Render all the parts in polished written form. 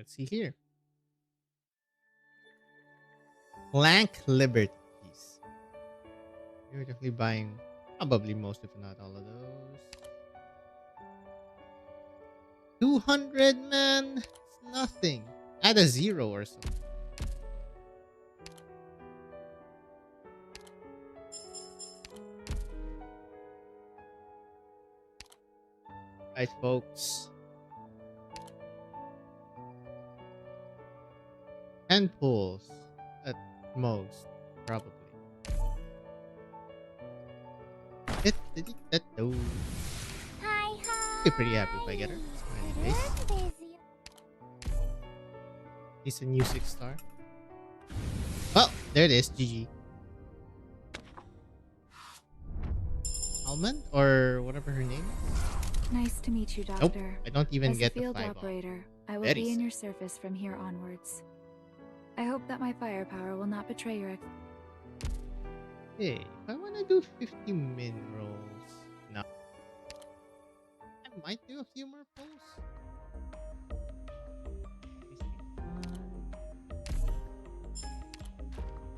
Let's see here. Plank Liberties. You're definitely buying probably most, if not all of those. 200, man. It's nothing. Add a zero or something. Right, folks. 10 pulls at most, probably. Oh. Hi, hi. Be pretty happy if I get her. Smiley face. He's a new 6-star. Oh, there it is. GG. Almond or whatever her name is. Nice to meet you, Nope, Doctor. I don't even As get a the field 5 operator, I will Very be in sad. your service from here onwards. I hope that my firepower will not betray your Hey, if I want to do 50 minerals, no. I might do a few more pulls.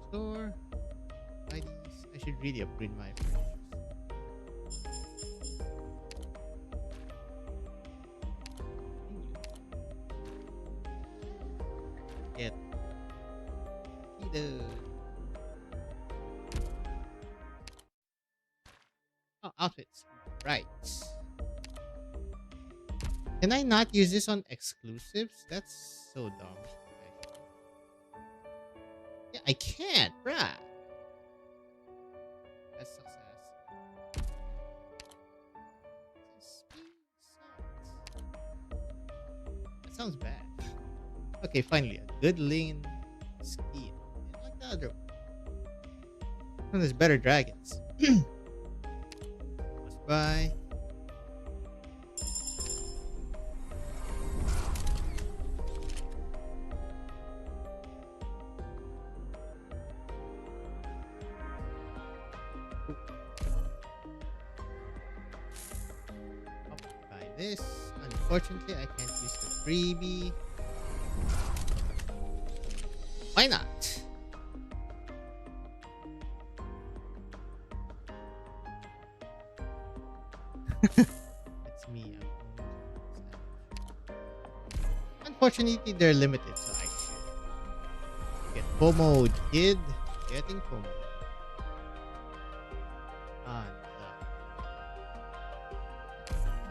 Store. Buy these. I should really upgrade my furnitures. Get Tila. Oh, outfits. Right. Can I not use this on exclusives? That's so dumb. Yeah, I can't, bruh. That's success. That sounds bad. Okay, finally, a good lean skin. Like the other one. And there's better dragons. Must buy. Buy this. Unfortunately, I can't use the freebie. Why not? It's me. Unfortunately, they're limited, so I should get FOMO, kid. Getting FOMO. And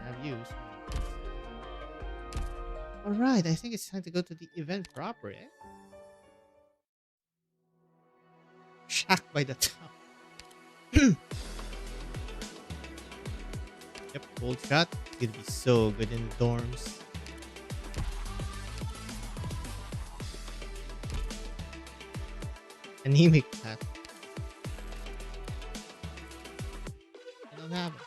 have used. Alright, I think it's time to go to the event proper, eh? Shocked by the top. Yep, cold shot. It's gonna be so good in the dorms. Anemic cat. I don't have it.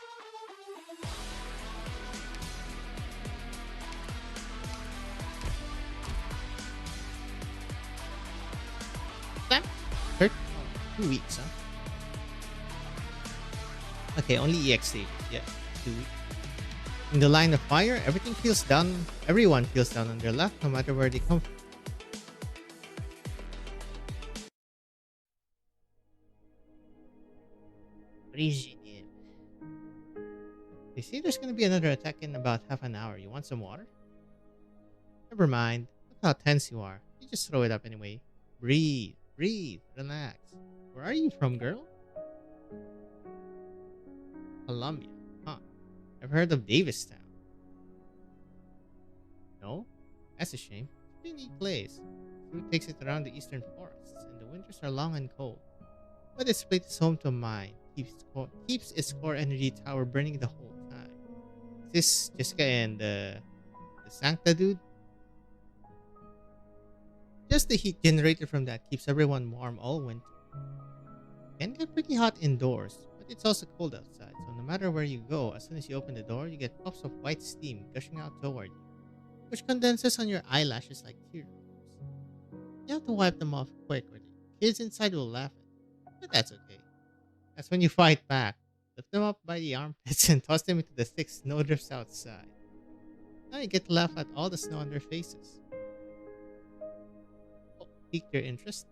Time? 2 weeks, huh? Okay, only EX stages. Yeah, 2 weeks. In the line of fire, everything feels down. Everyone feels down on their luck, no matter where they come from. Regime. They say there's gonna be another attack in about half an hour. You want some water? Never mind. Look how tense you are. You just throw it up anyway. Breathe. Breathe. Relax. Where are you from, girl? Colombia. Huh. I've heard of Davistown. No? That's a shame. It's a pretty neat place. Fruit takes it around the eastern forests, and the winters are long and cold. But this place is home to mine. Keeps its core energy tower burning the whole time. Is this Jessica and the Sancta dude? Just the heat generated from that keeps everyone warm all winter. It can get pretty hot indoors, but it's also cold outside, so no matter where you go, as soon as you open the door, you get puffs of white steam gushing out toward you, which condenses on your eyelashes like teardrops. You have to wipe them off quick, or the kids inside will laugh at you, but that's okay. That's when you fight back. Lift them up by the armpits and toss them into the thick snowdrifts outside. Now you get to laugh at all the snow on their faces. piqued your interest?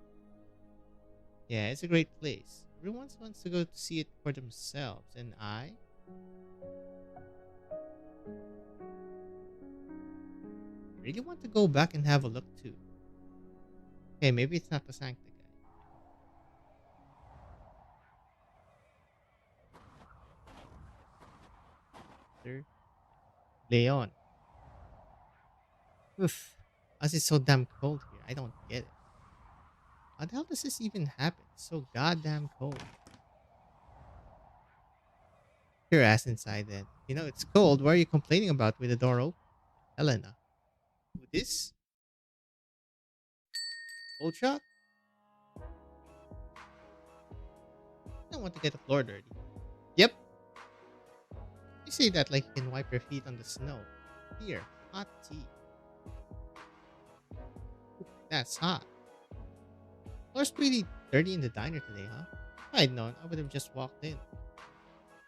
Yeah, it's a great place. Everyone wants to go to see it for themselves, and I really want to go back and have a look too. Okay, maybe it's not the Sancta guy. Sir Leon. Oof. As it's so damn cold here, I don't get it. How the hell does this even happen? It's so goddamn cold. Your ass inside then. You know it's cold. What are you complaining about with the door open? Helena. Who this? Old shot? I don't want to get the floor dirty. Yep. You say that like you can wipe your feet on the snow. Here, hot tea. That's hot. Floor's pretty dirty in the diner today, huh? If I'd known, I would have just walked in.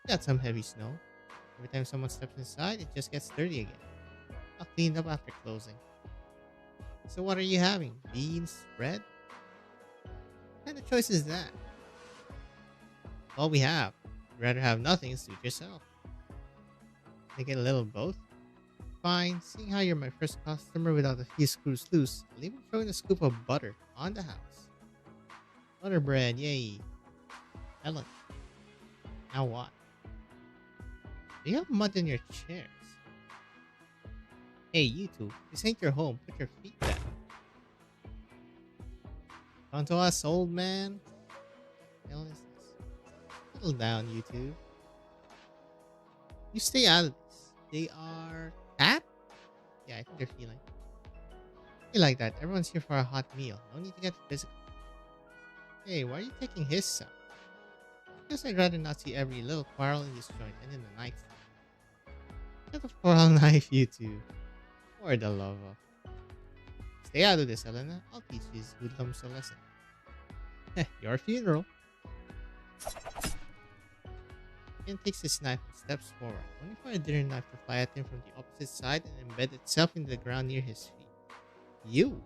Got some heavy snow. Every time someone steps inside, it just gets dirty again. I'll clean up after closing. So what are you having? Beans? Bread? What kind of choice is that? All we have. You'd rather have nothing, suit yourself. Can I get a little of both? Fine, seeing how you're my first customer without a few screws loose, I'll even throw in a scoop of butter on the house. Butter bread, yay. Ellen. Now what? Do you have mud in your chairs? Hey, you two, this ain't your home. Put your feet down. Come to us, old man. What the hell is this? Settle down, you two. You stay out of this. They are cat? Yeah, I think they're feline. Be like that. Everyone's here for a hot meal. No need to get physical. Hey, why are you taking his side? Because I'd rather not see every little quarrel in this joint and in the night. Get a quarrel knife, you two. For the love of. Stay out of this, Helena. I'll teach these hoodlums a lesson. Your funeral. Ken takes his knife and steps forward, only for a dinner knife to fly at him from the opposite side and embed itself in the ground near his feet. You!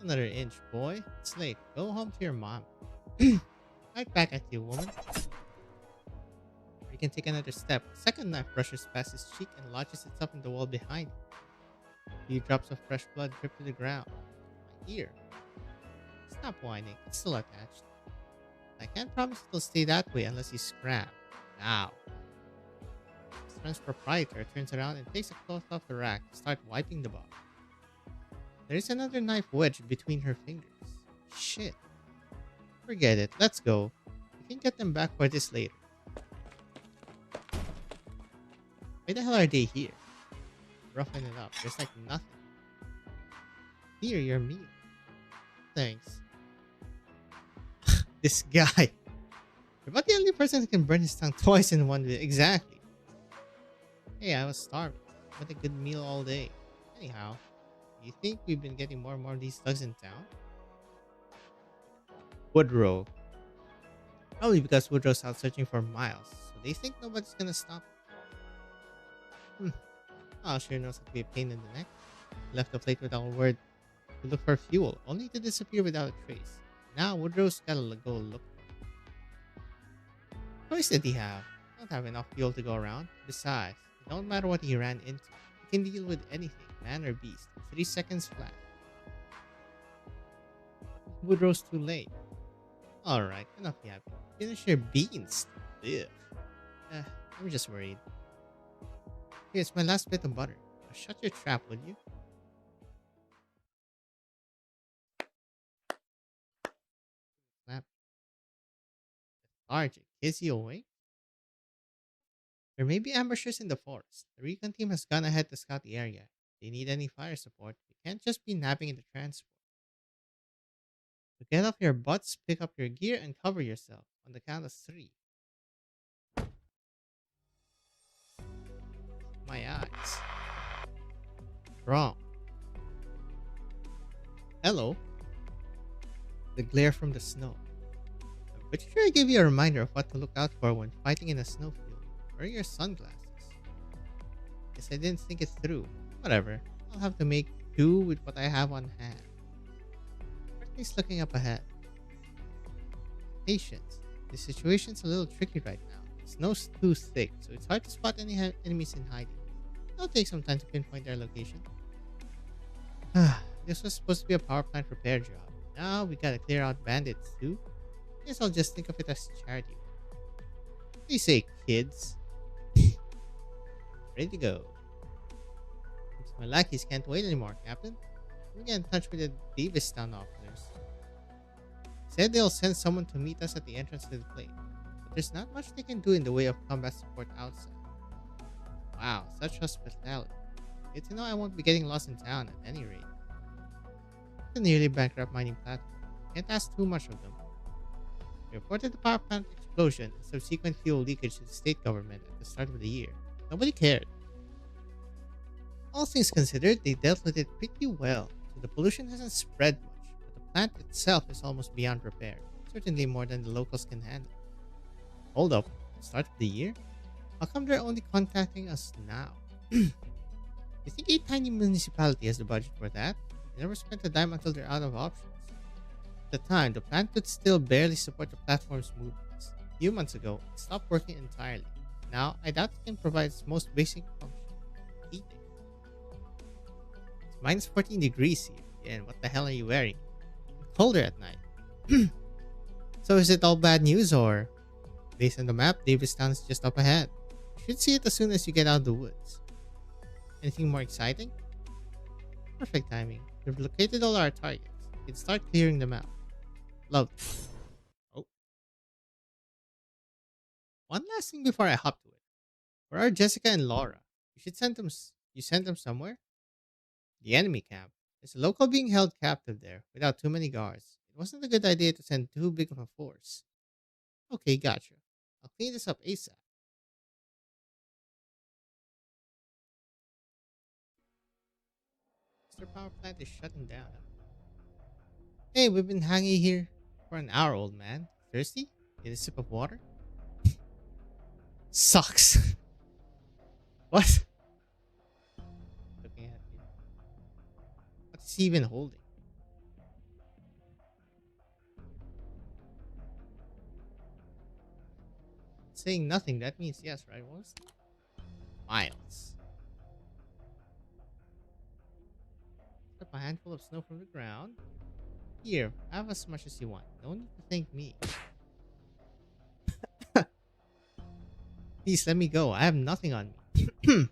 Another inch, boy. It's late. Go home to your mom. Right back at you, woman. You can take another step. A second knife brushes past his cheek and lodges itself in the wall behind him. A few drops of fresh blood drip to the ground. My ear. Stop whining. It's still attached. I can't promise it'll stay that way unless you scram. Now. His friend's proprietor turns around and takes a cloth off the rack to start wiping the bar. There is another knife wedged between her fingers. Shit. Forget it. Let's go. We can get them back for this later. Why the hell are they here? Roughing it up. There's like nothing. Here, your meal. Thanks. This guy. You're about the only person who can burn his tongue twice in one day. Exactly. Hey, I was starving. Had a good meal all day. Anyhow, do you think we've been getting more and more of these thugs in town? Woodrow. Probably because Woodrow's out searching for miles, so they think nobody's gonna stop. Oh, sure knows how to be a pain in the neck. Left the plate without a word to look for fuel, only to disappear without a trace. Now Woodrow's gotta go look for him. What choice did he have? Don't have enough fuel to go around. Besides, it don't matter what he ran into. He can deal with anything, man or beast. 3 seconds flat. Woodrow's too late. Alright, enough yapping. Finish your beans. Ugh. I'm just worried. Here's my last bit of butter. Now shut your trap, would you? Snap. Lethargic. Is he awake? There may be ambushers in the forest. The recon team has gone ahead to scout the area. If they need any fire support, you can't just be napping in the transport. So get off your butts, pick up your gear, and cover yourself. On the count of 3. My eyes. Wrong. Hello. The glare from the snow. I'm pretty sure I gave you a reminder of what to look out for when fighting in a snowfield. Wear your sunglasses. Guess I didn't think it through. Whatever. I'll have to make do with what I have on hand. He's looking up ahead. Patience. The situation's a little tricky right now. The snow's too thick, so it's hard to spot any enemies in hiding. It'll take some time to pinpoint their location. This was supposed to be a power plant repair job. Now we gotta clear out bandits too. Guess I'll just think of it as charity. What do you say, kids? Ready to go. Seems my lackeys can't wait anymore, Captain. Let me get in touch with the Davistown officers. Said they'll send someone to meet us at the entrance to the plane, but there's not much they can do in the way of combat support outside. Wow, such hospitality. Good to know I won't be getting lost in town at any rate. It's a nearly bankrupt mining platform. Can't ask too much of them. They reported the power plant explosion and subsequent fuel leakage to the state government at the start of the year. Nobody cared. All things considered, they dealt with it pretty well, so the pollution hasn't spread much, but the plant itself is almost beyond repair, certainly more than the locals can handle. Hold up, start of the year? How come they're only contacting us now? You think a tiny municipality has the budget for that? They never spent a dime until they're out of options. At the time, the plant could still barely support the platform's movements. A few months ago, it stopped working entirely. Now, I doubt it can provide its most basic function, heating. It's minus 14 degrees here, and what the hell are you wearing? It's colder at night. So is it all bad news, or? Based on the map, Davistown is just up ahead. You should see it as soon as you get out of the woods. Anything more exciting? Perfect timing. We've located all our targets. We can start clearing them out. Love. Oh. One last thing before I hop to it. Where are Jessica and Laura? You should send them. You sent them somewhere? The enemy camp. There's a local being held captive there, without too many guards. It wasn't a good idea to send too big of a force. Okay, gotcha. I'll clean this up ASAP. Mr. Power Plant is shutting down. Hey, we've been hanging here for an hour, old man. Thirsty? Get a sip of water? Sucks. What? Looking at you. What is he even holding? Saying nothing, that means yes, right? What was that? Miles. Pick up a handful of snow from the ground. Here, have as much as you want. No need to thank me. Please let me go. I have nothing on me. What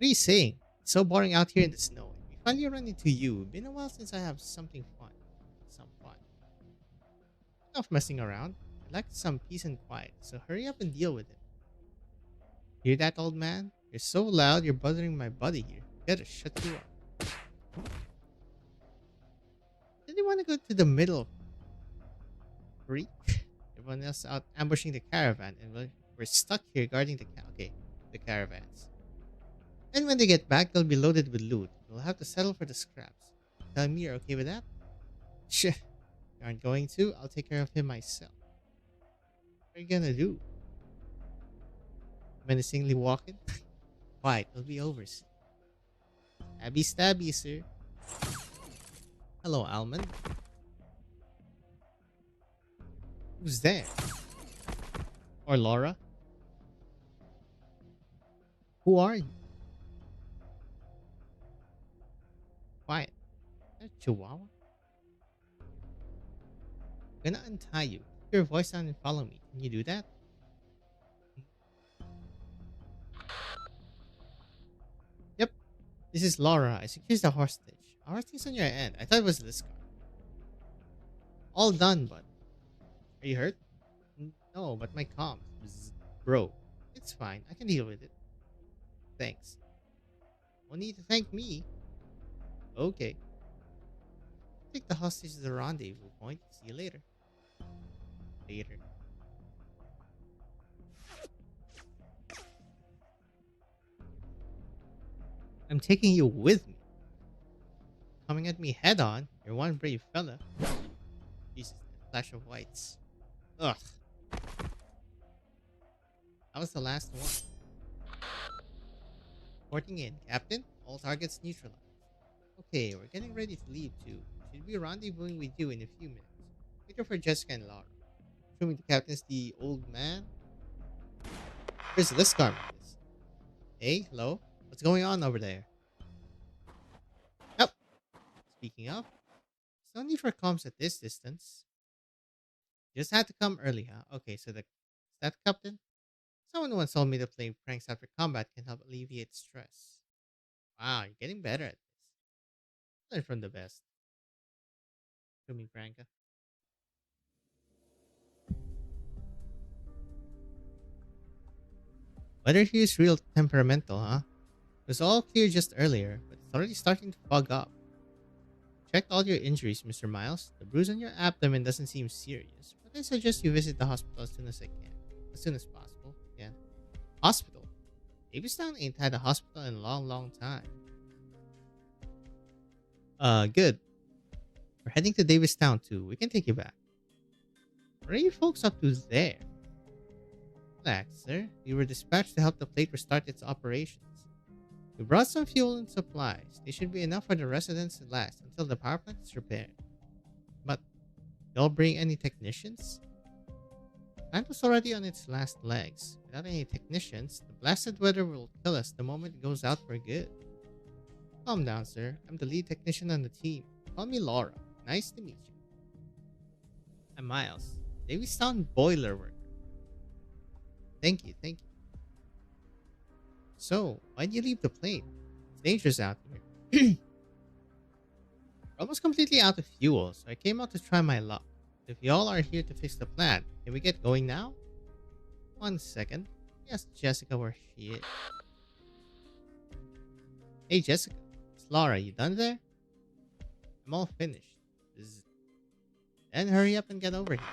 are you saying? It's so boring out here in the snow. We finally run into you. Been a while since I have something fun. Some fun. Enough messing around. I'd like some peace and quiet, so hurry up and deal with it. Hear that, old man? You're so loud, you're bothering my buddy here. Gotta shut you up. Did you want to go to the middle creek? Everyone else out ambushing the caravan, and we're stuck here guarding the caravans. And when they get back, they'll be loaded with loot. We'll have to settle for the scraps. Tell me you're okay with that? Shh. You aren't going to? I'll take care of him myself. What are you gonna do? Menacingly walking? Quiet, it'll be over soon. Stabby stabby, sir. Hello, Almond. Who's there? Or Laura? Who are you? Quiet. Is that a Chihuahua? I'm gonna untie you. Keep your voice down and follow me. Can you do that? Yep. This is Laura. I secured the hostage. Our thing's on your end. I thought it was this car. All done, but... Are you hurt? No, but my comms. Bro. It's fine. I can deal with it. Thanks. No need to thank me. Okay. Take the hostage to the rendezvous point. See you later. Later. I'm taking you with me. Coming at me head on. You're one brave fella. Jesus, flash of whites. Ugh. That was the last one. Reporting in, Captain. All targets neutralized. Okay, we're getting ready to leave too. She'll be rendezvousing with you in a few minutes. Wait for Jessica and Laura. Assuming the captain's the old man. Where's this garment is? Hey, hello? What's going on over there? Oh, speaking of, there's no need for comms at this distance. You just had to come early, huh? Okay, so is that the captain? Someone once told me that playing pranks after combat can help alleviate stress. Wow, you're getting better at this. Learn from the best. To me, Franca. Weather here is real temperamental, huh? It was all clear just earlier, but it's already starting to fog up. Checked all your injuries, Mr. Miles. The bruise on your abdomen doesn't seem serious, but I suggest you visit the hospital as soon as I can. As soon as possible. Yeah. Hospital? Davistown ain't had a hospital in a long, long time. Good. We're heading to Davistown too. We can take you back. What are you folks up to there? Relax, sir. We were dispatched to help the plate restart its operations. We brought some fuel and supplies. They should be enough for the residents to last until the power plant is repaired. But, y'all bring any technicians? The plant was already on its last legs. Without any technicians, the blasted weather will kill us the moment it goes out for good. Calm down, sir. I'm the lead technician on the team. Call me Laura. Nice to meet you. I'm Miles, Davistown boiler worker. Thank you, thank you. So, why'd you leave the plane? It's dangerous out here. We're almost completely out of fuel, so I came out to try my luck. If y'all are here to fix the plant, can we get going now? 1 second. Yes, Jessica where she is. Hey, Jessica. It's Laura. You done there? I'm all finished. Then hurry up and get over here.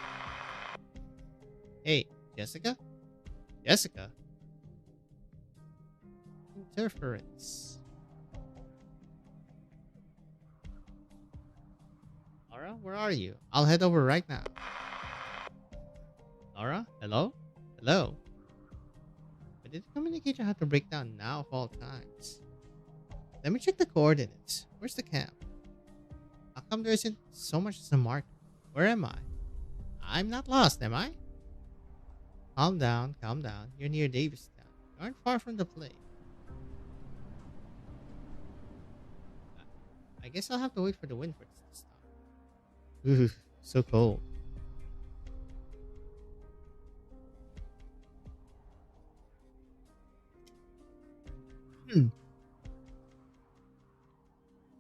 Hey, Jessica? Jessica? Interference. Laura, where are you? I'll head over right now. Laura? Hello? Hello? Why did the communicator have to break down now of all times? Let me check the coordinates. Where's the camp? How come there isn't so much as a marker? Where am I? I'm not lost, am I? Calm down, calm down. You're near Davistown. You aren't far from the plane. I guess I'll have to wait for the wind for this to stop. Ooh, so cold.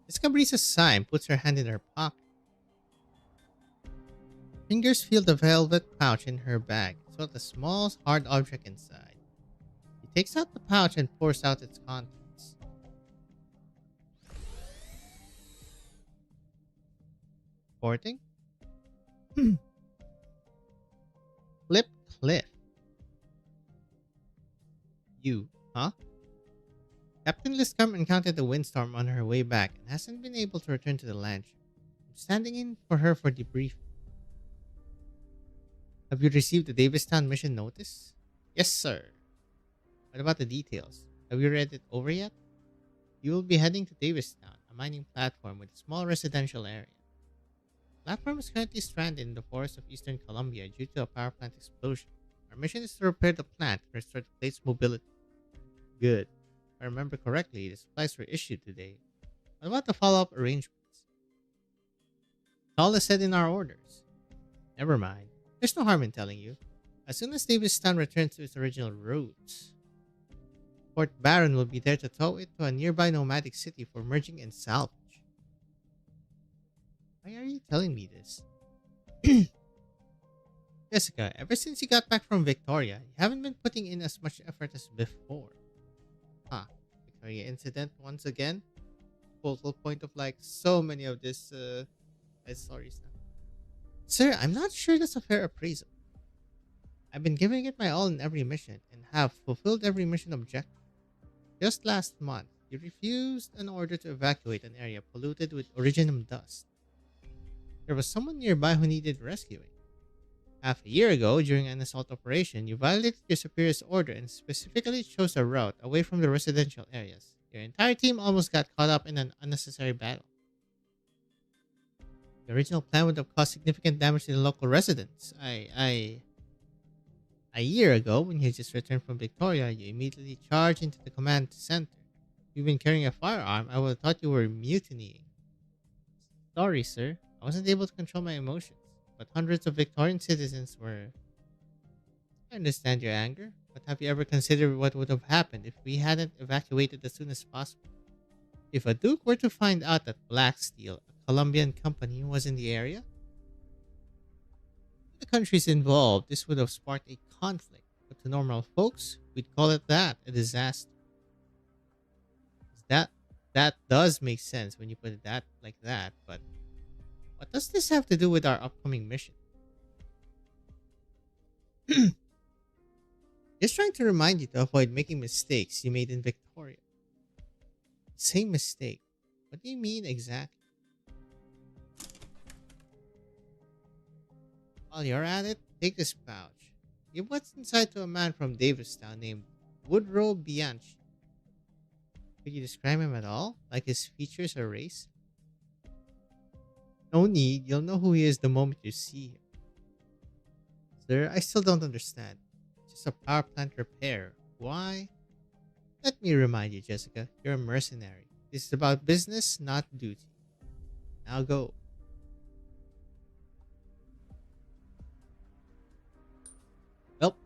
Miss Cabriza sigh and puts her hand in her pocket. Fingers feel the velvet pouch in her bag, as well as a small, hard object inside. She takes out the pouch and pours out its contents. Porting? Flip Cliff. You, huh? Captain Liscombe encountered the windstorm on her way back and hasn't been able to return to the landship. I'm standing in for her for debriefing. Have you received the Davistown mission notice? Yes, sir. What about the details? Have you read it over yet? You will be heading to Davistown, a mining platform with a small residential area. The platform is currently stranded in the forest of eastern Colombia due to a power plant explosion. Our mission is to repair the plant and restore the plate's mobility. Good. If I remember correctly, the supplies were issued today. What about the follow-up arrangements? All is said in our orders. Never mind. There's no harm in telling you. As soon as Davistown returns to its original routes, Fort Baron will be there to tow it to a nearby nomadic city for merging and salvage. Why are you telling me this? Jessica, ever since you got back from Victoria, you haven't been putting in as much effort as before. Huh. Victoria incident once again? Focal point of like so many of this stories now. Sir, I'm not sure that's a fair appraisal. I've been giving it my all in every mission and have fulfilled every mission objective. Just last month, you refused an order to evacuate an area polluted with originum dust. There was someone nearby who needed rescuing. Half a year ago, during an assault operation, you violated your superior's order and specifically chose a route away from the residential areas. Your entire team almost got caught up in an unnecessary battle. The original plan would have caused significant damage to the local residents. A year ago, when you just returned from Victoria, you immediately charged into the command center. If you've been carrying a firearm, I would have thought you were mutinying. Sorry, sir. I wasn't able to control my emotions, but hundreds of Victorian citizens were. I understand your anger, but have you ever considered what would have happened if we hadn't evacuated as soon as possible? If a duke were to find out that Black Steel, a Colombian company, was in the area, the countries involved, this would have sparked a conflict. But to normal folks, we'd call it that a disaster. That that does make sense when you put it that like that. But what does this have to do with our upcoming mission? Just trying to remind you to avoid making mistakes you made in Victoria. Same mistake. What do you mean exactly? While you're at it, take this pouch. Give what's inside to a man from Davistown named Woodrow Bianchi. Could you describe him at all? Like his features or race? No need, you'll know who he is the moment you see him. Sir, I still don't understand. Just a power plant repair. Why? Let me remind you, Jessica, you're a mercenary. This is about business, not duty. Now go. Well,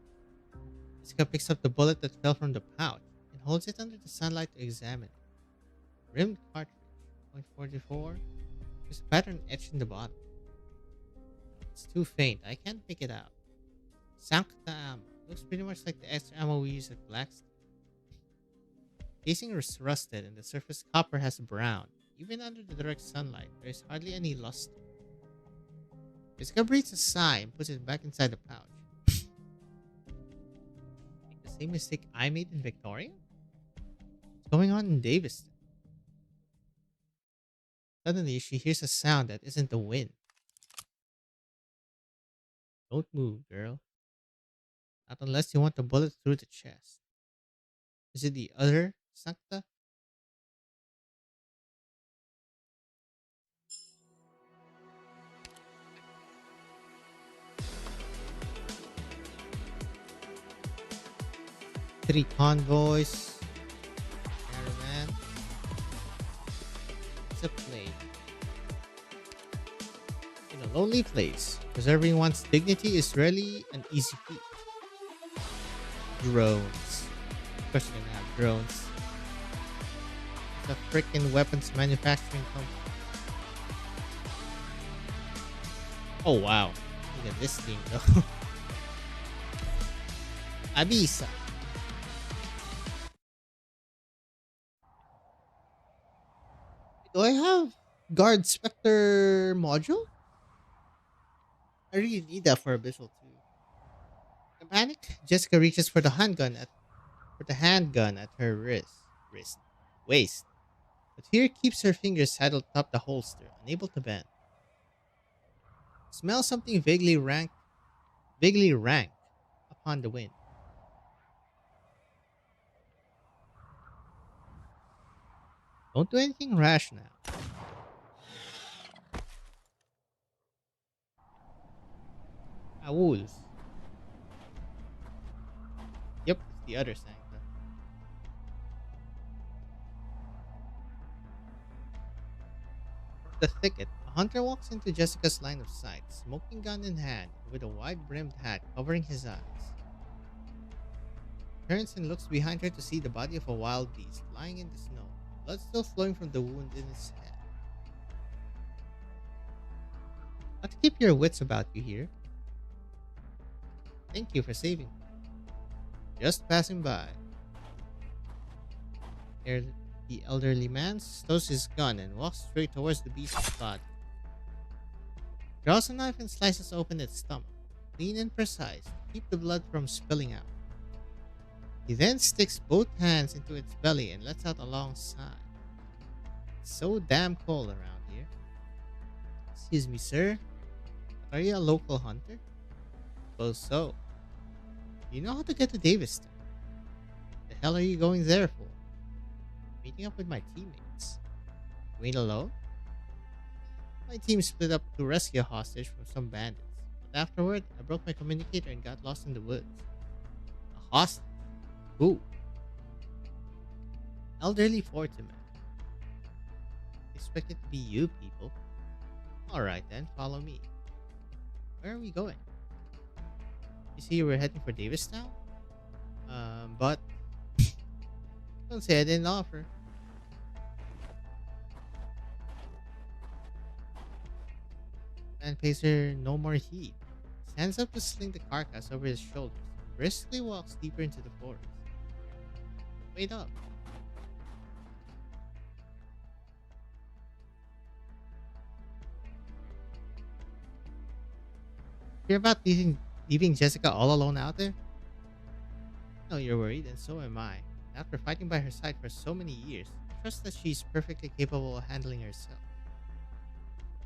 Jessica picks up the bullet that fell from the pouch and holds it under the sunlight to examine it. Rimmed cartridge, .44. There's a pattern etched in the bottom. It's too faint. I can't make it out. Sancta ammo. Looks pretty much like the extra ammo we use at Blackstone. Casing is rusted and the surface copper has browned. Even under the direct sunlight, there is hardly any luster. Jessica breathes a sigh and puts it back inside the pouch. Make the same mistake I made in Victoria? What's going on in Daviston? Suddenly, she hears a sound that isn't the wind. Don't move, girl. Not unless you want the bullet through the chest. Is it the other Sancta? Three convoys. Caravan. It's a plane. In a lonely place, preserving one's dignity is rarely an easy feat. Drones. Of course, you're gonna have drones. It's a freaking weapons manufacturing company. Oh wow. Look at this thing though. Abisa. Do I have Guard Spectre module? I really need that for Abyssal too. In a panic, Jessica reaches for the handgun at her waist. But fear keeps her fingers saddled atop the holster, unable to bend. Smell something vaguely rank upon the wind. Don't do anything rash now. A wolf. Yep, it's the other Sancta. From the thicket, a hunter walks into Jessica's line of sight, smoking gun in hand, with a wide-brimmed hat covering his eyes. Turns and looks behind her to see the body of a wild beast lying in the snow, blood still flowing from the wound in his head. Not to keep your wits about you here. Thank you for saving me. Just passing by. Here, the elderly man stows his gun and walks straight towards the beast's body. Draws a knife and slices open its stomach, clean and precise, to keep the blood from spilling out. He then sticks both hands into its belly and lets out a long sigh. It's so damn cold around here. Excuse me, sir. Are you a local hunter? Suppose so. Do you know how to get to Daviston? The hell are you going there for? Meeting up with my teammates. You ain't alone? My team split up to rescue a hostage from some bandits. But afterward, I broke my communicator and got lost in the woods. A hostage? Who? Elderly Fortiman. Expect it to be you people. Alright then, follow me. Where are we going? You see we're heading for Davistown? But don't say I didn't offer. Man pays her no more heed. Stands up to sling the carcass over his shoulders. Briskly walks deeper into the forest. Wait up. You're about leaving Jessica all alone out there? No, you're worried, and so am I. After fighting by her side for so many years, I trust that she's perfectly capable of handling herself.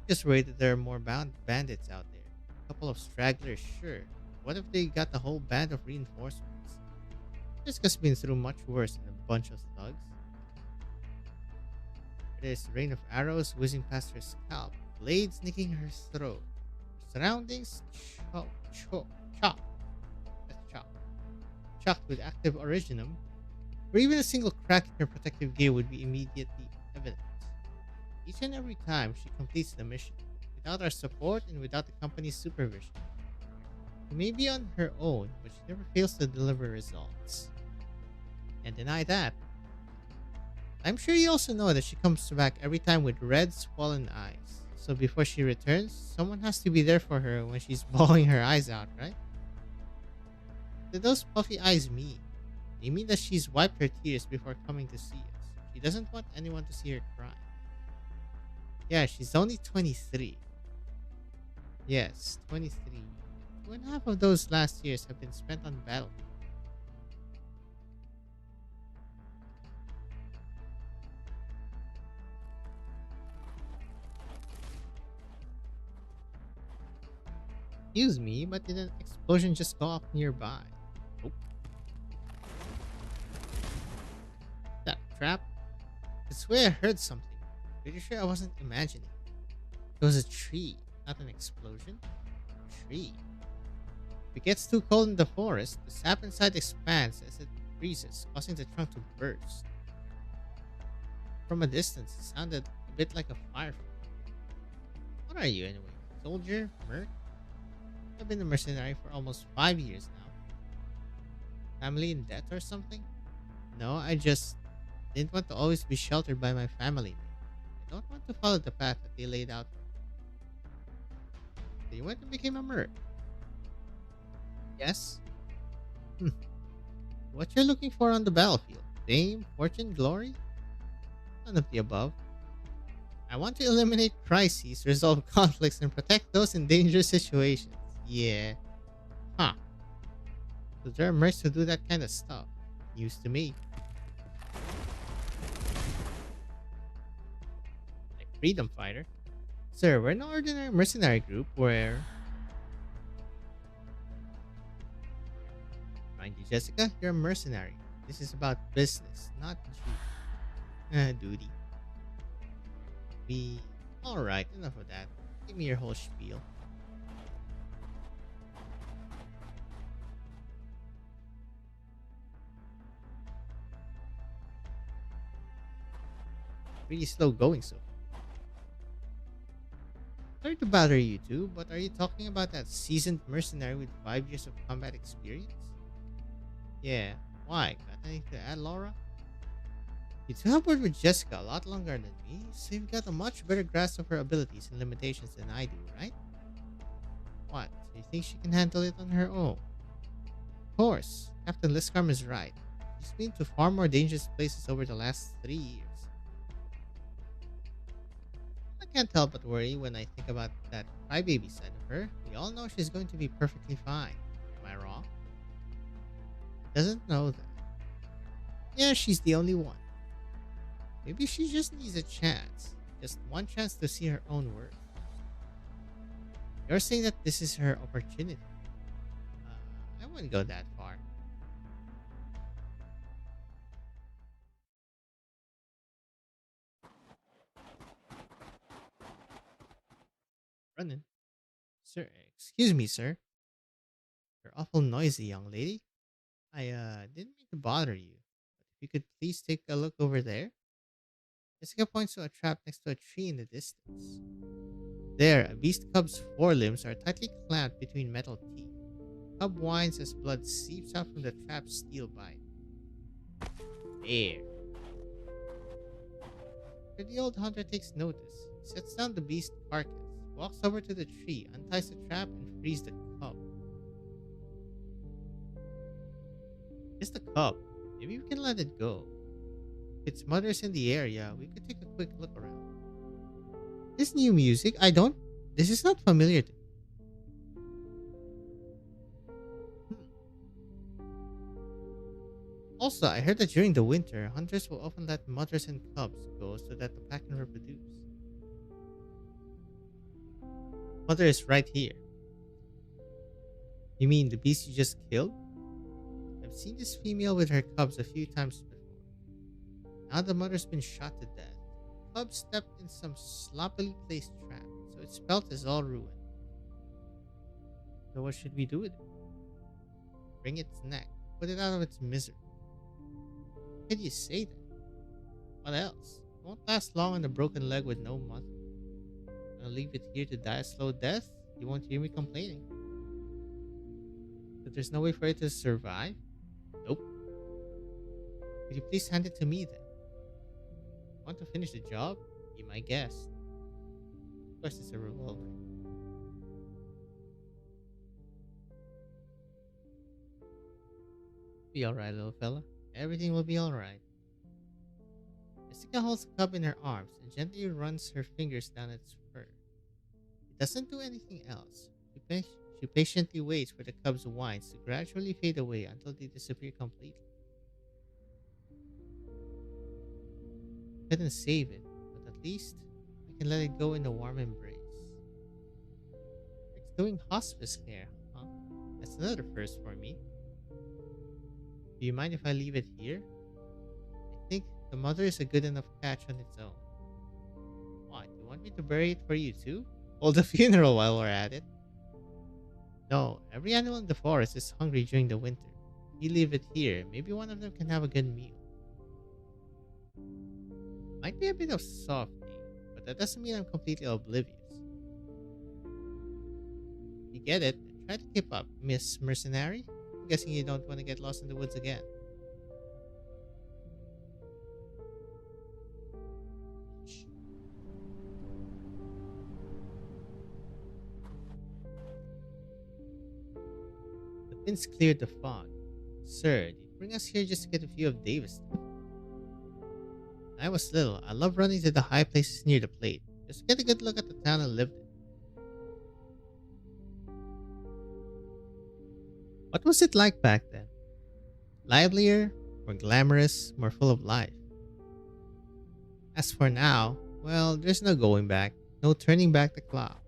Just worried that there are more bandits out there. A couple of stragglers, sure. What if they got the whole band of reinforcements? Jessica's been through much worse than a bunch of thugs. There's a rain of arrows whizzing past her scalp, blades nicking her throat. Her surroundings chop, chop, chop. That's chop. Chocked with active originum, or even a single crack in her protective gear would be immediately evident. Each and every time she completes the mission, without our support and without the company's supervision. She may be on her own, but she never fails to deliver results. And deny that. I'm sure you also know that she comes back every time with red, swollen eyes. So before she returns, someone has to be there for her when she's bawling her eyes out, right? What do those puffy eyes mean? They mean that she's wiped her tears before coming to see us. She doesn't want anyone to see her cry. Yeah, she's only 23. Yes, 23. 2.5 of those last years have been spent on the battlefield. Excuse me, but did an explosion just go off nearby? Nope. That trap? I swear I heard something. Pretty sure I wasn't imagining. It was a tree, not an explosion. A tree. If it gets too cold in the forest, the sap inside expands as it freezes, causing the trunk to burst. From a distance, it sounded a bit like a firefly. What are you anyway? Soldier? Merc? I've been a mercenary for almost 5 years now. Family in debt or something? No, I just didn't want to always be sheltered by my family. I don't want to follow the path that they laid out for me. So you went and became a merc? Yes? Hmm. What you're looking for on the battlefield? Fame, fortune, glory? None of the above. I want to eliminate crises, resolve conflicts, and protect those in dangerous situations. Yeah. Huh. So there are mercs who do that kind of stuff. News to me. Like freedom fighter. Sir, we're an ordinary mercenary group where... Mind you, Jessica, you're a mercenary. This is about business, not duty. We... Alright, enough of that. Give me your whole spiel. Really slow going so far. Sorry to bother you two, but are you talking about that seasoned mercenary with 5 years of combat experience? Yeah, why? Got anything to add, Laura? You two have worked with Jessica a lot longer than me, so you've got a much better grasp of her abilities and limitations than I do, right? What? Do you think she can handle it on her own? Of course, Captain Liscarm is right. She's been to far more dangerous places over the last 3 years. I can't help but worry when I think about that crybaby side of her. We all know she's going to be perfectly fine. Am I wrong? Doesn't know that. Yeah, she's the only one. Maybe she just needs a chance. Just one chance to see her own worth. You're saying that this is her opportunity. I wouldn't go that far. Running. Sir, excuse me, sir. You're awful noisy, young lady. I didn't mean to bother you. But if you could please take a look over there. Jessica points to a trap next to a tree in the distance. There, a beast cub's forelimbs are tightly clamped between metal teeth. The cub whines as blood seeps out from the trap's steel bite. There. The old hunter takes notice. He sets down the beast carcass, walks over to the tree, unties the trap, and frees the cub. Just a cub. Maybe we can let it go. If its mother's in the area, we could take a quick look around. This new music, this is not familiar to me. Also, I heard that during the winter, hunters will often let mothers and cubs go so that the pack can reproduce. Mother is right here. You mean the beast you just killed? I've seen this female with her cubs a few times before. Now the mother's been shot to death. The cub stepped in some sloppily placed trap, so its pelt is all ruined. So what should we do with it? Wring its neck, put it out of its misery. How could you say that? What else? It won't last long on a broken leg with no mother. I'll leave it here to die a slow death. You won't hear me complaining. But there's no way for it to survive? Nope. Could you please hand it to me then? Want to finish the job? Be my guest. Of course, it's a revolver. Be alright, little fella. Everything will be alright. Jessica holds the cub in her arms and gently runs her fingers down its fur. It doesn't do anything else. She patiently waits for the cub's whines to gradually fade away until they disappear completely. Couldn't save it, but at least I can let it go in a warm embrace. It's doing hospice care, huh? That's another first for me. Do you mind if I leave it here? I think the mother is a good enough catch on its own. What, you want me to bury it for you too? Hold a funeral while we're at it. No, every animal in the forest is hungry during the winter. If you leave it here, maybe one of them can have a good meal. Might be a bit of softy, but that doesn't mean I'm completely oblivious. You get it? Try to keep up, Miss Mercenary. I'm guessing you don't want to get lost in the woods again. The winds cleared the fog. Sir, did you bring us here just to get a view of Davis? When I was little, I loved running to the high places near the plate, just to get a good look at the town I lived in. What was it like back then? Livelier, more glamorous, more full of life. As for now, well, there's no going back, no turning back the clock.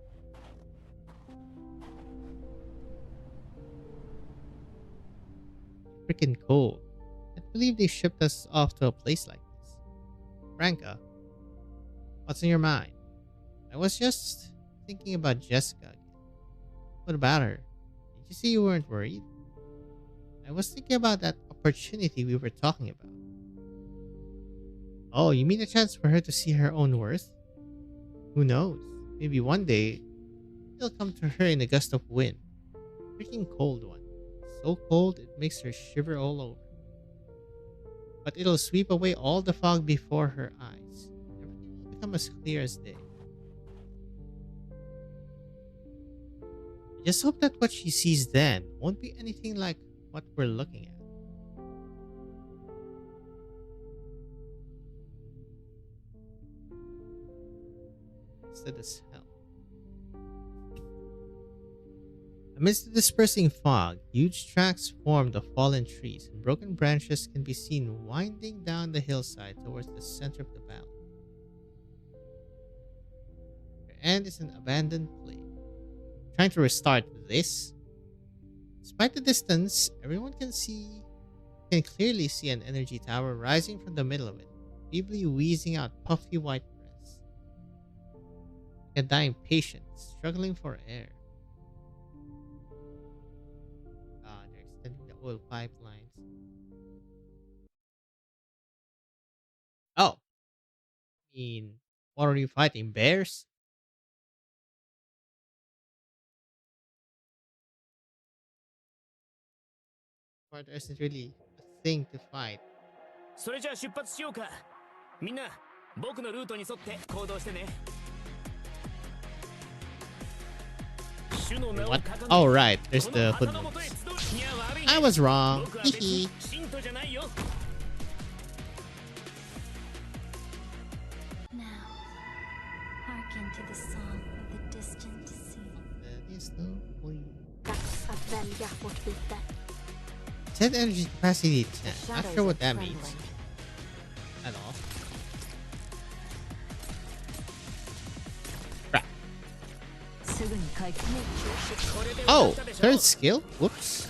Freaking cold. I can't believe they shipped us off to a place like this. Franca, what's in your mind? I was just thinking about Jessica again. What about her? Did you see you weren't worried? I was thinking about that opportunity we were talking about. Oh, you mean a chance for her to see her own worth? Who knows? Maybe one day it'll come to her in a gust of wind. Freaking cold one. So cold it makes her shiver all over. But it'll sweep away all the fog before her eyes. Everything will become as clear as day. I just hope that what she sees then won't be anything like what we're looking at. Instead as hell. Amidst the dispersing fog, huge tracks formed of fallen trees and broken branches can be seen winding down the hillside towards the center of the valley. Their end is an abandoned place. Trying to restart this? Despite the distance, everyone can clearly see an energy tower rising from the middle of it, feebly wheezing out puffy white breaths. A dying patient struggling for air. They're extending the oil pipelines. Oh, I mean, what are you fighting? Bears? Or there isn't really a thing to fight. それじゃあ出発しようか。みんな、僕のルートに沿って行動してね。主の Wait, 名を what? 掲げ、 Oh, right. There's こ the の旗のもとへ footnotes. 集う。いや悪いね。 I was wrong. 僕は別に Hehe. 信徒じゃないよ。Now, hearken to the song of the distant sea. That is no point. That's a välja fortbyte. Set energy capacity 10. Not Shadows sure are what that means trembling. at all. Crap. すぐに回復。これで Oh, 歌ったでしょ。 third skill? Whoops.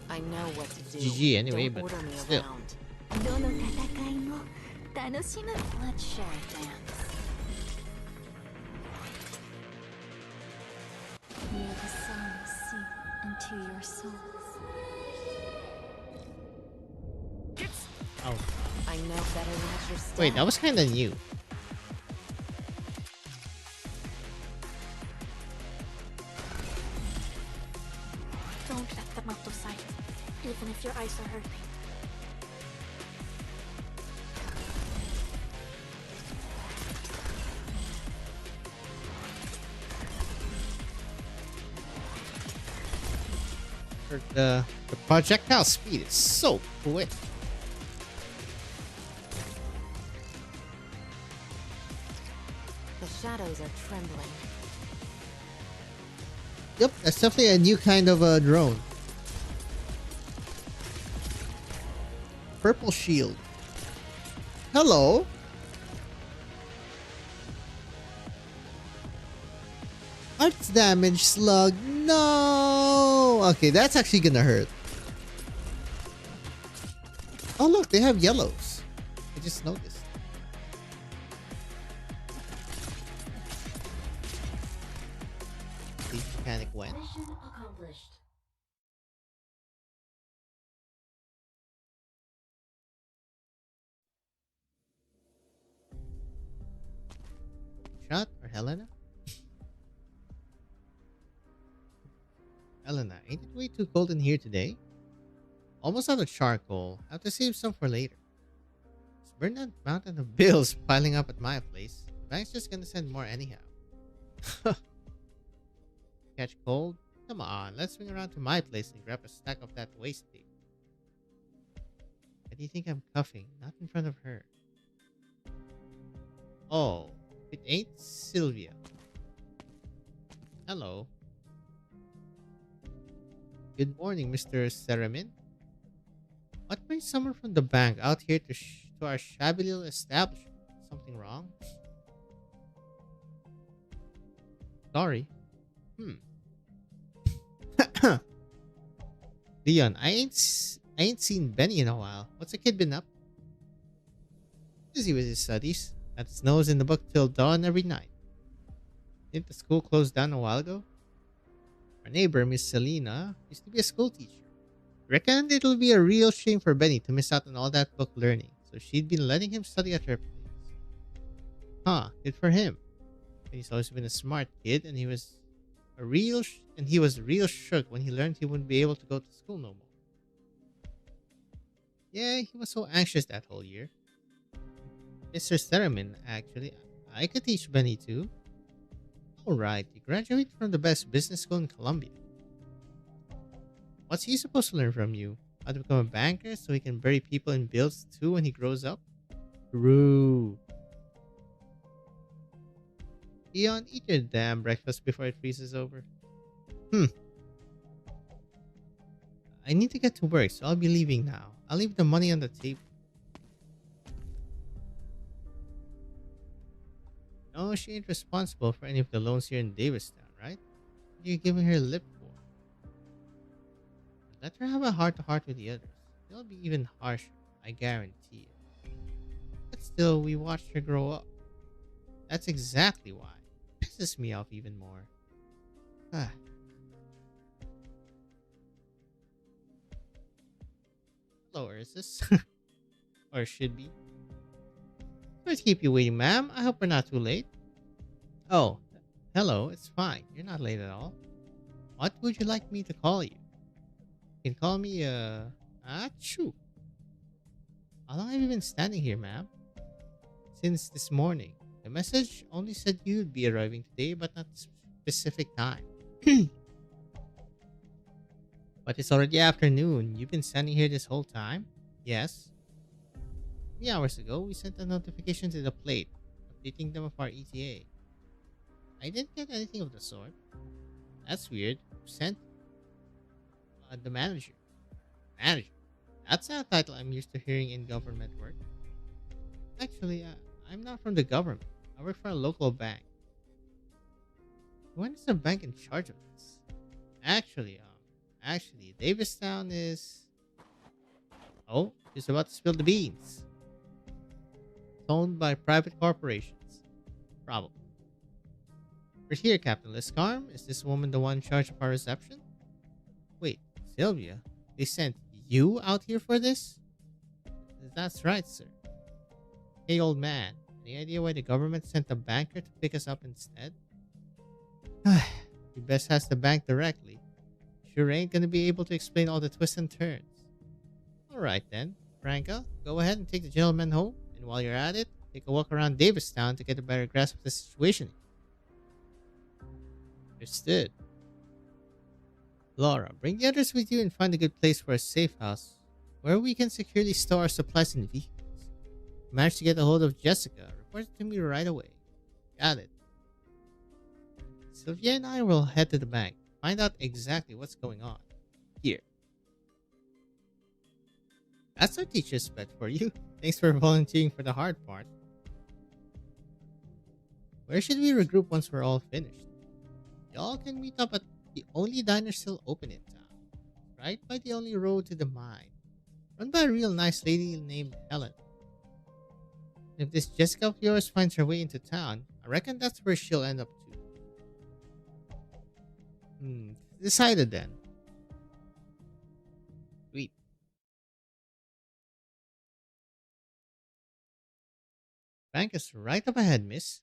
I know what to do. GG anyway, Don't but order me still. around. どの戦いも楽しむ。 Let's share a dance. May the song seep into your souls. Oh. I know better than at your step. Wait, that was kind of new. Don't let them out of sight, even if your eyes are hurting. The projectile speed is so quick. The shadows are trembling. Yep, that's definitely a new kind of drone. Purple shield. Hello. Arts damage slug. No. Okay, that's actually gonna hurt. Oh look, they have yellows. I just noticed. The mechanic went. Mission accomplished. Shot or Helena? Helena, ain't it way too cold in here today? Almost out of charcoal. Have to save some for later. Let's burn that mountain of bills piling up at my place. The bank's just gonna send more anyhow. Catch cold? Come on, let's swing around to my place and grab a stack of that waste paper. Why do you think I'm cuffing? Not in front of her. Oh, it ain't Sylvia. Hello. Good morning, Mr. Seramin. What brings someone from the bank out here to our shabby little establishment? Something wrong? Sorry. Leon, I ain't seen Benny in a while. What's the kid been up? Busy with his studies. Got his nose in the book till dawn every night. Didn't the school close down a while ago? Our neighbor, Miss Selena, used to be a school teacher. Reckoned it'll be a real shame for Benny to miss out on all that book learning, so she'd been letting him study at her place. Huh, good for him. He's always been a smart kid, and he was real shook when he learned he wouldn't be able to go to school no more. Yeah, he was so anxious that whole year. Mr. Seramin, actually, I could teach Benny too. Alright, you graduated from the best business school in Colombia. What's he supposed to learn from you? How to become a banker so he can bury people in bills too when he grows up? True. Eon, eat your damn breakfast before it freezes over. I need to get to work, so I'll be leaving now. I'll leave the money on the table. No, she ain't responsible for any of the loans here in Davistown, right? What are you giving her lip for? Let her have a heart-to-heart with the others. They'll be even harsher, I guarantee it. But still, we watched her grow up. That's exactly why. Pisses me off even more. Ah, hello, Ursus. Or should be. Sorry to keep you waiting, ma'am. I hope we're not too late. Oh, hello. It's fine. You're not late at all. What would you like me to call you? You can call me, Achoo. How long have you been standing here, ma'am? Since this morning. The message only said you'd be arriving today, but not specific time. But it's already afternoon. You've been standing here this whole time? Yes. 3 hours ago, we sent a notification to the plate, updating them of our ETA. I didn't get anything of the sort. That's weird. Who sent the manager? Manager? That's not a title I'm used to hearing in government work. Actually, I'm not from the government. I work for a local bank. When is the bank in charge of this? Actually, Davistown is. Oh, she's about to spill the beans. It's owned by private corporations. Probably. We're here, Captain Liscarm. Is this woman the one in charge of our reception? Wait, Sylvia? They sent you out here for this? That's right, sir. Hey, old man. Any idea why the government sent a banker to pick us up instead? You best ask the bank directly. Sure ain't gonna be able to explain all the twists and turns. Alright then, Franca, go ahead and take the gentleman home, and while you're at it, take a walk around Davistown to get a better grasp of the situation. Understood. Laura, bring the others with you and find a good place for a safe house where we can securely store our supplies and vehicles. Managed to get a hold of Jessica. Report it to me right away. Got it. Sylvia and I will head to the bank. Find out exactly what's going on. Here. That's our teacher's pet for you. Thanks for volunteering for the hard part. Where should we regroup once we're all finished? Y'all can meet up at the only diner still open in town. Right by the only road to the mine. Run by a real nice lady named Helen. If this Jessica of yours finds her way into town, I reckon that's where she'll end up too. Decided then. Sweet. Bank is right up ahead, miss.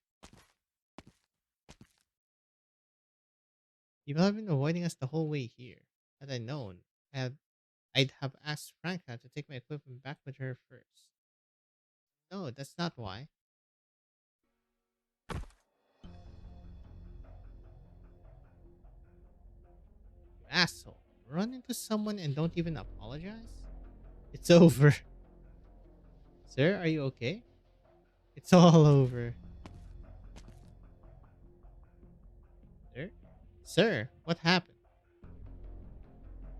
People have been avoiding us the whole way here. Had I known, I'd have asked Franca to take my equipment back with her first. No, that's not why. You asshole. Run into someone and don't even apologize? It's over. Sir, are you okay? It's all over. Sir? Sir, what happened?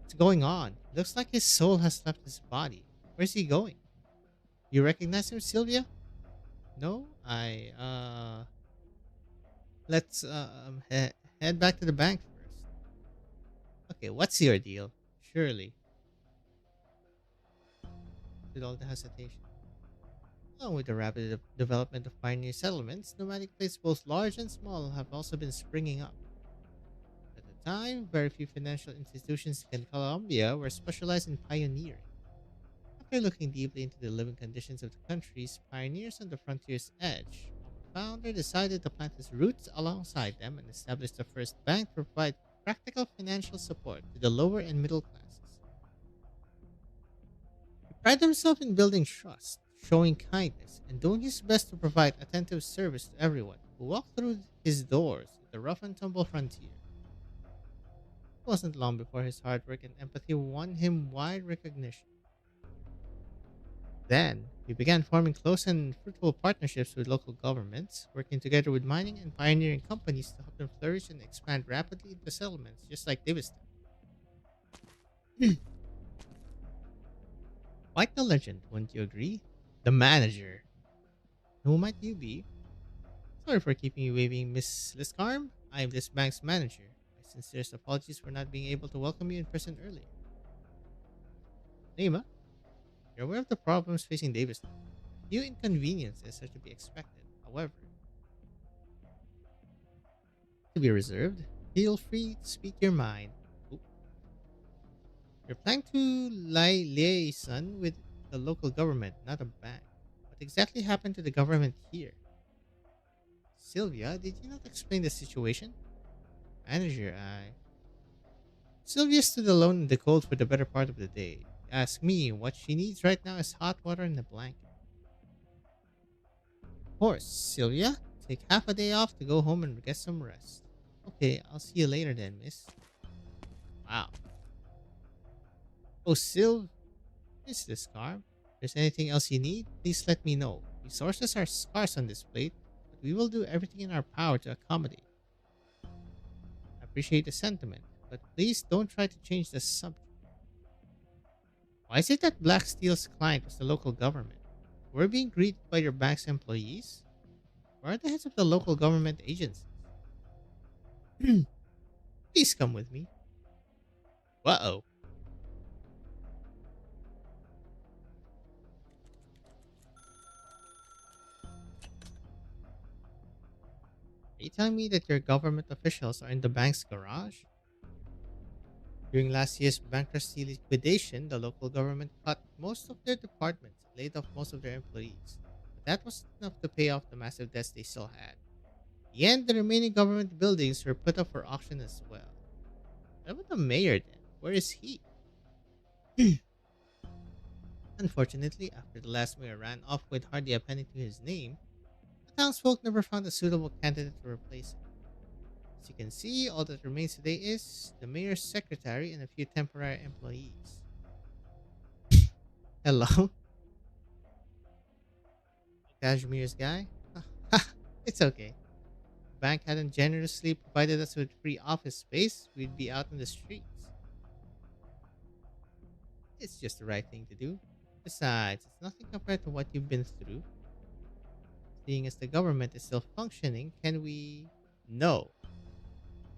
What's going on? Looks like his soul has left his body. Where's he going? You recognize him, Sylvia? No? Let's head back to the bank first. Okay, what's your deal? Surely. With all the hesitation. Along with the rapid development of pioneer settlements, nomadic places both large and small have also been springing up. At the time, very few financial institutions in Colombia were specialized in pioneering. After looking deeply into the living conditions of the country's pioneers on the frontier's edge, our founder decided to plant his roots alongside them and establish the first bank to provide practical financial support to the lower and middle classes. He prided himself in building trust, showing kindness, and doing his best to provide attentive service to everyone who walked through his doors at the rough and tumble frontier. It wasn't long before his hard work and empathy won him wide recognition. Then, we began forming close and fruitful partnerships with local governments, working together with mining and pioneering companies to help them flourish and expand rapidly into settlements, just like Daviston. Quite the legend, wouldn't you agree? The manager. Who might you be? Sorry for keeping you waiting, Miss Liscarm. I am this bank's manager. My sincerest apologies for not being able to welcome you in person earlier. Naima, you're aware of the problems facing Daviston. Few inconveniences are to be expected. However, To be reserved, feel free to speak your mind. Oop. You're planning to liaison with the local government, not a bank. What exactly happened to the government here? Sylvia, did you not explain the situation? Manager, I. Sylvia stood alone in the cold for the better part of the day. Ask me, what she needs right now is hot water and a blanket. Of course, Sylvia, take half a day off to go home and get some rest. Okay, I'll see you later then, miss. Wow. Oh, Syl, is this scarf? If there's anything else you need, please let me know. Resources are scarce on this plate, but we will do everything in our power to accommodate. I appreciate the sentiment, but please don't try to change the subject. Why is it that Black Steel's client was the local government? We're being greeted by your bank's employees? Where are the heads of the local government agencies? Please come with me. Uh-oh. Are you telling me that your government officials are in the bank's garage? During last year's bankruptcy liquidation, the local government cut most of their departments and laid off most of their employees. But that wasn't enough to pay off the massive debts they still had. In the end, the remaining government buildings were put up for auction as well. What about the mayor then? Where is he? Unfortunately, after the last mayor ran off with hardly a penny to his name, the townsfolk never found a suitable candidate to replace him. As you can see, all that remains today is the mayor's secretary and a few temporary employees. Hello? Cashmere's guy? It's okay. If the bank hadn't generously provided us with free office space, we'd be out on the streets. It's just the right thing to do. Besides, it's nothing compared to what you've been through. Seeing as the government is still functioning, can we... No.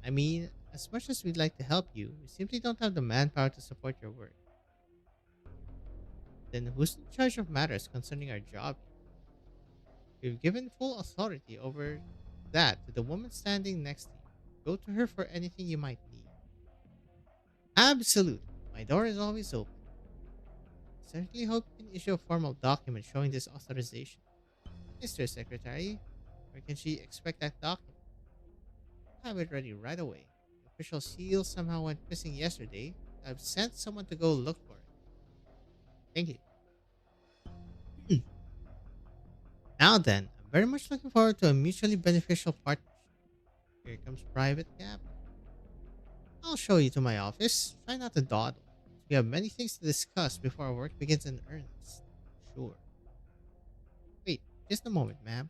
I mean, as much as we'd like to help you, we simply don't have the manpower to support your work. Then who's in charge of matters concerning our job? We've given full authority over that to the woman standing next to you. Go to her for anything you might need. Absolutely. My door is always open. I certainly hope you can issue a formal document showing this authorization. Mr. Secretary, where can she expect that document? I'll have it ready right away. The official seal somehow went missing yesterday. I've sent someone to go look for it. Thank you. Now then, I'm very much looking forward to a mutually beneficial partnership. Here comes Private Cap. I'll show you to my office. Try not to dawdle. We have many things to discuss before our work begins in earnest. Sure. Wait, just a moment, ma'am.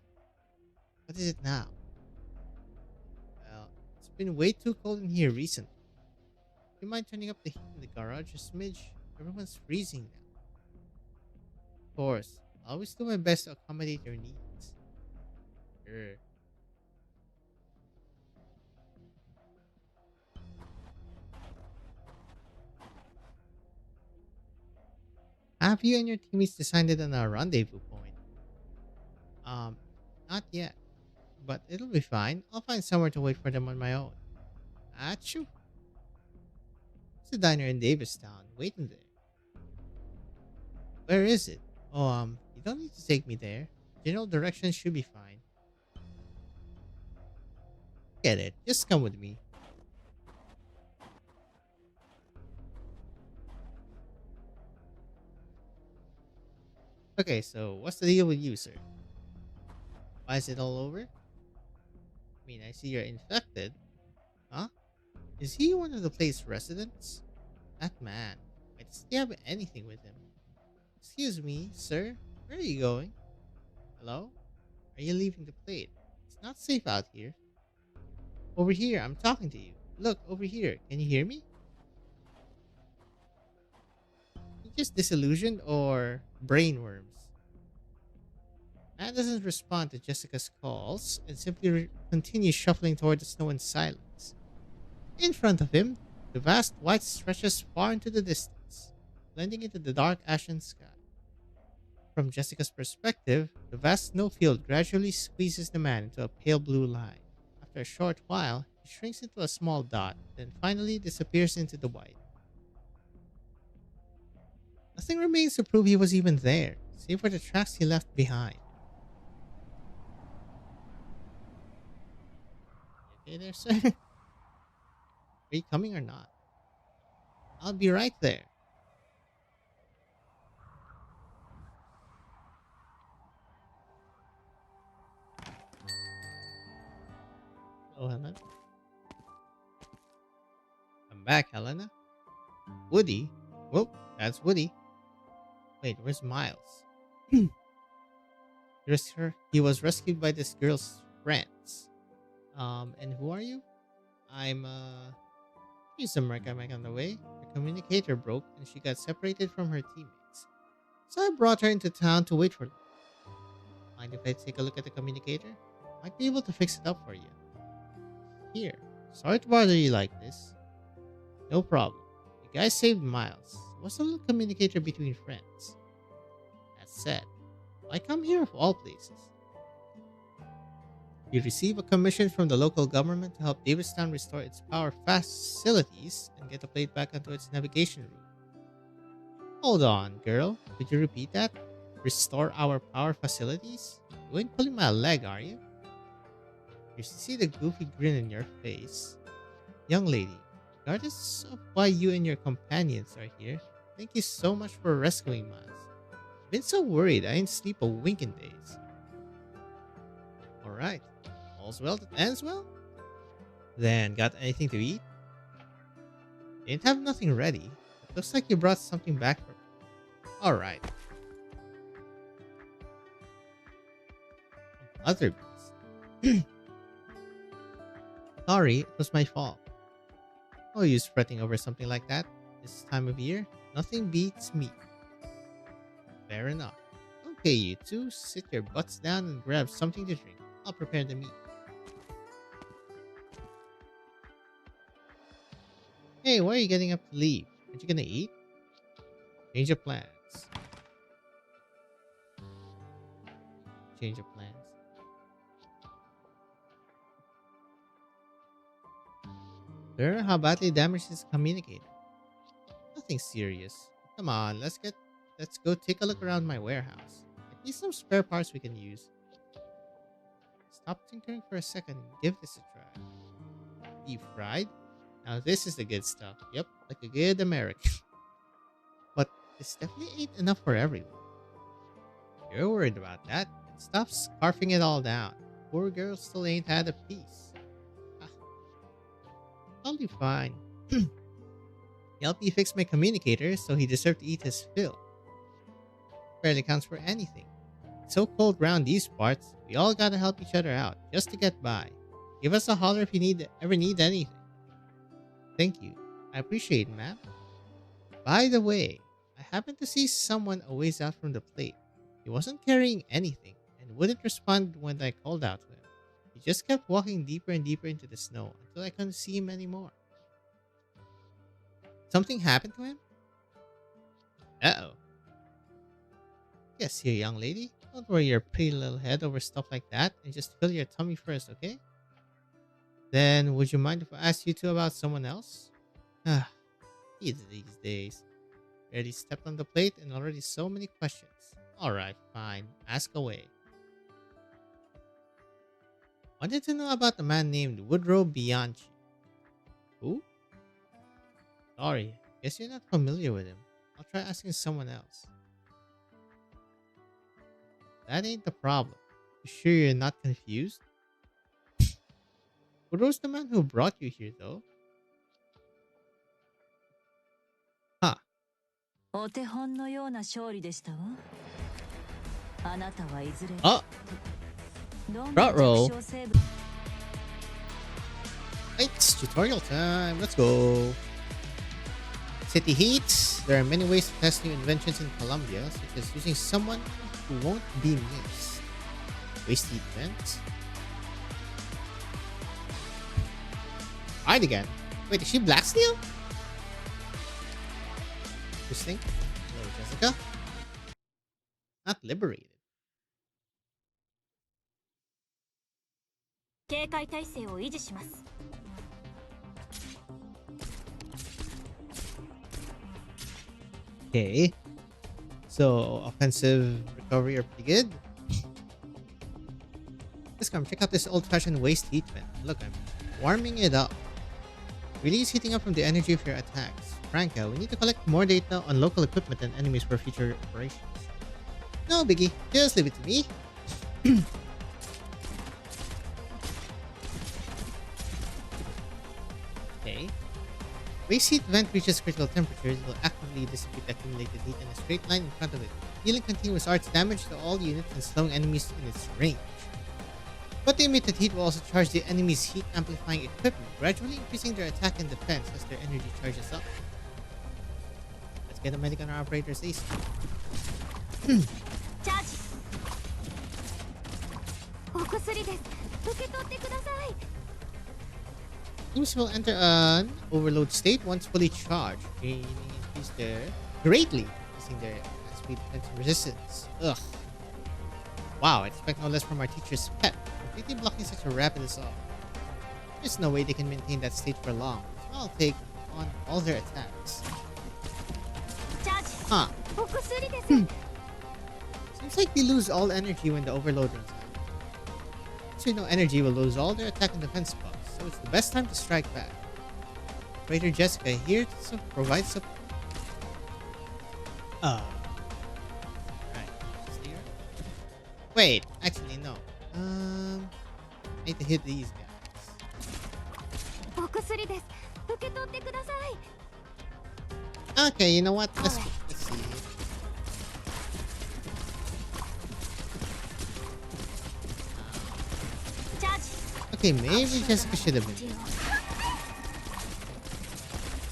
What is it now? Well, it's been way too cold in here recently. Do you mind turning up the heat in the garage a smidge? Everyone's freezing now. Of course, I'll always do my best to accommodate your needs. Sure. Have you and your teammates decided on a rendezvous point? Not yet. But it'll be fine. I'll find somewhere to wait for them on my own. Achoo. It's a diner in Davistown, waiting there. Where is it? Oh, you don't need to take me there. General directions should be fine. Get it. Just come with me. Okay, so what's the deal with you, sir? Why is it all over? I mean, I see you're infected. Huh? Is he one of the place's residents? That man. Why doesn't he have anything with him? Excuse me, sir. Where are you going? Hello? Are you leaving the plate? It's not safe out here. Over here, I'm talking to you. Look, over here. Can you hear me? You just disillusioned or brainworms? Man doesn't respond to Jessica's calls and simply continues shuffling toward the snow in silence. In front of him, the vast white stretches far into the distance, blending into the dark ashen sky. From Jessica's perspective, the vast snowfield gradually squeezes the man into a pale blue line. After a short while, he He shrinks into a small dot, then finally disappears into the white. Nothing remains to prove he was even there, save for the tracks he left behind. You okay there, sir? Are you coming or not? I'll be right there. Oh, Helena. I'm back, Helena. Woody? Whoop, that's Woody. Wait, where's Miles? He was rescued by this girl's friends. And who are you? I'm, she's a mechanic on the way. Her communicator broke and she got separated from her teammates. So I brought her into town to wait for them. Mind if I take a look at the communicator? Might be able to fix it up for you. Here. Sorry to bother you like this. No problem. You guys saved Miles. What's a little communicator between friends? That said, I come here of all places. You receive a commission from the local government to help Davidstown restore its power facilities and get the plate back onto its navigation route. Hold on, girl. Could you repeat that? Restore our power facilities? You ain't pulling my leg, are you? You see the goofy grin in your face. Young lady, regardless of why you and your companions are here, thank you so much for rescuing Miles. I've been so worried I didn't sleep a wink in days. Alright, all's well that ends well? Then, got anything to eat? Didn't have nothing ready. It looks like you brought something back for me. Alright. Other beast. Sorry, it was my fault. No use fretting over something like that. This time of year, nothing beats meat. Fair enough. Okay, you two, sit your butts down and grab something to drink. I'll prepare the meat. Hey, why are you getting up to leave? Aren't you gonna eat? Change of plans. Change of plans. Sir, how badly damaged is the communicator? Nothing serious. Come on, let's go take a look around my warehouse. I need some spare parts we can use. Stop tinkering for a second and give this a try. Deep fried? Now this is the good stuff. Yep, like a good American. But this definitely ain't enough for everyone. You're worried about that? Stop scarfing it all down. Poor girl still ain't had a piece. Ah, I'll be fine. He helped me fix my communicator, so he deserved to eat his fill. Barely counts for anything. It's so cold round these parts, we all gotta help each other out, just to get by. Give us a holler if you ever need anything. Thank you. I appreciate it, ma'am. By the way, I happened to see someone a ways out from the plate. He wasn't carrying anything, and wouldn't respond when I called out to him. He just kept walking deeper and deeper into the snow, until I couldn't see him anymore. Something happened to him? Uh-oh. Yes, here, young lady. Don't worry your pretty little head over stuff like that, and just fill your tummy first, okay? Then, would you mind if I asked you two about someone else? Ah, kids these days. Barely stepped on the plate and already so many questions. Alright, fine. Ask away. Wanted to know about a man named Woodrow Bianchi. Who? Sorry, guess you're not familiar with him. I'll try asking someone else. That ain't the problem. You sure you're not confused? Woodrow's the man who brought you here, though. Huh. お手本のような勝利でしたわ。あなたはいずれ Oh, どんな front row. 弱小生物 It's tutorial time. Let's go. City Heat. There are many ways to test new inventions in Colombia, such as using someone who won't be missed. Waste heat vents. Hide again. Wait, is she Black Steel? Interesting. Hello, Jessica. Not liberated. 警戒態勢を維持します。Okay. So, offensive recovery are pretty good. Let's come check out this old-fashioned waste heat vent. Look, I'm warming it up. Release heating up from the energy of your attacks. Franca, we need to collect more data on local equipment and enemies for future operations. No biggie, just leave it to me. Okay. Waste heat vent reaches critical temperatures, will actively dissipate accumulated heat in a straight line in front of it, dealing continuous arts damage to all units and slowing enemies in its range. But the emitted heat will also charge the enemy's heat amplifying equipment, gradually increasing their attack and defense as their energy charges up. Let's get a medic on our operator's AC. Charge! お薬です。受け取ってください。 Teams will enter an overload state once fully charged, greatly increasing their speed defense and resistance. Ugh. Wow, I expect no less from our teacher's pet. Completely blocking such a rapid assault. There's no way they can maintain that state for long, so I'll take on all their attacks. Charge! Huh. お薬です。 Seems like they lose all energy when the overload runs out. Since we know energy will lose all their attack and defense buffs, so it's the best time to strike back. Operator Jessica here to provide support. Right. Wait, actually no. I need to hit these guys. お薬です。受け取ってください。 Okay, you know what? Let's see. Charge! Okay, maybe Jessica should have been.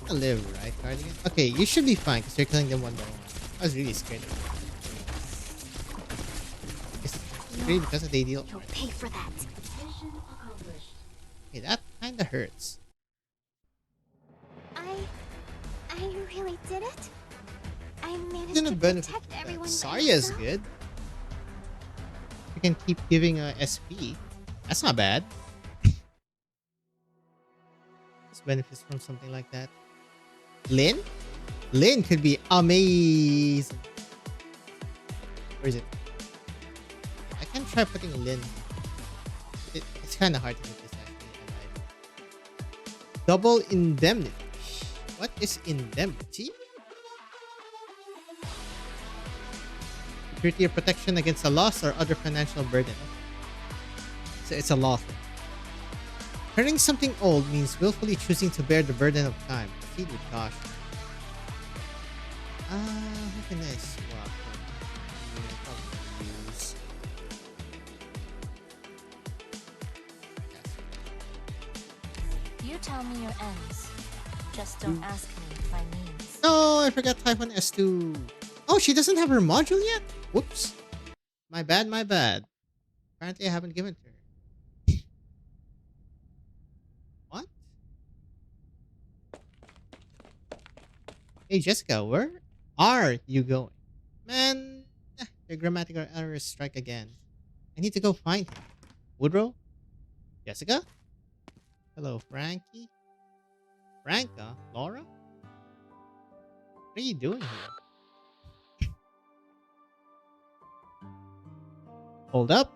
I'll live, right, Cardigan? Okay, you should be fine because you're killing them one by one. I was really scared of you. It's really because of the deal. You'll pay for that. Okay, that kinda hurts. I really did it. I managed Gonna to benefit protect from everyone. that. by Sarya's myself. good. You can keep giving SP. That's not bad. This benefits from something like that. Lynn? Lynn could be amazing. Where is it? I can try putting Lynn. It's kind of hard to get this actually alive. Double indemnity. What is indemnity? Security or protection against a loss or other financial burden. So it's a law thing. Turning something old means willfully choosing to bear the burden of time. Proceed with caution. Who can I swap? Probably use. You tell me your ends. Just don't ask me my means. No, I forgot Typhon S2. Oh, she doesn't have her module yet? Whoops. My bad, my bad. Apparently I haven't given it to her. What? Hey Jessica, where are you going? Man, your grammatical errors strike again. I need to go find him. Woodrow? Jessica? Hello, Frankie? Franca? Laura? What are you doing here? Hold up.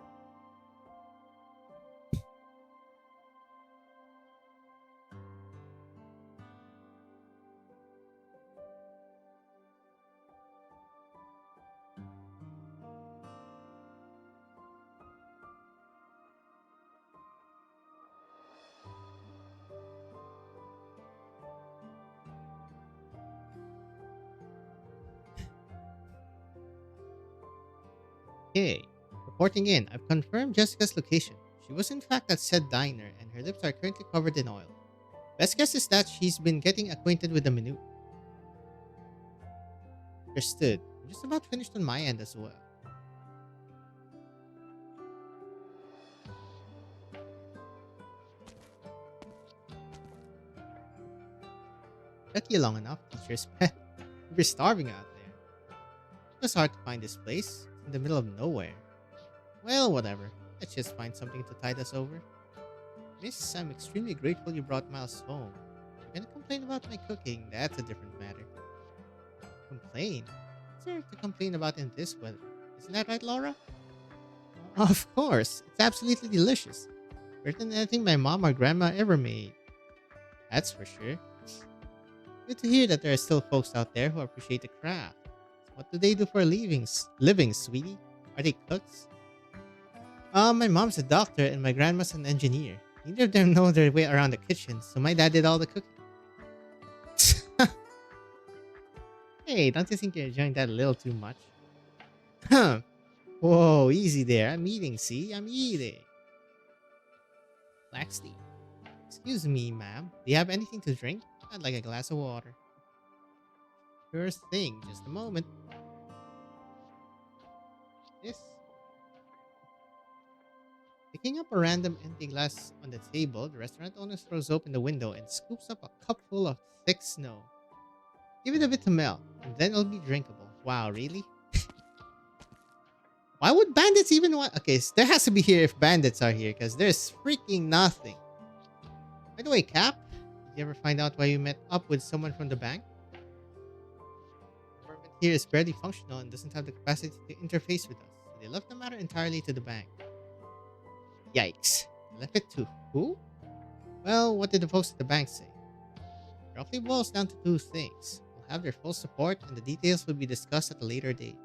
Okay. Reporting in. I've confirmed Jessica's location. She was in fact at said diner and her lips are currently covered in oil. Best guess is that she's been getting acquainted with the menu. Understood. I'm just about finished on my end as well. Took you long enough, teacher's pet. You're starving out there. It was hard to find this place. It's in the middle of nowhere. Well, whatever. Let's just find something to tide us over. Miss, I'm extremely grateful you brought Miles home. If you're gonna complain about my cooking, that's a different matter. Complain? What's there to complain about in this weather? Isn't that right, Laura? Of course. It's absolutely delicious. Better than anything my mom or grandma ever made. That's for sure. Good to hear that there are still folks out there who appreciate the craft. What do they do for a living, sweetie? Are they cooks? My mom's a doctor and my grandma's an engineer. Neither of them know their way around the kitchen, so my dad did all the cooking. Hey, don't you think you're enjoying that a little too much? Huh. Whoa, easy there. I'm eating, see? I'm eating. Black Steve. Excuse me, ma'am. Do you have anything to drink? I'd like a glass of water. Sure thing. Just a moment. This. Picking up a random empty glass on the table, the restaurant owner throws open the window and scoops up a cupful of thick snow. Give it a bit to melt, and then it'll be drinkable. Wow, really? Why would bandits even want... Okay, so there has to be here if bandits are here, because there's freaking nothing. By the way, Cap, did you ever find out why you met up with someone from the bank? The government here is barely functional and doesn't have the capacity to interface with us, so they left the matter entirely to the bank. Yikes. They left it to who? Well, what did the folks at the bank say? It roughly boils down to two things. We'll have their full support, and the details will be discussed at a later date.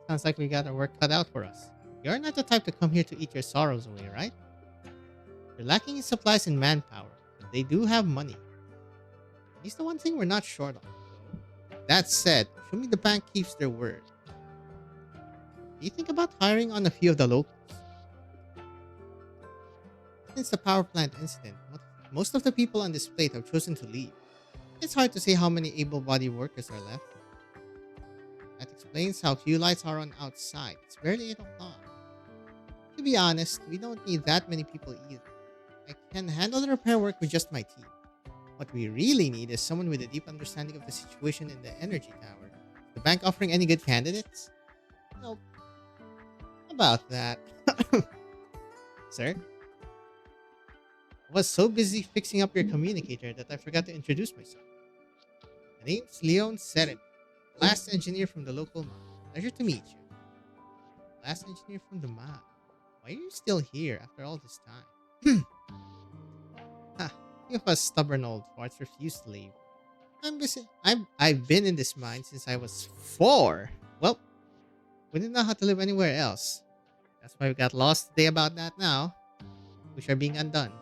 Sounds like we got our work cut out for us. You're not the type to come here to eat your sorrows away, right? They're lacking in supplies and manpower, but they do have money. At least the one thing we're not short on. That said, show me the bank keeps their word. Do you think about hiring on a few of the locals? Since the power plant incident, most of the people on this plate have chosen to leave. It's hard to say how many able-bodied workers are left. That explains how few lights are on outside. It's barely 8 o'clock. To be honest, we don't need that many people either. I can handle the repair work with just my team. What we really need is someone with a deep understanding of the situation in the energy tower. Is the bank offering any good candidates? Nope. About that. Sir? I was so busy fixing up your communicator that I forgot to introduce myself. My name's Leon Serem, last engineer from the local mine. Pleasure to meet you. Last engineer from the mine. Why are you still here after all this time? Few of us stubborn old farts refuse to leave. I've been in this mine since I was 4. Well, we didn't know how to live anywhere else. That's why we got lost today about that now. Which are being undone.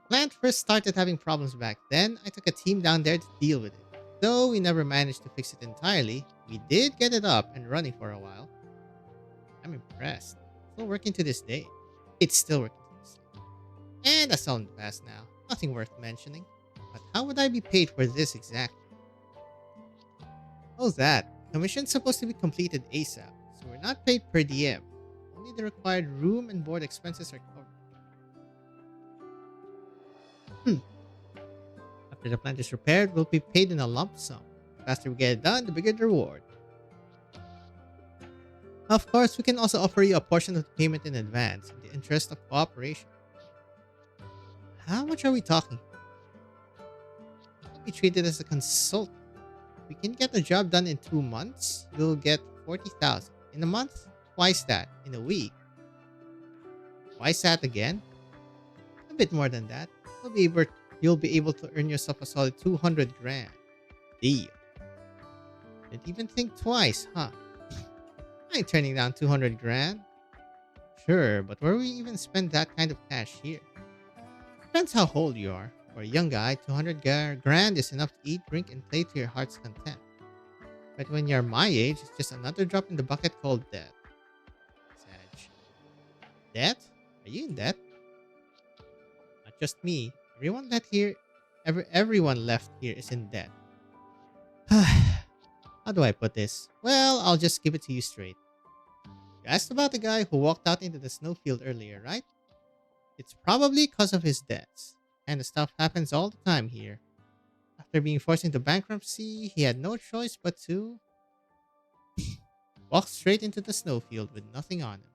Plant first started having problems back then. I took a team down there to deal with it. Though we never managed to fix it entirely, we did get it up and running for a while. I'm impressed. Still working to this day. It's still working to this day. And that's all in the past now. Nothing worth mentioning. But how would I be paid for this exactly? Oh, that. Commission's supposed to be completed ASAP, so we're not paid per diem. Only the required room and board expenses are covered. After the plant is repaired, we'll be paid in a lump sum. The faster we get it done, the bigger the reward. Of course, we can also offer you a portion of the payment in advance in the interest of cooperation. How much are we talking? We'll be treated as a consultant. If we can get the job done in 2 months, you'll get 40,000. In a month, twice that. In a week, twice that again. A bit more than that. You'll be able to earn yourself a solid 200 grand. Deal. Didn't even think twice, huh? I ain't turning down 200 grand. Sure, but where will we even spend that kind of cash here? Depends how old you are. For a young guy, 200 grand is enough to eat, drink, and play to your heart's content. But when you're my age, it's just another drop in the bucket called debt. Sag. Debt? Are you in debt? Not just me. Everyone left here is in debt. How do I put this? Well, I'll just give it to you straight. You asked about the guy who walked out into the snowfield earlier, right? It's probably because of his debts. And the stuff happens all the time here. After being forced into bankruptcy, he had no choice but to walk straight into the snowfield with nothing on him.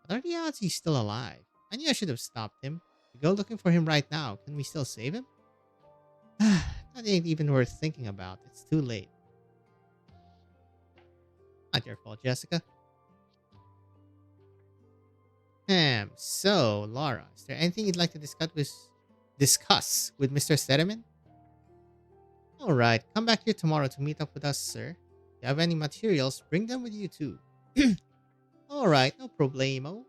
But are the odds he's still alive? I knew I should have stopped him. We go looking for him right now. Can we still save him? That ain't even worth thinking about. It's too late. Not your fault, Jessica. So, Laura, is there anything you'd like to discuss with Mr. Stedeman? Alright, come back here tomorrow to meet up with us, sir. If you have any materials, bring them with you too. Alright, no problemo.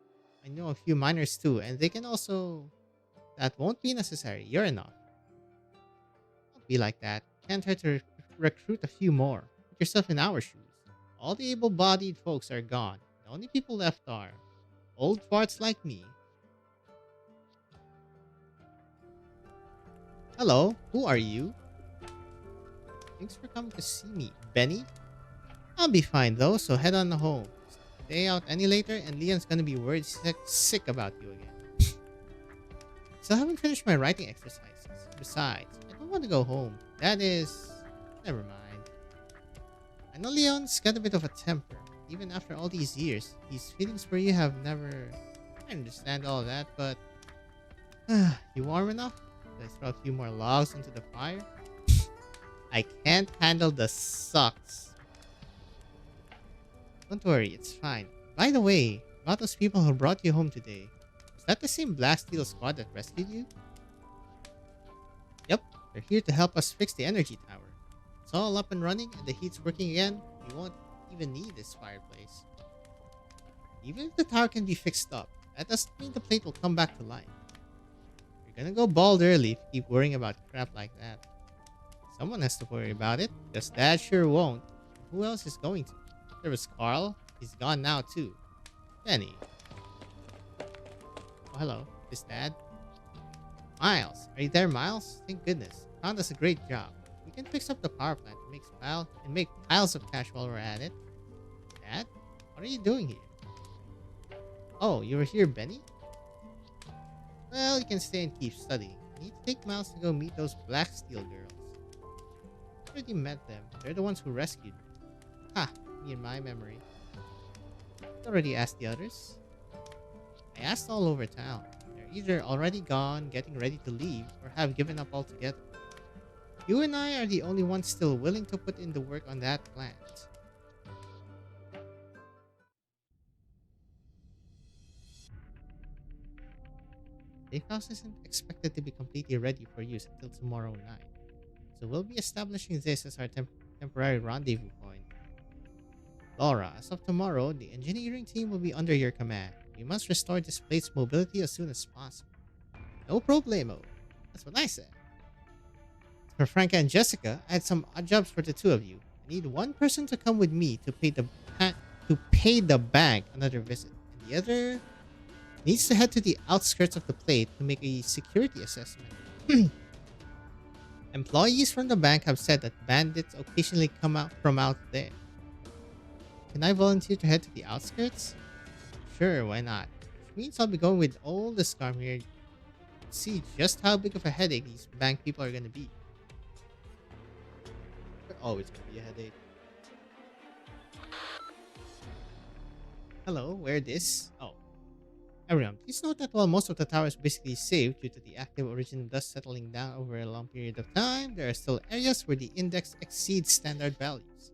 I know a few miners too, and they can also... That won't be necessary. You're enough. Don't be like that. Can't try to recruit a few more. Put yourself in our shoes. All the able-bodied folks are gone. The only people left are old farts like me. Hello, who are you? Thanks for coming to see me, Benny. I'll be fine though, so head on home. Stay out any later and Leon's gonna be worried sick about you again. Still haven't finished my writing exercises. Besides, I don't want to go home. That is... Never mind. I know Leon's got a bit of a temper. Even after all these years, his feelings for you have never... I understand all that, but... you warm enough? Should I throw a few more logs into the fire? I can't handle the sucks. Don't worry, it's fine. By the way, about those people who brought you home today, is that the same Black Steel squad that rescued you? Yep, they're here to help us fix the energy tower. It's all up and running and the heat's working again. We won't even need this fireplace. Even if the tower can be fixed up, that doesn't mean the plate will come back to life. You're gonna go bald early if you keep worrying about crap like that. Someone has to worry about it, because Dad sure won't. Who else is going to? There was Carl. He's gone now too. Benny. Oh, hello. Is Dad? Miles. Are you there, Miles? Thank goodness. Found us a great job. We can fix up the power plant and make piles of cash while we're at it. Dad? What are you doing here? Oh, you were here, Benny? Well, you can stay and keep studying. You need to take Miles to go meet those Black Steel girls. I already met them. They're the ones who rescued me. Ha! Me and my memory. I already asked the others. I asked all over town. They're either already gone, getting ready to leave, or have given up altogether. You and I are the only ones still willing to put in the work on that plant. Bakehouse isn't expected to be completely ready for use until tomorrow night. So we'll be establishing this as our temporary rendezvous point. Laura, as of tomorrow, the engineering team will be under your command. We must restore this plate's mobility as soon as possible. No problemo. That's what I said. For Franca and Jessica, I had some odd jobs for the two of you. I need one person to come with me to pay the bank another visit. And the other needs to head to the outskirts of the plate to make a security assessment. Employees from the bank have said that bandits occasionally come out from out there. Can I volunteer to head to the outskirts? Sure, why not? Which means I'll be going with all the scum here to see just how big of a headache these bank people are gonna be. They're always gonna be a headache. Hello, where this? Oh. Everyone, please note that while most of the tower is basically saved due to the active origin dust settling down over a long period of time, there are still areas where the index exceeds standard values.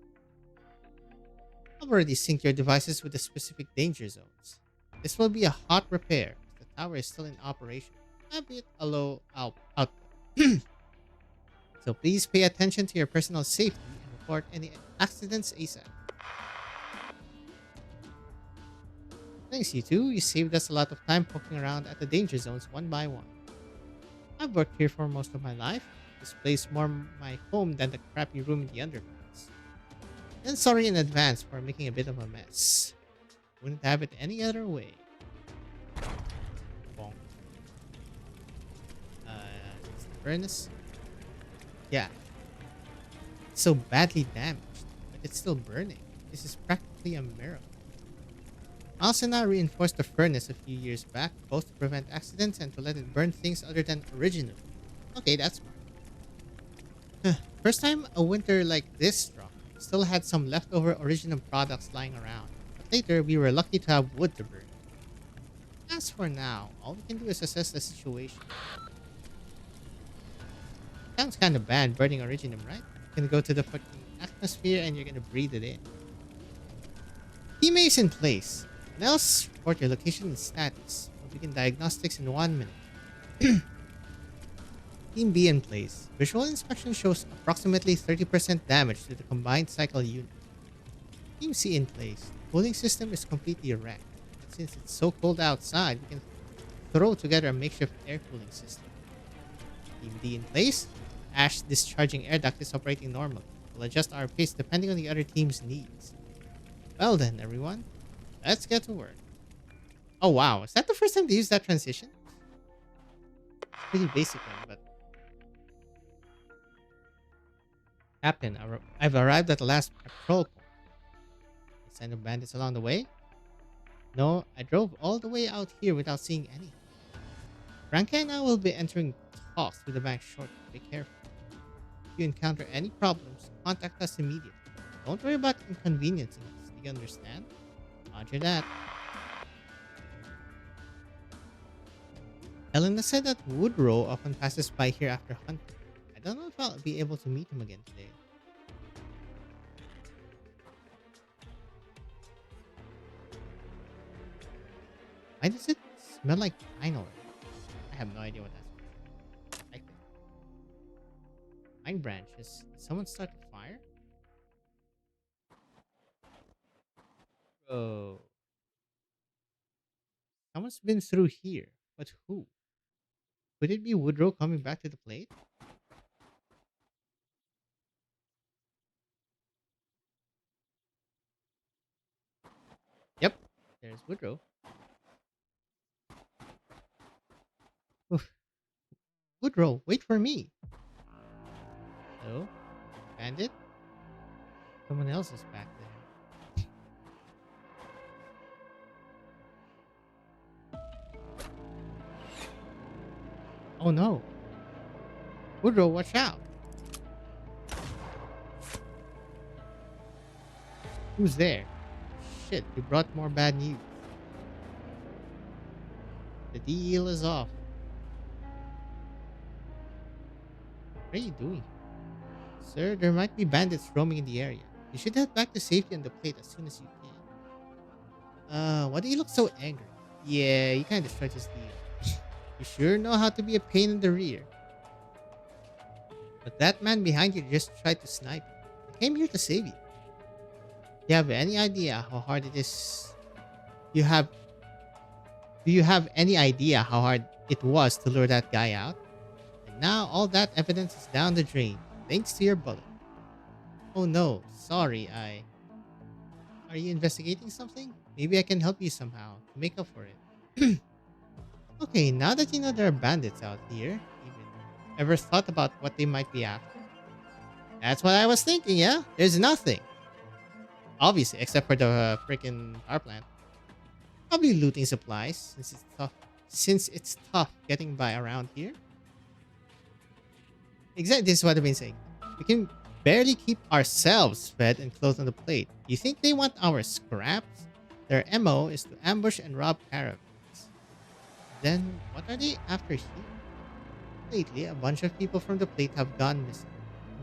I've already synced your devices with the specific danger zones. This will be a hot repair. The tower is still in operation, albeit a low output. So please pay attention to your personal safety and report any accidents ASAP. Thanks, you two. You saved us a lot of time poking around at the danger zones one by one. I've worked here for most of my life. This place more my home than the crappy room in the undergrounds. And sorry in advance for making a bit of a mess. Wouldn't have it any other way. Bonk. It's the furnace? Yeah. It's so badly damaged, but it's still burning. This is practically a miracle. Miles and I reinforced the furnace a few years back, both to prevent accidents and to let it burn things other than original. Okay, that's smart. First time a winter like this struck, still had some leftover original products lying around. But later, we were lucky to have wood to burn. As for now, all we can do is assess the situation. Sounds kind of bad burning Originum, right? You're gonna go to the fucking atmosphere and you're gonna breathe it in. Team A is in place. Now report your location and status. We'll begin diagnostics in 1 minute. Team B in place. Visual inspection shows approximately 30% damage to the combined cycle unit. Team C in place. The cooling system is completely wrecked. But since it's so cold outside, we can throw together a makeshift air cooling system. Team D in place. Ash discharging air duct is operating normally. We'll adjust our pace depending on the other team's needs. Well then, everyone. Let's get to work. Oh wow, is that the first time they used that transition? Pretty basic one, but... Captain, I've arrived at the last patrol point. Any sign of bandits along the way? No, I drove all the way out here without seeing any. Franca and I will be entering talks with the bank shortly. Be careful. If you encounter any problems, contact us immediately. Don't worry about inconveniencing us. Do you understand? Roger that. Helena said that Woodrow often passes by here after hunting. I don't know if I'll be able to meet him again today. Why does it smell like pine oil? I have no idea what that's. Like pine branches. Did someone start a fire? Oh. Someone's been through here. But who? Could it be Woodrow coming back to the plate? Yep. There's Woodrow. Oof. Woodrow, wait for me. Hello? Bandit? Someone else is back there. Oh no. Woodrow, watch out. Who's there? Shit, you brought more bad news. The deal is off. What are you doing? Sir, there might be bandits roaming in the area. You should head back to safety on the plate as soon as you can. Why do you look so angry? Yeah, you kinda destroyed his deal. You sure know how to be a pain in the rear. But that man behind you just tried to snipe you. I came here to save you. Do you have any idea how hard it is? Do you have any idea how hard it was to lure that guy out? And now all that evidence is down the drain, thanks to your bullet. Oh no, sorry, Are you investigating something? Maybe I can help you somehow to make up for it. Okay, now that you know there are bandits out here, even ever thought about what they might be after? That's what I was thinking, yeah? There's nothing. Obviously, except for the freaking power plant. Probably looting supplies, since it's tough getting by around here. Exactly, this is what I've been saying. We can barely keep ourselves fed and clothed on the plate. You think they want our scraps? Their MO is to ambush and rob caravans. Then, what are they after here? Lately, a bunch of people from the plate have gone missing.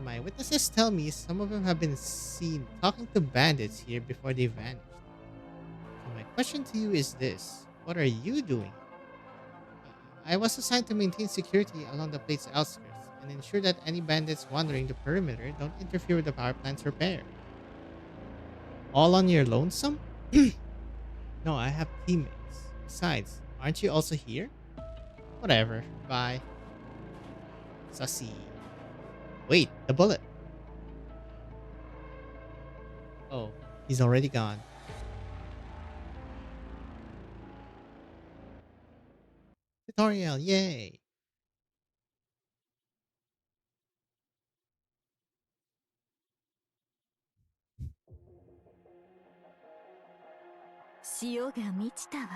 My witnesses tell me some of them have been seen talking to bandits here before they vanished. So my question to you is this. What are you doing? I was assigned to maintain security along the plate's outskirts and ensure that any bandits wandering the perimeter don't interfere with the power plant's repair. All on your lonesome? No, I have teammates. Besides, aren't you also here? Whatever. Bye. Sussy. Wait, the bullet. Oh, he's already gone. Tutorial, yay!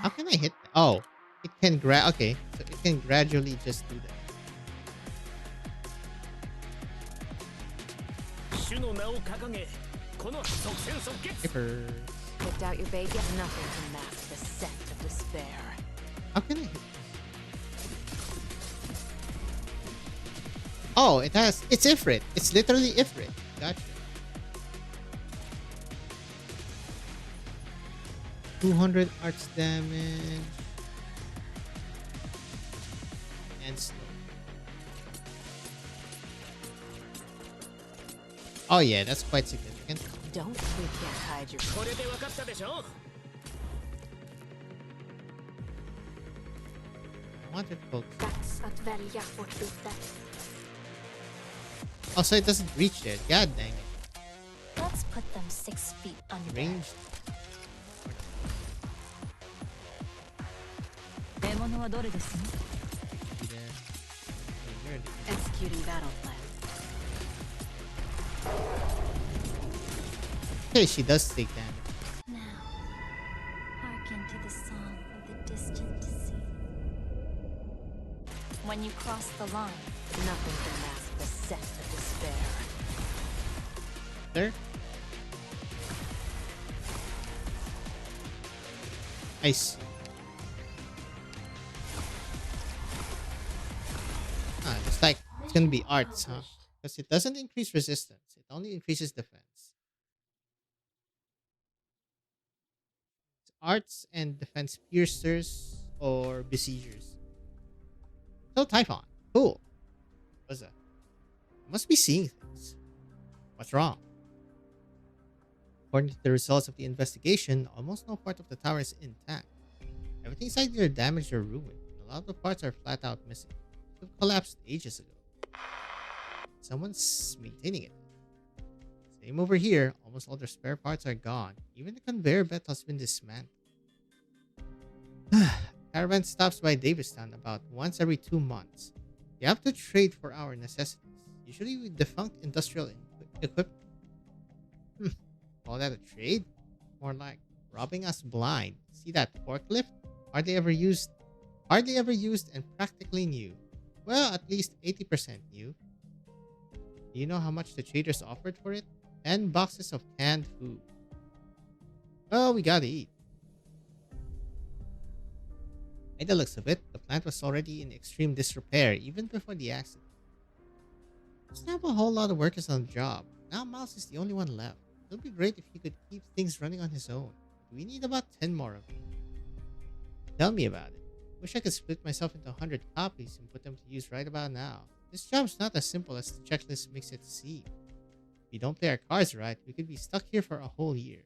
How can I hit? Oh, it can okay, so it can gradually just do that. Hippers. Picked out your bait, yet nothing to mask the scent of despair. How can I hit this? Oh, it's Ifrit. It's literally Ifrit. Gotcha. 200 arts damage. And slow. Oh yeah, that's quite significant. Don't we can't hide your これで分かったでしょ I wanted focus. Dags att välja vårt byte. Oh, so it doesn't reach there. God dang it. Let's put them 6 feet under. Ranged. 獲物はどれですね There. You're the- executing battle plan. Okay, she does take damage. Now, hearken to the song of the distant sea. When you cross the line, Nothing can mask the scent of despair. There. I see. Ah, it's like it's gonna be arts, huh? Because it doesn't increase resistance. It only increases defense. It's arts and defense piercers or besiegers. So Typhon. Cool. What's that? I must be seeing things. What's wrong? According to the results of the investigation, almost no part of the tower is intact. Everything's either damaged or ruined, and a lot of the parts are flat out missing. It could have collapsed ages ago. Someone's maintaining it. Same over here, almost all their spare parts are gone. Even the conveyor belt has been dismantled. Caravan stops by Davistown about once every 2 months. You have to trade for our necessities, usually with defunct industrial equipment. Call that a trade? More like robbing us blind. See that forklift? Hardly ever used and practically new. Well, at least 80% new. Do you know how much the traders offered for it? 10 boxes of canned food. Well, we gotta eat. By the looks of it, the plant was already in extreme disrepair even before the accident. Doesn't have a whole lot of workers on the job. Now Miles is the only one left. It would be great if he could keep things running on his own. We need about 10 more of them. Tell me about it. Wish I could split myself into 100 copies and put them to use right about now. This job's not as simple as the checklist makes it seem. If we don't play our cards right, we could be stuck here for a whole year.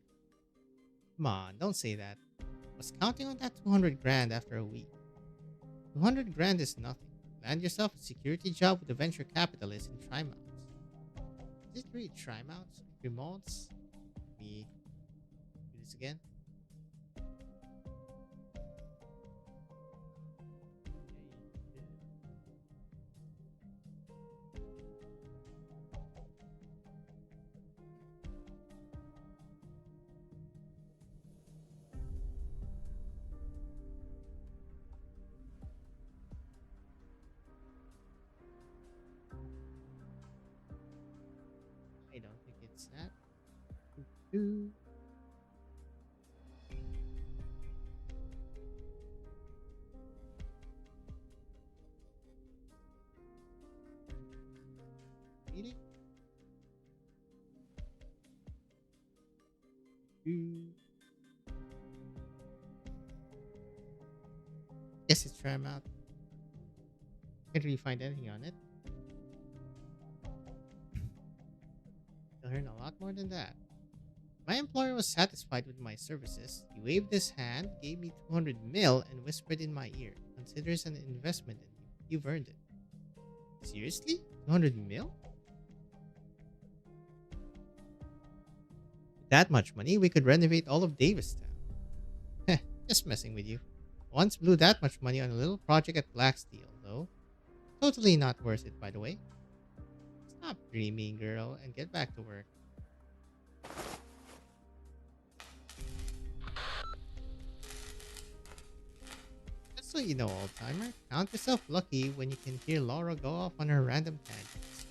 Come on, don't say that. I was counting on that 200 grand after a week. 200 grand is nothing. Land yourself a security job with a venture capitalist in Trimonts. Is it really Trimonts? Remotes? Let me do this again. I don't think it's that. Doo. Really? Doo. Guess it's try 'em out. Can't really find anything on it. You'll earn a lot more than that. My employer was satisfied with my services. He waved his hand, gave me 200 mil, and whispered in my ear, "Consider it an investment in you. You've earned it." Seriously? 200 mil? With that much money, we could renovate all of Davistown. Heh, just messing with you. I once blew that much money on a little project at Blacksteel, though. Totally not worth it, by the way. Stop dreaming, girl, and get back to work. Just so you know, old-timer, count yourself lucky when you can hear Laura go off on her random tangents.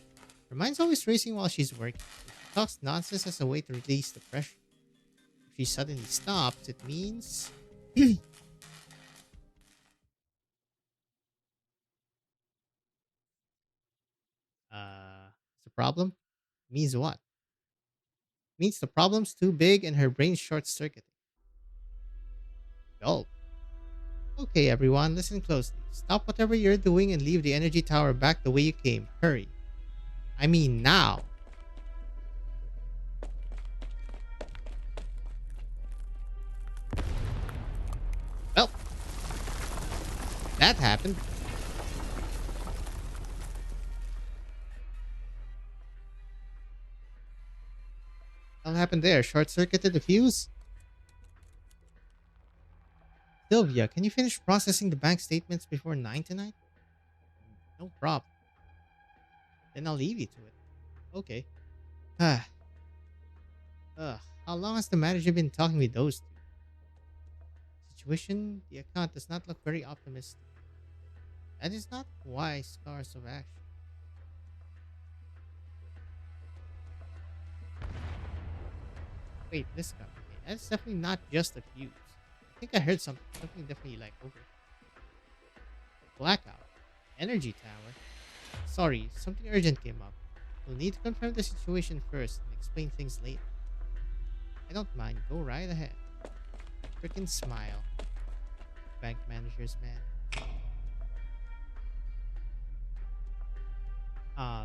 Her mind's always racing while she's working. She talks nonsense as a way to release the pressure. If she suddenly stops, it means... problem? Means what? Means the problem's too big and her brain's short circuited. Gulp. Okay, everyone, listen closely. Stop whatever you're doing and leave the energy tower back the way you came. Hurry. I mean, now. Well, that happened. What happened there? Short circuited the fuse? Sylvia, can you finish processing the bank statements before 9 tonight? No problem. Then I'll leave you to it. Okay. Ah. How long has the manager been talking with those two? Situation, the account does not look very optimistic. That is not wise course of action. Wait, this guy. Okay, that's definitely not just a fuse. I think I heard something. Something definitely like over. Blackout. Energy tower. Sorry, something urgent came up. We'll need to confirm the situation first and explain things later. I don't mind. Go right ahead. Frickin' smile. Bank managers, man.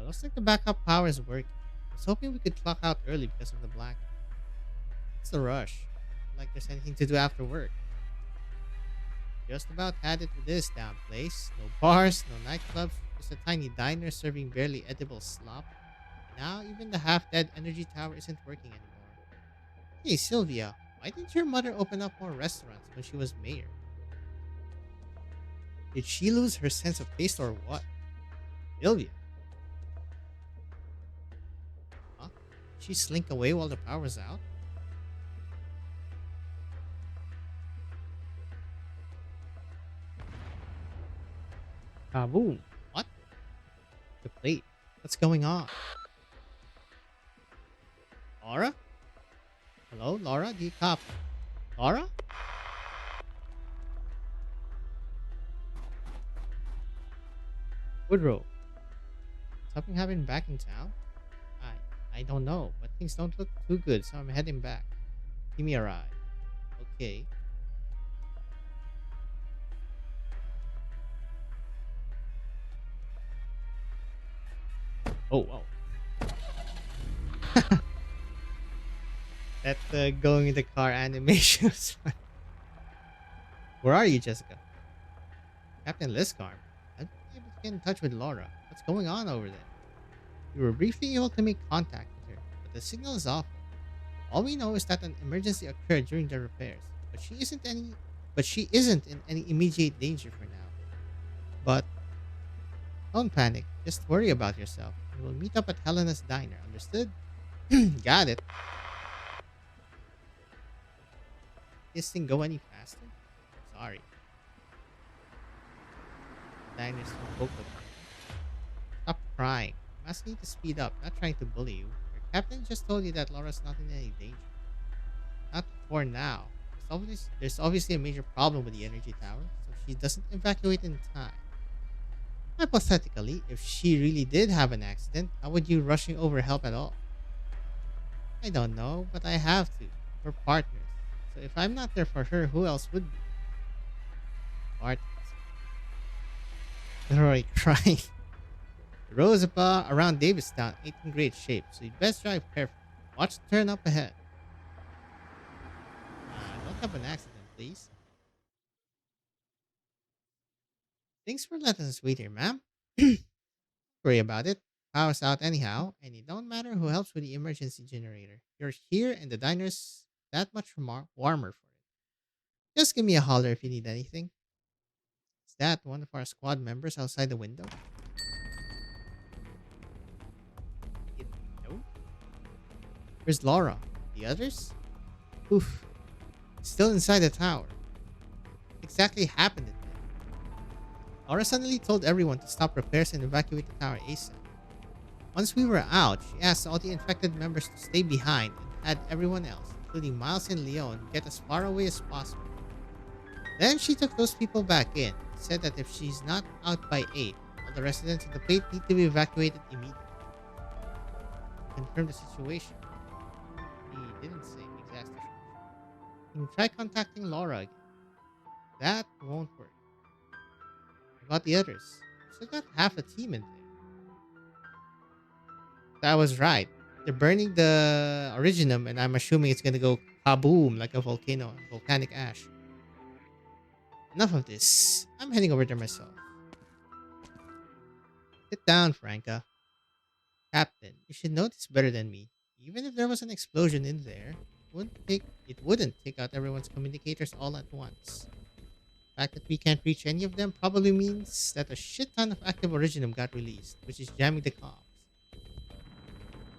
Looks like the backup power is working. I was hoping we could clock out early because of the blackout. It's the rush. Not like there's anything to do after work. Just about had it with this damn place. No bars, no nightclubs, just a tiny diner serving barely edible slop. Now even the half-dead energy tower isn't working anymore. Hey Sylvia, why didn't your mother open up more restaurants when she was mayor? Did she lose her sense of taste or what? Sylvia? Huh? Did she slink away while the power's out? Kaboom. What? The plate. What's going on? Laura? Hello, Laura? Do you copy? Laura? Woodrow. Something happened back in town? I don't know, but things don't look too good, so I'm heading back. Give me a ride. Okay. Oh, wow. That going in the car animation was fun. Where are you, Jessica? Captain Liscarm. I've been able to get in touch with Laura. What's going on over there? We were briefly able to make contact with her, but the signal is awful. All we know is that an emergency occurred during the repairs, but she isn't in any immediate danger for now. But don't panic. Just worry about yourself. And we'll meet up at Helena's diner. Understood? Got it. This thing go any faster? Sorry. Diner's so vocal. Stop crying. I'm asking you to speed up, not trying to bully you. Your captain just told you that Laura's not in any danger. Not for now. There's obviously a major problem with the energy tower, so she doesn't evacuate in time. Hypothetically, if she really did have an accident, how would you rushing over help at all? I don't know, but I have to. We're partners. So if I'm not there for her, who else would be? Partners. They're already crying. The roads around Davistown ain't in great shape, so you'd best drive carefully. Watch the turn up ahead. Don't have an accident, please. Thanks for letting us wait here, ma'am. Worry about it. Power's out anyhow, and it don't matter who helps with the emergency generator. You're here, and the diner's that much warmer for it. Just give me a holler if you need anything. Is that one of our squad members outside the window? No. Where's Laura? The others? Oof. Still inside the tower. What exactly happened in there? Laura suddenly told everyone to stop repairs and evacuate the tower ASAP. Once we were out, she asked all the infected members to stay behind and had everyone else, including Miles and Leon, get as far away as possible. Then she took those people back in and said that if she's not out by 8, all the residents of the plate need to be evacuated immediately. confirm the situation. He didn't say exact situation. You can try contacting Laura again. That won't work. What about the others? Still got half a team in there. That was right. They're burning the originum, and I'm assuming it's gonna go kaboom like a volcano, volcanic ash. Enough of this. I'm heading over there myself. Sit down, Franca. Captain, you should know this better than me. Even if there was an explosion in there, it wouldn't take out everyone's communicators all at once. The fact that we can't reach any of them probably means that a shit ton of active originum got released, which is jamming the comms.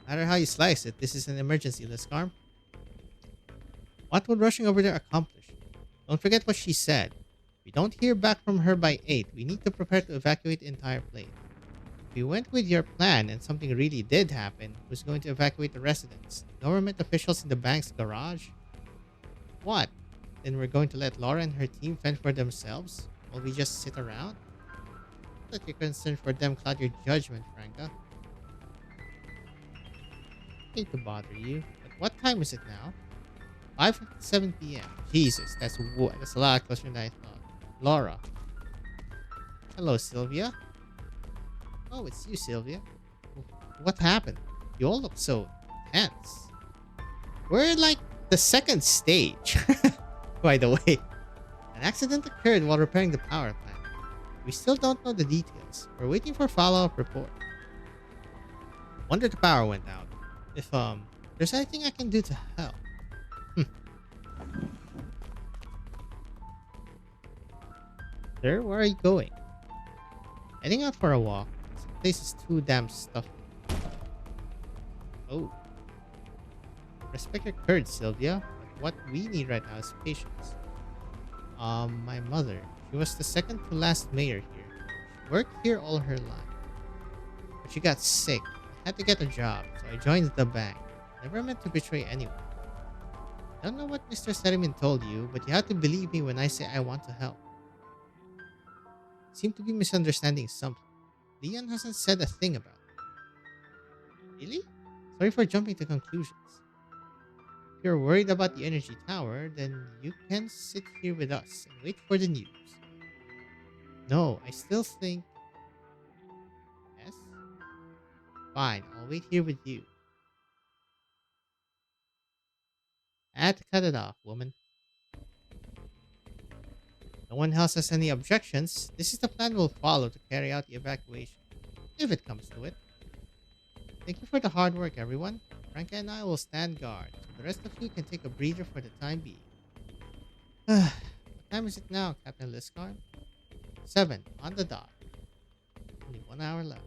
No matter how you slice it, this is an emergency, Liscarm. What would rushing over there accomplish? Don't forget what she said. If we don't hear back from her by 8, we need to prepare to evacuate the entire plane. If we went with your plan and something really did happen, who's going to evacuate the residents? Government officials in the bank's garage? What? Then we're going to let Laura and her team fend for themselves? While we just sit around? Let your concern for them cloud your judgment, Franca. Hate to bother you, but what time is it now? 5:57 p.m. Jesus, that's a lot closer than I thought. Laura. Hello, Sylvia. Oh, it's you, Sylvia. What happened? You all look so tense. We're like the second stage. By the way, an accident occurred while repairing the power plant. We still don't know the details. We're waiting for follow-up report. Wonder the power went out. If there's anything I can do to help. Sir, where are you going? Heading out for a walk. This place is too damn stuffy. Oh. Respect your courage, Sylvia. But what we need right now is patience. My mother. She was the second to last mayor here. She worked here all her life. But she got sick. I had to get a job, so I joined the bank. Never meant to betray anyone. I don't know what Mr. Serimin told you, but you have to believe me when I say I want to help. Seem to be misunderstanding something. Leon hasn't said a thing about it. Really? Sorry for jumping to conclusions. If you're worried about the energy tower, then you can sit here with us and wait for the news. No, I still think... Yes? Fine, I'll wait here with you. I had to cut it off, woman. No one else has any objections. This is the plan we'll follow to carry out the evacuation, if it comes to it. Thank you for the hard work, everyone. Franca and I will stand guard, so the rest of you can take a breather for the time being. What time is it now, Captain Liscar? 7, on the dot. Only 1 hour left.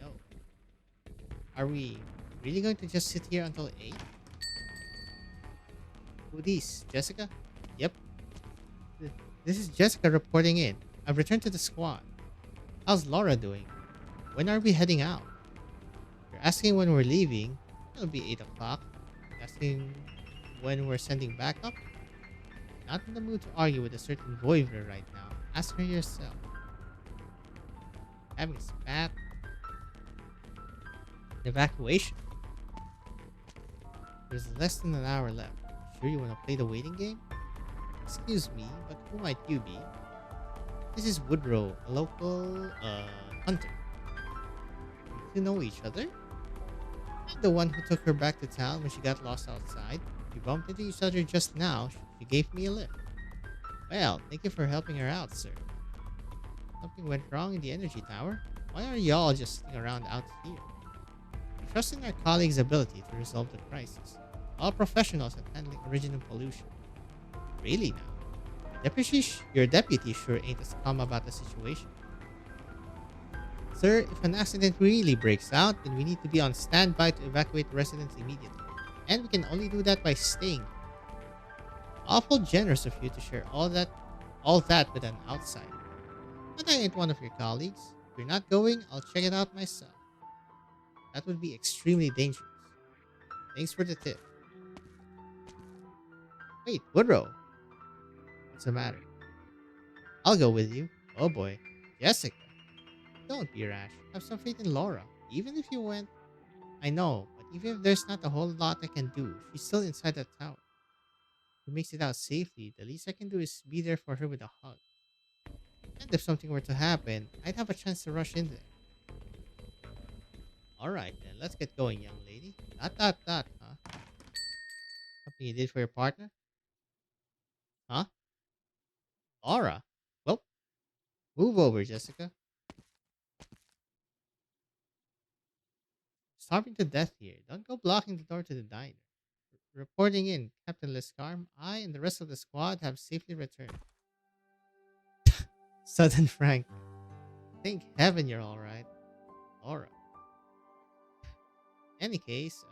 No. Are we really going to just sit here until 8? Who these? Jessica? Yep. This is Jessica reporting in. I've returned to the squad. How's Laura doing? When are we heading out? You're asking when we're leaving. It'll be 8 o'clock. Asking when we're sending back up? Not in the mood to argue with a certain voivre right now. Ask her yourself. Having a spat. Evacuation. There's less than an hour left. Sure you want to play the waiting game? Excuse me, but who might you be? This is Woodrow, a local, hunter. You know each other? I'm the one who took her back to town when she got lost outside. We bumped into each other just now. She gave me a lift. Well, thank you for helping her out, sir. Something went wrong in the energy tower? Why are y'all just sitting around out here? We trust in our colleagues' ability to resolve the crisis. All professionals at handling original pollution. Really now? Your deputy sure ain't as calm about the situation. Sir, if an accident really breaks out, then we need to be on standby to evacuate the residents immediately. And we can only do that by staying. Awful generous of you to share all that with an outsider. But I ain't one of your colleagues. If you're not going, I'll check it out myself. That would be extremely dangerous. Thanks for the tip. Wait, Woodrow. What's the matter? I'll go with you. Oh boy. Jessica. Don't be rash. Have some faith in Laura. Even if you went... I know, but Even if there's not a whole lot I can do, she's still inside that tower. If she makes it out safely, the least I can do is be there for her with a hug. And if something were to happen, I'd have a chance to rush in there. Alright then, let's get going, young lady. Huh? Something you did for your partner? Huh? Aura? Well, move over, Jessica. Starving to death here. Don't go blocking the door to the diner. Reporting in, Captain Lescarm. I and the rest of the squad have safely returned. Sudden Frank. Thank heaven you're alright. Aura. Any case,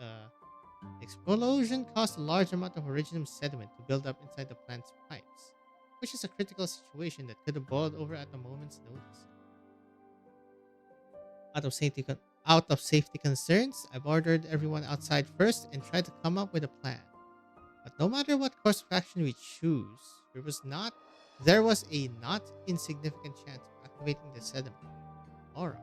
explosion caused a large amount of originum sediment to build up inside the plant's pipes, which is a critical situation that could have boiled over at a moment's notice. Out of safety, out of safety concerns, I've ordered everyone outside first and tried to come up with a plan. But no matter what course of action we choose, there was a not insignificant chance of activating the sediment. Aura.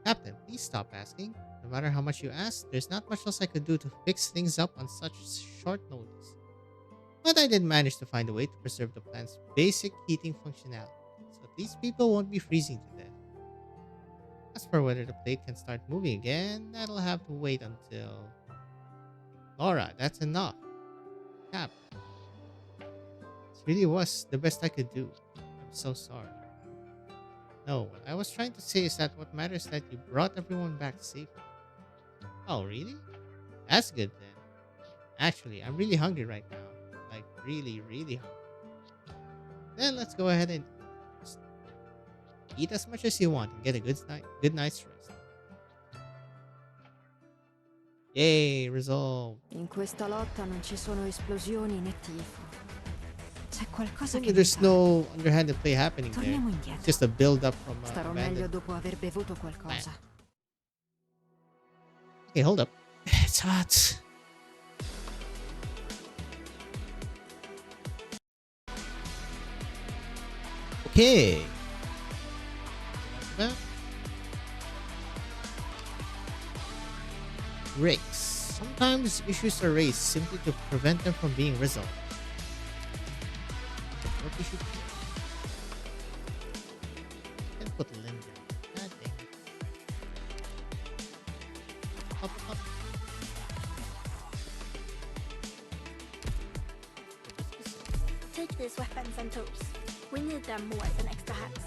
Captain, please stop asking. No matter how much you ask, there's not much else I could do to fix things up on such short notice. But I did manage to find a way to preserve the plant's basic heating functionality, so at least people won't be freezing to death. As for whether the plate can start moving again, that'll have to wait until... Laura, that's enough. Captain. This really was the best I could do. I'm so sorry. No, what I was trying to say is that what matters is that you brought everyone back safely. Oh, really? That's good then. Actually, I'm really hungry right now. Like, really, really hungry. Then let's go ahead and just eat as much as you want and get a good night's rest. Yay, resolved. In questa lotta non ci sono esplosioni né tifo. C'è qualcosa che There's mi fa. no underhanded play happening there. Torniamo It's indietro. just a build up from Starò meglio abandoned. dopo aver bevuto qualcosa. Okay, hold up. It's hot. Okay. Rakes. Sometimes issues are raised simply to prevent them from being resolved. What issue? Can put Linda. God dang it. Up. Take these weapons and tools. We need them more than extra hands.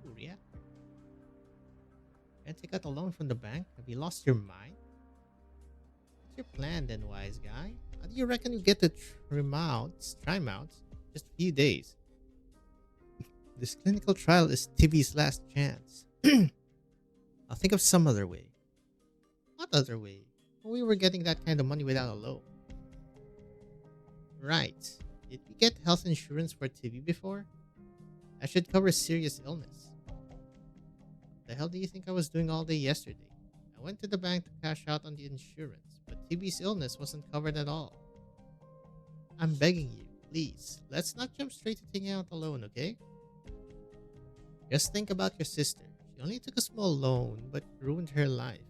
Ooh, yeah. Can't take out a loan from the bank? Have you lost your mind? What's your plan then, wise guy? How do you reckon you get to try mounts, just a few days? This clinical trial is Tibby's last chance. I'll think of some other way. What other way? We were getting that kind of money without a loan. Right. Did we get health insurance for Tibby before? That should cover serious illness. What the hell do you think I was doing all day yesterday? I went to the bank to cash out on the insurance, but Tibby's illness wasn't covered at all. I'm begging you, please, let's not jump straight to taking out a loan, okay? Just think about your sister. She only took a small loan, but ruined her life.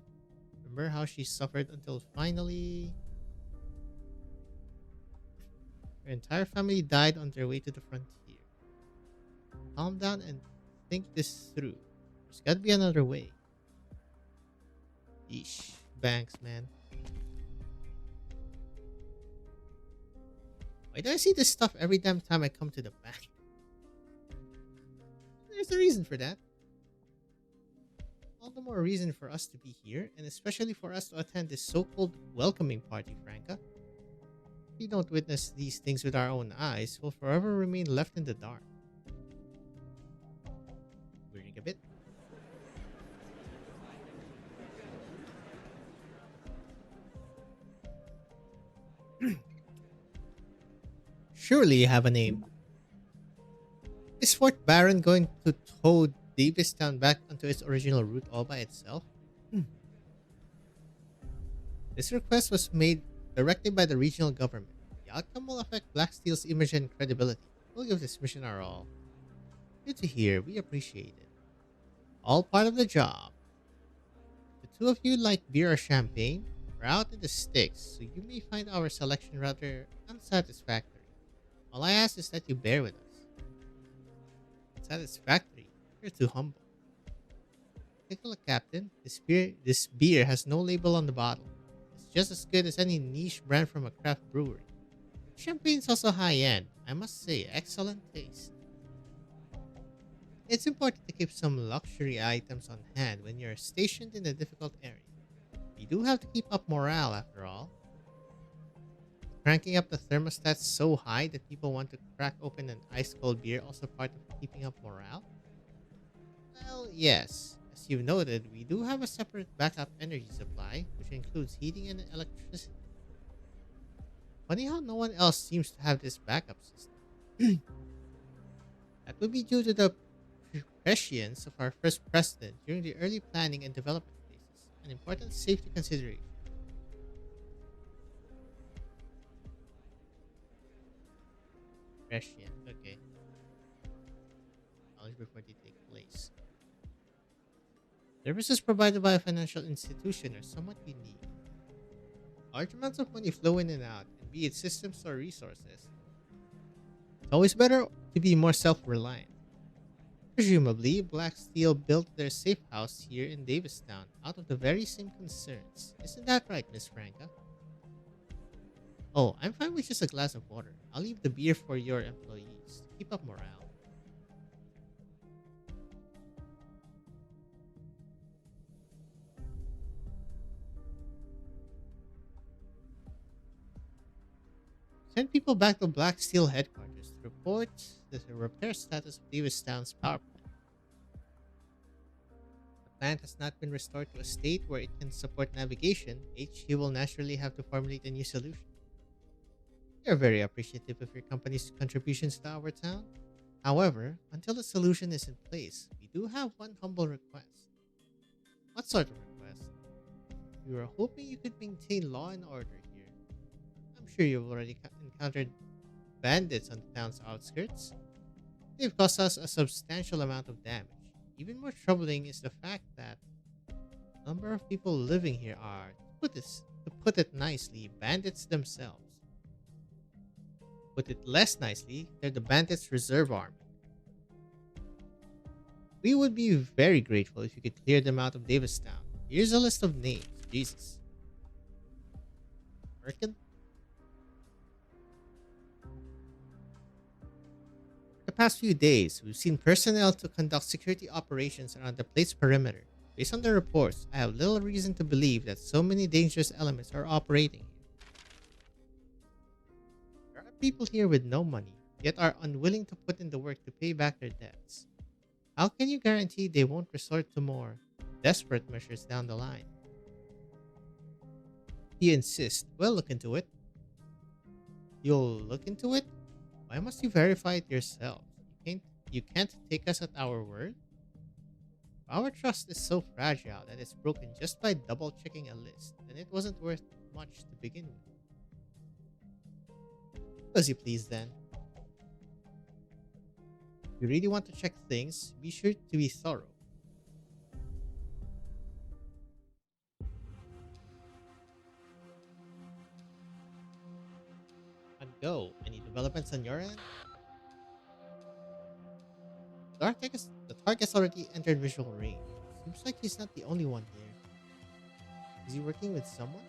Remember how she suffered until finally... Her entire family died on their way to the frontier. Calm down and think this through. There's gotta be another way. Yeesh. Banks, man. Why do I see this stuff every damn time I come to the bank? There's a reason for that. All the more reason for us to be here, and especially for us to attend this so-called welcoming party, Franca. If we don't witness these things with our own eyes, we'll forever remain left in the dark. Wearing a bit. Surely you have a name. Is Fort Baron going to tow Davistown back onto its original route all by itself? This request was made directly by the regional government. The outcome will affect Black Steel's image and credibility. We'll give this mission our all. Good to hear. We appreciate it. All part of the job. The two of you like beer or champagne? We're out in the sticks, so you may find our selection rather unsatisfactory. All I ask is that you bear with us. Satisfactory? You're too humble. Take a look, Captain. This beer has no label on the bottle. It's just as good as any niche brand from a craft brewery. Champagne's also high-end. I must say, excellent taste. It's important to keep some luxury items on hand when you're stationed in a difficult area. You do have to keep up morale after all. Cranking up the thermostat so high that people want to crack open an ice cold beer also part of keeping up morale? Well, yes. As you've noted, we do have a separate backup energy supply, which includes heating and electricity. Funny how no one else seems to have this backup system. That would be due to the prescience of our first president during the early planning and development phases, an important safety consideration. Prescient, okay. Knowledge before they take place. Services provided by a financial institution are somewhat unique. Large amounts of money flow in and out, and be it systems or resources. It's always better to be more self-reliant. Presumably, Black Steel built their safe house here in Davistown out of the very same concerns. Isn't that right, Miss Franca? Oh, I'm fine with just a glass of water. I'll leave the beer for your employees. Keep up morale. Send people back to Black Steel headquarters to report the repair status of Davistown's power plant. The plant has not been restored to a state where it can support navigation. HQ will naturally have to formulate a new solution. We are very appreciative of your company's contributions to our town. However, until the solution is in place, we do have one humble request. What sort of request? We were hoping you could maintain law and order here. I'm sure you've already encountered bandits on the town's outskirts. They've caused us a substantial amount of damage. Even more troubling is the fact that the number of people living here are, to put it nicely, bandits themselves. Put it less nicely, they're the bandits' reserve army. We would be very grateful if you could clear them out of Davistown. Here's a list of names. Jesus. Merkin? The past few days, we've seen personnel to conduct security operations around the place's perimeter. Based on the reports, I have little reason to believe that so many dangerous elements are operating here. There are people here with no money, yet are unwilling to put in the work to pay back their debts. How can you guarantee they won't resort to more desperate measures down the line? You insist. We'll look into it. You'll look into it? Why must you verify it yourself? You can't take us at our word? Our trust is so fragile that it's broken just by double checking a list, and it wasn't worth much to begin with. As you please then. If you really want to check things, be sure to be thorough. And go. Any developments on your end? The target's already entered visual range. Seems like he's not the only one here. Is he working with someone?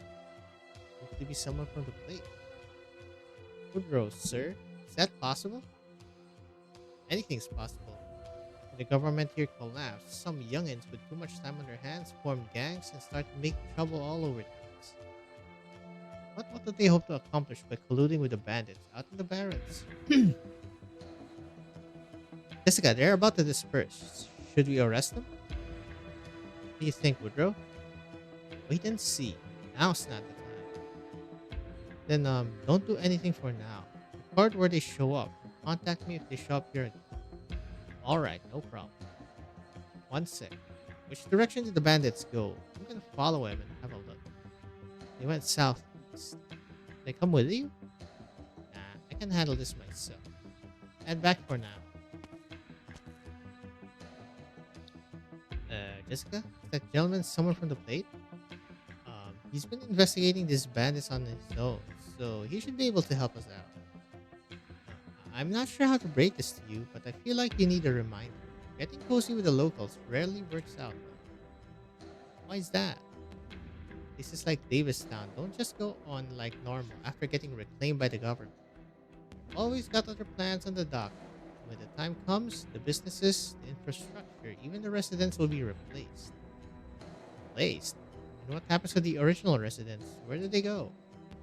Could be someone from the plate. Woodrow, sir? Is that possible? Anything's possible. When the government here collapsed, some youngins with too much time on their hands formed gangs and started making trouble all over things. What did they hope to accomplish by colluding with the bandits out in the barrens? Jessica, they're about to disperse. Should we arrest them? What do you think, Woodrow? Wait and see. Now's not the time. Then, don't do anything for now. Record where they show up. Contact me if they show up here again. Alright, no problem. One sec. Which direction did the bandits go? I'm gonna follow him and have a look. They went southeast. Can I come with you? Nah, I can handle this myself. Head back for now. Jessica? Is that gentleman someone from the plate? He's been investigating these bandits on his own, so he should be able to help us out. I'm not sure how to break this to you, but I feel like you need a reminder. Getting cozy with the locals rarely works out well. Why is that? Places like Davistown don't just go on like normal after getting reclaimed by the government. Always got other plans on the dock. When the time comes, the businesses, the infrastructure, even the residents will be replaced. Replaced? And what happens to the original residents? Where do they go?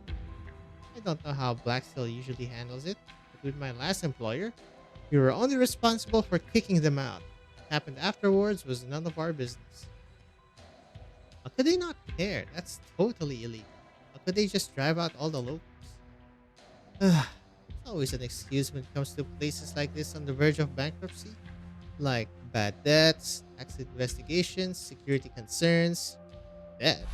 I don't know how Blacksteel usually handles it, but with my last employer, we were only responsible for kicking them out. What happened afterwards was none of our business. How could they not care? That's totally illegal. How could they just drive out all the locals? It's always an excuse when it comes to places like this on the verge of bankruptcy. Like bad debts, tax investigations, security concerns. Debt?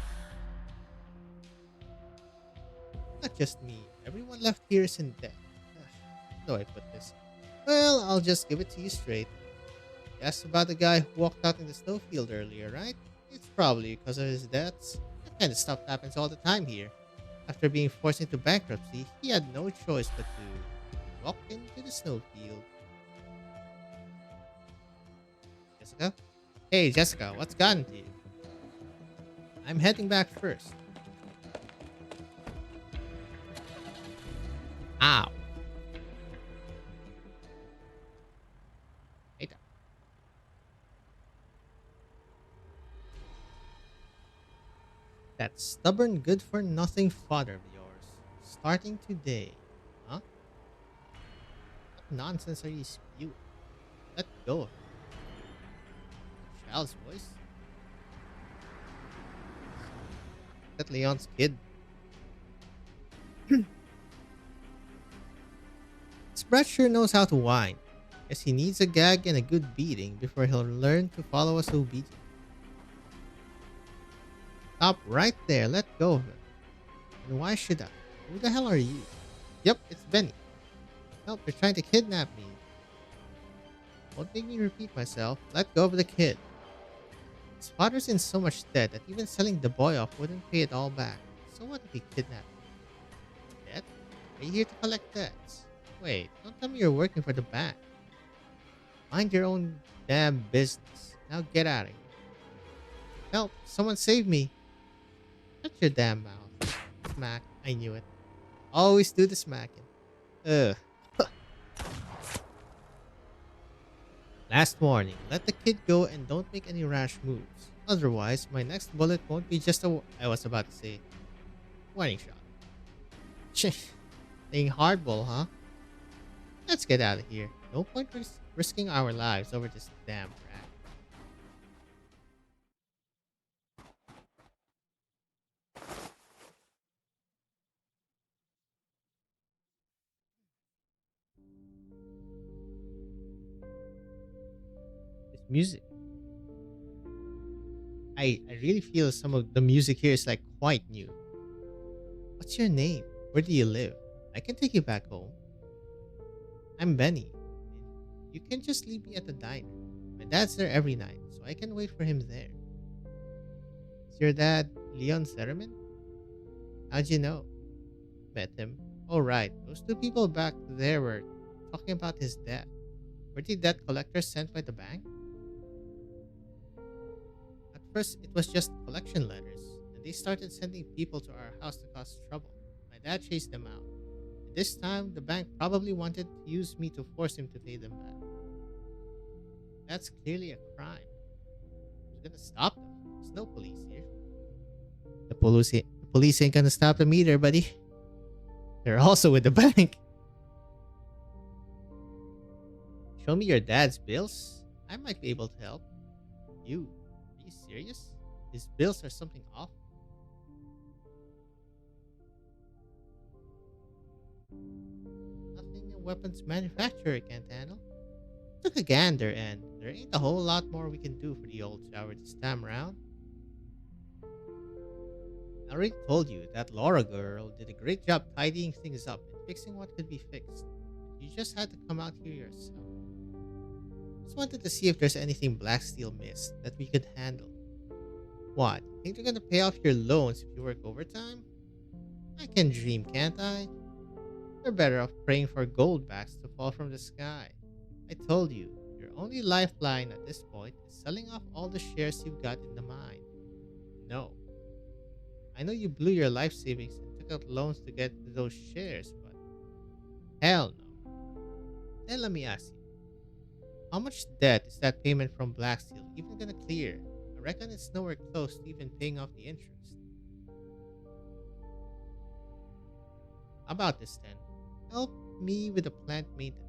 Not just me. Everyone left here is in debt. How do I put this? Well, I'll just give it to you straight. You asked about the guy who walked out in the snowfield earlier, right? It's probably because of his debts. That kind of stuff happens all the time here. After being forced into bankruptcy, he had no choice but to walk into the snowfield. Jessica? Hey, Jessica, what's gotten to you? I'm heading back first. Ow. Eita. That stubborn good-for-nothing father of yours. Starting today. Huh? What nonsense are you spewing? Let go of her. Child's voice? That Leon's kid. This brat sure knows how to whine. Guess he needs a gag and a good beating before he'll learn to follow us obediently. Stop right there. Let go of him. And why should I? Who the hell are you? Yep, it's Benny. Help, they're trying to kidnap me. Won't make me repeat myself. Let go of the kid. His father's in so much debt that even selling the boy off wouldn't pay it all back. So what if he kidnapped me? Debt? Are you here to collect debts? Wait, don't tell me you're working for the bank. Mind your own damn business. Now get out of here. Help, someone save me. Shut your damn mouth. Smack. I knew it. Always do the smacking. Ugh. Last warning. Let the kid go and don't make any rash moves. Otherwise, my next bullet won't be just a... I was about to say... warning shot. Playing hardball, huh? Let's get out of here. No point risking our lives over this damn rat. This music. I really feel some of the music here is like quite new. What's your name? Where do you live? I can take you back home. I'm Benny. You can just leave me at the diner. My dad's there every night, so I can wait for him there. Is your dad Leon Sermon? How'd you know? Met him. Oh right, those two people back there were talking about his death. Were the debt collectors sent by the bank? At first, it was just collection letters, and they started sending people to our house to cause trouble. My dad chased them out. And this time, the bank probably wanted to use me to force him to pay them back. That's clearly a crime. Who's gonna stop them? There's no police here. The police ain't gonna stop them either, buddy. They're also with the bank. Show me your dad's bills. I might be able to help. You? Are you serious? His bills are something awful. Nothing a weapons manufacturer can't handle. Took a gander, and there ain't a whole lot more we can do for the old tower this time around. I already told you that Laura girl did a great job tidying things up and fixing what could be fixed. You just had to come out here yourself. Just wanted to see if there's anything Black Steel missed that we could handle. What? Think you're gonna pay off your loans if you work overtime? I can dream, can't I? You're better off praying for goldbacks to fall from the sky. I told you, your only lifeline at this point is selling off all the shares you've got in the mine. No. I know you blew your life savings and took out loans to get those shares, but hell no. Then let me ask you, how much debt is that payment from Blacksteel even gonna clear? I reckon it's nowhere close to even paying off the interest. About this then, help me with the plant maintenance.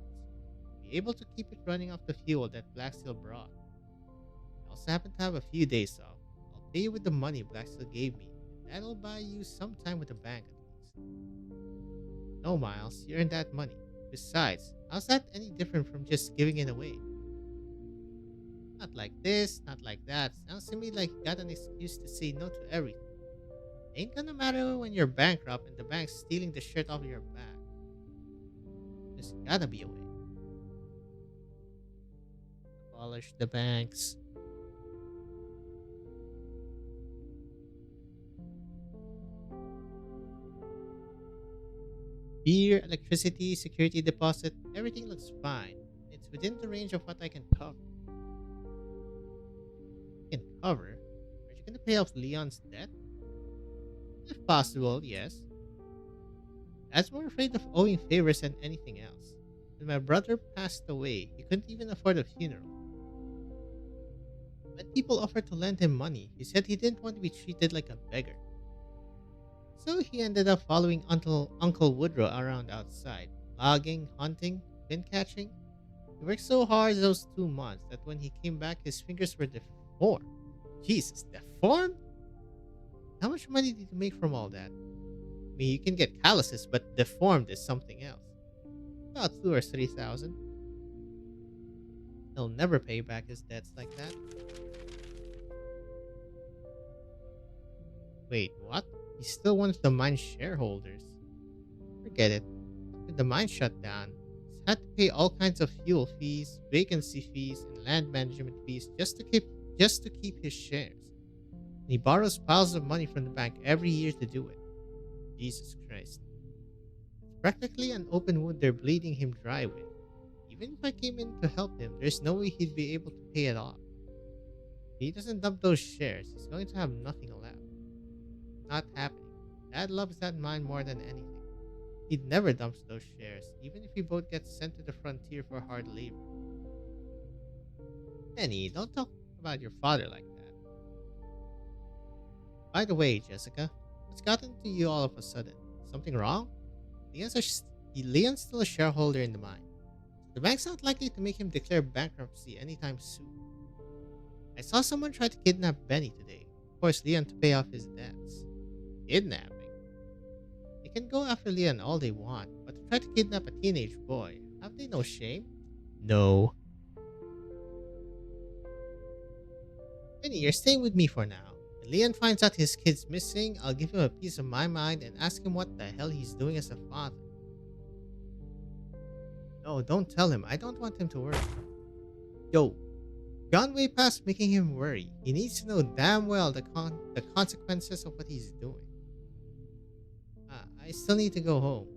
Be able to keep it running off the fuel that Blacksteel brought. I also happen to have a few days off. I'll pay you with the money Blacksteel gave me, and that'll buy you some time with the bank at least. No, Miles, you earned that money. Besides, how's that any different from just giving it away? Not like this, not like that. Sounds to me like you got an excuse to say no to everything. Ain't gonna matter when you're bankrupt and the bank's stealing the shirt off your back. There's gotta be a way. Abolish the banks. Beer, electricity, security deposit, everything looks fine. It's within the range of what I can cover. Can cover? Are you gonna pay off Leon's debt? If possible, yes. I was more afraid of owing favors than anything else. When my brother passed away, he couldn't even afford a funeral. When people offered to lend him money, he said he didn't want to be treated like a beggar. So he ended up following Uncle Woodrow around outside, logging, hunting, fin catching. He worked so hard those 2 months that when he came back, his fingers were deformed. Jesus, deformed? How much money did you make from all that? I mean, you can get calluses, but deformed is something else. About 2 or 3 thousand. He'll never pay back his debts like that. Wait, what? He's still one of the mine shareholders. Forget it. With the mine shut down, he's had to pay all kinds of fuel fees, vacancy fees, and land management fees just to keep his shares. And he borrows piles of money from the bank every year to do it. Jesus Christ. It's practically an open wound they're bleeding him dry with. Even if I came in to help him, there's no way he'd be able to pay it off. If he doesn't dump those shares, he's going to have nothing left. Not happening. Dad loves that mine more than anything. He'd never dump those shares, even if we both get sent to the frontier for hard labor. Penny, don't talk about your father like that. By the way, Jessica, what's gotten to you all of a sudden? Something wrong? Leon's still a shareholder in the mine. The bank's not likely to make him declare bankruptcy anytime soon. I saw someone try to kidnap Benny today. Of course, Leon to pay off his debts. Kidnapping? They can go after Leon all they want, but to try to kidnap a teenage boy, have they no shame? No. Benny, you're staying with me for now. When Leon finds out his kid's missing, I'll give him a piece of my mind and ask him what the hell he's doing as a father. No, don't tell him. I don't want him to worry. Yo, gone way past making him worry. He needs to know damn well the consequences of what he's doing. I still need to go home.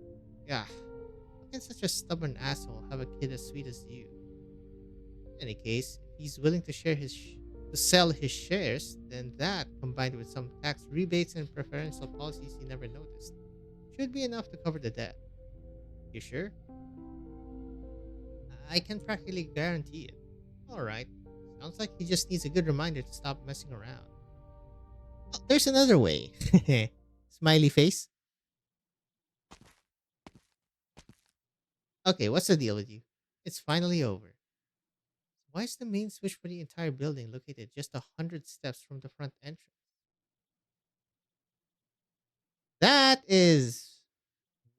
Yeah, how can such a stubborn asshole have a kid as sweet as you? In any case, if he's willing to sell his shares, then that, combined with some tax rebates and preferential policies he never noticed, should be enough to cover the debt. You sure? I can practically guarantee it. Alright. Sounds like he just needs a good reminder to stop messing around. Oh, there's another way. Smiley face. Okay, what's the deal with you? It's finally over. Why is the main switch for the entire building located just 100 steps from the front entrance? That is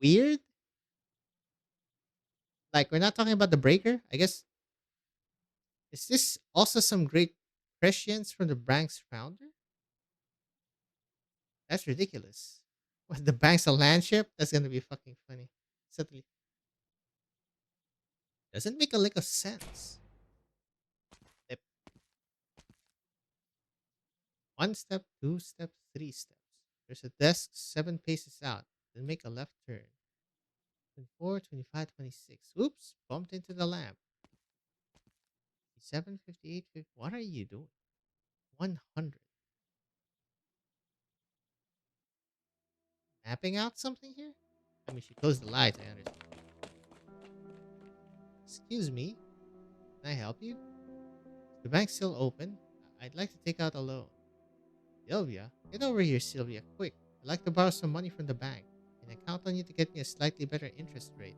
weird. Like, we're not talking about the breaker? I guess. Is this also some great prescience from the bank's founder? That's ridiculous. What, the bank's a land ship? That's gonna be fucking funny. Suddenly. Doesn't make a lick of sense. Step one step, two steps, three steps. There's a desk 7 paces out. Then make a left turn. 24, 25, 26. Oops, bumped into the lamp. 57, 58, 50. What are you doing? 100. Mapping out something here? I mean, she closed the lights, I understand. Excuse me, can I help you? Is the bank still open? I'd like to take out a loan. Sylvia? Get over here, Sylvia, quick. I'd like to borrow some money from the bank. Can I count on you to get me a slightly better interest rate?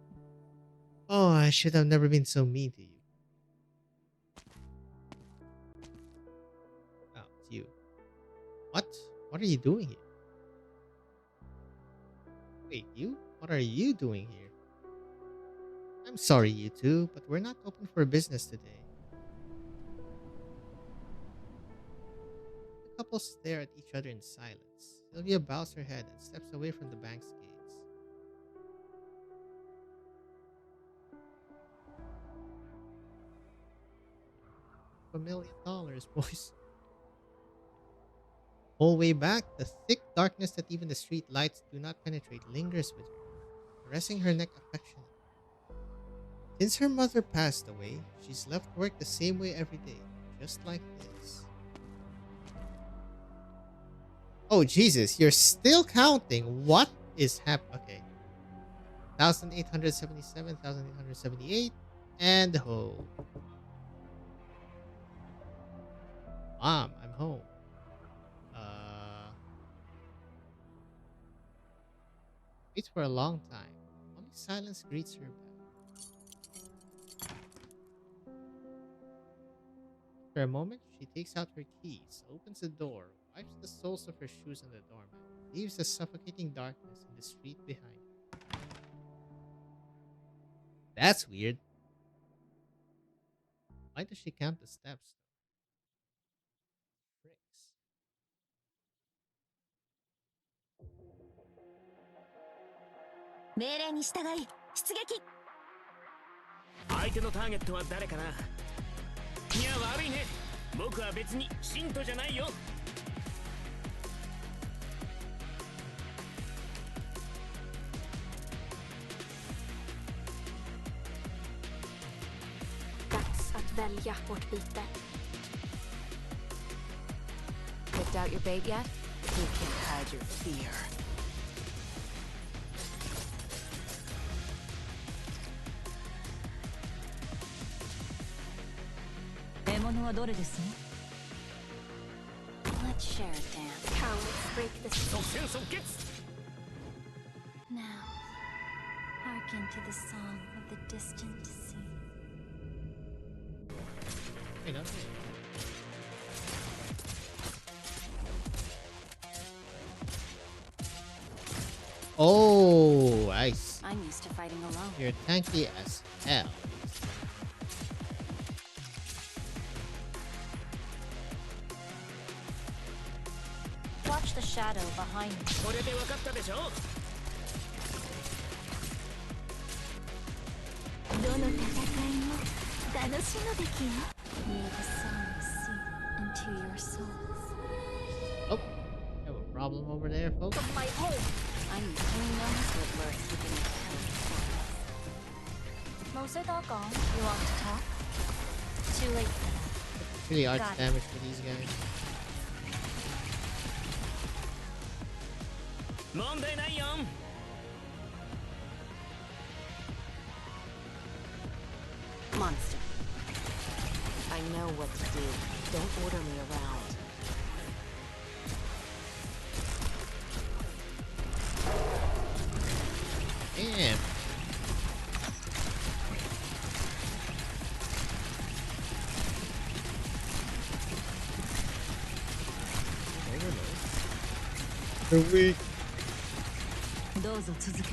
Oh, I should have never been so mean to you. Oh, it's you. What? What are you doing here? Wait, you? What are you doing here? I'm sorry, you two, but we're not open for business today. The couple stare at each other in silence. Sylvia bows her head and steps away from the bank's gates. $1 million, boys. Whole way back, the thick darkness that even the street lights do not penetrate lingers with her, caressing her neck affectionately. Since her mother passed away, she's left work the same way every day, just like this. Oh Jesus, you're still counting. What is happening? Okay. 1,877, 1,878, and home. Mom, I'm home. Waits for a long time. Only silence greets her back. After a moment, she takes out her keys, opens the door, wipes the soles of her shoes on the doormat, leaves the suffocating darkness in the street behind her. That's weird. Why does she count the steps? Bricks. 命令に従い出撃。相手のターゲットは誰かな。いや悪いね、僕は別に信徒じゃないよ。Dags att välja vårt byte. Picked out your bait yet? You can't hide your fear. 獲物はどれです？ Let's share a dance. Cowards break the 即 seal. 戦即決。 Now, hearken to the song of the distant sea. Wait, no. Oh, I see. I'm used to fighting alone. You're tanky as hell. Watch the shadow behind me. これで分かったでしょ。どの戦いも楽しむべきよ。 May the song seep into your souls. Oh, have a problem over there, folks? From my home. I'm doing those good words within the You want to talk? Too late for that. Really arch Got it. damage for these guys. 問題ないよ。 monster. I know what to do. Don't order me around. Damn. They're weak. どうぞ続けて。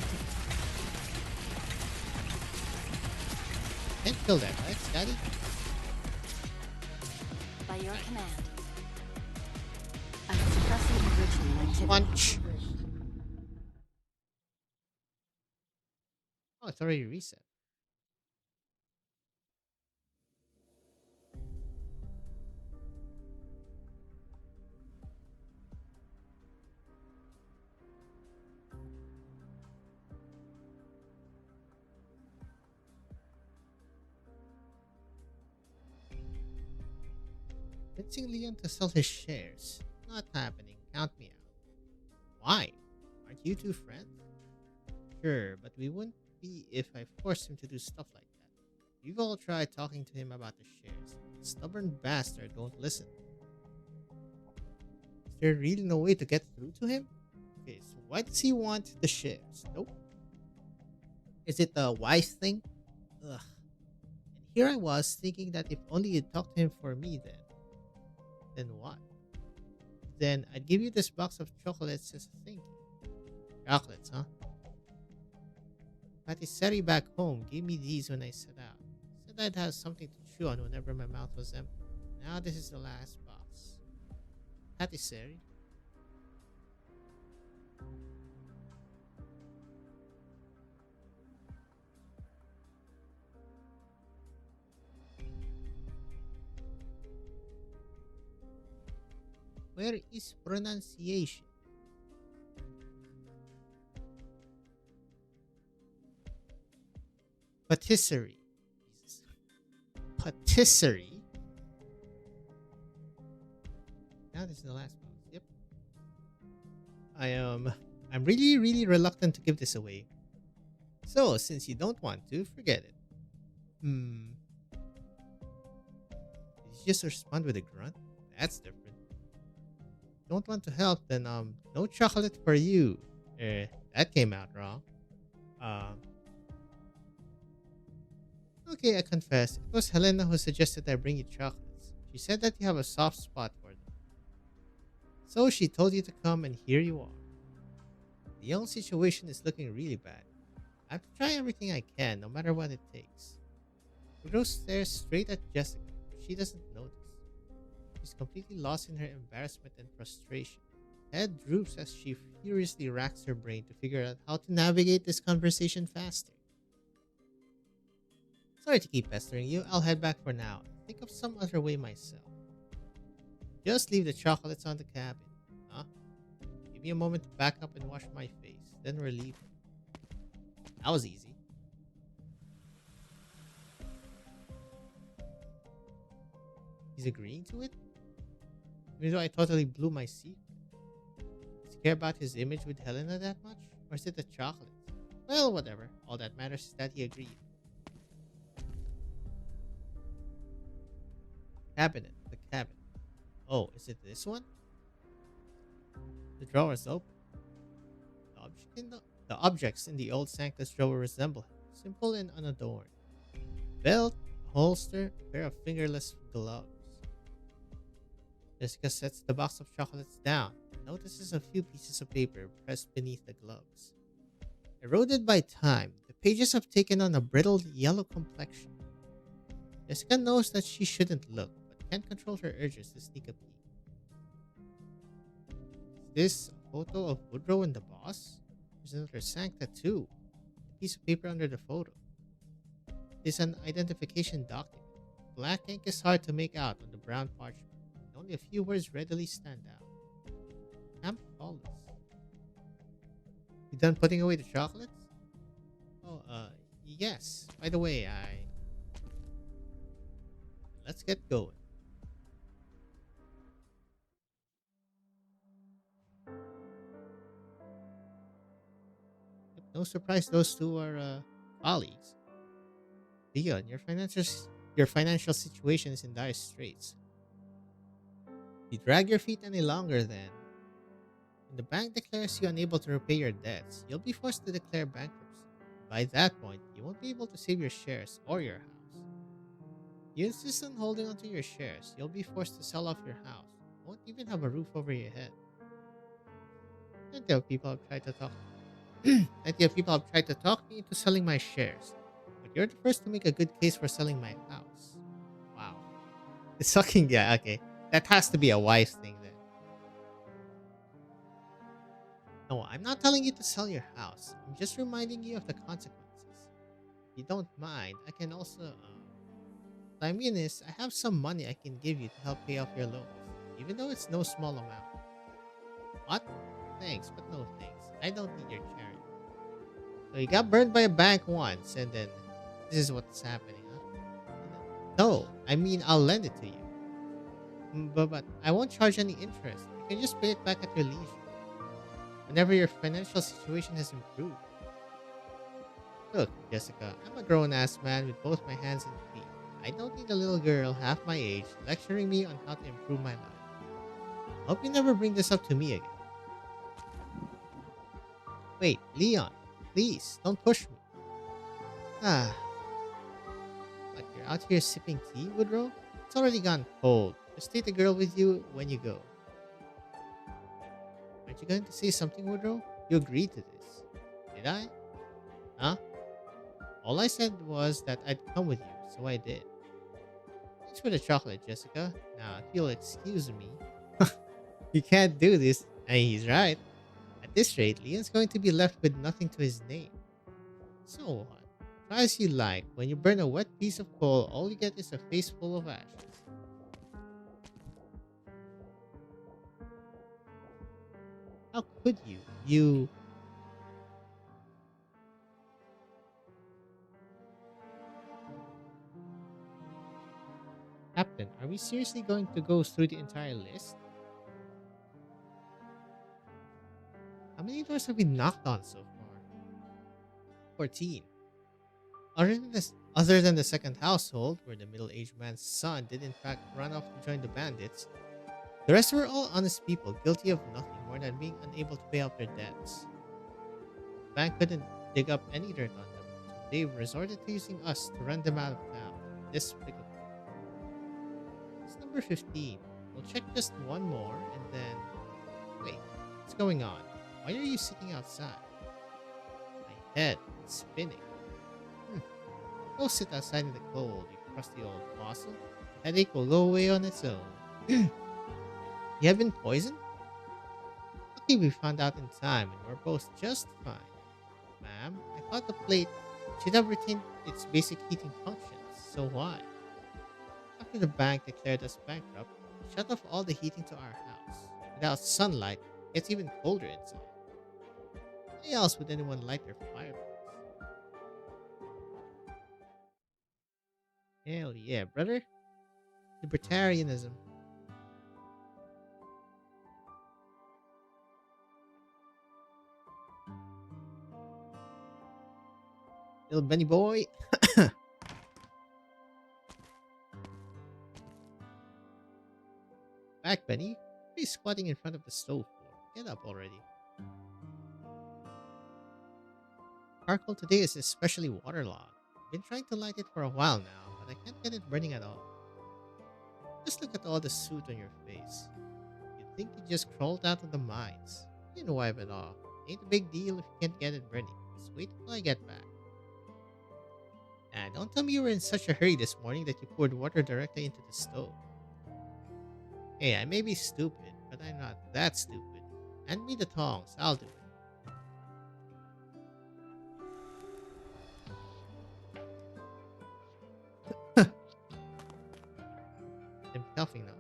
Can't kill that, right, Scotty? By your command. I'm suppressing the routine activity. Punch. Oh, it's already reset. Convincing Leon to sell his shares. Not happening. Count me out. Why? Aren't you two friends? Sure, but we wouldn't be if I forced him to do stuff like that. We've all tried talking to him about the shares. Stubborn bastard won't listen. Is there really no way to get through to him? Okay, so why does he want the shares? Nope. Is it a wise thing? Ugh. And here I was thinking that if only you'd talk to him for me then. Then what? Then I'd give you this box of chocolates as a thank you. Chocolates, huh? Patisserie back home gave me these when I set out. Said I'd have something to chew on whenever my mouth was empty. Now this is the last box. Patisserie? Where is pronunciation? Patisserie. Jesus. Patisserie? Now this is the last box. Yep. I'm really reluctant to give this away. So since you don't want to, forget it. Did you just respond with a grunt? That's different. Don't want to help, then no chocolate for you. That came out wrong. Okay, I confess. It was Helena who suggested I bring you chocolates. She said that you have a soft spot for them. So she told you to come, and here you are. The young situation is looking really bad. I have to try everything I can, no matter what it takes. Rose stares straight at Jessica. She doesn't notice. She's completely lost in her embarrassment and frustration. Head droops as she furiously racks her brain to figure out how to navigate this conversation faster. Sorry to keep pestering you. I'll head back for now. Think of some other way myself. Just leave the chocolates on the cabin. Huh? Give me a moment to back up and wash my face. Then we're leaving. That was easy. He's agreeing to it? Even though I totally blew my secret. Does he care about his image with Helena that much? Or is it the chocolates? Well, whatever. All that matters is that he agreed. Cabinet. The cabinet. Oh, is it this one? The drawer is open. The objects in the old Sanctus drawer resemble him. Simple and unadorned. Belt, holster, pair of fingerless gloves. Jessica sets the box of chocolates down and notices a few pieces of paper pressed beneath the gloves. Eroded by time, the pages have taken on a brittle yellow complexion. Jessica knows that she shouldn't look, but can't control her urges to sneak a peek. Is this a photo of Woodrow and the boss? There's another Sancta too. A piece of paper under the photo. It's an identification document. Black ink is hard to make out on the brown parchment. Only a few words readily stand out. Camp Paulus. You done putting away the chocolates? Oh, yes. By the way, let's get going. Yep, no surprise those two are, colleagues. Leon, your financial situation is in dire straits. If you drag your feet any longer, then when the bank declares you unable to repay your debts, you'll be forced to declare bankruptcy. By that point, you won't be able to save your shares or your house. You insist on holding onto your shares, you'll be forced to sell off your house. You won't even have a roof over your head. Plenty of people have tried to talk me into selling my shares, but you're the first to make a good case for selling my house. Wow. It's fucking, yeah, okay. That has to be a wise thing then. No, I'm not telling you to sell your house. I'm just reminding you of the consequences. If you don't mind, I can also. What I mean is, I have some money I can give you to help pay off your loans, even though it's no small amount. What? Thanks, but no thanks. I don't need your charity. So you got burned by a bank once, and then this is what's happening, huh? No, I mean I'll lend it to you. But I won't charge any interest. You can just pay it back at your leisure, whenever your financial situation has improved. Look, Jessica, I'm a grown ass man with both my hands and feet. I don't need a little girl half my age lecturing me on how to improve my life. Hope you never bring this up to me again. Wait, Leon, please, don't push me. Ah, but you're out here sipping tea, Woodrow? It's already gone cold. Just take the girl with you when you go. Aren't you going to say something, Woodrow? You agreed to this. Did I? Huh? All I said was that I'd come with you, so I did. Thanks for the chocolate, Jessica. Now, if you'll excuse me. You can't do this. And he's right. At this rate, Leon's going to be left with nothing to his name. So what? Try as you like. When you burn a wet piece of coal, all you get is a face full of ashes. How could you? You. Captain, are we seriously going to go through the entire list? How many doors have we knocked on so far? 14. Other than the second household, where the middle-aged man's son did in fact run off to join the bandits, the rest were all honest people guilty of nothing more than being unable to pay off their debts. The bank couldn't dig up any dirt on them, so they resorted to using us to run them out of town. Despicable. It's number 15. We'll check just one more and then. Wait, what's going on? Why are you sitting outside? My head is spinning. Go sit outside in the cold, you crusty old fossil. Headache will go away on its own. You have been poisoned? Lucky we found out in time and we're both just fine. Ma'am, I thought the plate should have retained its basic heating functions, so why? After the bank declared us bankrupt, it shut off all the heating to our house. Without sunlight, it gets even colder inside. Why else would anyone light their fireplace? Hell yeah, brother. Libertarianism. Little Benny boy. Back, Benny. Why are you squatting in front of the stove for? Get up already. Charcoal today is especially waterlogged. I've been trying to light it for a while now, but I can't get it burning at all. Just look at all the soot on your face. You'd think you just crawled out of the mines. You can wipe it off. Ain't a big deal if you can't get it burning. Just wait till I get back. And don't tell me you were in such a hurry this morning that you poured water directly into the stove. Hey, I may be stupid, but I'm not that stupid. Hand me the tongs, I'll do it. I'm coughing now.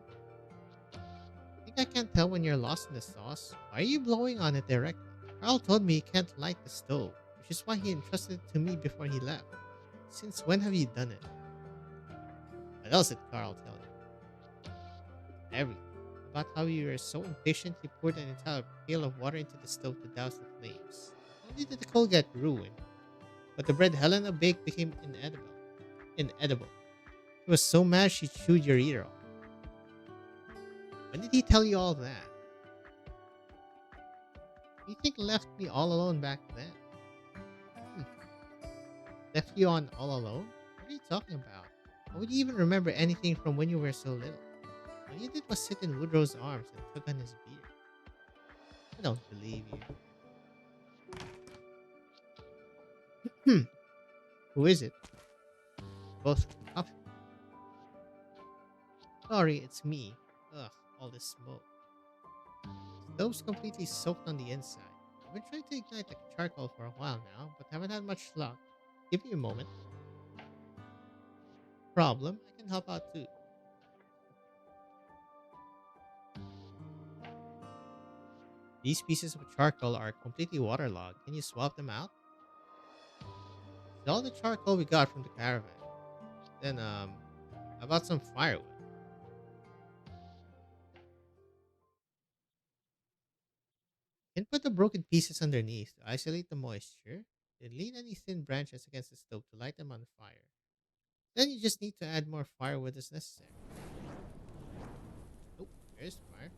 Think I can't tell when you're lost in the sauce? Why are you blowing on it directly? Carl told me he can't light the stove, which is why he entrusted it to me before he left. Since when have you done it? What else did Carl tell you? Everything. About how you were so impatient you poured an entire pail of water into the stove to douse the flames. Not only did the coal get ruined, but the bread Helena baked became inedible. Inedible. She was so mad she chewed your ear off. When did he tell you all that? You think left me all alone back then? Left you on all alone? What are you talking about? How would you even remember anything from when you were so little? All you did was sit in Woodrow's arms and tug on his beard. I don't believe you. Who is it? Both coffee. Sorry, it's me. Ugh, all this smoke. Stove's completely soaked on the inside. I've been trying to ignite the charcoal for a while now, but haven't had much luck. Give me a moment. Problem, I can help out too. These pieces of charcoal are completely waterlogged. Can you swap them out? It's all the charcoal we got from the caravan. Then, I bought some firewood. Can put the broken pieces underneath to isolate the moisture. Then lean any thin branches against the stove to light them on fire. Then you just need to add more firewood as necessary. Oh, there's fire.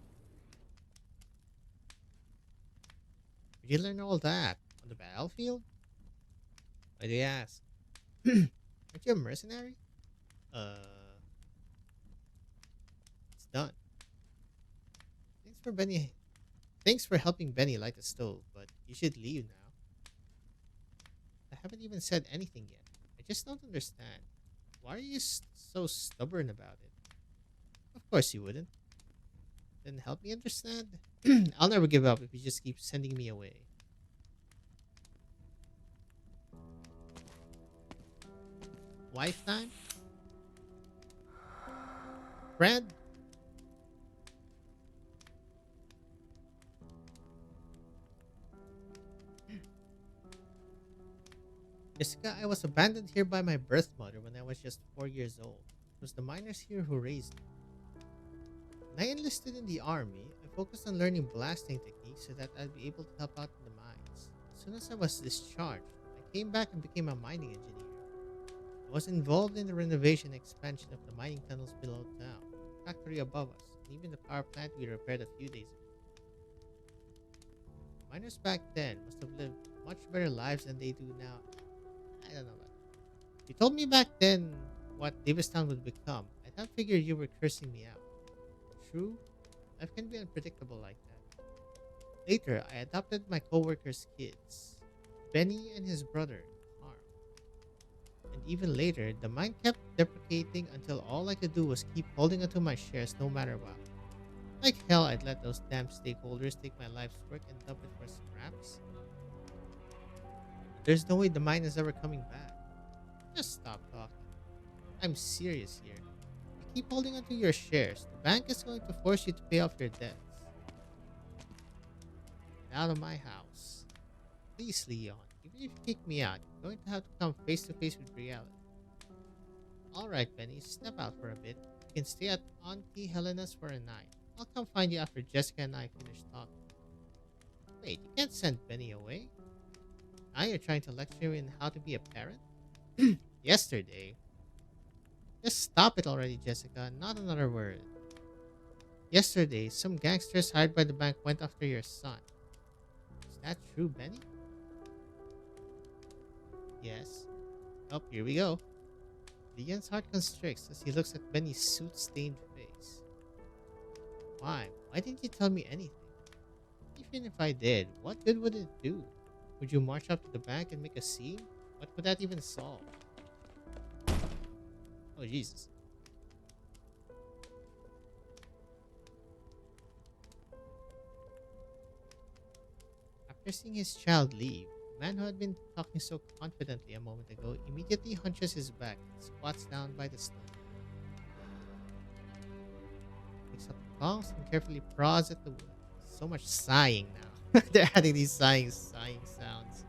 Where'd you learn all that? On the battlefield? Why do you ask? Aren't you a mercenary? Uh, it's done. Thanks for Benny. Thanks for helping Benny light the stove, but you should leave now. I haven't even said anything yet. I just don't understand. Why are you so stubborn about it? Of course you wouldn't. Then help me understand. I'll never give up if you just keep sending me away. Wife time? Friend? Jessica, I was abandoned here by my birth mother when I was just 4 years old. It was the miners here who raised me. When I enlisted in the army, I focused on learning blasting techniques so that I'd be able to help out in the mines. As soon as I was discharged, I came back and became a mining engineer. I was involved in the renovation and expansion of the mining tunnels below town, the factory above us, and even the power plant we repaired a few days ago. Miners back then must have lived much better lives than they do now. I don't know about that. You told me back then what Davistown would become. I thought figured you were cursing me out. True, life can be unpredictable like that. Later, I adopted my coworker's kids, Benny and his brother, Carl. And even later, the mine kept deprecating until all I could do was keep holding onto my shares no matter what. Like hell, I'd let those damn stakeholders take my life's work and dump it for scraps. There's no way the mine is ever coming back. Just stop talking. I'm serious here. If you keep holding onto your shares, the bank is going to force you to pay off your debts. Get out of my house. Please, Leon. Even if you kick me out, you're going to have to come face to face with reality. Alright, Benny, step out for a bit. You can stay at Auntie Helena's for a night. I'll come find you after Jessica and I finish talking. Wait, you can't send Benny away? Now you're trying to lecture me on how to be a parent? Yesterday. Just stop it already, Jessica. Not another word. Yesterday, some gangsters hired by the bank went after your son. Is that true, Benny? Yes. Oh, here we go. Leon's heart constricts as he looks at Benny's soot-stained face. Why? Why didn't you tell me anything? Even if I did, what good would it do? Would you march up to the bank and make a scene? What would that even solve? Oh, Jesus. After seeing his child leave, the man who had been talking so confidently a moment ago immediately hunches his back and squats down by the stone. Picks up the tongs and carefully prods at the wood. So much sighing now. They're adding these sighing sounds.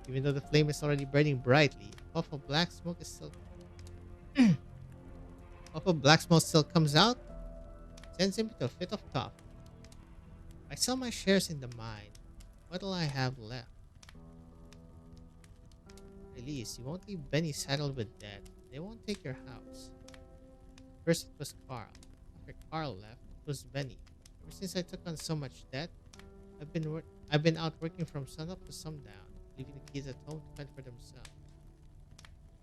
Even though the flame is already burning brightly, a puff of black smoke is still comes out, sends him into a fit of cough. If I sell my shares in the mine, what'll I have left? At least you won't leave Benny saddled with debt. They won't take your house. First it was Carl. After Carl left, it was Benny. Ever since I took on so much debt, I've been out working from sunup to sundown, leaving the kids at home to fend for themselves.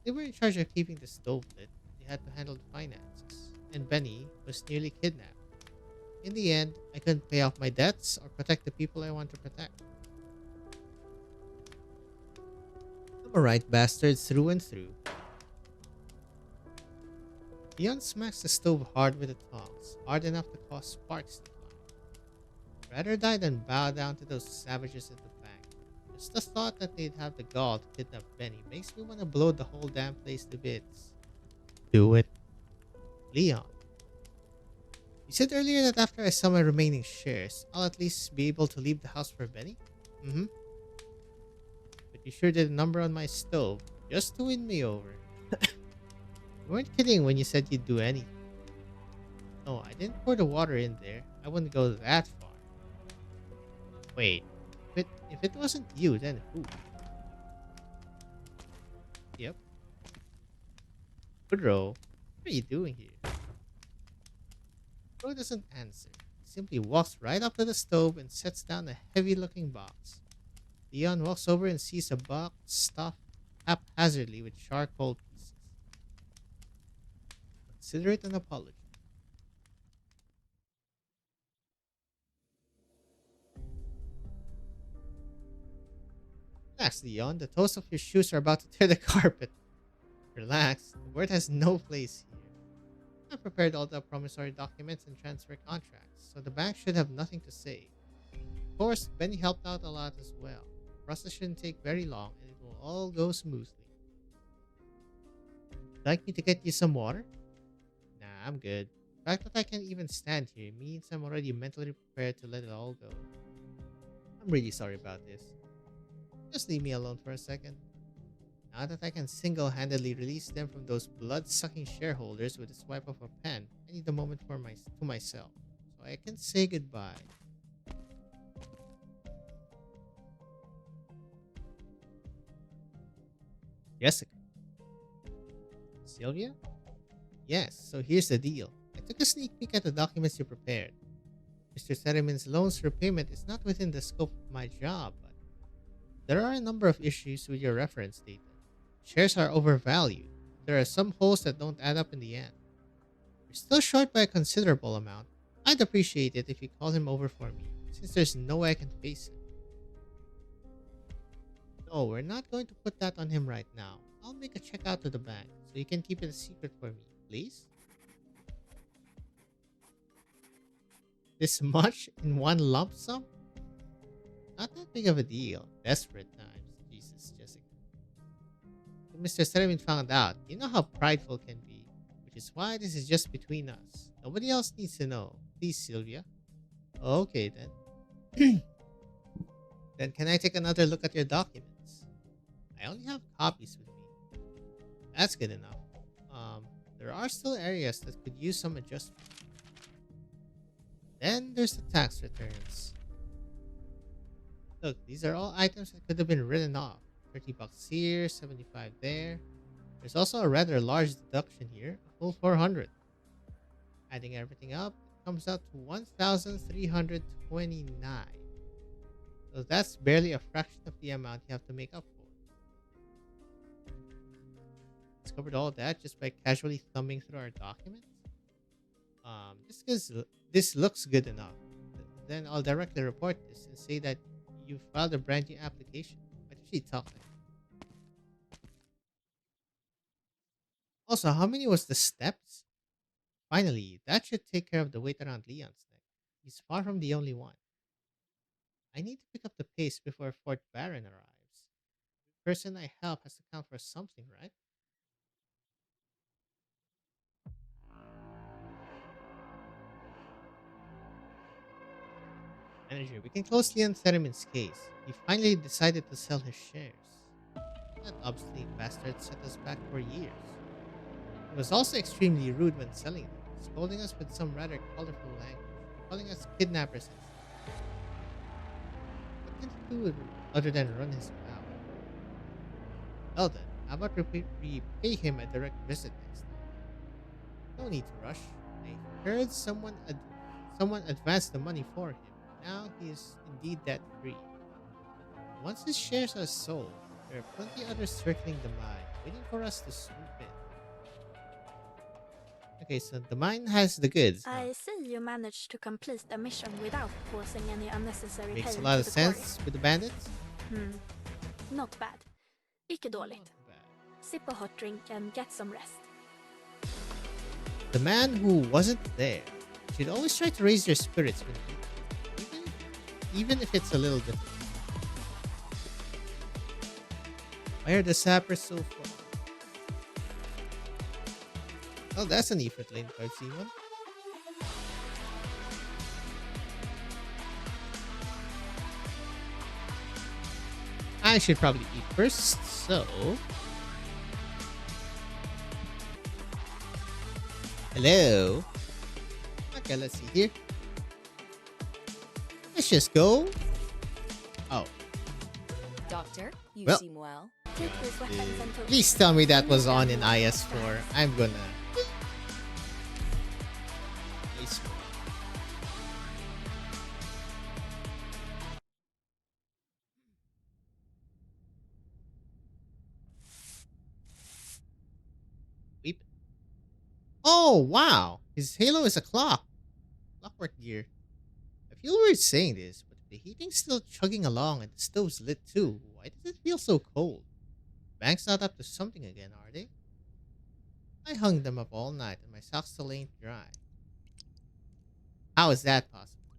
They were in charge of keeping the stove lit. They had to handle the finances, and Benny was nearly kidnapped. In the end, I couldn't pay off my debts or protect the people I want to protect. I'm a right bastard through and through. Leon smacks the stove hard with the tongs, hard enough to cause sparks to fly. Rather die than bow down to those savages at the back. Just the thought that they'd have the gall to kidnap Benny makes me want to blow the whole damn place to bits. Do it. Leon. You said earlier that after I sell my remaining shares, I'll at least be able to leave the house for Benny? Mm-hmm. But you sure did a number on my stove, just to win me over. You weren't kidding when you said you'd do anything. No, I didn't pour the water in there. I wouldn't go that far. Wait, if it wasn't you, then who? Yep. Bro, what are you doing here? Bro doesn't answer. He simply walks right up to the stove and sets down a heavy-looking box. Leon walks over and sees a box stuffed haphazardly with charcoal pieces. Consider it an apology. Relax, Leon. The toes of your shoes are about to tear the carpet. Relax. The word has no place here. I prepared all the promissory documents and transfer contracts, so the bank should have nothing to say. Of course, Benny helped out a lot as well. The process shouldn't take very long, and it will all go smoothly. Like me to get you some water? Nah, I'm good. The fact that I can't even stand here means I'm already mentally prepared to let it all go. I'm really sorry about this. Just leave me alone for a second. Now that I can single-handedly release them from those blood-sucking shareholders with a swipe of a pen, I need a moment to myself, so I can say goodbye. Jessica. Sylvia? Yes, so here's the deal. I took a sneak peek at the documents you prepared. Mr. Seriman's loan's repayment is not within the scope of my job, but there are a number of issues with your reference data. Shares are overvalued. There are some holes that don't add up in the end. You're still short by a considerable amount. I'd appreciate it if you call him over for me, since there's no way I can face him. No, we're not going to put that on him right now. I'll make a check out to the bank, so you can keep it a secret for me, please? This much in one lump sum? Not that big of a deal. Desperate times. Jesus, Jessica. When Mr. Seriman found out, you know how prideful can be, which is why this is just between us. Nobody else needs to know. Please, Sylvia. Okay, then. Then can I take another look at your documents? I only have copies with me. That's good enough. There are still areas that could use some adjustment. Then there's the tax returns. Look, these are all items that could have been written off. $30 here, 75 there. There's also a rather large deduction here, a full 400. Adding everything up, it comes out to 1,329. So that's barely a fraction of the amount you have to make up for. Discovered all that just by casually thumbing through our documents? Just because this looks good enough, then I'll directly report this and say that you filed a brand new application. Why did she talk like that? Also, how many was the steps? Finally, that should take care of the weight around Leon's neck. He's far from the only one. I need to pick up the pace before Fort Baron arrives. The person I help has to count for something, right? Manager, we can close Leon Theramin's case. He finally decided to sell his shares. That obstinate bastard set us back for years. He was also extremely rude when selling them, scolding us with some rather colorful language, calling us kidnappers and stuff. What can he do other than run his mouth? Well then, how about we pay him a direct visit next time? No need to rush. I heard someone advanced the money for him. Now he is indeed debt-free. Once his shares are sold, there are plenty others circling the mine, waiting for us to swoop in. Okay, so the mine has the goods. I see you managed to complete the mission without causing any unnecessary pain Makes a to lot of the quarry. sense with the bandits. Not bad. Icke dåligt. Not bad. Sip a hot drink and get some rest. The man who wasn't there should always try to raise your spirits when even if it's a little difficult. Why are the sappers so far? Oh, that's an Ifrit lane card, see one? I should probably eat first, so... Hello? Okay, let's see here. Let's just go. Oh, Doctor, you Well. seem well. Take this weapons and tools. please tell me that We was need on them in more than IS4. extra I'm gonna... I swear. Weep. Oh, wow. His halo is a clock. Clockwork gear. I feel weird saying this, but if the heating's still chugging along and the stove's lit too, why does it feel so cold? Bank's not up to something again, are they? I hung them up all night and my socks still ain't dry. How is that possible?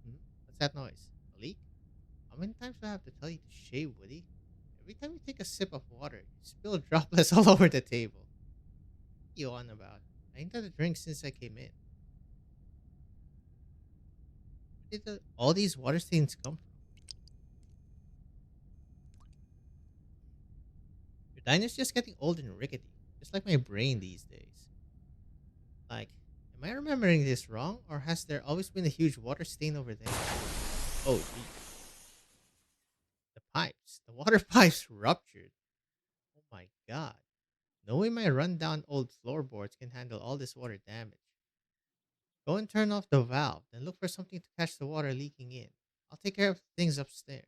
Hmm? What's that noise? A leak? How many times do I have to tell you to shave, Woody? Every time you take a sip of water, you spill droplets all over the table. What are you on about? I ain't had a drink since I came in. Where did all these water stains come from? Your diner's just getting old and rickety, just like my brain these days. Like, am I remembering this wrong, or has there always been a huge water stain over there? Oh, geez. The pipes. The water pipes ruptured. Oh my god. No way my rundown old floorboards can handle all this water damage. Go and turn off the valve, then look for something to catch the water leaking in. I'll take care of things upstairs.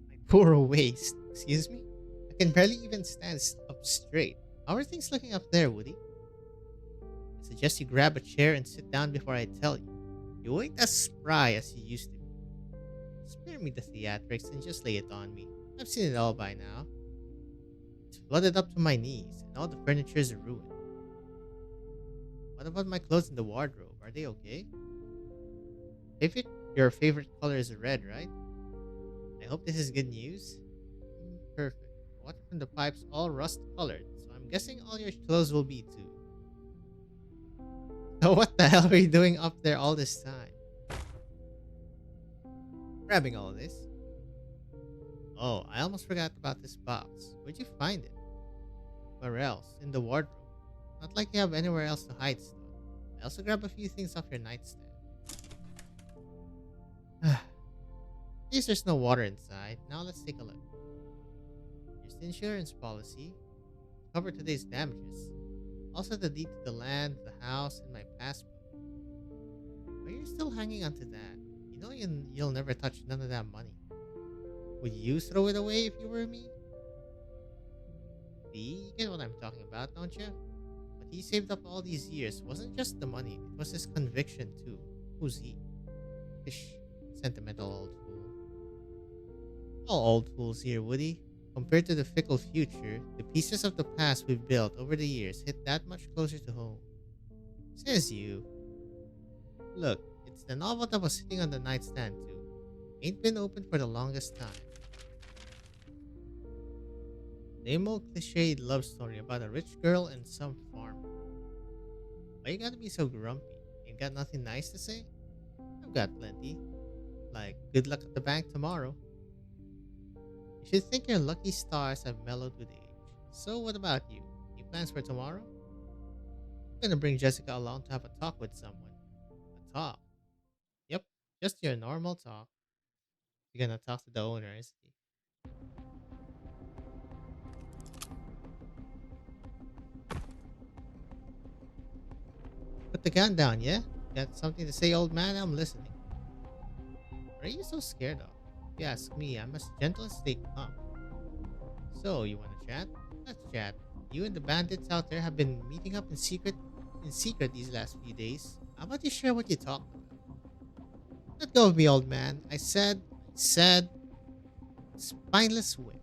My poor waist. Excuse me? I can barely even stand up straight. How are things looking up there, Woody? I suggest you grab a chair and sit down before I tell you. You ain't as spry as you used to be. Spare me the theatrics and just lay it on me. I've seen it all by now. It's flooded up to my knees, and all the furniture is ruined. What about my clothes in the wardrobe? Are they okay? Favorite, your favorite color is red, right? I hope this is good news. Perfect. Water from the pipes all rust colored, so I'm guessing all your clothes will be too. So what the hell were you doing up there all this time? Grabbing all this. Oh, I almost forgot about this box. Where'd you find it? Where else? In the wardrobe. Not like you have anywhere else to hide stuff. I also grabbed a few things off your nightstand. At least there's no water inside. Now let's take a look. Here's the insurance policy. Cover today's damages. Also the deed to the land, the house, and my passport. Why are you still hanging onto that? You know you'll never touch none of that money. Would you throw it away if you were me? See, you get what I'm talking about, don't you? What he saved up all these years wasn't just the money, it was his conviction too. Who's he? Ish, sentimental old fool. All old fools here, Woody. Compared to the fickle future, the pieces of the past we've built over the years hit that much closer to home. Says you. Look, it's the novel that was sitting on the nightstand too. Ain't been opened for the longest time. Same old cliched love story about a rich girl and some farmer. Why you gotta be so grumpy? Ain't got nothing nice to say? I've got plenty. Like, good luck at the bank tomorrow. You should think your lucky stars have mellowed with age. So what about you? Any plans for tomorrow? I'm gonna bring Jessica along to have a talk with someone. A talk? Yep, just your normal talk. You're gonna talk to the owner, isn't he? Put the gun down, yeah? Got something to say, old man? I'm listening. What are you so scared of? If you ask me, I'm as gentle as stay calm. So, you wanna chat? Let's chat. You and the bandits out there have been meeting up in secret these last few days. How about you share what you talked about? Let go of me, old man. I said, spineless whip.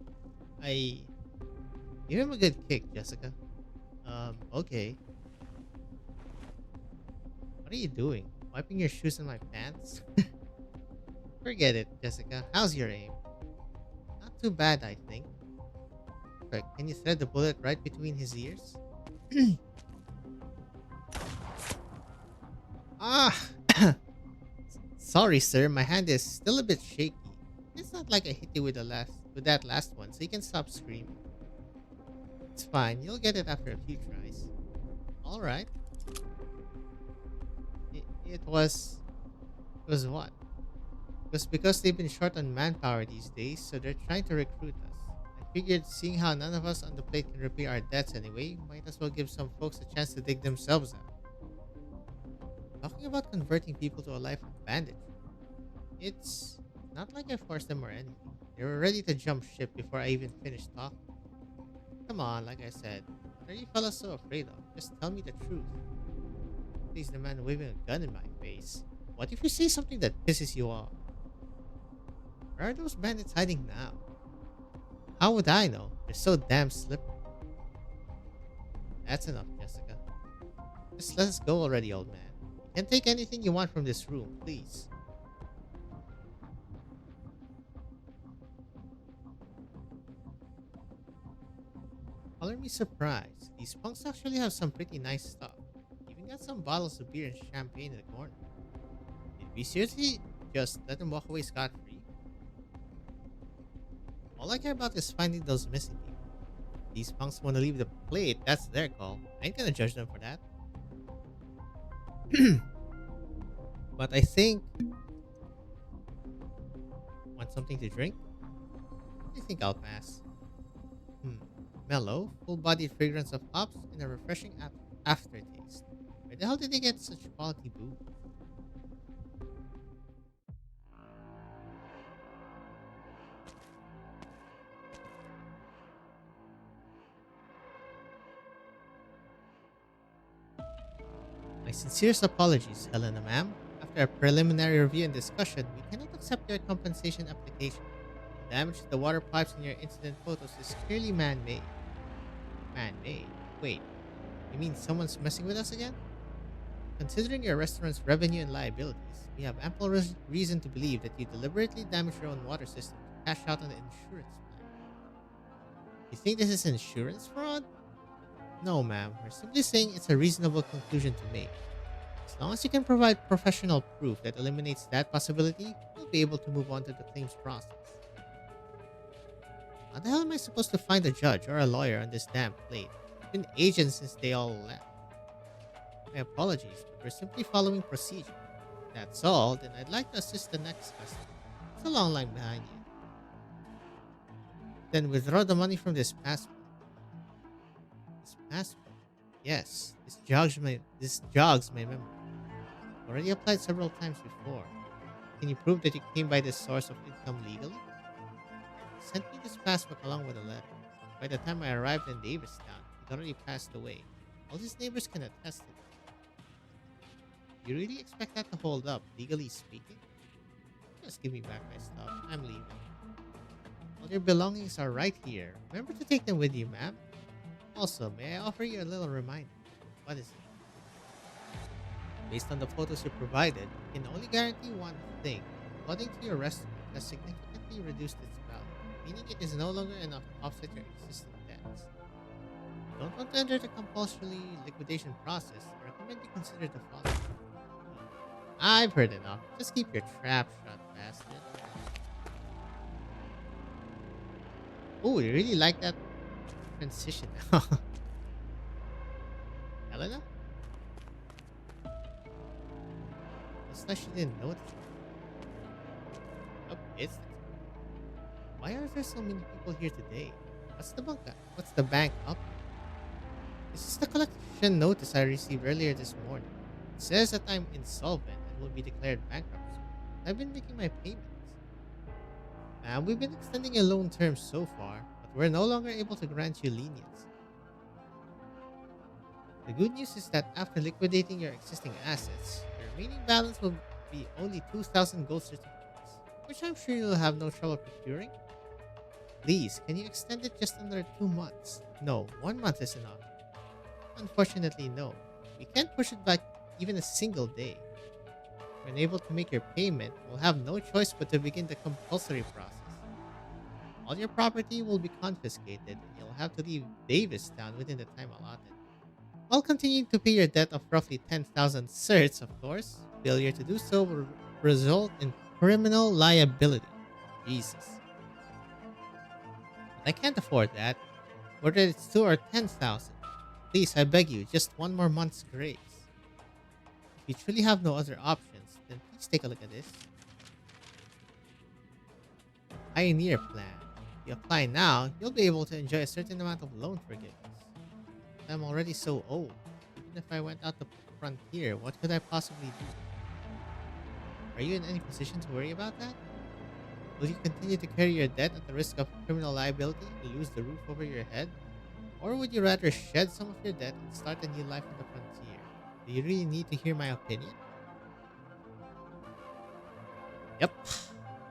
Give him a good kick, Jessica. Okay. What are you doing? Wiping your shoes on my pants? Forget it, Jessica. How's your aim? Not too bad, I think. But can you thread the bullet right between his ears? Ah! Sorry, sir. My hand is still a bit shaky. It's not like I hit you with that last one, so you can stop screaming. It's fine. You'll get it after a few tries. All right. It was what? It was because they've been short on manpower these days, so they're trying to recruit us. I figured seeing how none of us on the plate can repair our debts anyway, might as well give some folks a chance to dig themselves out. Talking about converting people to a life of banditry. It's not like I forced them or anything. They were ready to jump ship before I even finished talking. Come on, like I said, what are you fellas so afraid of? Just tell me the truth. Please, the man waving a gun in my face. What if you say something that pisses you off? Where are those bandits hiding now? How would I know? They're so damn slippery. That's enough, Jessica. Just let us go already, old man. You can take anything you want from this room, please. Color me surprised. These punks actually have some pretty nice stuff. Even got some bottles of beer and champagne in the corner. Did we seriously just let them walk away scot-free? All I care about is finding those missing people. If these punks want to leave the plate, that's their call. I ain't gonna judge them for that. But I think... Want something to drink? I think I'll pass. Mellow, full-bodied fragrance of hops and a refreshing aftertaste. Where the hell did they get such quality booze? My sincerest apologies, Helena ma'am. After a preliminary review and discussion, we cannot accept your compensation application. The damage to the water pipes in your incident photos is clearly man-made. Man-made? Wait, you mean someone's messing with us again? Considering your restaurant's revenue and liabilities, we have ample reason to believe that you deliberately damaged your own water system to cash out on the insurance plan. You think this is insurance fraud? No, ma'am. We're simply saying it's a reasonable conclusion to make. As long as you can provide professional proof that eliminates that possibility, we'll be able to move on to the claims process. How the hell am I supposed to find a judge or a lawyer on this damn plate? It's been ages since they all left. My apologies, but we're simply following procedure. If that's all, then I'd like to assist the next customer. It's a long line behind you. Then withdraw the money from this passport. This passport? Yes, this jogs my memory. Already applied several times before. Can you prove that you came by this source of income legally? Sent me this passport along with a letter. By the time I arrived in Davistown, he'd already passed away. All his neighbors can attest to it. You really expect that to hold up, legally speaking? Just give me back my stuff. I'm leaving. All your belongings are right here. Remember to take them with you, ma'am. Also, may I offer you a little reminder? What is it? Based on the photos you provided, you can only guarantee one thing. According to your restaurant, has significantly reduced its value, meaning it is no longer enough to offset your existing debts. If you don't want to enter the compulsory liquidation process, I recommend you consider the following. I've heard enough. Just keep your trap shut, bastard. Oh, you really like that transition. Helena? Looks like she didn't notice. Oh, it's... Why are there so many people here today? What's the bank up? This is the collection notice I received earlier this morning. It says that I'm insolvent and will be declared bankrupt soon. I've been making my payments. We've been extending your loan terms so far, but we're no longer able to grant you leniency. The good news is that after liquidating your existing assets, your remaining balance will be only 2,000 gold certificates, which I'm sure you'll have no trouble procuring. Please, can you extend it just under 2 months? No, 1 month is enough. Unfortunately, no. We can't push it back even a single day. When able to make your payment, you'll have no choice but to begin the compulsory process. All your property will be confiscated, and you'll have to leave Davistown within the time allotted. While continuing to pay your debt of roughly 10,000 certs, of course, failure to do so will result in criminal liability. Jesus. But I can't afford that, whether it's 2 or 10,000. Please, I beg you, just one more month's grace. If you truly have no other options, then please take a look at this. Pioneer Plan. If you apply now, you'll be able to enjoy a certain amount of loan forgiveness. But I'm already so old. Even if I went out the frontier, what could I possibly do? Are you in any position to worry about that? Will you continue to carry your debt at the risk of criminal liability and lose the roof over your head? Or would you rather shed some of your debt and start a new life on the frontier? Do you really need to hear my opinion? Yep.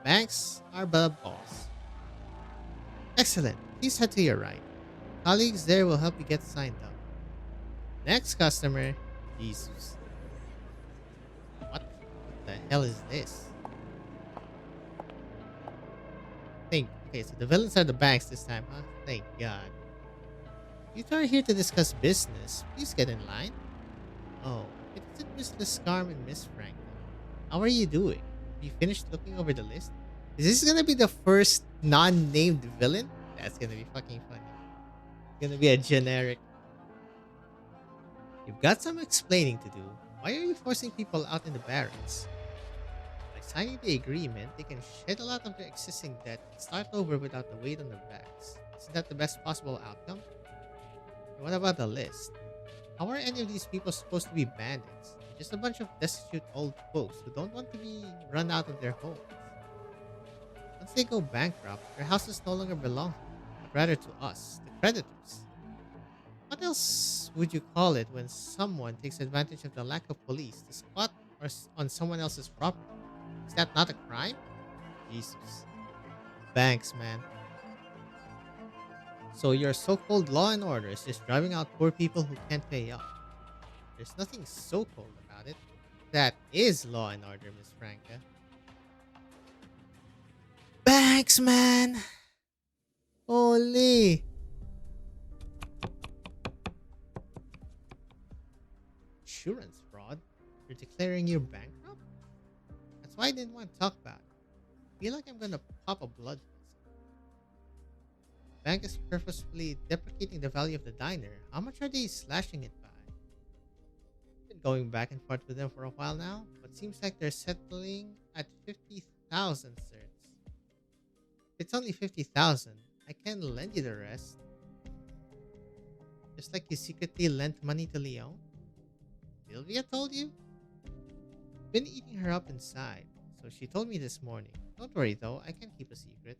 Banks are the boss. Excellent. Please head to your right. Colleagues there will help you get signed up. Next customer, Jesus. What the hell is this? Okay, so the villains are the banks this time, huh? Thank God. You two are here to discuss business. Please get in line. Oh, it isn't Miss Liscarm and Miss Frank. How are you doing? Have you finished looking over the list? Is this gonna be the first non-named villain? That's gonna be fucking funny. It's gonna be a generic. You've got some explaining to do. Why are you forcing people out in the barracks? By signing the agreement, they can shed a lot of their existing debt and start over without the weight on their backs. Isn't that the best possible outcome? And what about the list? How are any of these people supposed to be bandits? They're just a bunch of destitute old folks who don't want to be run out of their homes. Once they go bankrupt, their houses no longer belong to them, but rather to us, the creditors. What else would you call it when someone takes advantage of the lack of police to squat on someone else's property? Is that not a crime? Jesus. Banks, man. So your so-called law and order is just driving out poor people who can't pay up. There's nothing so-called about it. That is law and order, Miss Franca. Banks, man! Holy! Insurance fraud? You're declaring you bankrupt? That's why I didn't want to talk about it. I feel like I'm gonna pop a blood vessel. The bank is purposefully deprecating the value of the diner. How much are they slashing it by? I've been going back and forth with them for a while now, but seems like they're settling at 50,000 certs. If it's only 50,000, I can lend you the rest. Just like you secretly lent money to Leon. Sylvia told you? Been eating her up inside, so she told me this morning. Don't worry though, I can keep a secret.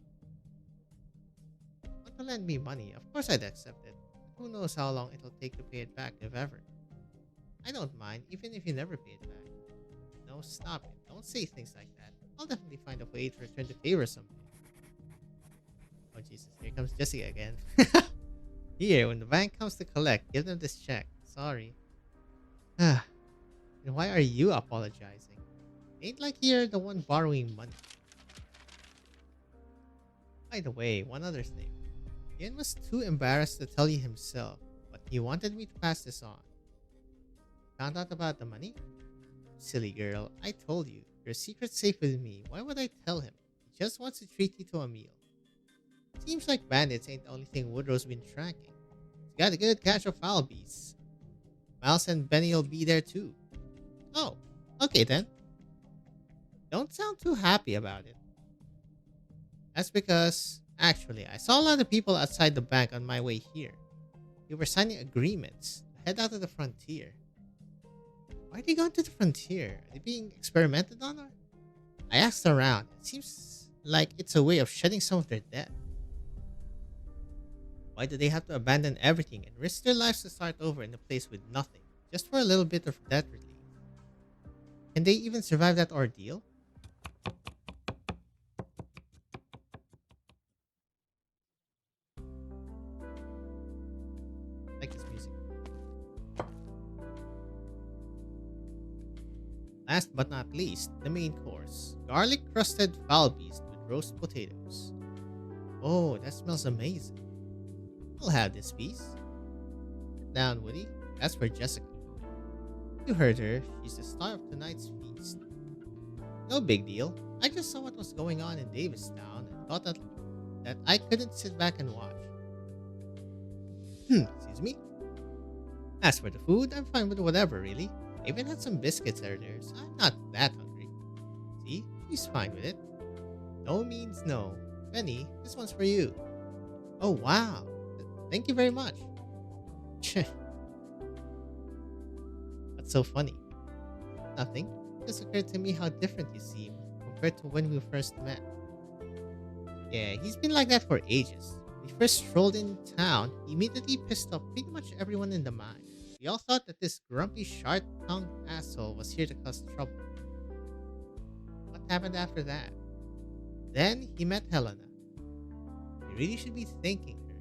Want to lend me money? Of course I'd accept it. But who knows how long it'll take to pay it back, if ever. I don't mind, even if you never pay it back. No, stop it. Don't say things like that. I'll definitely find a way to return the favor someday. Oh Jesus, here comes Jessica again. Here, when the bank comes to collect, give them this check. Sorry. Ah. And why are you apologizing? Ain't like you're the one borrowing money. By the way, one other thing. Ian was too embarrassed to tell you himself, but he wanted me to pass this on. Found out about the money? Silly girl, I told you. Your secret's safe with me. Why would I tell him? He just wants to treat you to a meal. Seems like bandits ain't the only thing Woodrow's been tracking. He's got a good catch of foul beasts. Miles and Benny'll be there too. Oh, okay then. Don't sound too happy about it. That's because, actually, I saw a lot of people outside the bank on my way here. They were signing agreements to head out of the frontier. Why are they going to the frontier? Are they being experimented on? Or? I asked around. It seems like it's a way of shedding some of their debt. Why do they have to abandon everything and risk their lives to start over in a place with nothing, just for a little bit of debt relief? Can they even survive that ordeal? I like this music. Last but not least, the main course. Garlic crusted fowl beast with roast potatoes. Oh, that smells amazing. I'll have this piece. Sit down, Woody. That's for Jessica. You heard her. She's the star of tonight's feast. No big deal. I just saw what was going on in Davistown and thought that I couldn't sit back and watch. Excuse me. As for the food, I'm fine with whatever, really. I even had some biscuits earlier, so I'm not that hungry. See? She's fine with it. No means no. Benny, this one's for you. Oh, wow. Thank you very much. What's so funny? Nothing. It just occurred to me how different you seem compared to when we first met. Yeah, he's been like that for ages. When he first strolled in town, he immediately pissed off pretty much everyone in the mine. We all thought that this grumpy, sharp-tongued asshole was here to cause trouble. What happened after that? Then he met Helena. He really should be thanking her.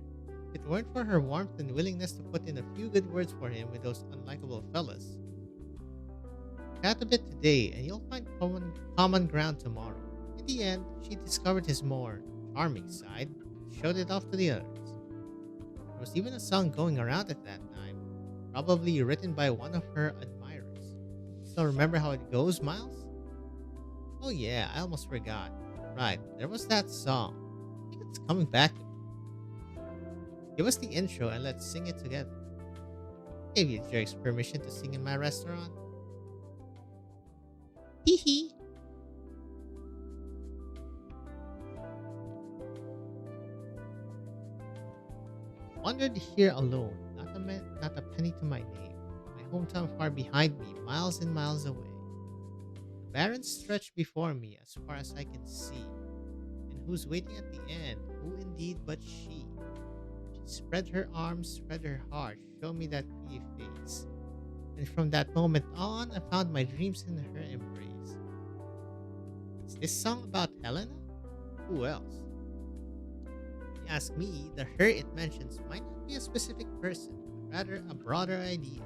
If it weren't for her warmth and willingness to put in a few good words for him with those unlikable fellas. Chat a bit today and you'll find common ground tomorrow. In the end, she discovered his more charming side and showed it off to the others. There was even a song going around at that time, probably written by one of her admirers. Still remember how it goes, Miles? Oh yeah, I almost forgot. Right, there was that song. I think it's coming back to me. Give us the intro and let's sing it together. Gave you jerks permission to sing in my restaurant. Hee hee. Wandered here alone, not a penny to my name. My hometown far behind me, miles and miles away. The barren stretch before me as far as I can see. And who's waiting at the end? Who indeed but she? She spread her arms, spread her heart, show me that pretty face. And from that moment on, I found my dreams in her embrace. Is this song about Helena? Who else? If you ask me, the her it mentions might not be a specific person, but rather a broader idea.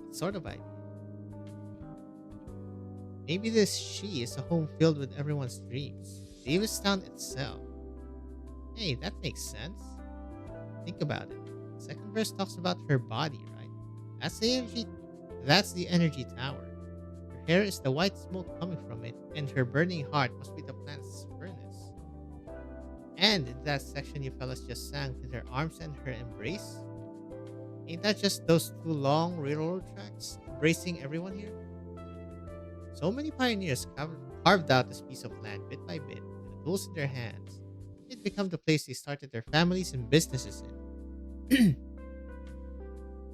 What sort of idea? Maybe this she is a home filled with everyone's dreams. Davistown itself. Hey, that makes sense. Think about it. The second verse talks about her body, right? That's the energy tower. Her hair is the white smoke coming from it, and her burning heart must be the planet's furnace. And in that section you fellas just sang with her arms and her embrace? Ain't that just those two long railroad tracks embracing everyone here? So many pioneers carved out this piece of land bit by bit with the tools in their hands. It became the place they started their families and businesses in.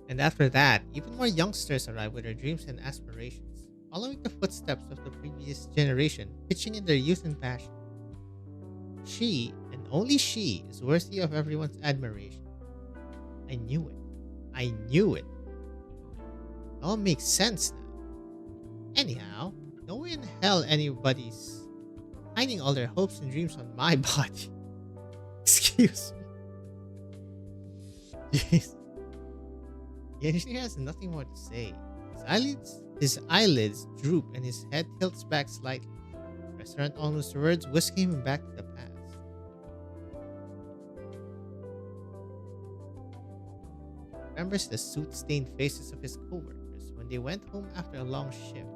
And after that, even more youngsters arrived with their dreams and aspirations, following the footsteps of the previous generation, pitching in their youth and passion. She, and only she, is worthy of everyone's admiration. I knew it. I knew it. It all makes sense now. Anyhow, no way in hell anybody's hiding all their hopes and dreams on my body. Excuse me. Jeez. The engineer has nothing more to say. His eyelids droop and his head tilts back slightly. Restaurant owner's words whisking him back to the past. Remembers the soot-stained faces of his coworkers when they went home after a long shift.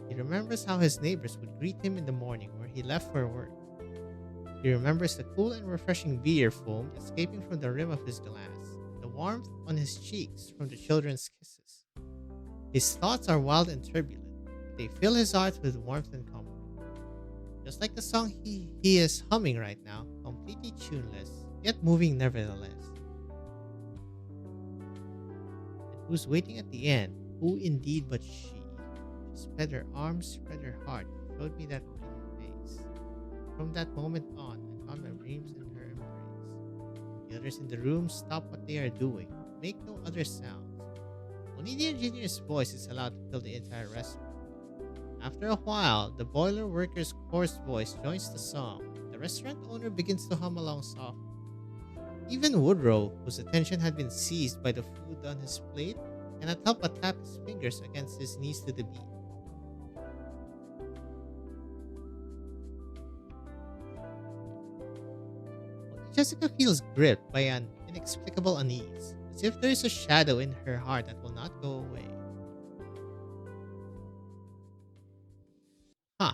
He remembers how his neighbors would greet him in the morning where he left for work. He remembers the cool and refreshing beer foam escaping from the rim of his glass, the warmth on his cheeks from the children's kisses. His thoughts are wild and turbulent, but they fill his heart with warmth and comfort. Just like the song he is humming right now, completely tuneless, yet moving nevertheless. And who's waiting at the end? Who indeed but she? She spread her arms, spread her heart, showed me that pretty face. From that moment on, I found my dreams in her embrace. The others in the room stop what they are doing, make no other sounds. Only the engineer's voice is allowed to fill the entire restaurant. After a while, the boiler worker's coarse voice joins the song. The restaurant owner begins to hum along softly. Even Woodrow, whose attention had been seized by the food on his plate, cannot help but tap his fingers against his knees to the beat. Jessica feels gripped by an inexplicable unease, as if there is a shadow in her heart that will not go away. Huh.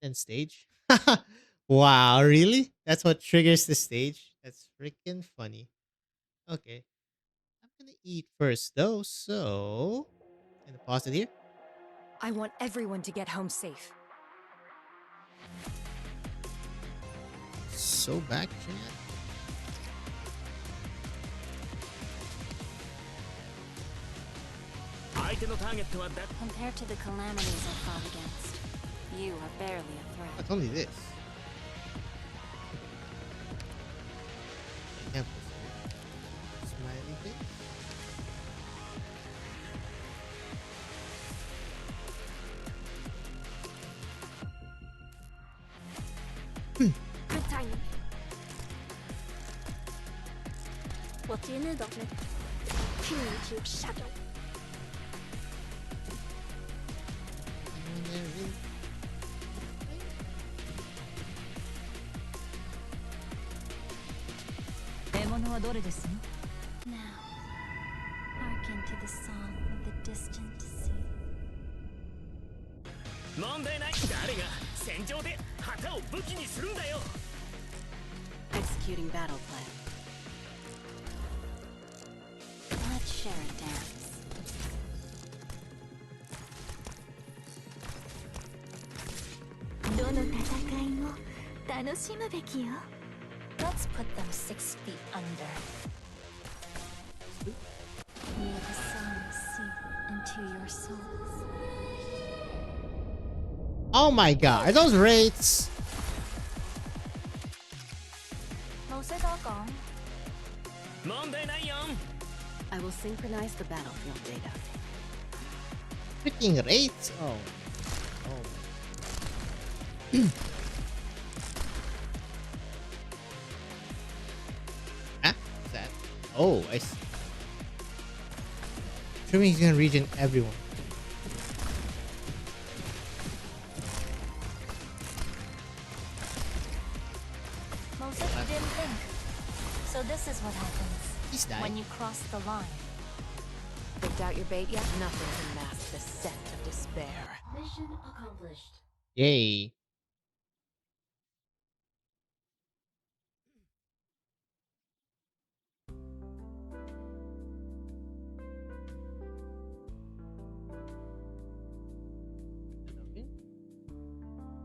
Then stage? Wow, really? That's what triggers the stage? That's freaking funny. Okay. I'm gonna eat first though, so. Gonna pause it here. I want everyone to get home safe. So back, chat. Compared to the calamities I fought against, you are barely a threat. Not only this. I can't put smiley face. Good timing. 我接那种呢，huge shadow. Now, hearken to the song of the distant sea. 問題ない。誰が戦場で旗を武器にするんだよ。 Executing battle plan. Let's share a dance. どの戦いも楽しむべきよ。Let's put them 6 feet under. May the song seep into your souls. Oh my god, are those rates? 冇需多講。問題ないよ。 I will synchronize the battlefield data. Freaking rates? Oh. Ah, what's that? Oh, I see. Assuming he's gonna regen everyone. Most of you didn't think. So this is what happens He's when dying. you cross the line. Picked out your bait yet? Nothing can mask the scent of despair. Mission accomplished. Yay.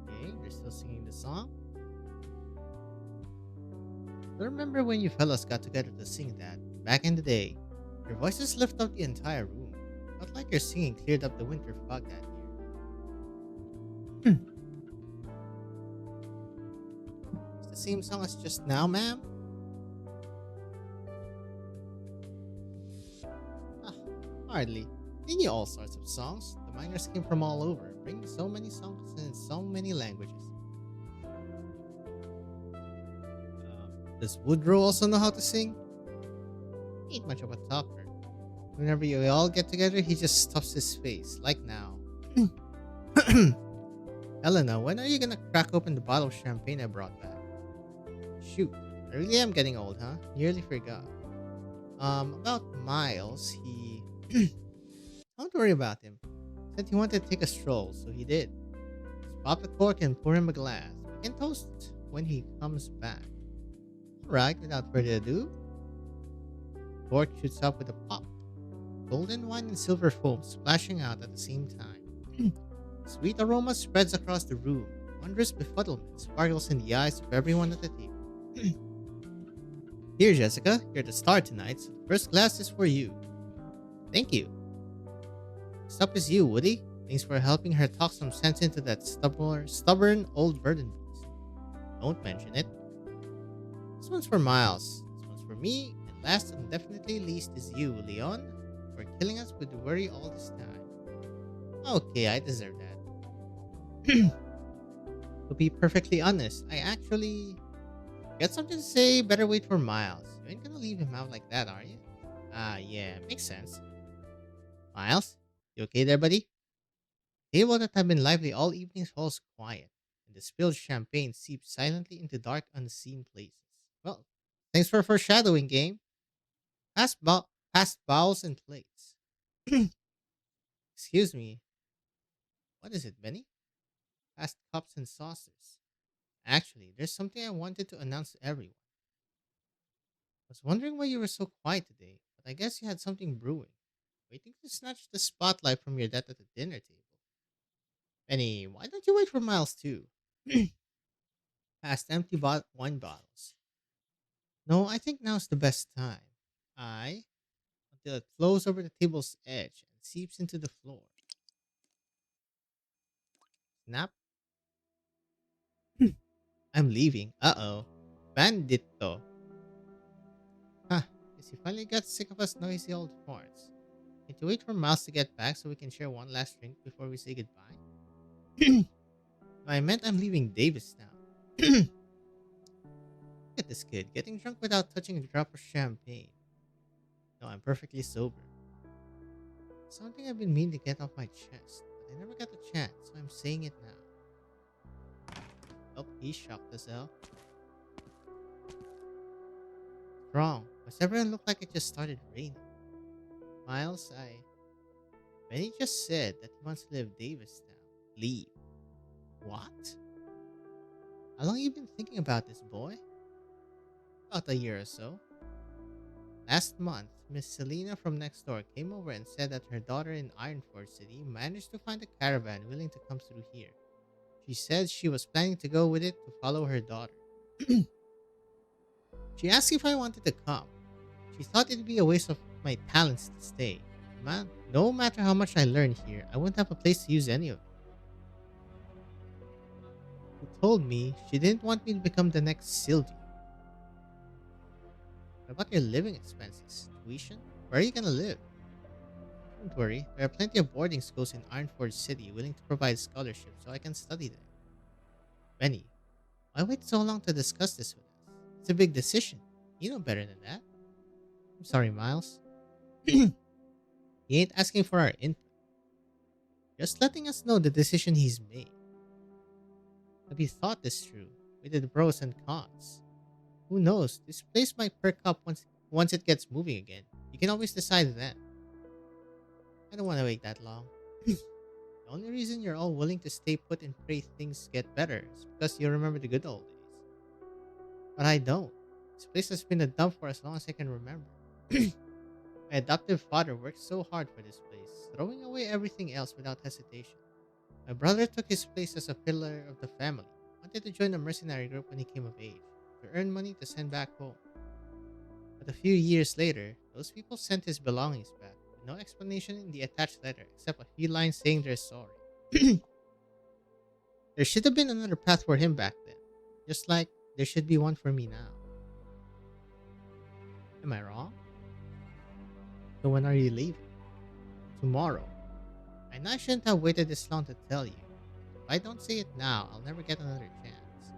Okay, they're still singing the song. I remember when you fellas got together to sing that back in the day. Your voices lift up the entire room. Felt like your singing cleared up the winter fog that year. It's the same song as just now, ma'am? Ah, hardly. They knew all sorts of songs. The miners came from all over, bringing so many songs in so many languages. Does Woodrow also know how to sing? He ain't much of a talker. Whenever you all get together, he just stuffs his face, like now. Elena, when are you gonna crack open the bottle of champagne I brought back? Shoot, I really am getting old, huh? Nearly forgot. About Miles, he... Don't worry about him. Said he wanted to take a stroll, so he did. Just pop the cork and pour him a glass. We can toast when he comes back. Alright, without further ado, cork shoots up with a pop. Golden wine and silver foam splashing out at the same time. Sweet aroma spreads across the room. Wondrous befuddlement sparkles in the eyes of everyone at the table. Here, Jessica, you're the star tonight, so the first glass is for you. Thank you. Next up is you, Woody. Thanks for helping her talk some sense into that stubborn old burden beast. Don't mention it. This one's for Miles. This one's for me. And last and definitely least is you, Leon, for killing us with worry all this time. Okay, I deserve that. To be perfectly honest, I actually got something to say. Better wait for Miles. You ain't gonna leave him out like that, are you? Ah, yeah, makes sense. Miles, you okay there, buddy? The table that had been lively all evening falls quiet, and and the spilled champagne seeps silently into dark, unseen places. Well, thanks for foreshadowing, game. Past bowls and plates. Excuse me. What is it, Benny? Past cups and saucers. Actually, there's something I wanted to announce to everyone. I was wondering why you were so quiet today, but I guess you had something brewing. Waiting to snatch the spotlight from your dad at the dinner table. Benny, why don't you wait for Miles too? Past empty wine bottles. No, I think now's the best time. I until it flows over the table's edge and seeps into the floor. Snap. I'm leaving. Uh-oh. Bandito. Huh. Guess he finally got sick of us noisy old farts. Can't you wait for Miles to get back so we can share one last drink before we say goodbye? I meant I'm leaving Davis now. Look at this kid, getting drunk without touching a drop of champagne. No, I'm perfectly sober. Something I've been meaning to get off my chest, but I never got the chance, so I'm saying it now. Oh, he's shocked as hell. What's wrong? Does everyone look like it just started raining? Miles, Benny just said that he wants to leave Davis now. Leave. What? How long have you been thinking about this, boy? About a year or so. Last month, Miss Selena from next door came over and said that her daughter in Ironforge City managed to find a caravan willing to come through here. She said she was planning to go with it to follow her daughter. She asked if I wanted to come. She thought it'd be a waste of my talents to stay. Man, no matter how much I learned here, I wouldn't have a place to use any of it. She told me she didn't want me to become the next Sylvie. What about your living expenses? Tuition? Where are you gonna live? Don't worry, there are plenty of boarding schools in Ironforge City willing to provide scholarships so I can study there. Benny, why wait so long to discuss this with us? It's a big decision. You know better than that. I'm sorry, Miles. He ain't asking for our input. Just letting us know the decision he's made. Have you thought this through? With the pros and cons? Who knows? This place might perk up once it gets moving again. You can always decide then. I don't want to wait that long. The only reason you're all willing to stay put and pray things get better is because you remember the good old days. But I don't. This place has been a dump for as long as I can remember. My adoptive father worked so hard for this place, throwing away everything else without hesitation. My brother took his place as a pillar of the family, wanted to join a mercenary group when he came of age, to earn money to send back home. But a few years later, those people sent his belongings back, with no explanation in the attached letter except a few lines saying they're sorry. There should have been another path for him back then, just like there should be one for me now. Am I wrong? So when are you leaving? Tomorrow. I know I shouldn't have waited this long to tell you. If I don't say it now, I'll never get another chance.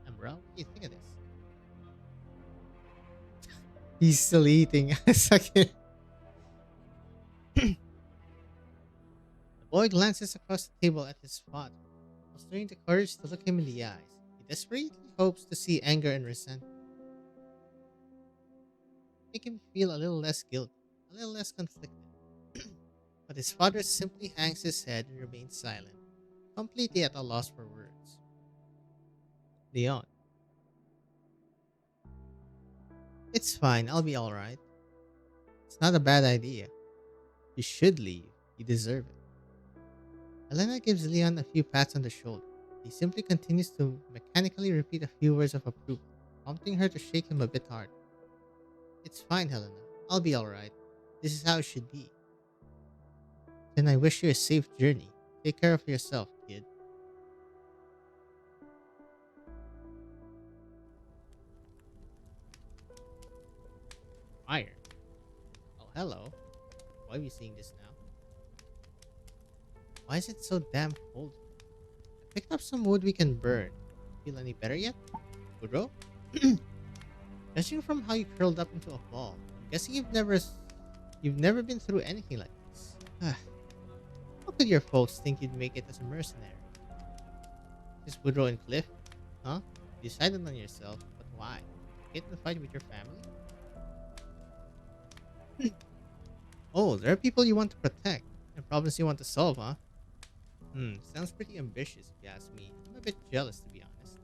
And bro, what do you think of this? He's still eating. A second. The boy glances across the table at his father, mustering the courage to look him in the eyes. He desperately hopes to see anger and resentment. Make him feel a little less guilty, a little less conflicted. But his father simply hangs his head and remains silent, completely at a loss for words. Leon. It's fine, I'll be alright. It's not a bad idea. You should leave. You deserve it. Elena gives Leon a few pats on the shoulder. He simply continues to mechanically repeat a few words of approval, prompting her to shake him a bit harder. It's fine, Helena. I'll be alright. This is how it should be. Then I wish you a safe journey. Take care of yourself, kid. Fire. Oh, hello. Why are we seeing this now? Why is it so damn cold? I picked up some wood we can burn. Feel any better yet? Kuro? Judging from how you curled up into a ball, I'm guessing you've never been through anything like this. How could your folks think you'd make it as a mercenary? Just Woodrow and Cliff? Huh? You decided on yourself, but why? Get in a fight with your family? Oh, there are people you want to protect and problems you want to solve, huh? Sounds pretty ambitious if you ask me. I'm a bit jealous to be honest.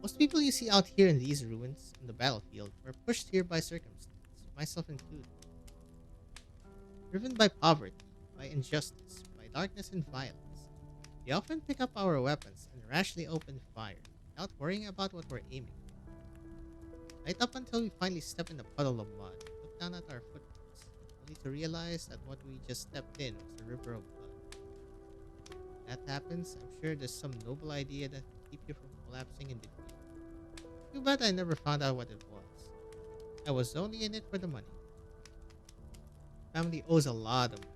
Most people you see out here in these ruins on the battlefield were pushed here by circumstance, myself included. Driven by poverty, by injustice, by darkness and violence. We often pick up our weapons and rashly open fire, without worrying about what we're aiming for. Right up until we finally step in a puddle of mud, look down at our footprints, only to realize that what we just stepped in was a river of blood. That happens, I'm sure there's some noble idea that can keep you from collapsing in defeat. Too bad I never found out what it was. I was only in it for the money. Family owes a lot of money.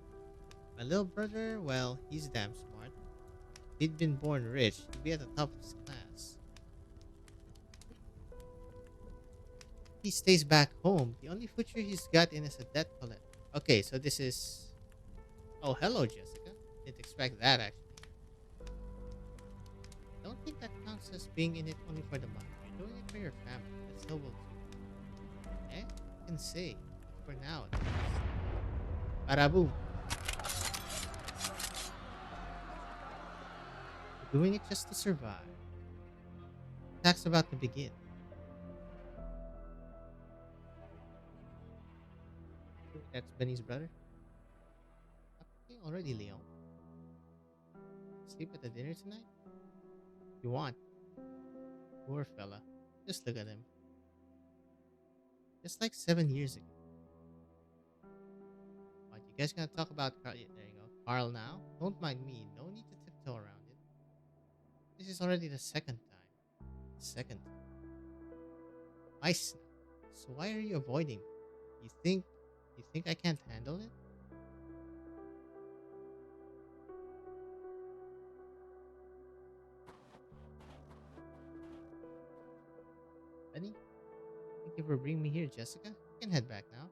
My little brother, well, he's damn smart. If he'd been born rich, he'd be at the top of his class. He stays back home. The only future he's got in is a debt collector. Okay, so this is... Oh, hello, Jessica. Didn't expect that, actually. Don't think that counts as being in it only for the money. You're doing it for your family. That's noble too. Eh? I can say. For now, at least. Baraboom. You're doing it just to survive. Attack's about to begin. That's Benny's brother. Okay, already, Leon. Sleep at the dinner tonight? If you want. Poor fella. Just look at him. Just like 7 years ago. What, you guys gonna talk about Carl? Yeah, there you go. Carl now? Don't mind me. No need to tiptoe around it. This is already the second time. Second time. I snap. So why are you avoiding me? You think I can't handle it? Benny? Thank you for bringing me here, Jessica. You can head back now.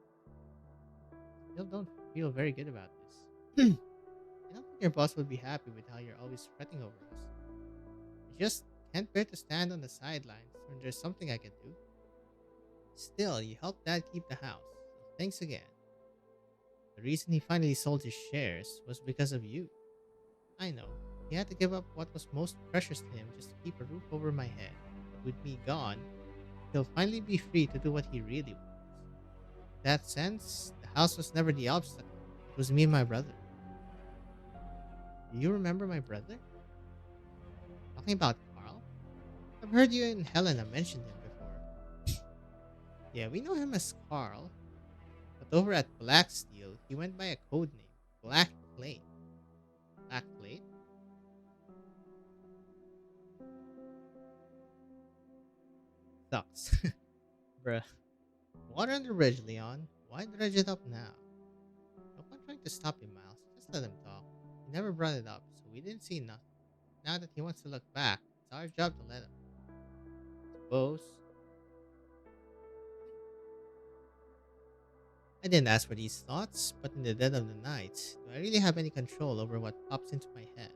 Still don't feel very good about this. I don't think your boss would be happy with how you're always fretting over us. I just can't bear to stand on the sidelines when there's something I can do. Still, you helped Dad keep the house, so thanks again. The reason he finally sold his shares was because of you. I know, he had to give up what was most precious to him just to keep a roof over my head. But with me gone, he'll finally be free to do what he really wants. In that sense, the house was never the obstacle. It was me and my brother. Do you remember my brother? Talking about Carl? I've heard you and Helena mention him before. Yeah, we know him as Carl. But over at Black Steel, he went by a code name, Black Plate. Black Plate? Sucks. Bruh. Water on the bridge, Leon. Why dredge it up now? No point trying to stop him, Miles. Just let him talk. He never brought it up, so we didn't see nothing. Now that he wants to look back, it's our job to let him. Suppose. I didn't ask for these thoughts, but in the dead of the night, do I really have any control over what pops into my head?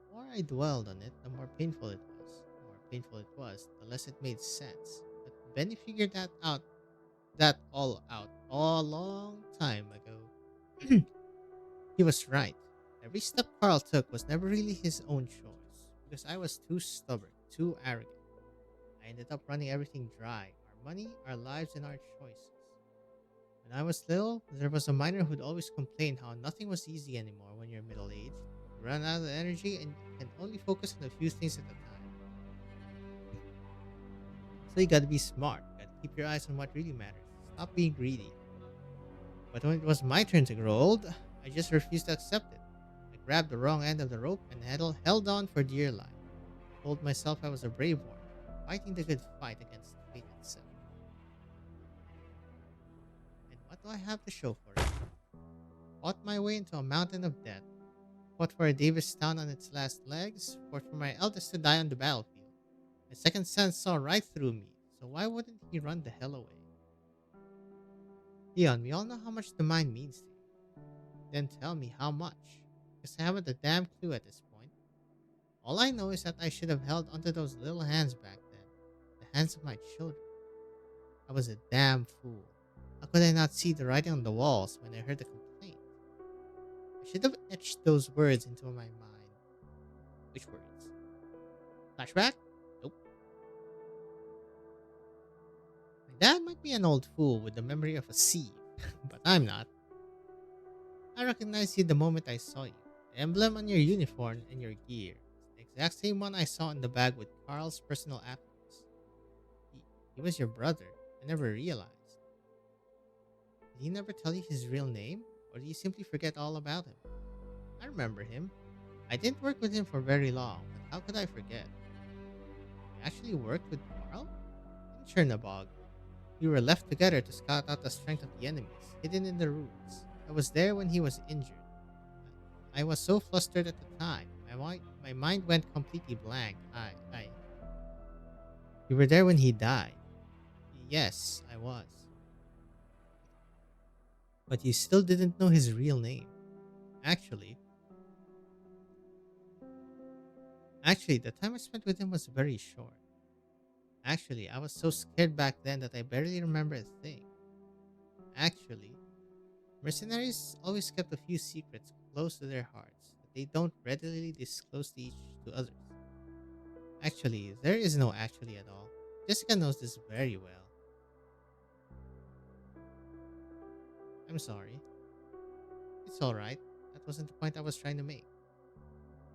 The more I dwelled on it, the more painful it was. The more painful it was, the less it made sense. But Benny figured that all out a long time ago. He was right. Every step Carl took was never really his own choice, because I was too stubborn, too arrogant. I ended up running everything dry, our money, our lives, and our choices. When I was little, there was a miner who'd always complain how nothing was easy anymore when you're middle-aged. You run out of energy and you can only focus on a few things at a time. So you gotta be smart, you gotta keep your eyes on what really matters. Stop being greedy. But when it was my turn to grow old, I just refused to accept it. I grabbed the wrong end of the rope and held on for dear life. I told myself I was a brave one, fighting the good fight against fate itself. And what do I have to show for it? Fought my way into a mountain of death. Fought for a Davis town on its last legs. Fought for my eldest to die on the battlefield. My second son saw right through me, so why wouldn't he run the hell away? Leon, we all know how much the mind means to you. Then tell me how much. Because I haven't a damn clue at this point. All I know is that I should have held onto those little hands back then. The hands of my children. I was a damn fool. How could I not see the writing on the walls when I heard the complaint? I should have etched those words into my mind. Which words? Flashback? Nope. My dad might be an old fool with the memory of a sieve, but I'm not. I recognized you the moment I saw you. The emblem on your uniform and your gear. It's the exact same one I saw in the bag with Carl's personal afterwards. He was your brother. I never realized. Did he never tell you his real name? Or did you simply forget all about him? I remember him. I didn't work with him for very long, but how could I forget? I actually worked with Carl? In Chernobog. We were left together to scout out the strength of the enemies, hidden in the ruins. I was there when he was injured. I was so flustered at the time. My mind went completely blank. You were there when he died. Yes, I was. But you still didn't know his real name. Actually, the time I spent with him was very short. Actually, I was so scared back then that I barely remember a thing. Actually, mercenaries always kept a few secrets close to their hearts that they don't readily disclose to others. Actually, there is no actually at all. Jessica knows this very well. I'm sorry. It's alright. That wasn't the point I was trying to make.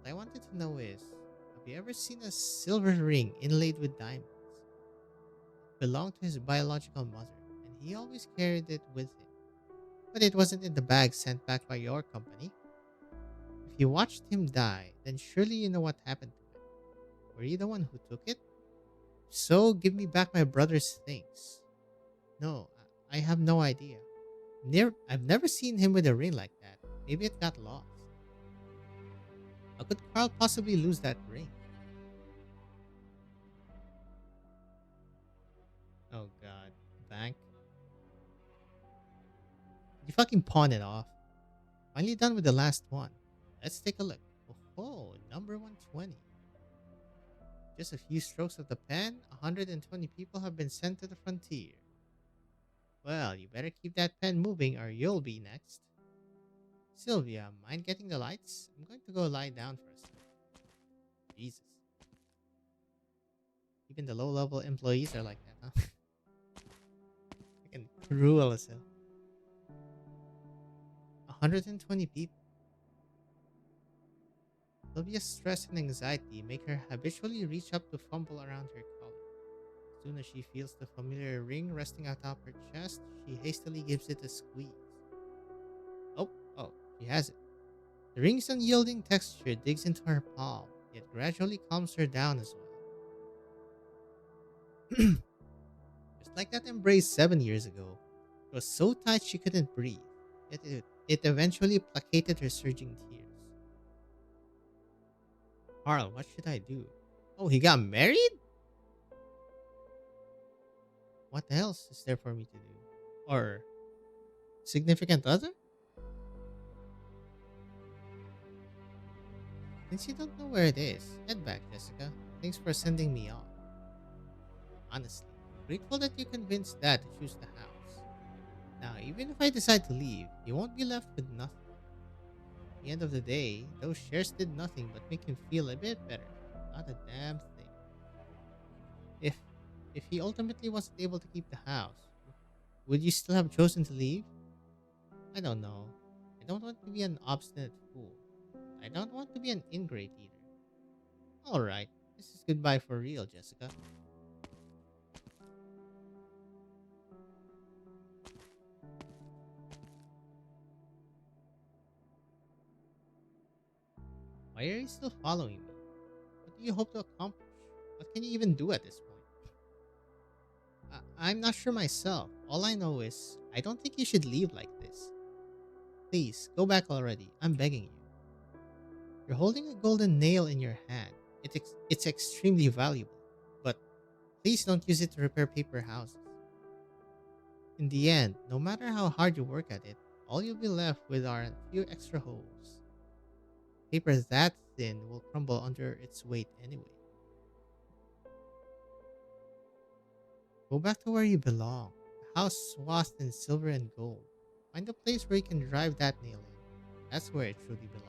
What I wanted to know is, have you ever seen a silver ring inlaid with diamonds? It belonged to his biological mother, and he always carried it with him. But it wasn't in the bag sent back by your company. If you watched him die, then surely you know what happened to it. Were you the one who took it? If so, give me back my brother's things. No, I have no idea. I've never seen him with a ring like that. Maybe it got lost. How could Carl possibly lose that ring? Oh god. Bank? You fucking pawn it off. Finally done with the last one. Let's take a look. Oh, number 120. Just a few strokes of the pen, 120 people have been sent to the frontier. Well, you better keep that pen moving or you'll be next. Sylvia, mind getting the lights? I'm going to go lie down for a second. Jesus. Even the low-level employees are like that, huh? Fucking cruel as hell. 120 people. Sylvia's stress and anxiety make her habitually reach up to fumble around her collar. As soon as she feels the familiar ring resting atop her chest, she hastily gives it a squeeze. Oh, she has it. The ring's unyielding texture digs into her palm, yet gradually calms her down as well. Just like that embrace 7 years ago. It was so tight she couldn't breathe, yet it eventually placated her surging tears. Carl, what should I do? Oh, he got married? What else is there for me to do? Or significant other? Since you don't know where it is, head back, Jessica. Thanks for sending me off. Honestly, I'm grateful that you convinced Dad to choose the house. Now, even if I decide to leave, you won't be left with nothing. At the end of the day, those shares did nothing but make him feel a bit better. Not a damn thing. If he ultimately wasn't able to keep the house, would you still have chosen to leave? I don't know. I don't want to be an obstinate fool. I don't want to be an ingrate either. Alright, this is goodbye for real, Jessica. Why are you still following me? What do you hope to accomplish? What can you even do at this point? I'm not sure myself. All I know is, I don't think you should leave like this. Please, go back already. I'm begging you. You're holding a golden nail in your hand. It's extremely valuable. But please don't use it to repair paper houses. In the end, no matter how hard you work at it, All you'll be left with are a few extra holes. Paper that thin will crumble under its weight anyway. Go back to where you belong. A house swathed in silver and gold. Find a place where you can drive that nail in. That's where it truly belongs.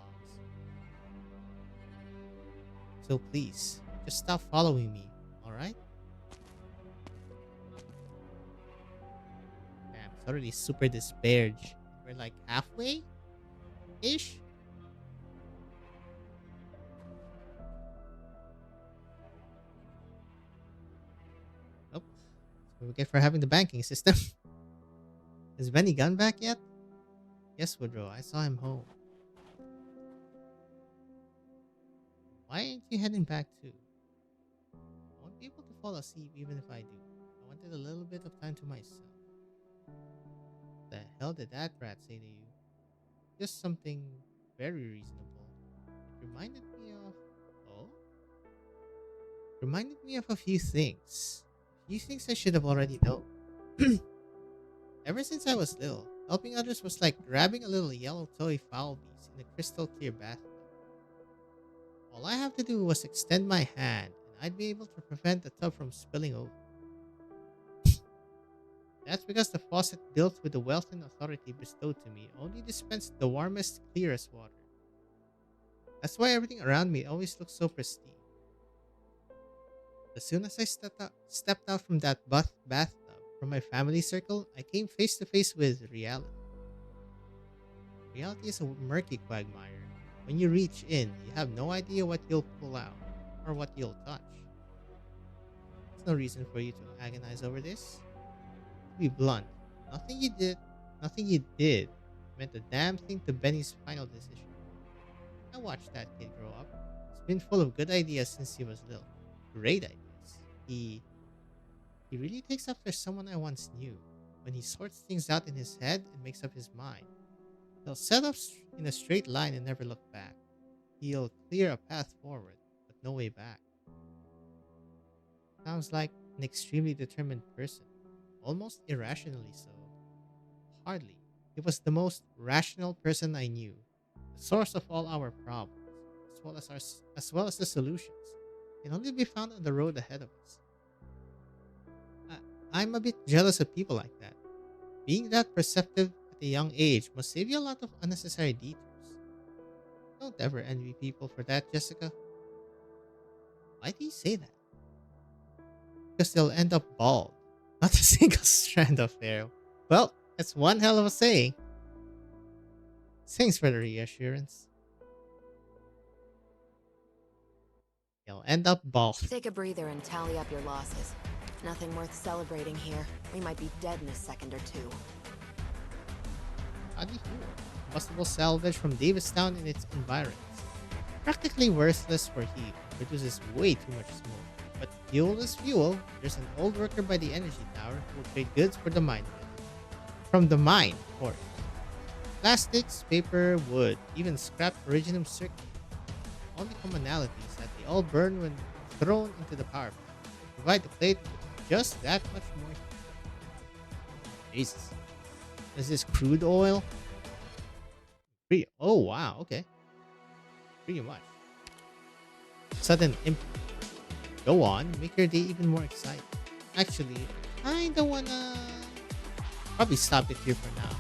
So please, just stop following me, alright? Damn, it's already super despaired. We're like halfway? Ish? Nope. That's what we get for having the banking system. Has Benny gone back yet? Yes, Woodrow, I saw him home. Why aren't you heading back too? I won't be able to fall asleep even if I do. I wanted a little bit of time to myself. The hell did that rat say to you? Just something very reasonable. It reminded me of. Oh? Reminded me of a few things. A few things I should have already known. Ever since I was little, helping others was like grabbing a little yellow toy foul beast in a crystal clear bathtub. All I have to do was extend my hand, and I'd be able to prevent the tub from spilling over. That's because the faucet built with the wealth and authority bestowed to me only dispensed the warmest, clearest water. That's why everything around me always looks so pristine. As soon as I stepped out from that bathtub, from my family circle, I came face to face with reality. Reality is a murky quagmire. When you reach in, you have no idea what you'll pull out or what you'll touch. There's no reason for you to agonize over this. To be blunt, nothing you did meant a damn thing to Benny's final decision. I watched that kid grow up. He's been full of good ideas since he was little. Great ideas. He really takes after someone I once knew. When he sorts things out in his head and makes up his mind, he'll set up in a straight line and never look back. He'll clear a path forward, but no way back. Sounds like an extremely determined person, almost irrationally so. Hardly. He was the most rational person I knew, the source of all our problems, as well as the solutions, can only be found on the road ahead of us. I'm a bit jealous of people like that. Being that perceptive at a young age must save you a lot of unnecessary detours. Don't ever envy people for that, Jessica. Why do you say that? Because they'll end up bald. Not a single strand of hair. Well, that's one hell of a saying. Thanks for the reassurance. You'll end up bald. Take a breather and tally up your losses. Nothing worth celebrating here. We might be dead in a second or two. Howdy fuel. Combustible salvage from Davistown and its environs. Practically worthless for heat. Produces way too much smoke. But fuel is fuel. There's an old worker by the energy tower who will trade goods for the mine. From the mine, of course. Plastics, paper, wood, even scrap iridium circuit. Only commonality is that they all burn when thrown into the power plant. Provide the plate with just that much more heat. Jesus. Is this crude oil? Oh wow, okay. Pretty much. Sudden impact. Go on, make your day even more exciting. Actually, I kinda wanna probably stop it here for now.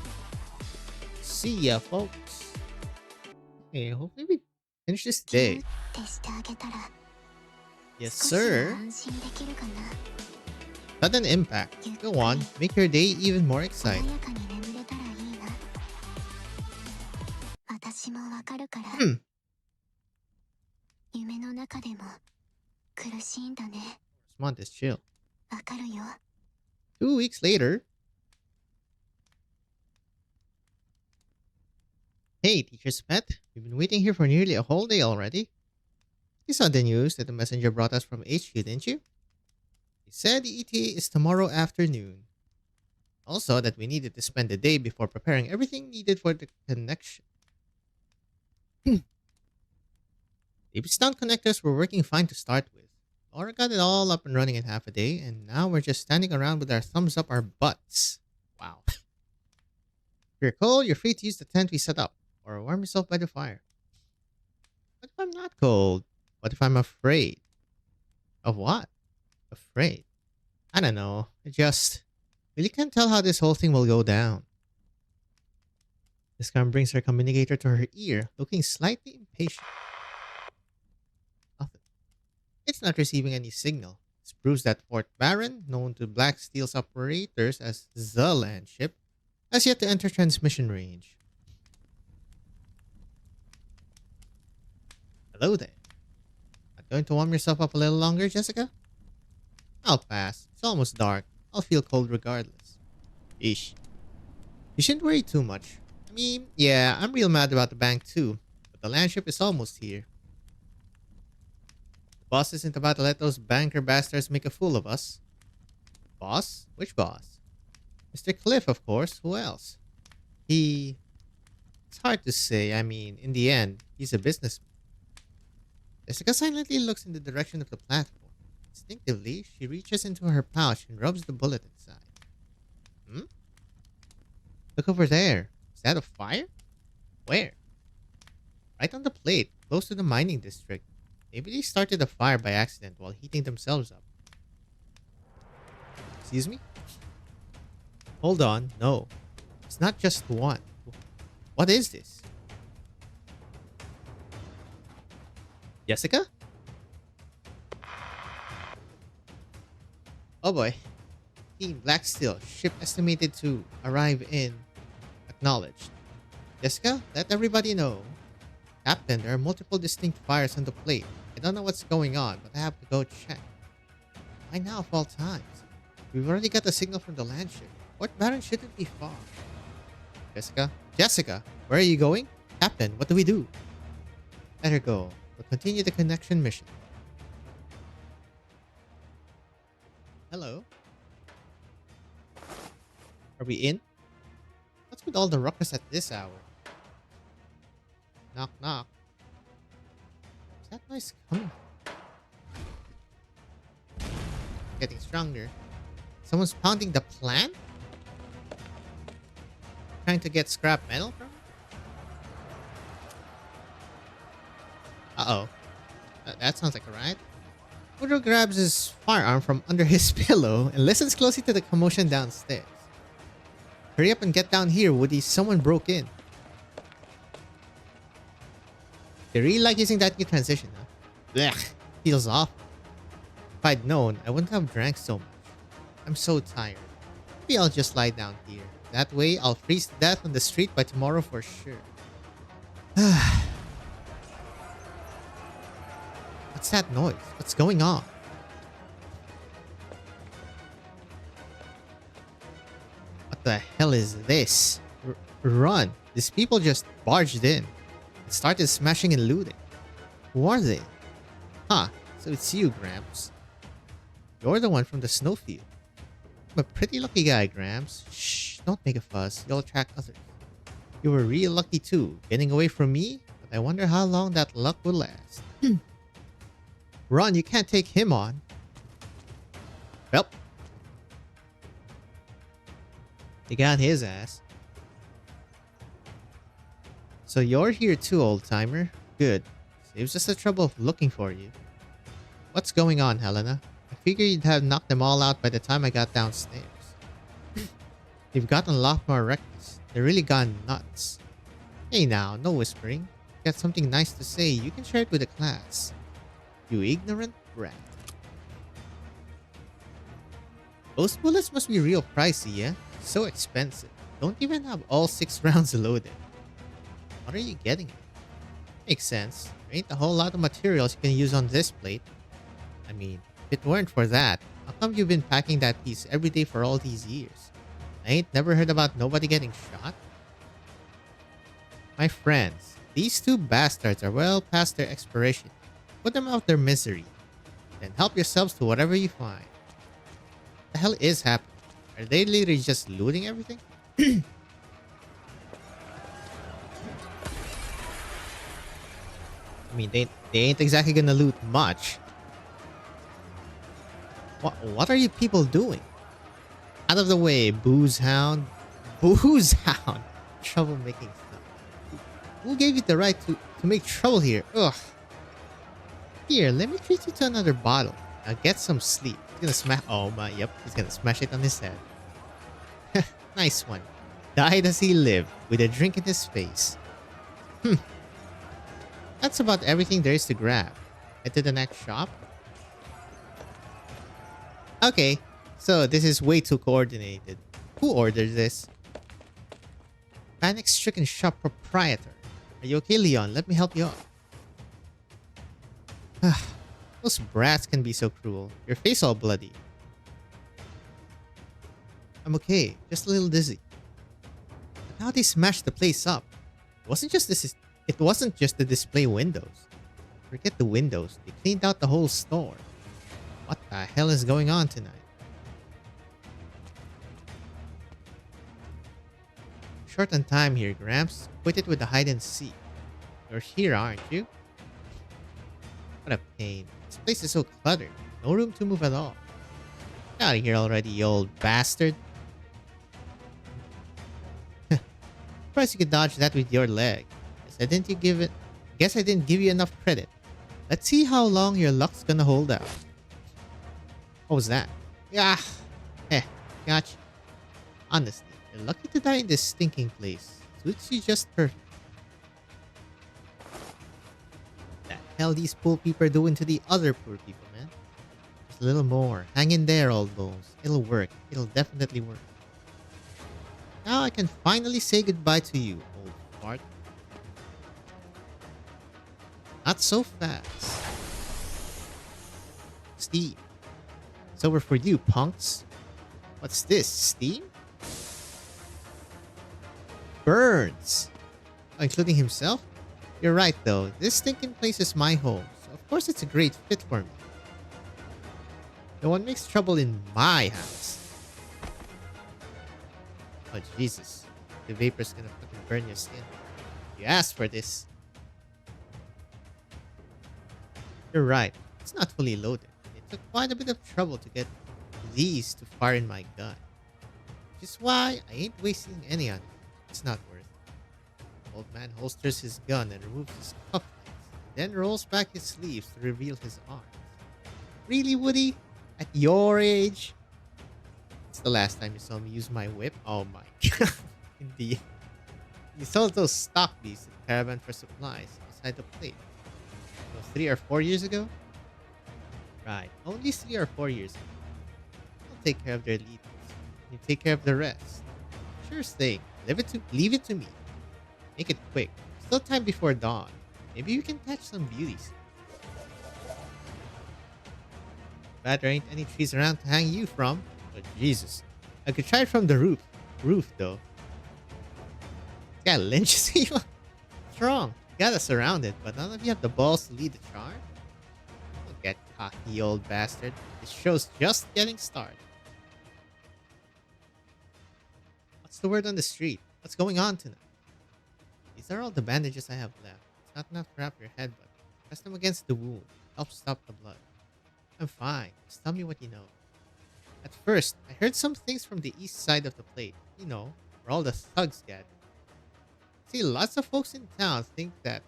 See ya, folks. Okay, hopefully we finish this day. Yes, sir. Sudden impact. Go on, make your day even more exciting. Month is chill. 2 weeks later. Hey, teacher's pet. We've been waiting here for nearly a whole day already. You saw the news that the messenger brought us from HQ, didn't you? He said the ETA is tomorrow afternoon. Also, that we needed to spend the day before preparing everything needed for the connection. The Davistown connectors were working fine to start with. Laura got it all up and running in half a day, and now we're just standing around with our thumbs up our butts. Wow. If you're cold, you're free to use the tent we set up, or warm yourself by the fire. What if I'm not cold? What if I'm afraid? Of what? Afraid? I don't know. I just really can't tell how this whole thing will go down. This gun brings her communicator to her ear, looking slightly impatient. Nothing. It's not receiving any signal. This proves that Fort Baron, known to Black Steel's operators as the land ship, has yet to enter transmission range. Hello there. Not going to warm yourself up a little longer, Jessica? I'll pass. It's almost dark. I'll feel cold regardless. Ish. You shouldn't worry too much. I mean, yeah, I'm real mad about the bank too, but the land ship is almost here. The boss isn't about to let those banker bastards make a fool of us. Boss? Which boss? Mr. Cliff, of course. Who else? It's hard to say. I mean, in the end, he's a businessman. Jessica silently looks in the direction of the platform. Instinctively, she reaches into her pouch and rubs the bullet inside. Hmm? Look over there. Is that a fire? Where? Right on the plate, close to the mining district. Maybe they started a fire by accident while heating themselves up. Excuse me? Hold on, no. It's not just one. What is this? Jessica? Oh boy. Team Black Steel, ship estimated to arrive in. Acknowledged. Jessica, let everybody know. Captain, there are multiple distinct fires on the plate. I don't know what's going on, but I have to go check. Why now of all times? We've already got a signal from the land ship. Fort Baron shouldn't be far. Jessica? Jessica, where are you going? Captain, what do we do? Let her go. We'll continue the connection mission. Hello? Are we in? What's with all the ruckus at this hour? Knock, knock. Is that noise coming? Getting stronger. Someone's pounding the plant? Trying to get scrap metal from it? Uh-oh. That sounds like a riot. Woodrow grabs his firearm from under his pillow and listens closely to the commotion downstairs. Hurry up and get down here, Woody. Someone broke in. They really like using that new transition, huh? Blech. Feels off. If I'd known, I wouldn't have drank so much. I'm so tired. Maybe I'll just lie down here. That way, I'll freeze to death on the street by tomorrow for sure. What's that noise? What's going on? What the hell is this? Run! These people just barged in and started smashing and looting. Who are they? Huh, so it's you, Gramps. You're the one from the snowfield. I'm a pretty lucky guy, Gramps. Shh, don't make a fuss. You'll attract others. You were real lucky too, getting away from me, but I wonder how long that luck will last. Run, you can't take him on. Well, you got his ass. So you're here too, old-timer. Good. Saves us the trouble of looking for you. What's going on, Helena? I figured you'd have knocked them all out by the time I got downstairs. They've gotten a lot more reckless. They're really gone nuts. Hey now, no whispering. If you got something nice to say, you can share it with the class. You ignorant brat. Those bullets must be real pricey, yeah? So expensive. Don't even have all 6 rounds loaded. What are you getting at? Makes sense. There ain't a whole lot of materials you can use on this plate. I mean, if it weren't for that, how come you've been packing that piece every day for all these years? I ain't never heard about nobody getting shot. My friends, these 2 bastards are well past their expiration. Put them out their misery. Then help yourselves to whatever you find. What the hell is happening? Are they literally just looting everything? I mean, they ain't exactly gonna loot much. What are you people doing? Out of the way, booze hound. Booze hound. trouble making stuff. Who gave you the right to make trouble here? Ugh. Here, let me treat you to another bottle. Now get some sleep. He's gonna smash. Oh my, yep. He's gonna smash it on his head. Nice one. Died as he lived, with a drink in his face. That's about everything there is to grab. Head to the next shop. Okay, so this is way too coordinated. Who ordered this? Panic-stricken shop proprietor. Are you okay, Leon? Let me help you out. Those brats can be so cruel. Your face all bloody. I'm okay, just a little dizzy. But how they smashed the place up. It wasn't just the display windows. Forget the windows. They cleaned out the whole store. What the hell is going on tonight? Short on time here, Gramps. Quit it with the hide and seek. You're here, aren't you? What a pain. This place is so cluttered. No room to move at all. Get out of here already, you old bastard. Surprised you could dodge that with your leg. Guess I didn't give you enough credit. Let's see how long your luck's gonna hold out. What was that? Yeah. Gotcha. Honestly, you're lucky to die in this stinking place. Suits you just perfect. The hell these poor people are doing to the other poor people, man? Just a little more. Hang in there, old bones. It'll work. It'll definitely work. Now I can finally say goodbye to you, old fart. Not so fast. Steve. It's over for you, punks. What's this? Steam? Birds. Oh, including himself? You're right, though. This stinking place is my home, so of course it's a great fit for me. No one makes trouble in my house. Oh, Jesus. The vapor's gonna fucking burn your skin. You asked for this. You're right. It's not fully loaded. It took quite a bit of trouble to get these to fire in my gun. Which is why I ain't wasting any on it. It's not worth it. Old man holsters his gun and removes his cufflinks, then rolls back his sleeves to reveal his arms. Really, Woody? At your age? It's the last time you saw me use my whip? Oh my god. Indeed. You sold those stock beasts at Caravan for Supplies outside the plate. So 3 or 4 years ago? Right, only 3 or 4 years ago. I'll take care of their leaders. You take care of the rest. Sure thing. Leave it to me. Make it quick. Still time before dawn. Maybe you can catch some beauties. Bad there ain't any trees around to hang you from. But Jesus. I could try it from the roof though. This guy lynches you? What's wrong? You got us surrounded, but none of you have the balls to lead the charge? Don't get cocky, old bastard. This show's just getting started. What's the word on the street? What's going on tonight? These are all the bandages I have left. It's not enough to wrap your head, but press them against the wound. Help stop the blood. I'm fine. Just tell me what you know. At first, I heard some things from the east side of the plate. You know, where all the thugs get. See, lots of folks in town think that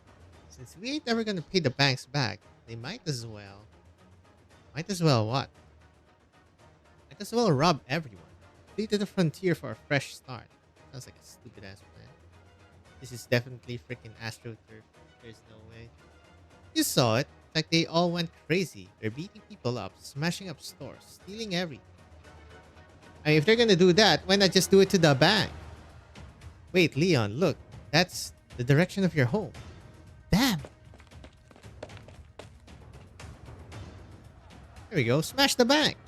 since we ain't ever gonna pay the banks back, they might as well... Might as well what? Might as well rob everyone. Flee to the frontier for a fresh start. Sounds like a stupid ass plan. This is definitely freaking AstroTurf. There's no way. You saw it. Like they all went crazy. They're beating people up, smashing up stores, stealing everything. I mean, if they're gonna do that, why not just do it to the bank? Wait, Leon, look. That's the direction of your home. Damn. There we go. Smash the bank.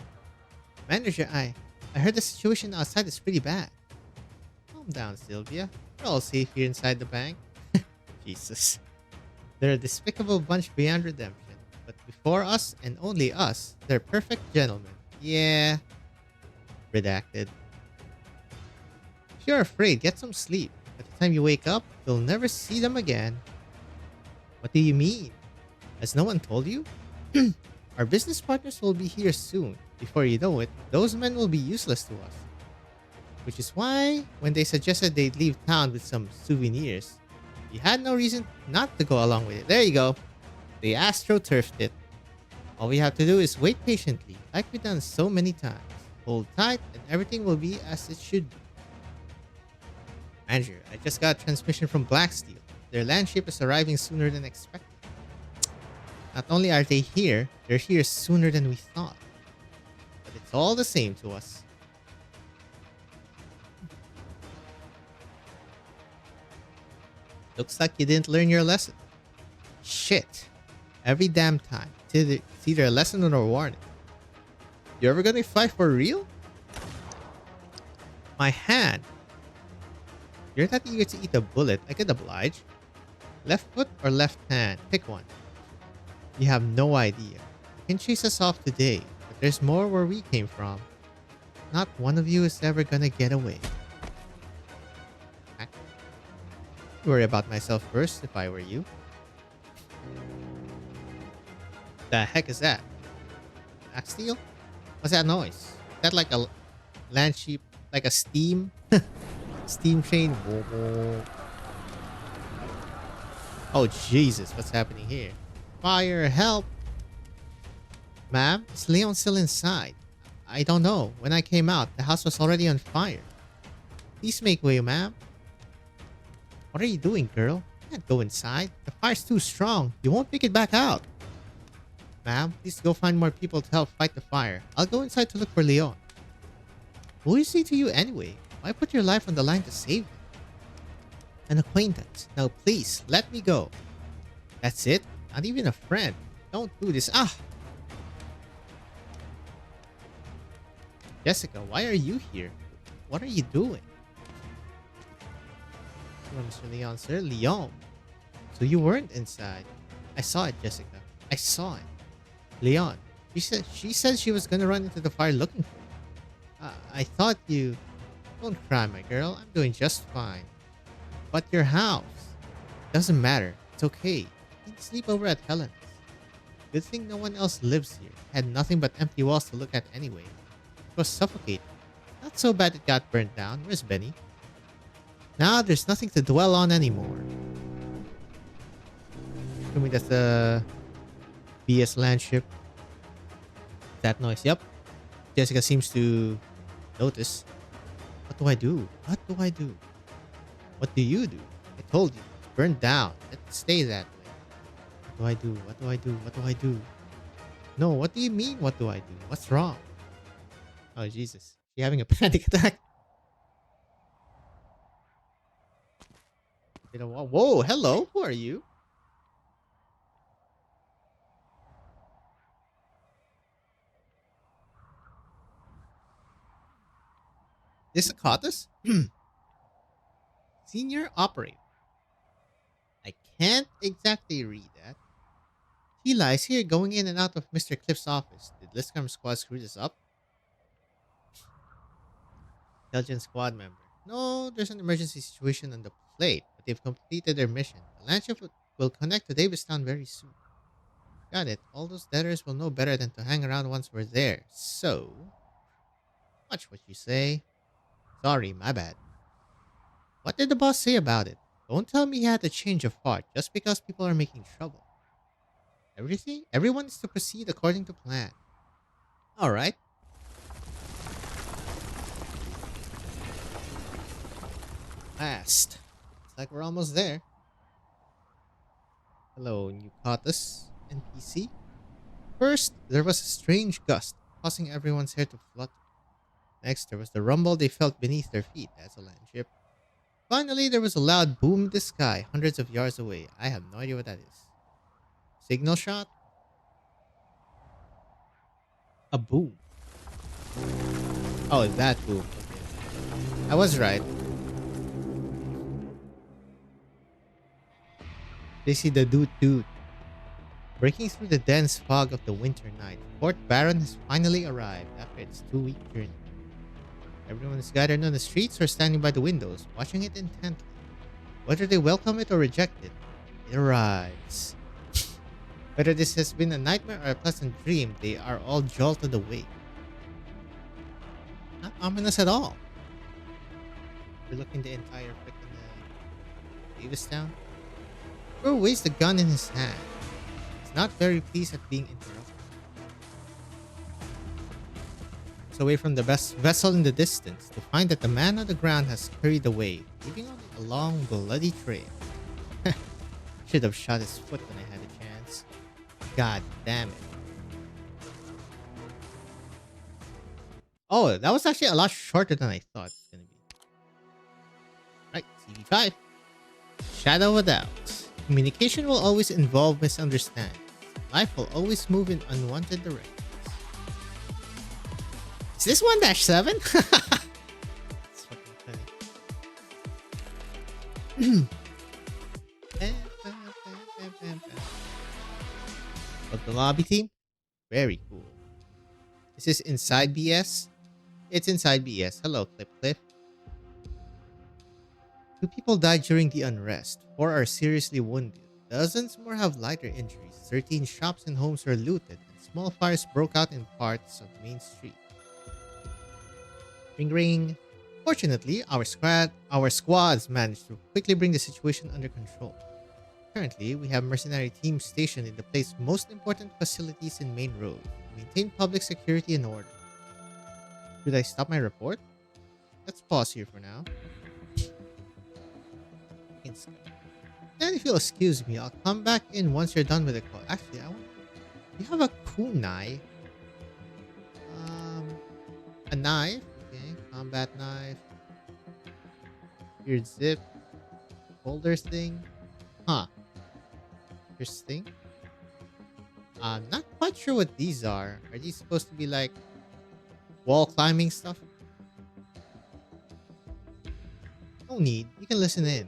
Manager, I heard the situation outside is pretty bad. Calm down, Sylvia. We're all safe here inside the bank. Jesus. They're a despicable bunch beyond redemption. But before us, and only us, they're perfect gentlemen. Yeah. Redacted. If you're afraid, get some sleep. By the time you wake up, you'll never see them again. What do you mean? Has no one told you? Our business partners will be here soon. Before you know it, those men will be useless to us. Which is why, when they suggested they'd leave town with some souvenirs, you had no reason not to go along with it. There you go. They astroturfed it. All we have to do is wait patiently, like we've done so many times. Hold tight, and everything will be as it should be. Manager, I just got a transmission from Blacksteel. Their land ship is arriving sooner than expected. Not only are they here, they're here sooner than we thought. But it's all the same to us. Looks like you didn't learn your lesson. Shit. Every damn time. It's either a lesson or a warning. You ever gonna fight for real? My hand. You're not eager to eat a bullet. I could oblige. Left foot or left hand? Pick one. You have no idea. You can chase us off today, but there's more where we came from. Not one of you is ever gonna get away. I'd worry about myself first if I were you. The heck is that? Axe steel? What's that noise? Is that like a land sheep? Like a steam? Steam train? Whoa, whoa. Oh Jesus, what's happening here? Fire, help! Ma'am, is Leon still inside? I don't know. When I came out, the house was already on fire. Please make way, ma'am. What are you doing, girl? You can't go inside. The fire's too strong. You won't make it back out. Ma'am, please go find more people to help fight the fire. I'll go inside to look for Leon. Who is he to you anyway? Why put your life on the line to save him? An acquaintance. Now please, let me go. That's it? Not even a friend. Don't do this. Ah! Jessica, why are you here? What are you doing? Hello, Mr. Leon, sir. Leon. So you weren't inside. I saw it, Jessica. I saw it. Leon. She said she was gonna run into the fire looking for you. I thought you... Don't cry, my girl. I'm doing just fine. But your house... Doesn't matter. It's okay. You can sleep over at Helen's. Good thing no one else lives here. Had nothing but empty walls to look at anyway. It was suffocating. Not so bad it got burnt down. Where's Benny? Now there's nothing to dwell on anymore. Tell me that's the BS land ship. That noise. Yep. Jessica seems to notice. What do I do? What do I do? What do you do? I told you. It's burned down. Let it stay that way. What do I do? What do I do? What do I do? No, what do you mean, what do I do? What's wrong? Oh, Jesus. She having a panic attack? You know what? Whoa, hello. Who are you? This a Cotus? Senior operator. I can't exactly read that. Tila is here going in and out of Mr. Cliff's office. Did Liscam squad screw this up? Intelligence squad member. No, there's an emergency situation on the plate, but they've completed their mission. The landship will connect to Davistown very soon. Got it. All those debtors will know better than to hang around once we're there. So, watch what you say. Sorry, my bad. What did the boss say about it? Don't tell me he had a change of heart just because people are making trouble. Everyone is to proceed according to plan. Alright. Last. Looks like we're almost there. Hello, new Cotus NPC. First, there was a strange gust, causing everyone's hair to flutter. Next, there was the rumble they felt beneath their feet. That's a land ship. Finally, there was a loud boom in the sky, hundreds of yards away. I have no idea what that is. Signal shot? A boom. Oh, that boom. Okay. I was right. They see the doot doot. Breaking through the dense fog of the winter night, Fort Baron has finally arrived after its 2-week journey. Everyone is gathered on the streets or standing by the windows, watching it intently. Whether they welcome it or reject it, it arrives. Whether this has been a nightmare or a pleasant dream, they are all jolted awake. Not ominous at all. overlooking the entire freaking Davis town. Bro weighs the gun in his hand. He's not very pleased at being interrupted. Looks away from the best vessel in the distance to find that the man on the ground has scurried away, leaving only a long, bloody trail. Should have shot his foot when I had a chance. God damn it. Oh, that was actually a lot shorter than I thought it was going to be. Right, CV5. Shadow of a doubt. Communication will always involve misunderstandings. Life will always move in unwanted directions. Is this 1-7? It's fucking funny. But the lobby team? Very cool. Is this inside BS? It's inside BS. Hello, Cliff. 2 people died during the unrest. 4 are seriously wounded. Dozens more have lighter injuries. 13 shops and homes were looted, and small fires broke out in parts of Main Street. Ring ring. Fortunately, our squads managed to quickly bring the situation under control. Currently, we have mercenary teams stationed in the place's most important facilities in Main Road to maintain public security and order. Should I stop my report? Let's pause here for now. Then if you'll excuse me, I'll come back in once you're done with the call. Actually, you have a kunai. A knife. Okay, combat knife. Weird zip. Holder thing. Huh. Interesting. I'm not quite sure what these are. Are these supposed to be like wall climbing stuff? No need. You can listen in.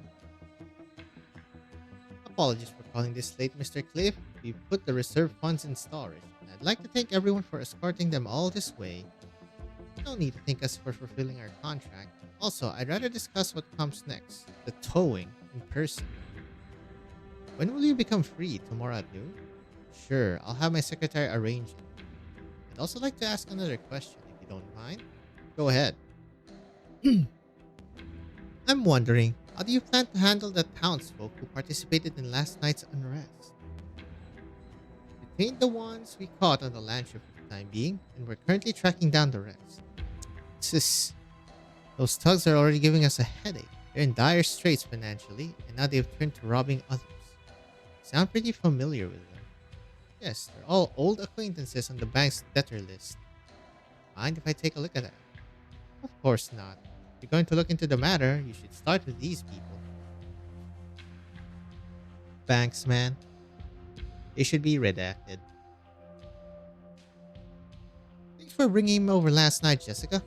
Apologies for calling this late, Mr. Cliff. We put the reserve funds in storage, and I'd like to thank everyone for escorting them all this way. No need to thank us for fulfilling our contract. Also, I'd rather discuss what comes next, the towing, in person. When will you become free? Tomorrow at noon? Sure, I'll have my secretary arrange it. I'd also like to ask another question, if you don't mind. Go ahead. I'm wondering, how do you plan to handle the townsfolk who participated in last night's unrest? Detained the ones we caught on the land ship for the time being, and we're currently tracking down the rest. Those thugs are already giving us a headache. They're in dire straits financially, and now they've turned to robbing others. Sound pretty familiar with them. Yes, they're all old acquaintances on the bank's debtor list. Mind if I take a look at that? Of course not. If you're going to look into the matter, you should start with these people. Banks, man. They should be redacted. Thanks for bringing him over last night, Jessica.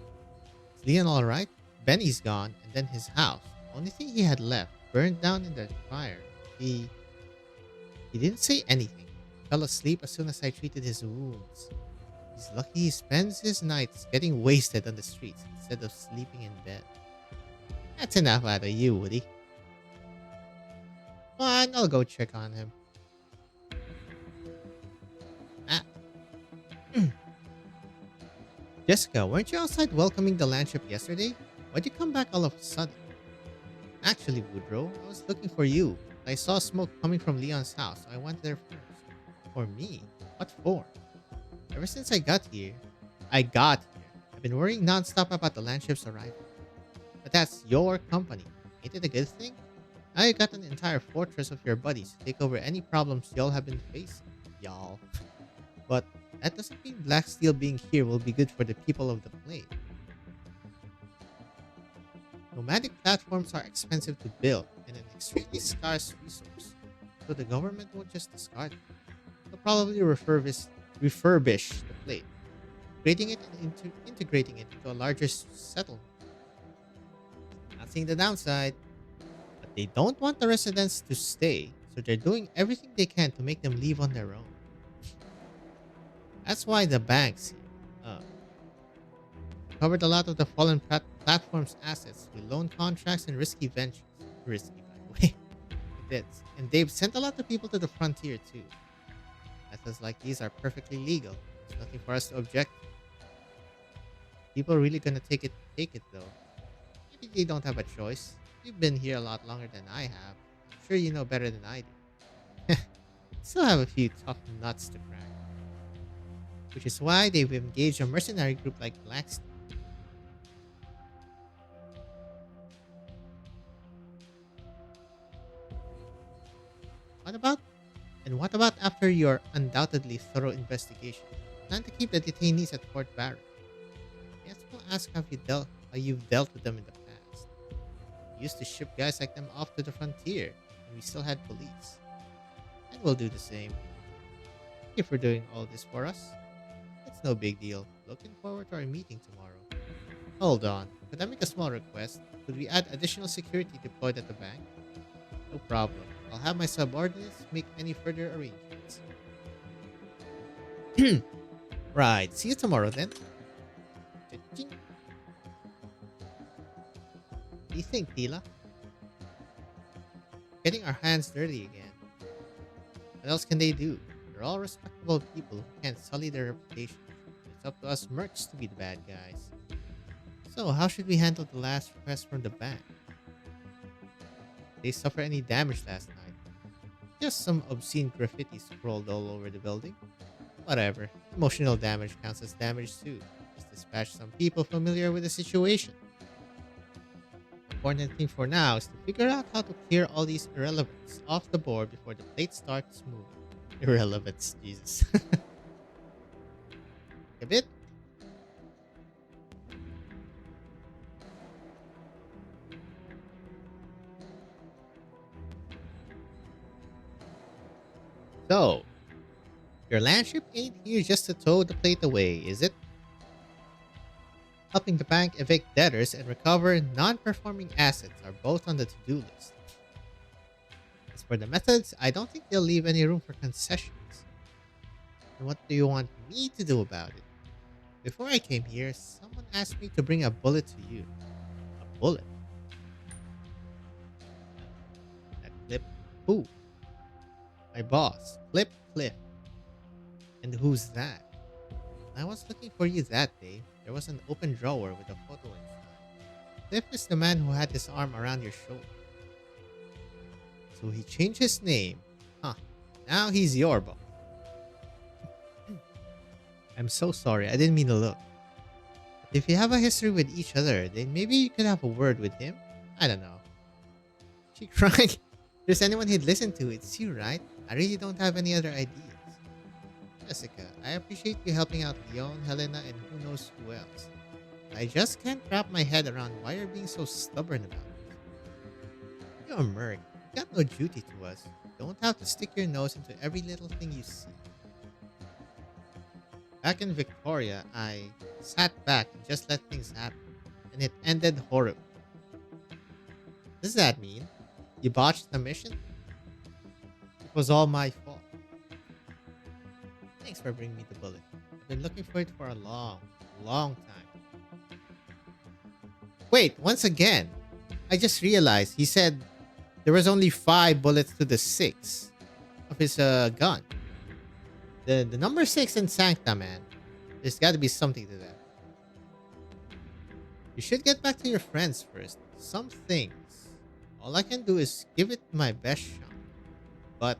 Is Leon alright? Benny's gone, and then his house. The only thing he had left burned down in that fire. He didn't say anything. Fell asleep as soon as I treated his wounds. He's lucky he spends his nights getting wasted on the streets instead of sleeping in bed. That's enough out of you, Woody. Fine, I'll go check on him. Jessica, weren't you outside welcoming the landship yesterday? Why'd you come back all of a sudden? Actually, Woodrow, I was looking for you. I saw smoke coming from Leon's house, so I went there first. For me? What for? Ever since I got here, I've been worrying nonstop about the landship's arrival. But that's your company. Ain't it a good thing? Now you got an entire fortress of your buddies to take over any problems y'all have been facing. Y'all. But that doesn't mean Black Steel being here will be good for the people of the plane. Nomadic platforms are expensive to build and an extremely scarce resource, so the government won't just discard them. They'll probably refurbish the plate, creating it and integrating it into a larger settlement. Not seeing the downside, but they don't want the residents to stay, so they're doing everything they can to make them leave on their own. That's why the banks covered a lot of the fallen platform's assets through loan contracts and risky ventures. Risky, by the way. And they've sent a lot of people to the frontier too. Methods like these are perfectly legal. There's nothing for us to object to. People are really gonna take it though. Maybe think they don't have a choice. You've been here a lot longer than I have. I'm sure you know better than I do. Still have a few tough nuts to crack. Which is why they've engaged a mercenary group like Blackstone. What about what about after your undoubtedly thorough investigation? Plan to keep the detainees at Fort Barrett. Yes, we'll ask how you've dealt with them in the past. We used to ship guys like them off to the frontier, and we still had police. And we'll do the same. Thank you for doing all this for us. It's no big deal. Looking forward to our meeting tomorrow. Hold on. Could I make a small request? Could we add additional security deployed at the bank? No problem. I'll have my subordinates make any further arrangements. Right. See you tomorrow then. Cha-ching. What do you think, Tila? Getting our hands dirty again. What else can they do? They're all respectable people who can't sully their reputation. It's up to us mercs to be the bad guys. So, how should we handle the last request from the bank? Did they suffer any damage last night? Just some obscene graffiti scrawled all over the building. Whatever. Emotional damage counts as damage too. Just dispatch some people familiar with the situation. The important thing for now is to figure out how to clear all these irrelevants off the board before the plate starts moving. Irrelevance, Jesus. A bit. So, your landship ain't here just to tow the plate away, is it? Helping the bank evict debtors and recover non-performing assets are both on the to-do list. As for the methods, I don't think they'll leave any room for concessions. And what do you want me to do about it? Before I came here, someone asked me to bring a bullet to you. A bullet? That Clip? Who? My boss, Clip Cliff. And who's that? When I was looking for you that day, there was an open drawer with a photo inside. Cliff is the man who had his arm around your shoulder. So he changed his name. Huh. Now he's your boss. I'm so sorry, I didn't mean to look. But if you have a history with each other, then maybe you could have a word with him? I don't know. She cried. If there's anyone he'd listen to, it's you, right? I really don't have any other ideas. Jessica, I appreciate you helping out Leon, Helena, and who knows who else. I just can't wrap my head around why you're being so stubborn about it. You're a merc. You got no duty to us. You don't have to stick your nose into every little thing you see. Back in Victoria, I sat back and just let things happen, and it ended horribly. What does that mean? You botched the mission? It was all my fault. Thanks for bringing me the bullet. I've been looking for it for a long, long time. Wait, once again, I just realized he said there was only 5 bullets to the 6 of his gun. The number 6 in Sancta, man. There's got to be something to that. You should get back to your friends first. Some things. All I can do is give it my best shot. But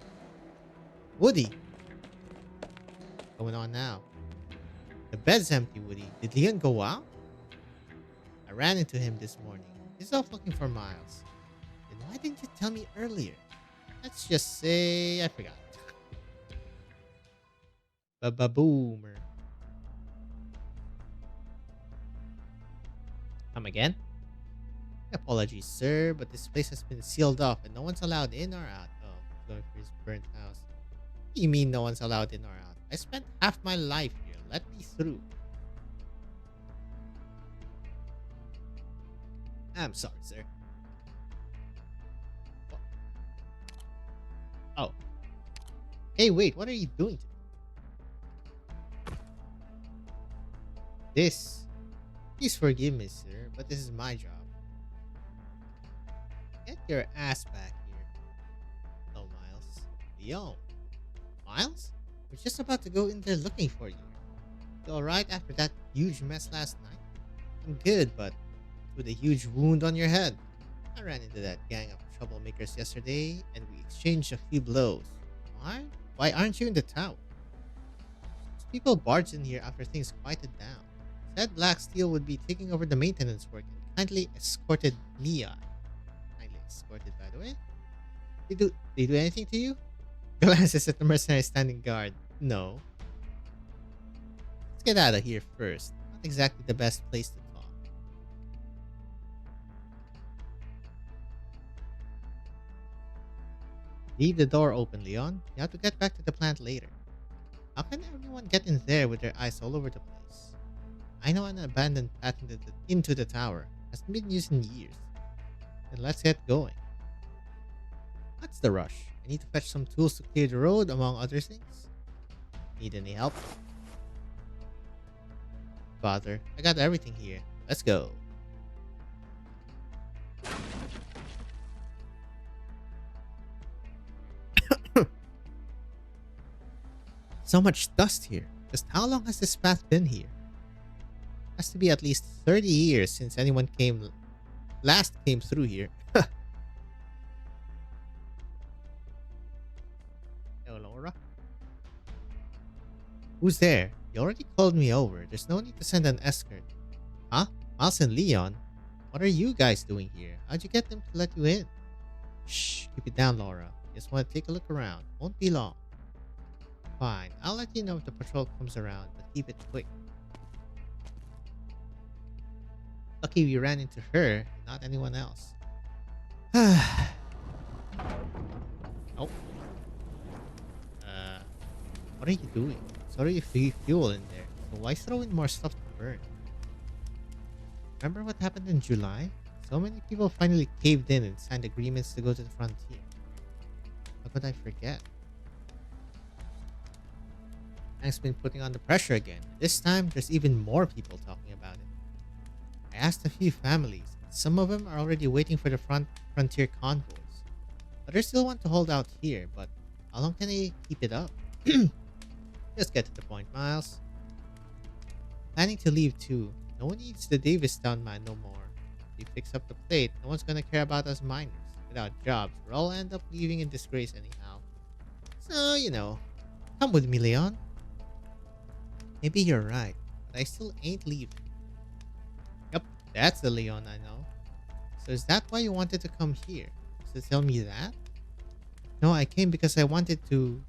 Woody. What's going on now? The bed's empty, Woody. Did Leon go out? I ran into him this morning. He's off looking for Miles. Then why didn't you tell me earlier? Let's just say I forgot. Ba-ba-boomer. Come again? Apologies, sir, but this place has been sealed off and no one's allowed in or out. Oh, going for his burnt house. What do you mean no one's allowed in or out? I spent half my life here. Let me through. I'm sorry, sir. Oh. Hey, wait, what are you doing to me? This. Please forgive me, sir, but this is my job. Get your ass back here. Oh, Miles. Yo. Miles? We're just about to go in there looking for you. You alright after that huge mess last night? I'm good, but with a huge wound on your head. I ran into that gang of troublemakers yesterday, and we exchanged a few blows. Why? Why aren't you in the tower? People barged in here after things quieted down. Said Black Steel would be taking over the maintenance work and kindly escorted me on. Kindly escorted, by the way. They do anything to you? Glances at the mercenary standing guard. No. Let's get out of here first. Not exactly the best place to talk. Leave the door open, Leon. You have to get back to the plant later. How can everyone get in there with their eyes all over the place? I know an abandoned path into the tower. Hasn't been used in years. Then let's get going. What's the rush? I need to fetch some tools to clear the road, among other things. Need any help? Father, I got everything here. Let's go. So much dust here. Just how long has this path been here? Has to be at least 30 years since anyone last came through here. Hello, Laura. Who's there? You already called me over. There's no need to send an escort. Huh? Miles and Leon? What are you guys doing here? How'd you get them to let you in? Shh, keep it down, Laura. Just want to take a look around. Won't be long. Fine, I'll let you know if the patrol comes around, but keep it quick. Lucky we ran into her, not anyone else. Oh. What are you doing? It's already free fuel in there, so why throw in more stuff to burn? Remember what happened in July? So many people finally caved in and signed agreements to go to the frontier. How could I forget? Hank's been putting on the pressure again. This time, there's even more people talking about it. I asked a few families. Some of them are already waiting for the frontier convoys. Others still want to hold out here, but how long can they keep it up? Just get to the point, Miles. Planning to leave too. No one needs the Davistown man no more. If we fix up the plate, no one's gonna care about us miners. Without jobs, we'll all end up leaving in disgrace anyhow. So, come with me, Leon. Maybe you're right, but I still ain't leaving. Yep, that's the Leon I know. So is that why you wanted to come here? To tell me that? No, I came because I wanted to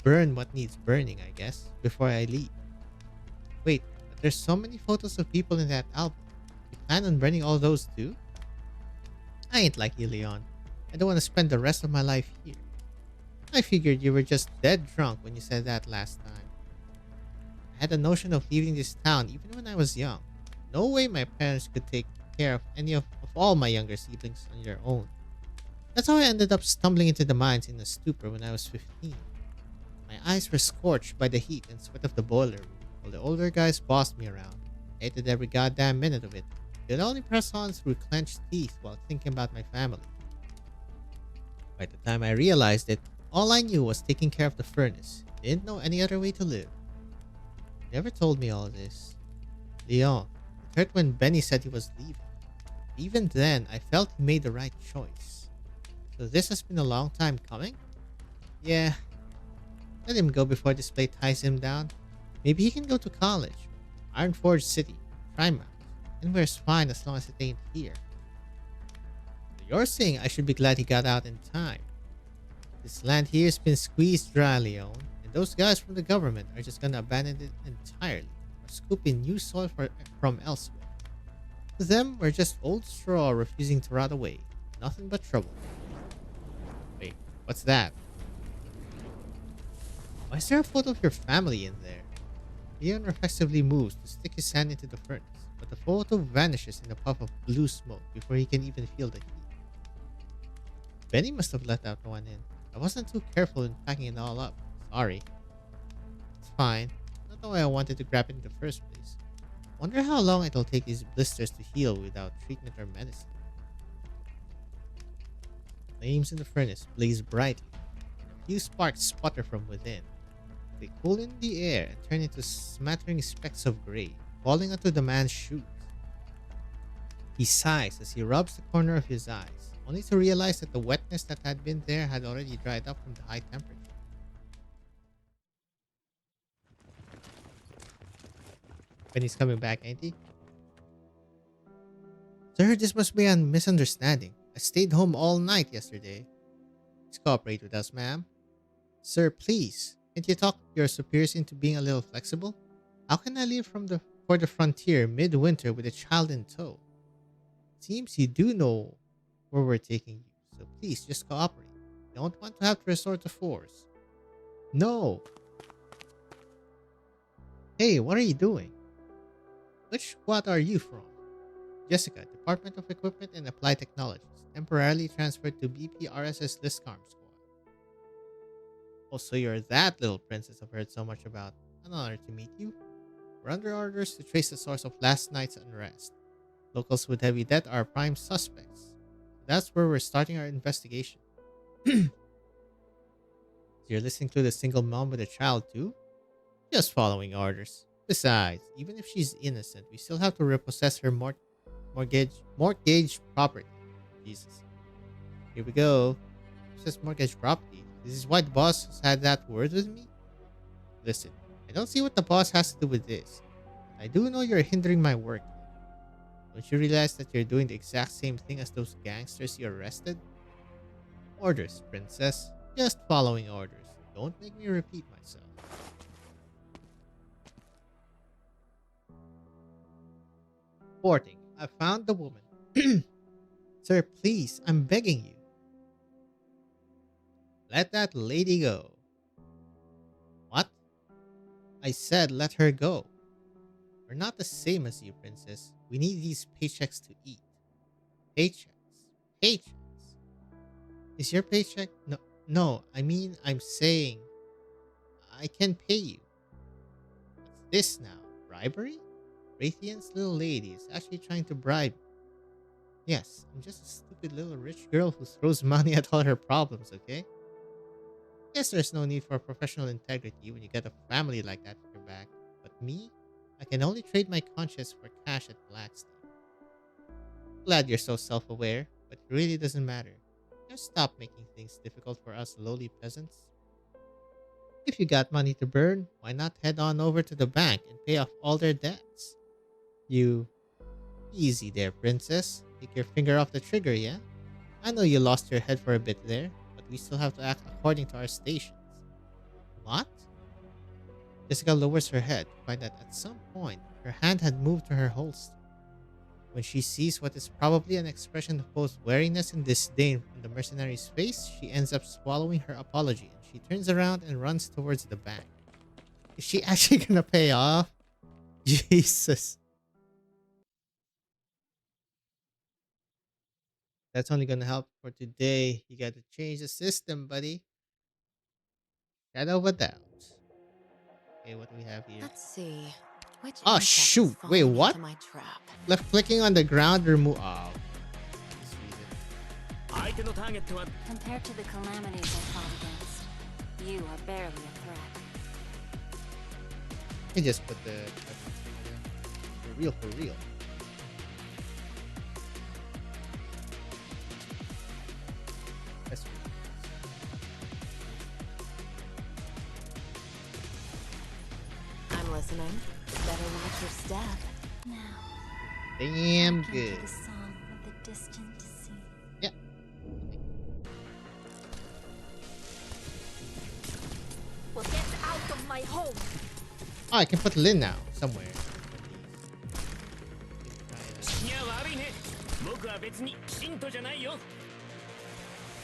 burn what needs burning, I guess, before I leave. Wait, but there's so many photos of people in that album. You plan on burning all those too? I ain't like you, Leon. I don't want to spend the rest of my life here. I figured you were just dead drunk when you said that last time. I had a notion of leaving this town even when I was young. No way my parents could take care of any of all my younger siblings on their own. That's how I ended up stumbling into the mines in a stupor when I was 15. My eyes were scorched by the heat and sweat of the boiler room, while the older guys bossed me around. I hated every goddamn minute of it. Could only press on through clenched teeth while thinking about my family. By the time I realized it, all I knew was taking care of the furnace. Didn't know any other way to live. You never told me all this. Leon, it hurt when Benny said he was leaving. Even then, I felt he made the right choice. So this has been a long time coming? Yeah. Let him go before this plate ties him down. Maybe he can go to college. Ironforge City, Trimount. Anywhere's fine as long as it ain't here. So you're saying I should be glad he got out in time. This land here's been squeezed dry, Leon. And those guys from the government are just gonna abandon it entirely. Or scoop in new soil from elsewhere. To them, we're just old straw refusing to rot away. Nothing but trouble. Wait, what's that? Why is there a photo of your family in there? Leon reflexively moves to stick his hand into the furnace, but the photo vanishes in a puff of blue smoke before he can even feel the heat. Benny must have let that one in. I wasn't too careful in packing it all up. Sorry. It's fine. Not the way I wanted to grab it in the first place. Wonder how long it'll take these blisters to heal without treatment or medicine. Flames in the furnace blaze brightly, and a few sparks sputter from within. They cool in the air and turn into smattering specks of gray, falling onto the man's shoes. He sighs as he rubs the corner of his eyes, only to realize that the wetness that had been there had already dried up from the high temperature. When he's coming back, ain't he? Sir, this must be a misunderstanding. I stayed home all night yesterday. Please cooperate with us, ma'am. Sir, please, can't you talk your superiors into being a little flexible? How can I leave for the frontier midwinter with a child in tow? Seems you do know where we're taking you, so please just cooperate. Don't want to have to resort to force. No. Hey, what are you doing? Which squad are you from? Jessica, Department of Equipment and Applied Technologies, temporarily transferred to BPRSS Liscarm Squad. Oh, so you're that little princess I've heard so much about. An honor to meet you. We're under orders to trace the source of last night's unrest. Locals with heavy debt are prime suspects. That's where we're starting our investigation. So you're listening to the single mom with a child too? Just following orders. Besides, even if she's innocent, we still have to repossess her mortgage property. Jesus. Here we go. Says mortgage property. This is why the boss has had that word with me? Listen, I don't see what the boss has to do with this. I do know you're hindering my work. Don't you realize that you're doing the exact same thing as those gangsters you arrested? Orders, princess. Just following orders. Don't make me repeat myself. Reporting. I found the woman. Sir, please, I'm begging you. Let that lady go. What? I said let her go. We're not the same as you, princess. We need these paychecks to eat. Paychecks. Paychecks. Is your paycheck? No, I mean, I'm saying I can pay you. What's this now? Bribery? Raytheon's little lady is actually trying to bribe me. Yes, I'm just a stupid little rich girl who throws money at all her problems, okay? Guess there's no need for professional integrity when you get a family like that at your back. But me? I can only trade my conscience for cash at Blackstone. Glad you're so self-aware, but it really doesn't matter. Just stop making things difficult for us lowly peasants. If you got money to burn, why not head on over to the bank and pay off all their debts? Easy there, princess. Take your finger off the trigger, yeah? I know you lost your head for a bit there, but we still have to act according to our stations. What? Jessica lowers her head to find that at some point, her hand had moved to her holster. When she sees what is probably an expression of both wariness and disdain on the mercenary's face, she ends up swallowing her apology and she turns around and runs towards the bank. Is she actually gonna pay off? Jesus. That's only gonna help for today. You gotta change the system, buddy. Shadow of a doubt. Okay, what do we have here? Let's see. Which Oh insect is shoot! Wait, falling what? into my trap? Left clicking on the ground remove. Oh, just read it. 相手のターゲットは Compared to the calamities I fought against, you are barely a threat. I just put the for real, for real. That's real. I'm listening. Better watch your step. Now, Damn hearken good. to the song of the distant sea. Yeah. Well, get out of my home! Oh, I can put Lin now somewhere. いや悪いね僕は別に信徒じゃないよ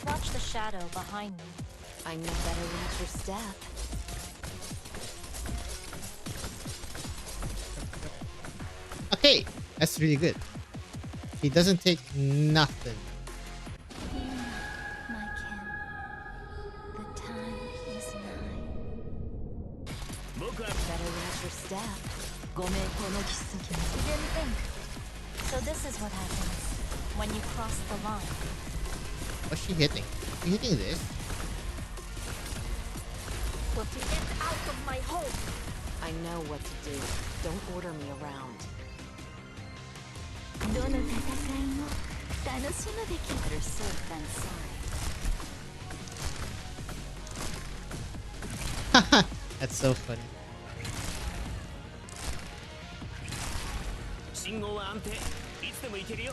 Watch the shadow behind me. I know better watch your step. Okay, that's really good. He doesn't take nothing. My kin, the time is nigh. 僕は Better watch your step. ごめんこの奇跡 You didn't think. So this is what happens when you cross the line. What's she hitting? She hitting this? Well, to get out of my home! I know what to do. Don't order me around. どの戦いも楽しむべき。 Better safe than sorry. That's so funny. 信号は安定。いつでも行けるよ。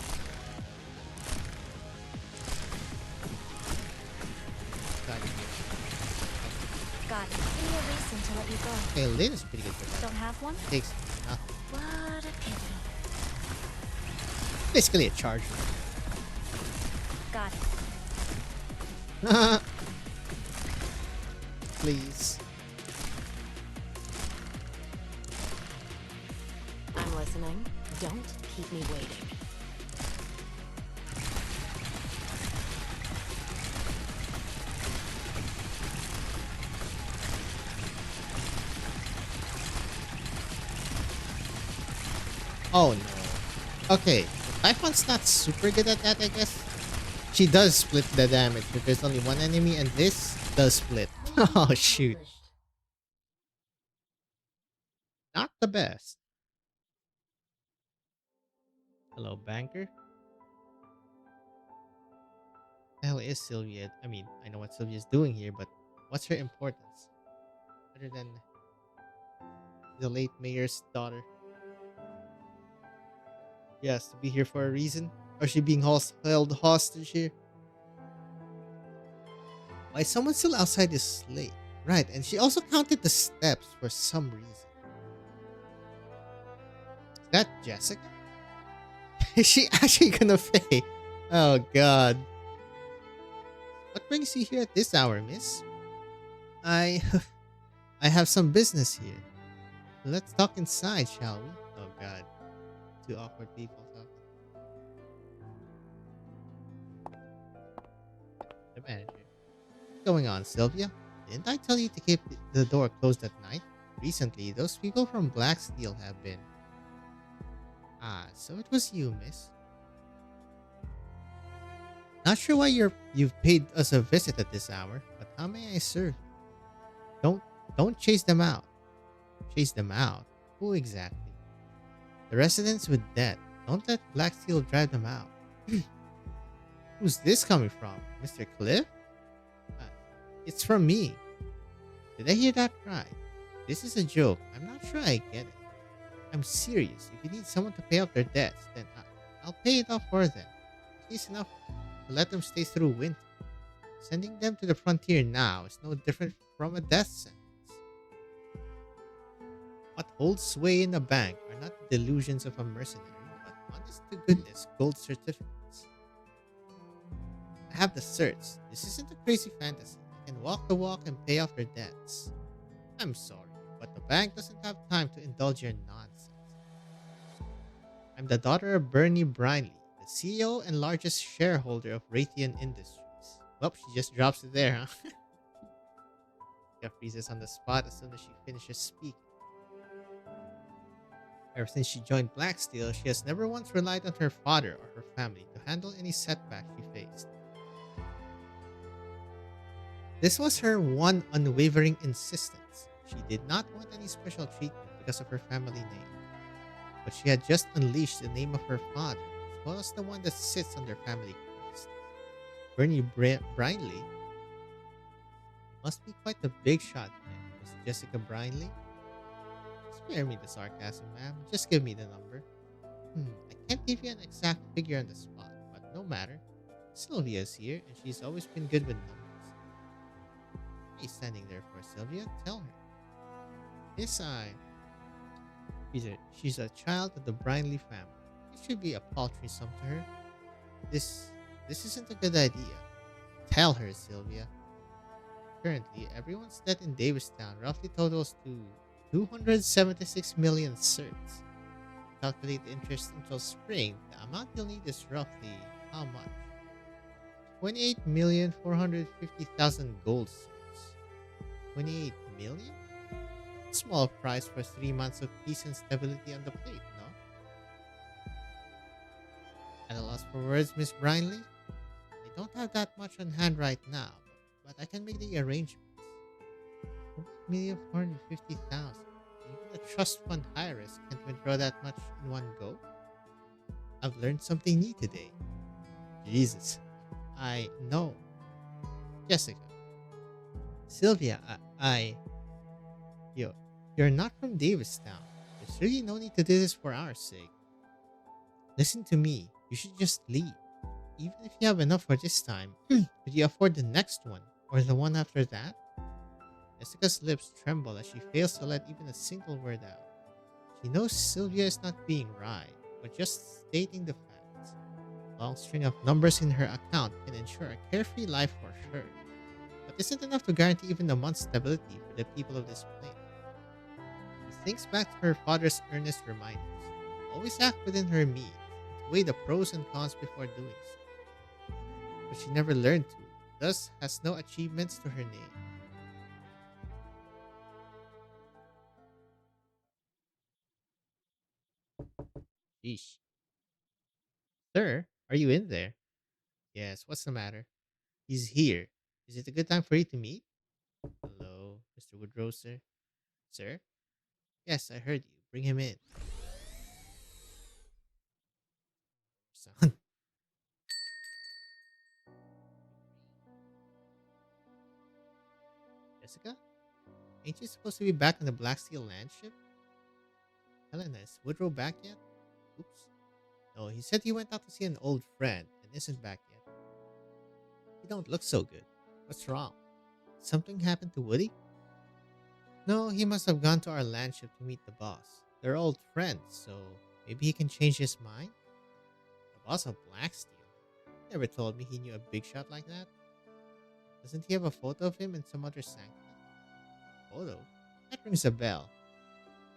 God. Got it. Give me a reason to let you go. Okay, Lynn is pretty good for that. Don't have one? Takes nothing. What a pity. Basically a charger. Got it. Please. I'm listening. Don't keep me waiting. Oh no. Okay, Typhon's not super good at that, I guess. She does split the damage if there's only one enemy, and this does split. Oh shoot. Not the best. Hello, banker. The hell is Sylvia? I mean, I know what Sylvia's doing here, but what's her importance? Other than the late mayor's daughter. She has to be here for a reason? Or is she being held hostage here? Why is someone still outside this late? Right, and she also counted the steps for some reason. Is that Jessica? Is she actually gonna pay? Oh god. What brings you here at this hour, miss? I have some business here. Let's talk inside, shall we? Oh god. Two awkward people talking. The manager. What's going on, Sylvia? Didn't I tell you to keep the door closed at night? Recently, those people from Black Steel have been... Ah, so it was you, miss. Not sure why you've paid us a visit at this hour, but how may I serve you? Don't chase them out. Chase them out? Who exactly? The residents with debt. Don't let Black Steel drive them out. Who's this coming from? Mr. Cliff? It's from me. Did I hear that right? This is a joke. I'm not sure I get it. I'm serious. If you need someone to pay off their debts, then I'll pay it off for them. At least enough to let them stay through winter. Sending them to the frontier now is no different from a death sentence. What holds sway in a bank are not the delusions of a mercenary, but honest to goodness gold certificates. I have the certs. This isn't a crazy fantasy. I can walk the walk and pay off your debts. I'm sorry, but the bank doesn't have time to indulge your nonsense. I'm the daughter of Bernie Brinley, the CEO and largest shareholder of Raytheon Industries. Well, she just drops it there, huh? Jeff freezes on the spot as soon as she finishes speaking. Ever since she joined Black Steel, she has never once relied on her father or her family to handle any setback she faced. This was her one unwavering insistence. She did not want any special treatment because of her family name. But she had just unleashed the name of her father, as well as the one that sits on their family crest. Bernie Brinley must be quite the big shot then. Miss Jessica Brinley? Spare me the sarcasm, ma'am. Just give me the number. I can't give you an exact figure on the spot, but no matter. Sylvia's here, and she's always been good with numbers. What are you standing there for, Sylvia? Tell her. She's a child of the Brinley family. It should be a paltry sum to her. This isn't a good idea. Tell her, Sylvia. Currently, everyone's debt in Davistown roughly totals to 276 million certs. Calculate the interest until spring. The amount you'll need is roughly how much? 28,450,000 gold certs. 28 million? Small price for 3 months of peace and stability on the plate, no? At a loss for words, Miss Brinley? I don't have that much on hand right now, but I can make the arrangements. 1,450,000. Even a trust fund high risk can't withdraw that much in one go. I've learned something new today. Jesus. I know. Jessica. Sylvia, yo, you're not from Davistown. There's really no need to do this for our sake. Listen to me. You should just leave. Even if you have enough for this time, could you afford the next one? Or the one after that? Jessica's lips tremble as she fails to let even a single word out. She knows Sylvia is not being right, but just stating the facts. A long string of numbers in her account can ensure a carefree life for her, but isn't enough to guarantee even a month's stability for the people of this plane. She thinks back to her father's earnest reminders. Always act within her means, and to weigh the pros and cons before doing so. But she never learned to, thus has no achievements to her name. Sheesh. Sir, are you in there? Yes, what's the matter? He's here. Is it a good time for you to meet? Hello, Mr. Woodrow, sir. Sir? Yes, I heard you. Bring him in. Son. Jessica? Ain't you supposed to be back on the Black Steel land ship? Helena, is Woodrow back yet? Oops. No, he said he went out to see an old friend and isn't back yet. You don't look so good. What's wrong? Something happened to Woody? No, he must have gone to our land ship to meet the boss. They're old friends, so maybe he can change his mind? The boss of Black Steel? Never told me he knew a big shot like that. Doesn't he have a photo of him in some other sanctum? Photo? That rings a bell.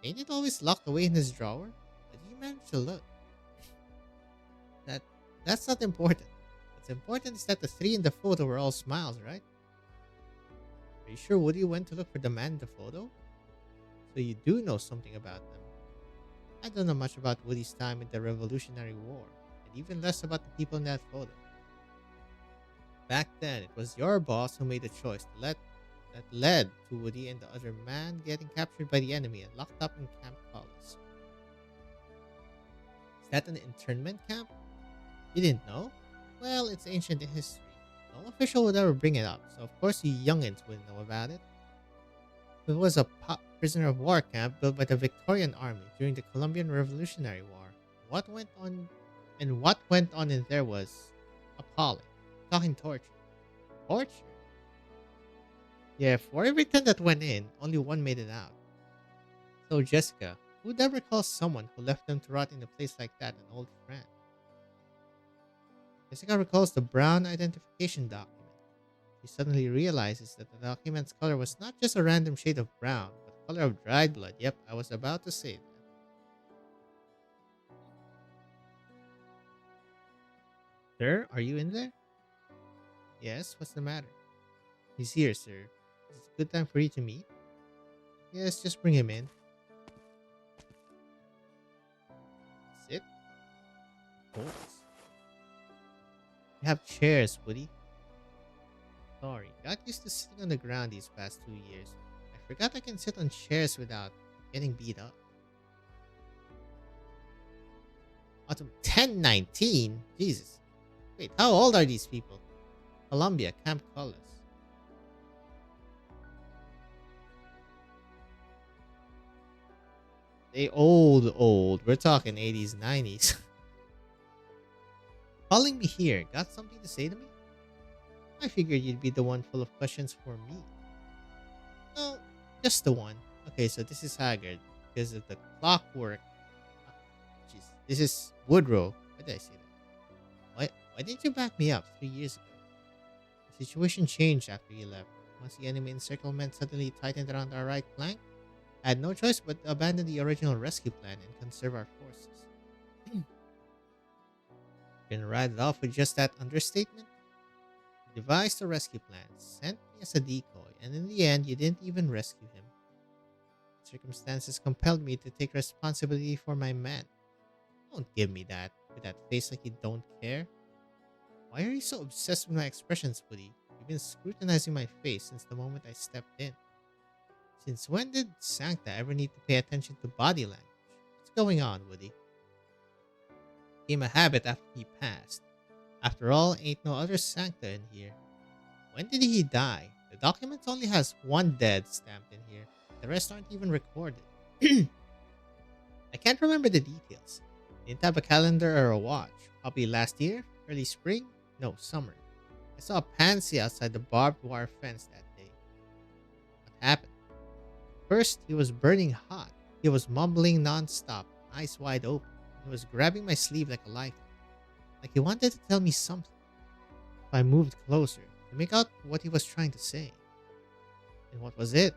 Ain't it always locked away in his drawer? But you managed to look. That that's not important. What's important is that the three in the photo were all smiles, right? Are you sure Woody went to look for the man in the photo? So you do know something about them. I don't know much about Woody's time in the Revolutionary War, and even less about the people in that photo. Back then, it was your boss who made the choice that led to Woody and the other man getting captured by the enemy and locked up in Camp Collis. Is that an internment camp? You didn't know? Well, it's ancient in history. No official would ever bring it up, so of course you youngins wouldn't know about it. It was a prisoner of war camp built by the Victorian Army during the Colombian Revolutionary War. What went on in there was appalling. Talking torture. Torture? Yeah, for every 10 that went in, only one made it out. So Jessica, who'd ever call someone who left them to rot in a place like that an old friend? Jessica recalls the brown identification document. She suddenly realizes that the document's color was not just a random shade of brown, but the color of dried blood. Yep, I was about to say that. Sir, are you in there? Yes, what's the matter? He's here, sir. Is it a good time for you to meet? Yes, just bring him in. Sit. Of course. We have chairs, Woody. Sorry, got used to sitting on the ground these past 2 years. I forgot I can sit on chairs without getting beat up. Autumn 1019? Jesus. Wait, how old are these people? Columbia, Camp Collis. They old. We're talking 80s, 90s. Calling me here, got something to say to me? I figured you'd be the one full of questions for me. No, just the one. Okay, so this is Haggard because of the clockwork. Jeez, this is Woodrow. Why did I say that? Why didn't you back me up 3 years ago? The situation changed after you left. Once the enemy encirclement suddenly tightened around our right flank, I had no choice but to abandon the original rescue plan and conserve our forces. You can write it off with just that understatement? You devised a rescue plan, sent me as a decoy, and in the end, you didn't even rescue him. Circumstances compelled me to take responsibility for my men. Don't give me that, with that face like you don't care. Why are you so obsessed with my expressions, Woody? You've been scrutinizing my face since the moment I stepped in. Since when did Sancta ever need to pay attention to body language? What's going on, Woody? became a habit after he passed. After all, ain't no other Sancta in here. When did he die? The document only has one dead stamped in here. The rest aren't even recorded. I can't remember the details. Didn't have a calendar or a watch. Probably last year? Early spring? No, summer. I saw a pansy outside the barbed wire fence that day. What happened? First, he was burning hot. He was mumbling non-stop, eyes wide open. He was grabbing my sleeve like a lifeline. Like he wanted to tell me something. I moved closer to make out what he was trying to say. And what was it?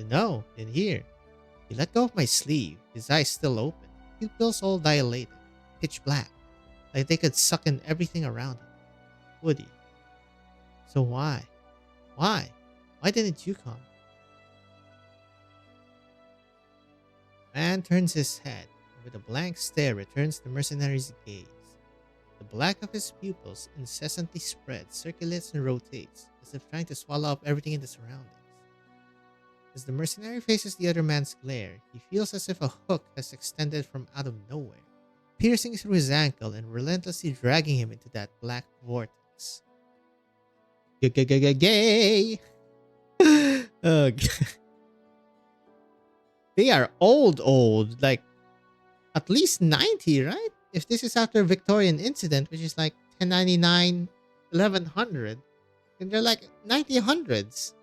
No, didn't hear. He let go of my sleeve, his eyes still open, pupils all dilated, pitch black, like they could suck in everything around him. Woody. So why? Why? Why didn't you come? Man turns his head, and with a blank stare returns the mercenary's gaze. The black of his pupils incessantly spreads, circulates, and rotates, as if trying to swallow up everything in the surroundings. As the mercenary faces the other man's glare, he feels as if a hook has extended from out of nowhere, piercing through his ankle and relentlessly dragging him into that black vortex. Gay! Ugh. They are old, like at least 90, right? If this is after Victorian incident, which is like 1099, 1100, then they're like 1900s.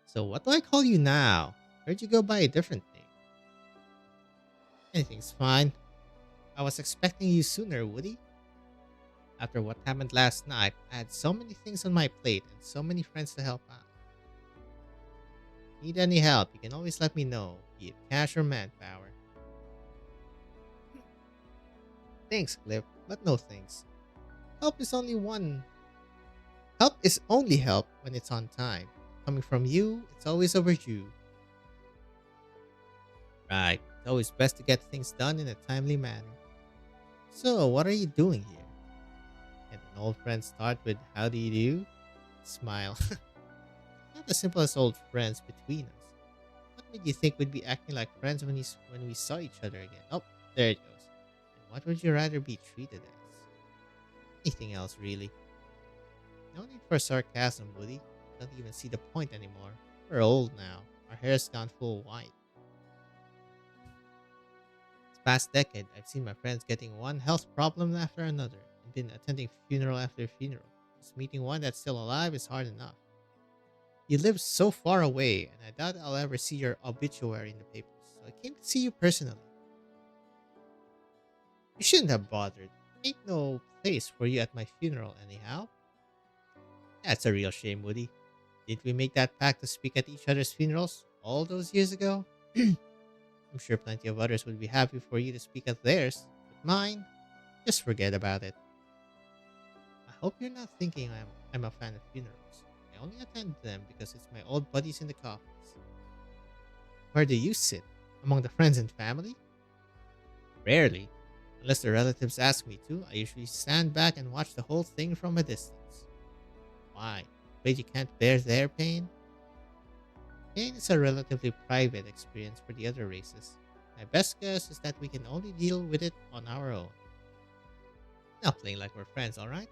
So what do I call you now? Heard you go by a different name. Anything's fine. I was expecting you sooner, Woody. After what happened last night, I had so many things on my plate and so many friends to help out. Need any help, you can always let me know, be it cash or manpower. Thanks, Cliff, but no thanks. Help is only one. Help is only help when it's on time. Coming from you, it's always overdue. Right, it's always best to get things done in a timely manner. So, what are you doing here? And an old friend start with how do you do? Smile. Not as simple as old friends between us. What made you think we'd be acting like friends when we saw each other again? Oh, there it goes. And what would you rather be treated as? Anything else, really. No need for sarcasm, Woody. Don't even see the point anymore. We're old now. Our hair's gone full white. This past decade, I've seen my friends getting one health problem after another and been attending funeral after funeral. Just meeting one that's still alive is hard enough. You live so far away, and I doubt I'll ever see your obituary in the papers, so I came to see you personally. You shouldn't have bothered. Ain't no place for you at my funeral, anyhow. That's a real shame, Woody. Didn't we make that pact to speak at each other's funerals all those years ago? I'm sure plenty of others would be happy for you to speak at theirs, but mine, just forget about it. I hope you're not thinking I'm a fan of funerals. I only attend them because it's my old buddies in the coffins. Where do you sit? Among the friends and family? Rarely. Unless the relatives ask me to, I usually stand back and watch the whole thing from a distance. Why? Afraid you can't bear their pain? Pain is a relatively private experience for the other races. My best guess is that we can only deal with it on our own. Not playing like we're friends, alright?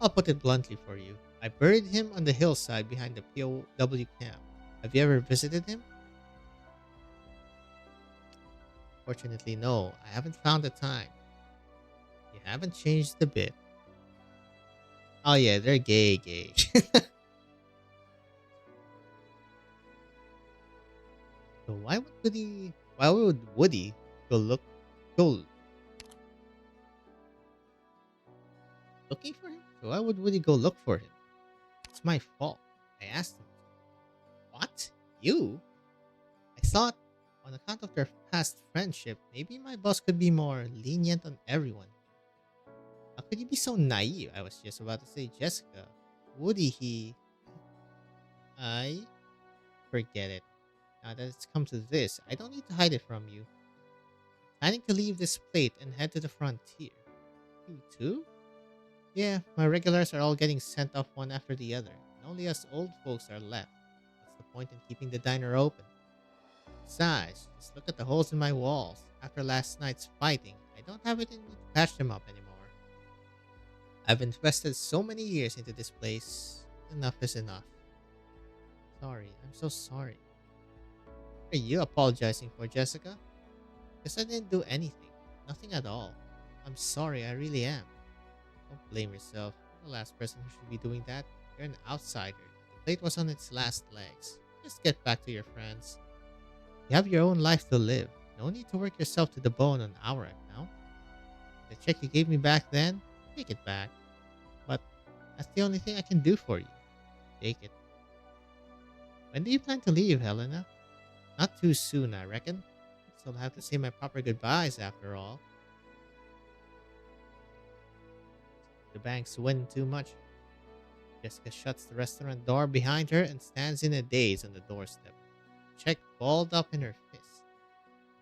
I'll put it bluntly for you. I buried him on the hillside behind the POW camp. Have you ever visited him? Fortunately, no. I haven't found the time. You haven't changed a bit. Oh yeah, they're gay. So why would Woody go looking for him? So why would Woody go look for him? It's my fault. I asked him. What? You? I thought, on account of their past friendship, maybe my boss could be more lenient on everyone. How could you be so naive? I was just about to say Jessica. Woody, I forget it. Now that it's come to this, I don't need to hide it from you. Planning to leave this plate and head to the frontier. You too? Yeah, my regulars are all getting sent off one after the other, and only us old folks are left. What's the point in keeping the diner open? Besides, just look at the holes in my walls. After last night's fighting, I don't have it in me to patch them up anymore. I've invested so many years into this place. Enough is enough. Sorry, I'm so sorry. What are you apologizing for, Jessica? Because I didn't do anything. Nothing at all. I'm sorry, I really am. Don't blame yourself. You're the last person who should be doing that. You're an outsider. The plate was on its last legs. Just get back to your friends. You have your own life to live. No need to work yourself to the bone on our account. The check you gave me back then, take it back. But that's the only thing I can do for you. Take it. When do you plan to leave, Helena? Not too soon, I reckon. Still have to say my proper goodbyes after all. The bank's winning too much. Jessica shuts the restaurant door behind her and stands in a daze on the doorstep. Check balled up in her fist.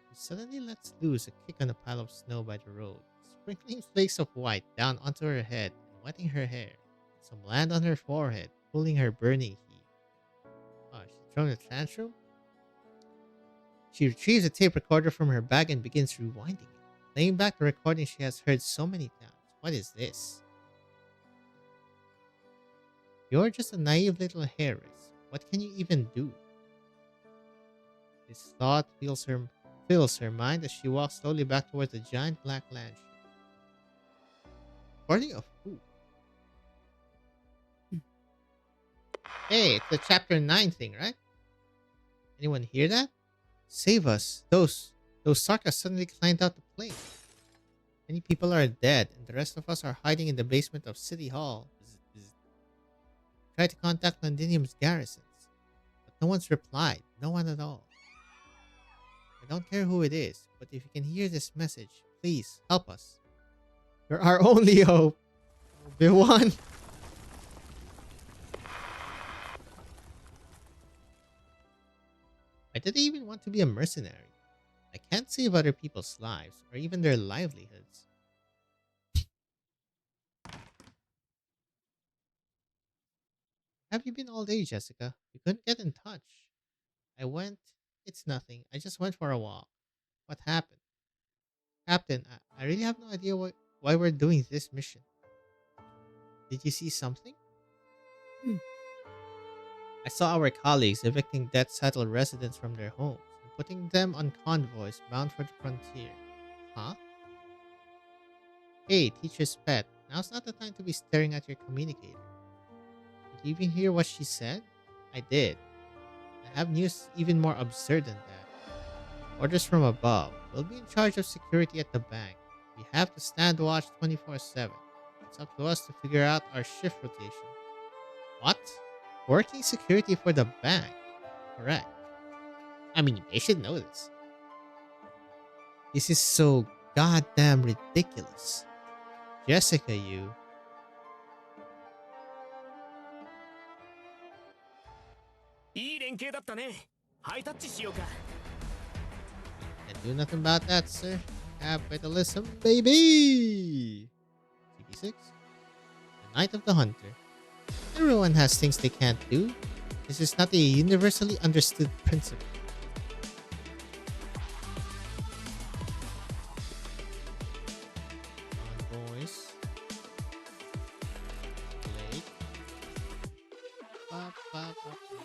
She suddenly lets loose a kick on a pile of snow by the road, sprinkling flakes of white down onto her head and wetting her hair. Some land on her forehead, cooling her burning heat. Oh, she's throwing a tantrum? She retrieves a tape recorder from her bag and begins rewinding it, playing back the recording she has heard so many times. What is this? You're just a naive little heiress. What can you even do? This thought fills her mind as she walks slowly back towards the giant black lampshade. Recording of who? Hey, it's the chapter 9 thing, right? Anyone hear that? Save us. Those Sarkas suddenly climbed out the plane. Many people are dead, and the rest of us are hiding in the basement of City Hall. Tried to contact Londinium's garrisons, but no one's replied. No one at all. I don't care who it is, but if you can hear this message, please help us. You're our only hope. Obi-Wan. I didn't even want to be a mercenary. I can't save other people's lives or even their livelihoods. Have you been all day, Jessica? We couldn't get in touch. I went. It's nothing. I just went for a walk. What happened? Captain, I really have no idea why we're doing this mission. Did you see something? I saw our colleagues evicting death settled residents from their homes and putting them on convoys bound for the frontier. Huh? Hey, teacher's pet, now's not the time to be staring at your communicator. Did you even hear what she said? I did. I have news even more absurd than that. Orders from above. We'll be in charge of security at the bank. We have to stand watch 24/7. It's up to us to figure out our shift rotation. What? Working security for the bank? Correct. I mean, they should know this. This is so goddamn ridiculous. Jessica, you. いい連携だったね。ハイタッチしようか。Can't do nothing about that, sir. Capitalism, baby! CP6? The Night of the Hunter. Everyone has things they can't do. This is not a universally understood principle. Come on, boys. Blake. Ba, ba, ba, ba.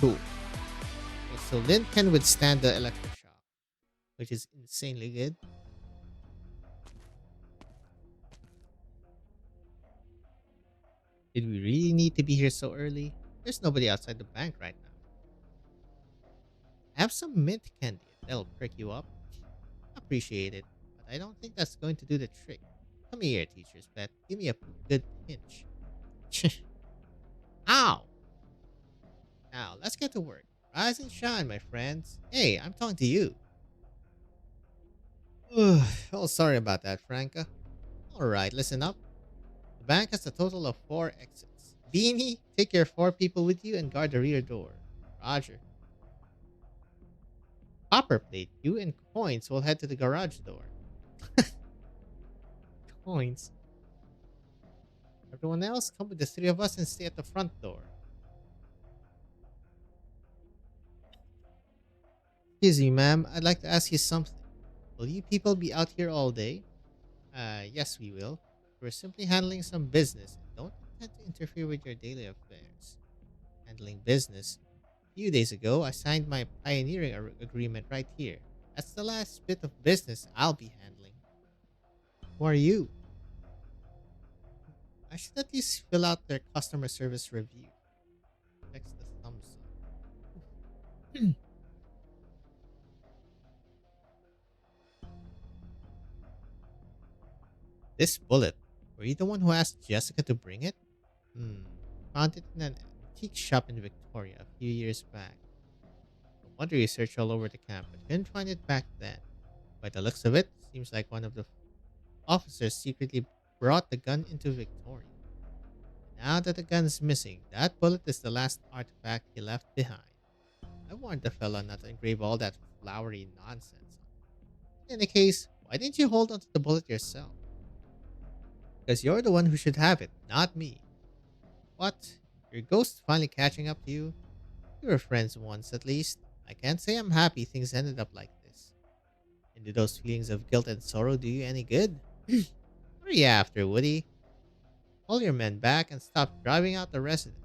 Cool. Okay, so Lynn can withstand the electroshock, which is insanely good. Did we really need to be here so early? There's nobody outside the bank right now. I have some mint candy. That'll perk you up. Appreciate it, but I don't think that's going to do the trick. Come here, teacher's pet. Give me a good pinch. Ow! Now, let's get to work. Rise and shine, my friends. Hey, I'm talking to you. Oh, sorry about that, Franca. Alright, listen up. The bank has a total of 4 exits. Beanie, take your 4 people with you and guard the rear door. Roger. Copperplate, you and Coins will head to the garage door. Coins. Everyone else, come with the 3 of us and stay at the front door. Excuse me, ma'am. I'd like to ask you something. Will you people be out here all day? Yes, we will. We're simply handling some business and don't intend to interfere with your daily affairs. Handling business. A few days ago, I signed my pioneering agreement right here. That's the last bit of business I'll be handling. Who are you? I should at least fill out their customer service review. Text the thumbs up. This bullet. Were you the one who asked Jessica to bring it? Hmm. Found it in an antique shop in Victoria a few years back. No wonder you searched all over the camp, but couldn't find it back then. By the looks of it, seems like one of the officers secretly brought the gun into Victoria. Now that the gun's missing, that bullet is the last artifact he left behind. I warned the fella not to engrave all that flowery nonsense. In any case, why didn't you hold onto the bullet yourself? Because you're the one who should have it, not me. What? Your ghost finally catching up to you? We were friends once, at least. I can't say I'm happy things ended up like this. And do those feelings of guilt and sorrow do you any good? What are you after, Woody? Pull your men back and stop driving out the residents.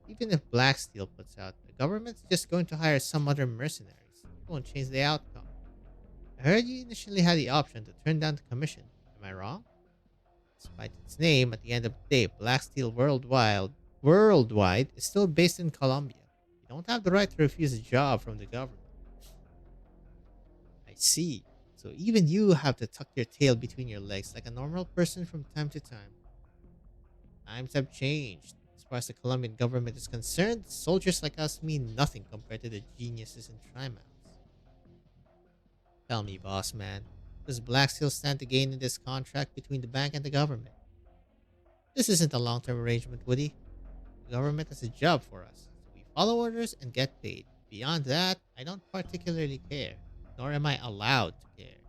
Even if Black Steel puts out, the government's just going to hire some other mercenaries. It won't change the outcome. I heard you initially had the option to turn down the commission. Am I wrong? Despite its name, at the end of the day, Black Steel Worldwide is still based in Colombia. You don't have the right to refuse a job from the government. I see. So even you have to tuck your tail between your legs like a normal person from time to time. Times have changed. As far as the Colombian government is concerned, soldiers like us mean nothing compared to the geniuses in Trimax. Tell me, boss man, does Black Steel stand to gain in this contract between the bank and the government? This isn't a long-term arrangement, Woody. The government has a job for us, so we follow orders and get paid. Beyond that, I don't particularly care, nor am I allowed to care.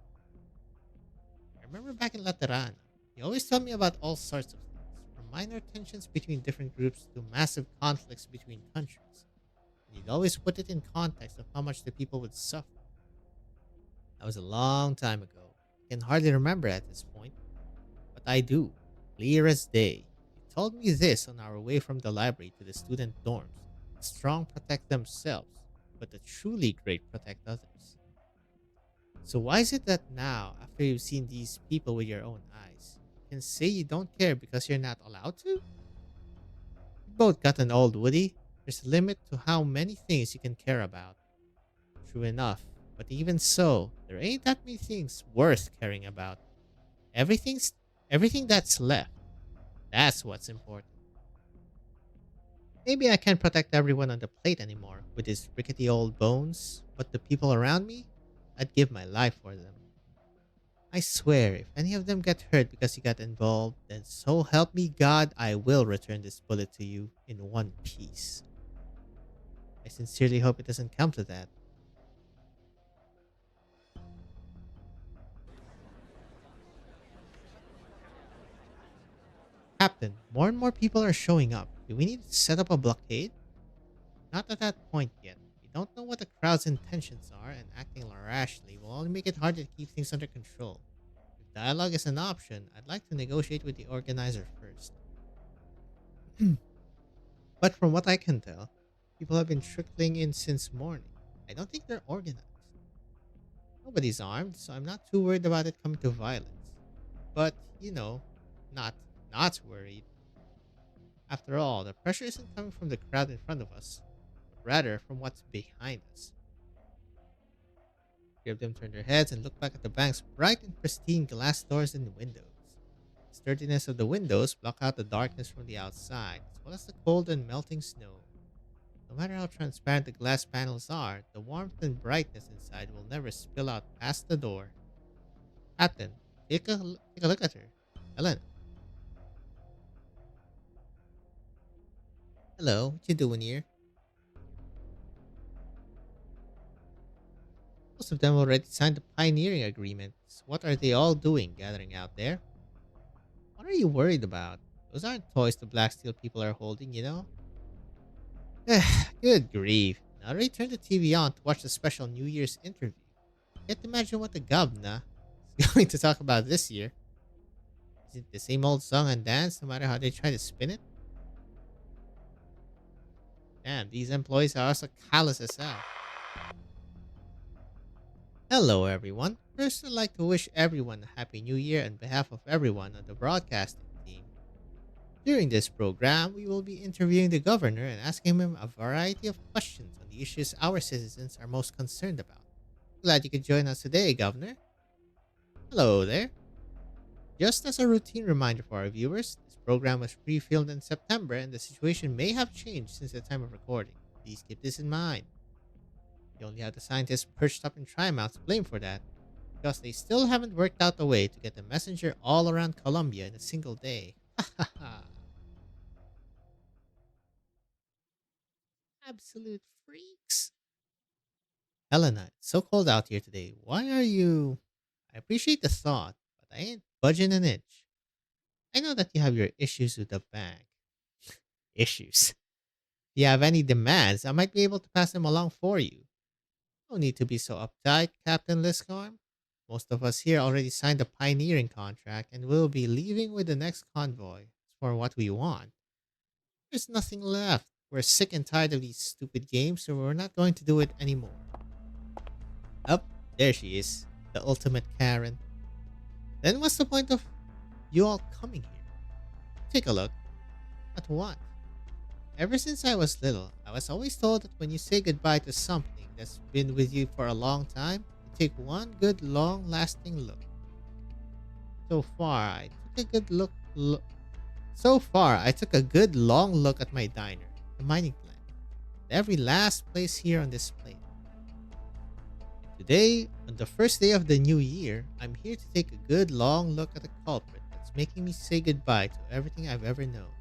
I remember back in Laterana, you always told me about all sorts of things, from minor tensions between different groups to massive conflicts between countries. And you'd always put it in context of how much the people would suffer. That was a long time ago. I can hardly remember at this point, but I do, clear as day. You told me this on our way from the library to the student dorms. The strong protect themselves, but the truly great protect others. So why is it that now, after you've seen these people with your own eyes, you can say you don't care because you're not allowed to? We both gotten old, Woody. There's a limit to how many things you can care about. True enough, but even so, there ain't that many things worth caring about. Everything's everything that's left. That's what's important. Maybe I can't protect everyone on the plate anymore with these rickety old bones, but the people around me, I'd give my life for them. I swear, if any of them get hurt because you got involved, then so help me God, I will return this bullet to you in one piece. I sincerely hope it doesn't come to that. Captain, more and more people are showing up. Do we need to set up a blockade? Not at that point yet. We don't know what the crowd's intentions are, and acting rashly will only make it harder to keep things under control. If dialogue is an option, I'd like to negotiate with the organizer first. But from what I can tell, people have been trickling in since morning. I don't think they're organized. Nobody's armed, so I'm not too worried about it coming to violence. But, not worried. After all, the pressure isn't coming from the crowd in front of us, but rather from what's behind us. Three of them turn their heads and look back at the bank's bright and pristine glass doors and windows. The sturdiness of the windows block out the darkness from the outside, as well as the cold and melting snow. No matter how transparent the glass panels are, the warmth and brightness inside will never spill out past the door. Captain, take a look at her. Helena. Hello, what you doing here? Most of them already signed the pioneering agreement. So what are they all doing gathering out there? What are you worried about? Those aren't toys the Black Steel people are holding, you know? Good grief. Now they turned the TV on to watch the special New Year's interview. Can't imagine what the governor is going to talk about this year. Is it the same old song and dance no matter how they try to spin it? Damn, these employees are also callous as hell. Hello, everyone. First, I'd like to wish everyone a Happy New Year on behalf of everyone on the broadcasting team. During this program, we will be interviewing the governor and asking him a variety of questions on the issues our citizens are most concerned about. Glad you could join us today, Governor. Hello there. Just as a routine reminder for our viewers, this program was pre-filmed in September and the situation may have changed since the time of recording. Please keep this in mind. You only have the scientists perched up in Trimon's blame for that, because they still haven't worked out a way to get the messenger all around Columbia in a single day. Absolute freaks. Helena, it's so cold out here today. Why are you... I appreciate the thought, but I ain't budging an inch. I know that you have your issues with the bank. Issues. If you have any demands, I might be able to pass them along for you. No need to be so uptight, Captain Liscarm. Most of us here already signed a pioneering contract and will be leaving with the next convoy. As for what we want, there's nothing left. We're sick and tired of these stupid games, so we're not going to do it anymore. Up, there she is, the ultimate Karen. Then what's the point of you all coming here? Take a look. At what? Ever since I was little, I was always told that when you say goodbye to something that's been with you for a long time, you take one good, long-lasting look. So far, I took a good long look at my diner, the mining plant, and every last place here on this plate. Today, on the first day of the new year, I'm here to take a good long look at the culprit that's making me say goodbye to everything I've ever known.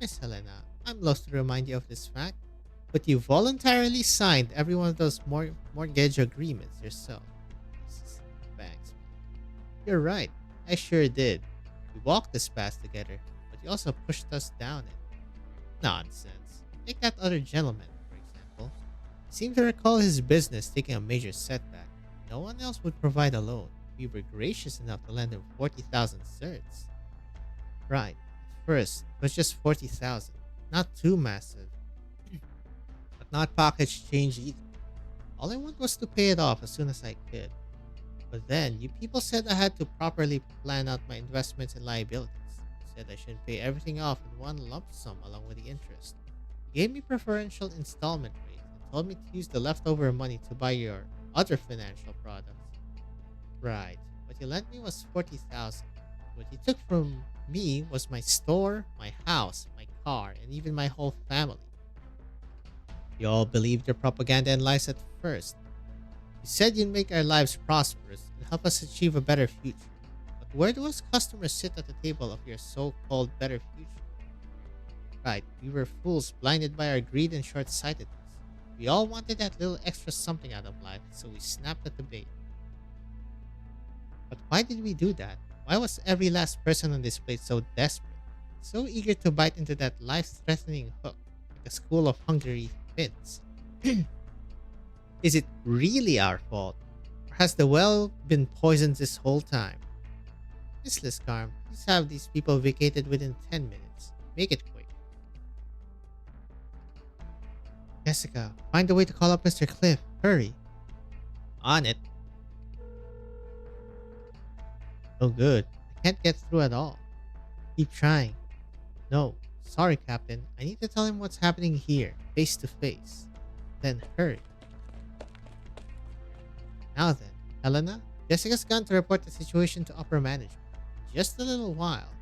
Miss Helena, I'm lost to remind you of this fact, but you voluntarily signed every one of those mortgage agreements yourself. Thanks. You're right, I sure did. We walked this path together, but you also pushed us down it. Nonsense. Take that other gentleman, for example. I seem to recall his business taking a major setback. No one else would provide a loan. We were gracious enough to lend him 40,000 certs. Right. At first, it was just 40,000. Not too massive. But not pocket change either. All I want was to pay it off as soon as I could. But then, you people said I had to properly plan out my investments and liabilities. You said I should pay everything off in one lump sum along with the interest. You gave me preferential installment rates and told me to use the leftover money to buy your other financial products. Right. What you lent me was 40,000. What you took from me was my store, my house, my car, and even my whole family. You all believed your propaganda and lies at first. You said you'd make our lives prosperous and help us achieve a better future. But where do us customers sit at the table of your so-called better future? Right, we were fools blinded by our greed and short-sightedness. We all wanted that little extra something out of life, so we snapped at the bait. But why did we do that? Why was every last person on this plate so desperate, so eager to bite into that life-threatening hook, like a school of hungry fins? Is it really our fault? Or has the well been poisoned this whole time? Miss Liscarm, please have these people vacated within 10 minutes. Make it quick. Jessica, find a way to call up Mr. Cliff. Hurry. On it. No good. I can't get through at all. Keep trying. No. Sorry, Captain. I need to tell him what's happening here, face to face. Then hurry. Now then, Helena, Jessica's gone to report the situation to upper management. In just a little while.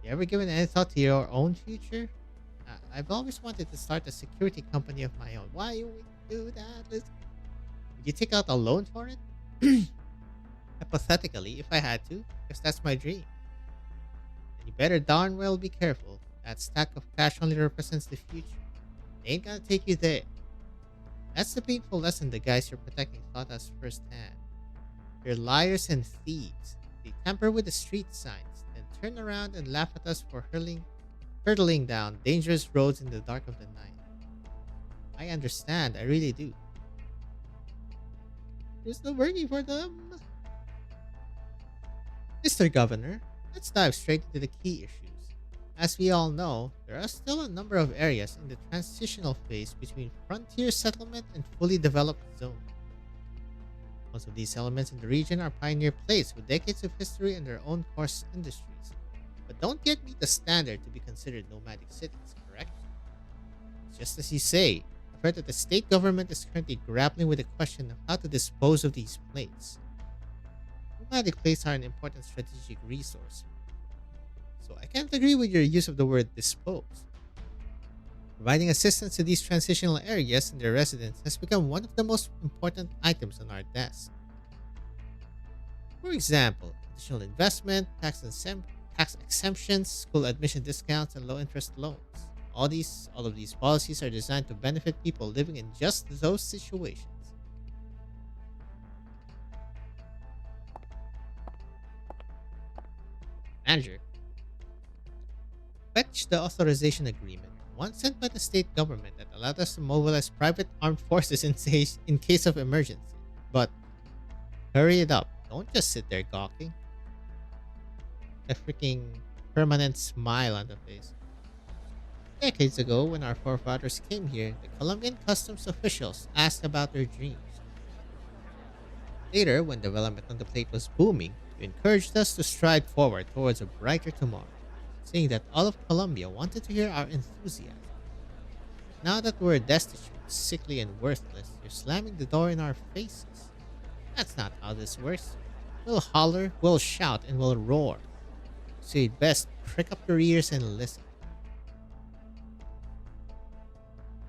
You ever given any thought to your own future? I've always wanted to start a security company of my own. Why would we do that? Would you take out a loan for it? Hypothetically, if I had to, because that's my dream. And you better darn well be careful. That stack of cash only represents the future. It ain't gonna take you there. That's the painful lesson the guys you're protecting taught us firsthand. They're liars and thieves. They tamper with the street signs, then turn around and laugh at us for hurtling down dangerous roads in the dark of the night. I understand, I really do. We're still working for them. Mr. Governor, let's dive straight into the key issues. As we all know, there are still a number of areas in the transitional phase between frontier settlement and fully developed zone. Most of these elements in the region are pioneer places with decades of history and their own core industries. But don't yet meet the standard to be considered nomadic cities, correct? It's just as you say, I've heard that the state government is currently grappling with the question of how to dispose of these plates. Nomadic plates are an important strategic resource, so I can't agree with your use of the word dispose. Providing assistance to these transitional areas and their residents has become one of the most important items on our desk. For example, additional investment, tax exemptions, school admission discounts, and low interest loans. All of these policies are designed to benefit people living in just those situations. Manager, fetch the authorization agreement, one sent by the state government that allowed us to mobilize private armed forces in case of emergency. But hurry it up. Don't just sit there gawking. A freaking permanent smile on the face. Decades ago, when our forefathers came here, the Colombian customs officials asked about their dreams. Later, when development on the plate was booming, you encouraged us to stride forward towards a brighter tomorrow, saying that all of Colombia wanted to hear our enthusiasm. Now that we're destitute, sickly, and worthless, you're slamming the door in our faces. That's not how this works. We'll holler, we'll shout, and we'll roar. So you'd best prick up your ears and listen.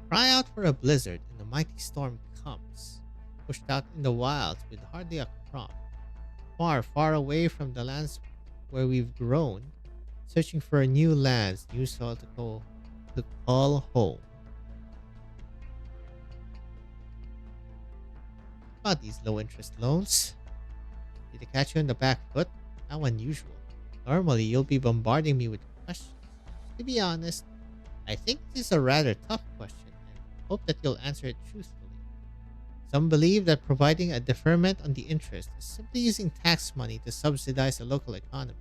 Cry out for a blizzard, and a mighty storm comes, pushed out in the wilds with hardly a crop, far, far away from the lands where we've grown, searching for a new lands, new soil to call home. About these low interest loans, did I catch you on the back foot? How unusual. Normally, you'll be bombarding me with questions. To be honest, I think this is a rather tough question and hope that you'll answer it truthfully. Some believe that providing a deferment on the interest is simply using tax money to subsidize the local economy,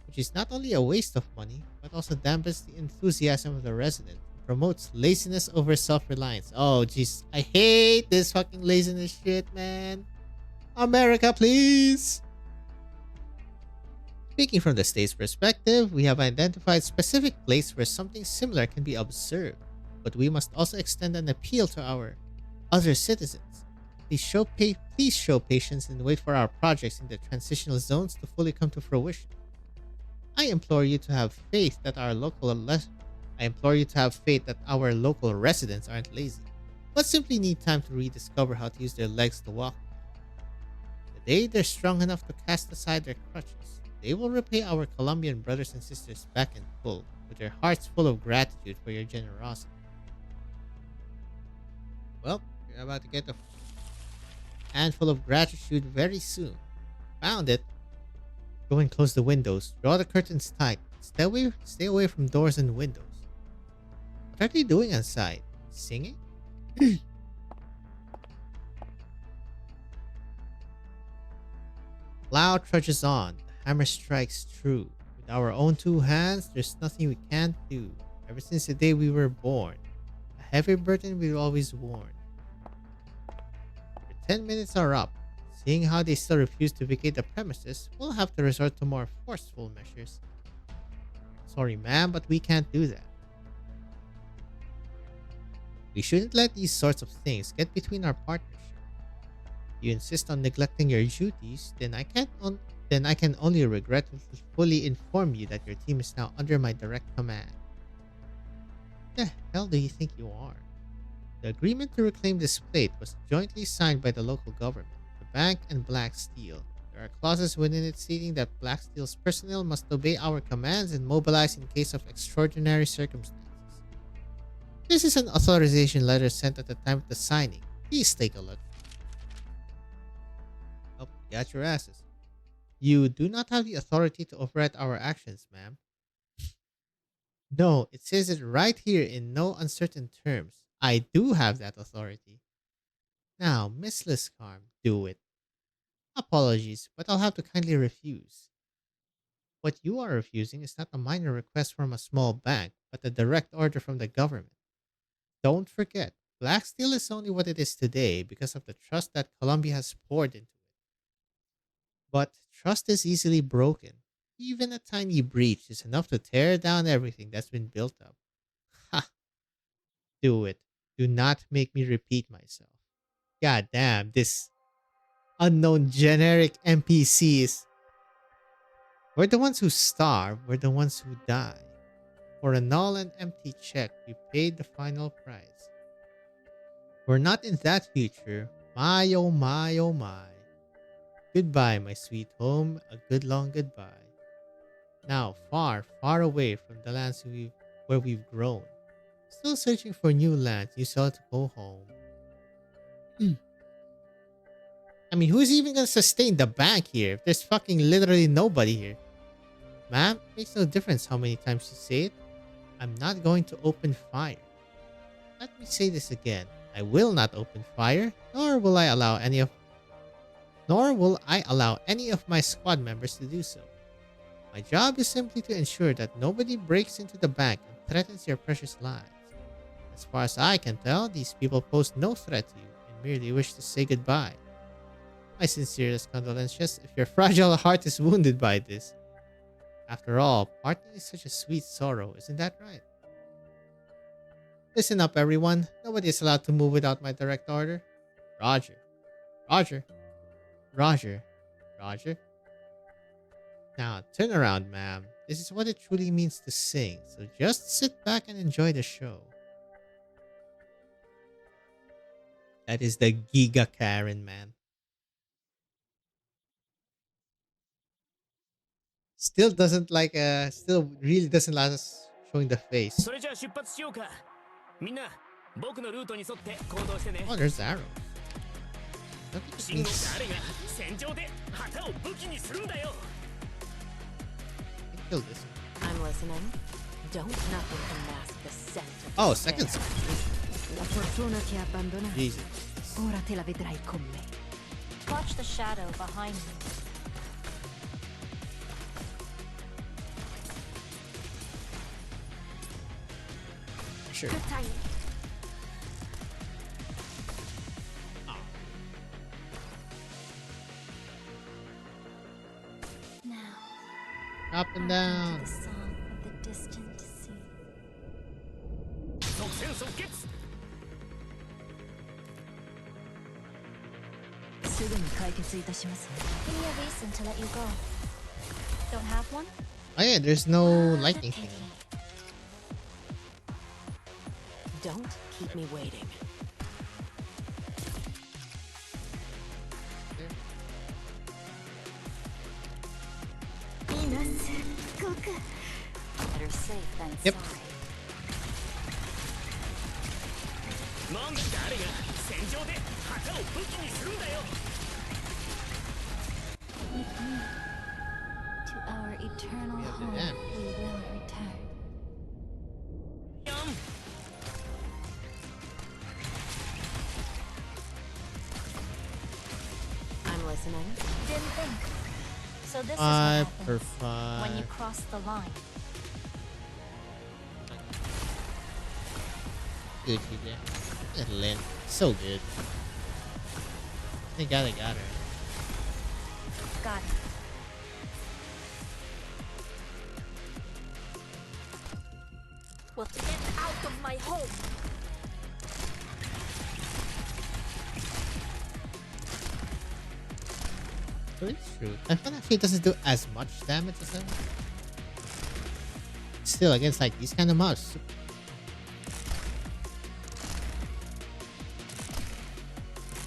which is not only a waste of money, but also dampens the enthusiasm of the resident and promotes laziness over self reliance. Oh, jeez, I hate this fucking laziness shit, man. America, please! Speaking from the state's perspective, we have identified specific places where something similar can be observed, but we must also extend an appeal to our other citizens. Please show patience and wait for our projects in the transitional zones to fully come to fruition. I implore you to have faith that our local residents aren't lazy, but simply need time to rediscover how to use their legs to walk. The day they're strong enough to cast aside their crutches, they will repay our Colombian brothers and sisters back in full, with their hearts full of gratitude for your generosity. Well, you're about to get a handful of gratitude very soon. Found it. Go and close the windows. Draw the curtains tight. Stay away from doors and windows. What are they doing outside? Singing? Plow trudges on. The hammer strikes true. With our own two hands, there's nothing we can't do. Ever since the day we were born. A heavy burden we've always worn. Your 10 minutes are up. Seeing how they still refuse to vacate the premises, we'll have to resort to more forceful measures. Sorry, ma'am, but we can't do that. We shouldn't let these sorts of things get between our partnership. You insist on neglecting your duties, then I can only regretfully fully inform you that your team is now under my direct command. What the hell do you think you are? The agreement to reclaim this plate was jointly signed by the local government, the bank, and Black Steel. There are clauses within it stating that Black Steel's personnel must obey our commands and mobilize in case of extraordinary circumstances. This is an authorization letter sent at the time of the signing. Please take a look. Oh, you got your asses. You do not have the authority to override our actions, ma'am. No, it says it right here in no uncertain terms. I do have that authority. Now, Miss Liscarm, do it. Apologies, but I'll have to kindly refuse. What you are refusing is not a minor request from a small bank, but a direct order from the government. Don't forget, Black Steel is only what it is today because of the trust that Colombia has poured into it. But trust is easily broken. Even a tiny breach is enough to tear down everything that's been built up. Ha! Do it. Do not make me repeat myself. God damn, this unknown generic NPCs. We're the ones who starve, we're the ones who die. For a null and empty check, we paid the final price. We're not in that future. My oh my oh my. Goodbye, my sweet home, a good long goodbye. Now, far, far away from the lands where we've grown. Still searching for new lands, you saw to go home. I mean, who's even gonna sustain the bank here if there's fucking literally nobody here? Ma'am, it makes no difference how many times you say it. I'm not going to open fire. Let me say this again. I will not open fire, nor will I allow any of my squad members to do so. My job is simply to ensure that nobody breaks into the bank and threatens your precious lives. As far as I can tell, these people pose no threat to you and merely wish to say goodbye. My sincerest condolences if your fragile heart is wounded by this. After all, parting is such a sweet sorrow, isn't that right? Listen up, everyone. Nobody is allowed to move without my direct order. Roger. Roger. Roger. Roger. Now, turn around, ma'am. This is what it truly means to sing, so just sit back and enjoy the show. That is the Giga Karen, man. Still really doesn't like us showing the face. それじゃあ出発しようか。みんな、僕のルートに沿って行動してね。Oh, there's arrows. Look at 真の this. 誰が戦場で旗を武器にするんだよ。Kill this one. I'm listening. Don't nothing can mask the scent of Oh, despair. second sword. La fortuna ti ha abbandonato. Jesus. Ora te la vedrai con me. Watch the shadow behind me. Sure. Good timing. Now, Up and hearken down. to the song of the distant sea. 即戦即決。すぐに解決いたしますね。 Give me a reason to let you go. Don't have one? Oh yeah, there's no What a lightning pity. thing. Don't keep me waiting. Better safe than Yep. sorry. なんで誰が戦場で旗を武器にするんだよ。 With me, to our eternal Yeah, home, damn. we will return. やん。 I'm listening. Didn't think. So this is what 5 happens per 5. when you cross the line. Good, TJ. Good Lynn. So good. They got her. Got it. Well, get out of my home. So it's true. I find actually it doesn't do as much damage as him. Still, against like these kind of mobs,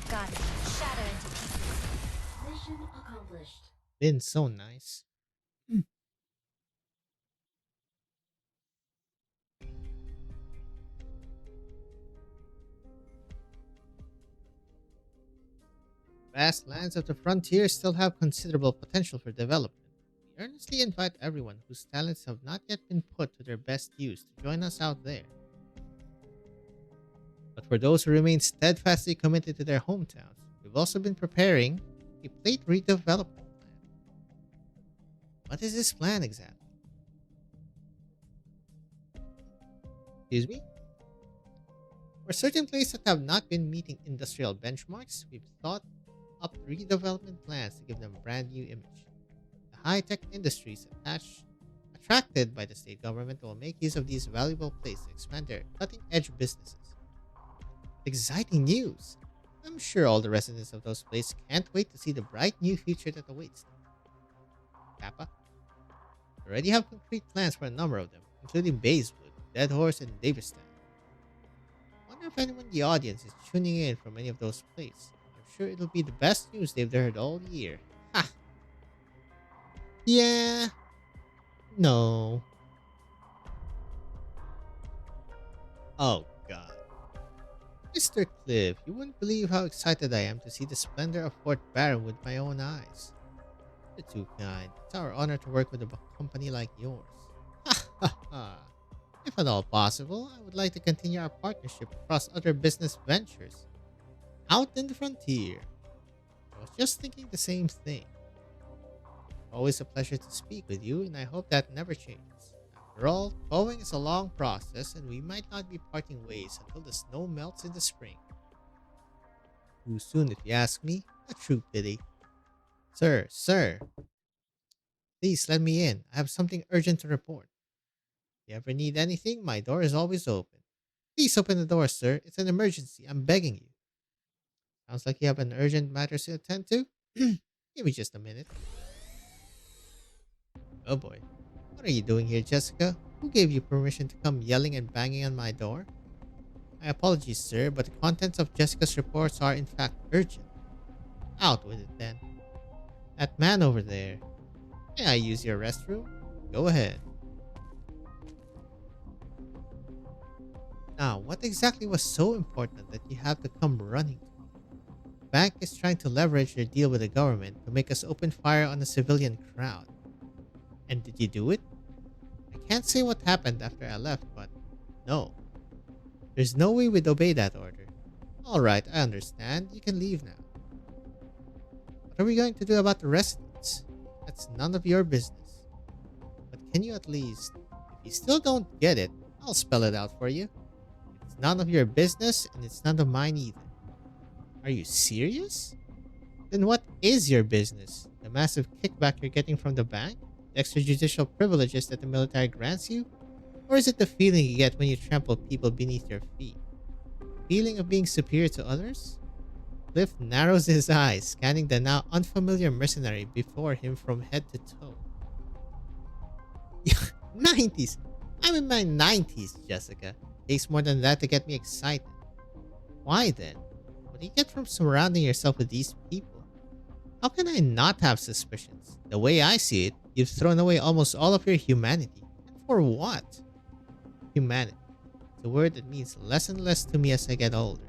Got it. Shatter into pieces. Mission accomplished. been so nice. Vast lands of the frontier still have considerable potential for development. We earnestly invite everyone whose talents have not yet been put to their best use to join us out there. But for those who remain steadfastly committed to their hometowns, we've also been preparing a plate redevelopment plan. What is this plan exactly? Excuse me? For certain places that have not been meeting industrial benchmarks, we've thought up redevelopment plans to give them a brand new image. The high-tech industries attracted by the state government will make use of these valuable places to expand their cutting-edge businesses. Exciting news! I'm sure all the residents of those places can't wait to see the bright new future that awaits them. Kappa, we already have concrete plans for a number of them, including Bayswood, Dead Horse, and Davistown. Wonder if anyone in the audience is tuning in from any of those places. I'm sure it'll be the best news they've heard all year. Ha! Yeah. No. Oh god. Mr. Cliff, you wouldn't believe how excited I am to see the splendor of Fort Barron with my own eyes. You're too kind. It's our honor to work with a company like yours. Ha ha ha. If at all possible, I would like to continue our partnership across other business ventures. Out in the frontier. I was just thinking the same thing. Always a pleasure to speak with you, and I hope that never changes. After all, towing is a long process, and we might not be parting ways until the snow melts in the spring. Too soon, if you ask me. A true pity. Sir, please let me in. I have something urgent to report. If you ever need anything, my door is always open. Please open the door, sir. It's an emergency. I'm begging you. Sounds like you have an urgent matter to attend to. Give me just a minute. Oh boy. What are you doing here, Jessica? Who gave you permission to come yelling and banging on my door? My apologies, sir, but the contents of Jessica's reports are in fact urgent. Out with it then. That man over there. May I use your restroom? Go ahead. Now, what exactly was so important that you have to come running to me? The bank is trying to leverage their deal with the government to make us open fire on a civilian crowd. And did you do it? I can't say what happened after I left, but no. There's no way we'd obey that order. Alright, I understand. You can leave now. What are we going to do about the residents? That's none of your business. But can you at least, if you still don't get it, I'll spell it out for you. It's none of your business, and it's none of mine either. Are you serious? Then what is your business? The massive kickback you're getting from the bank? The extrajudicial privileges that the military grants you? Or is it the feeling you get when you trample people beneath your feet? Feeling of being superior to others? Cliff narrows his eyes, scanning the now unfamiliar mercenary before him from head to toe. 90s! I'm in my 90s, Jessica. Takes more than that to get me excited. Why then? What do you get from surrounding yourself with these people? How can I not have suspicions? The way I see it, you've thrown away almost all of your humanity. And for what? Humanity. It's a word that means less and less to me as I get older.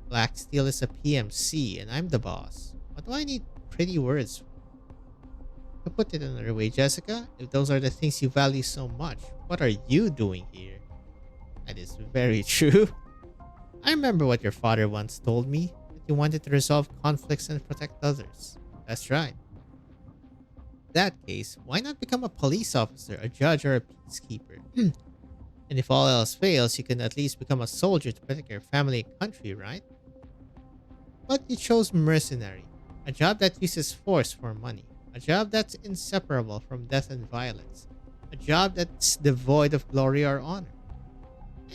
Black Steel is a PMC and I'm the boss. What do I need pretty words for? To put it another way, Jessica, if those are the things you value so much, what are you doing here? That is very true. I remember what your father once told me, that you wanted to resolve conflicts and protect others. That's right. In that case, why not become a police officer, a judge, or a peacekeeper? And if all else fails, you can at least become a soldier to protect your family and country, right? But you chose mercenary, a job that uses force for money, a job that's inseparable from death and violence, a job that's devoid of glory or honor.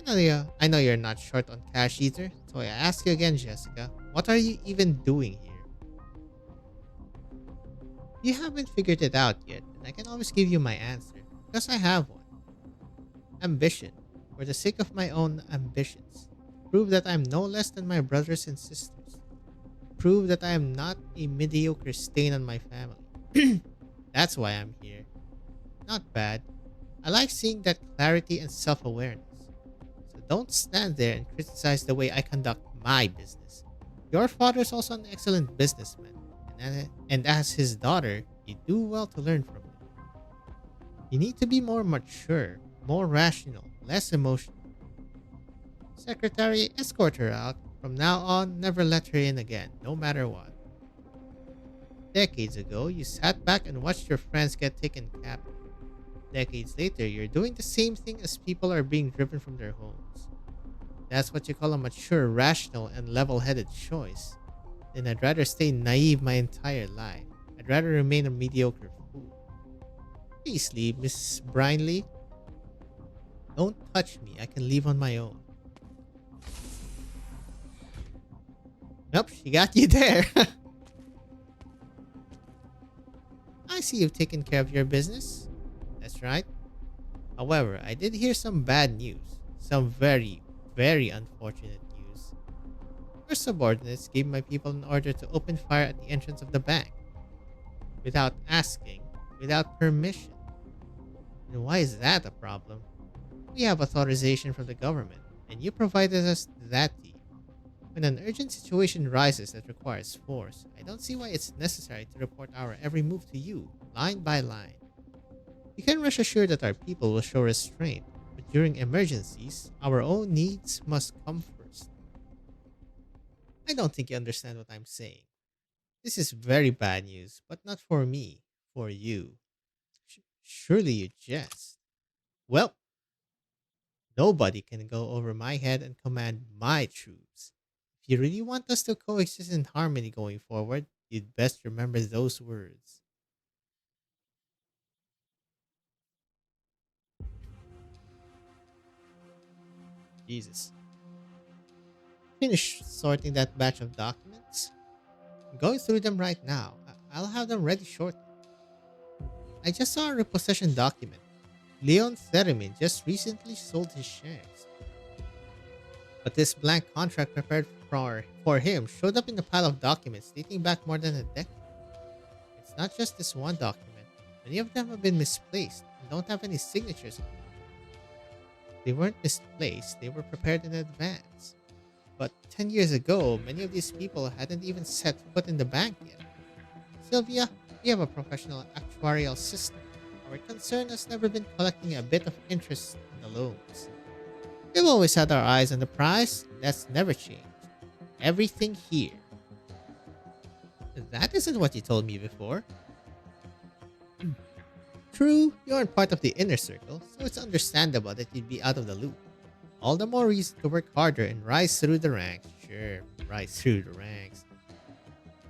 I know you're not short on cash either, so I ask you again, Jessica, what are you even doing here? You haven't figured it out yet, and I can always give you my answer, because I have one. Ambition, for the sake of my own ambitions. Prove that I am no less than my brothers and sisters. Prove that I am not a mediocre stain on my family. That's why I'm here. Not bad. I like seeing that clarity and self-awareness. So don't stand there and criticize the way I conduct my business. Your father's also an excellent businessman, and as his daughter, you do well to learn from him. You need to be more mature, more rational, less emotional. Secretary, escort her out. From now on, never let her in again, no matter what. Decades ago, you sat back and watched your friends get taken captive. Decades later, you're doing the same thing as people are being driven from their homes. That's what you call a mature, rational, and level headed choice. Then I'd rather stay naive my entire life. I'd rather remain a mediocre fool. Please leave, Miss Brinley. Don't touch me. I can leave on my own. Nope, she got you there. I see you've taken care of your business. That's right. However, I did hear some bad news. Some very, very unfortunate news. Your subordinates gave my people an order to open fire at the entrance of the bank. Without asking, without permission. And why is that a problem? We have authorization from the government, and you provided us that deed. When an urgent situation rises that requires force, I don't see why it's necessary to report our every move to you, line by line. You can rest assured that our people will show restraint, but during emergencies, our own needs must come first. I don't think you understand what I'm saying. This is very bad news, but not for me, for you. Surely you jest. Well, nobody can go over my head and command my troops. If you really want us to coexist in harmony going forward, you'd best remember those words. Jesus. Finish sorting that batch of documents? I'm going through them right now. I'll have them ready shortly. I just saw a repossession document. Leon Theremin just recently sold his shares. But this blank contract prepared for him showed up in a pile of documents dating back more than a decade. It's not just this one document. Many of them have been misplaced and don't have any signatures. They weren't misplaced, they were prepared in advance. But 10 years ago, many of these people hadn't even set foot in the bank yet. Sylvia, we have a professional actuarial system. Our concern has never been collecting a bit of interest in the loans. We've always had our eyes on the prize. That's never changed. Everything here. That isn't what you told me before. True, you aren't part of the inner circle, so it's understandable that you'd be out of the loop. All the more reason to work harder and rise through the ranks. Sure, rise through the ranks.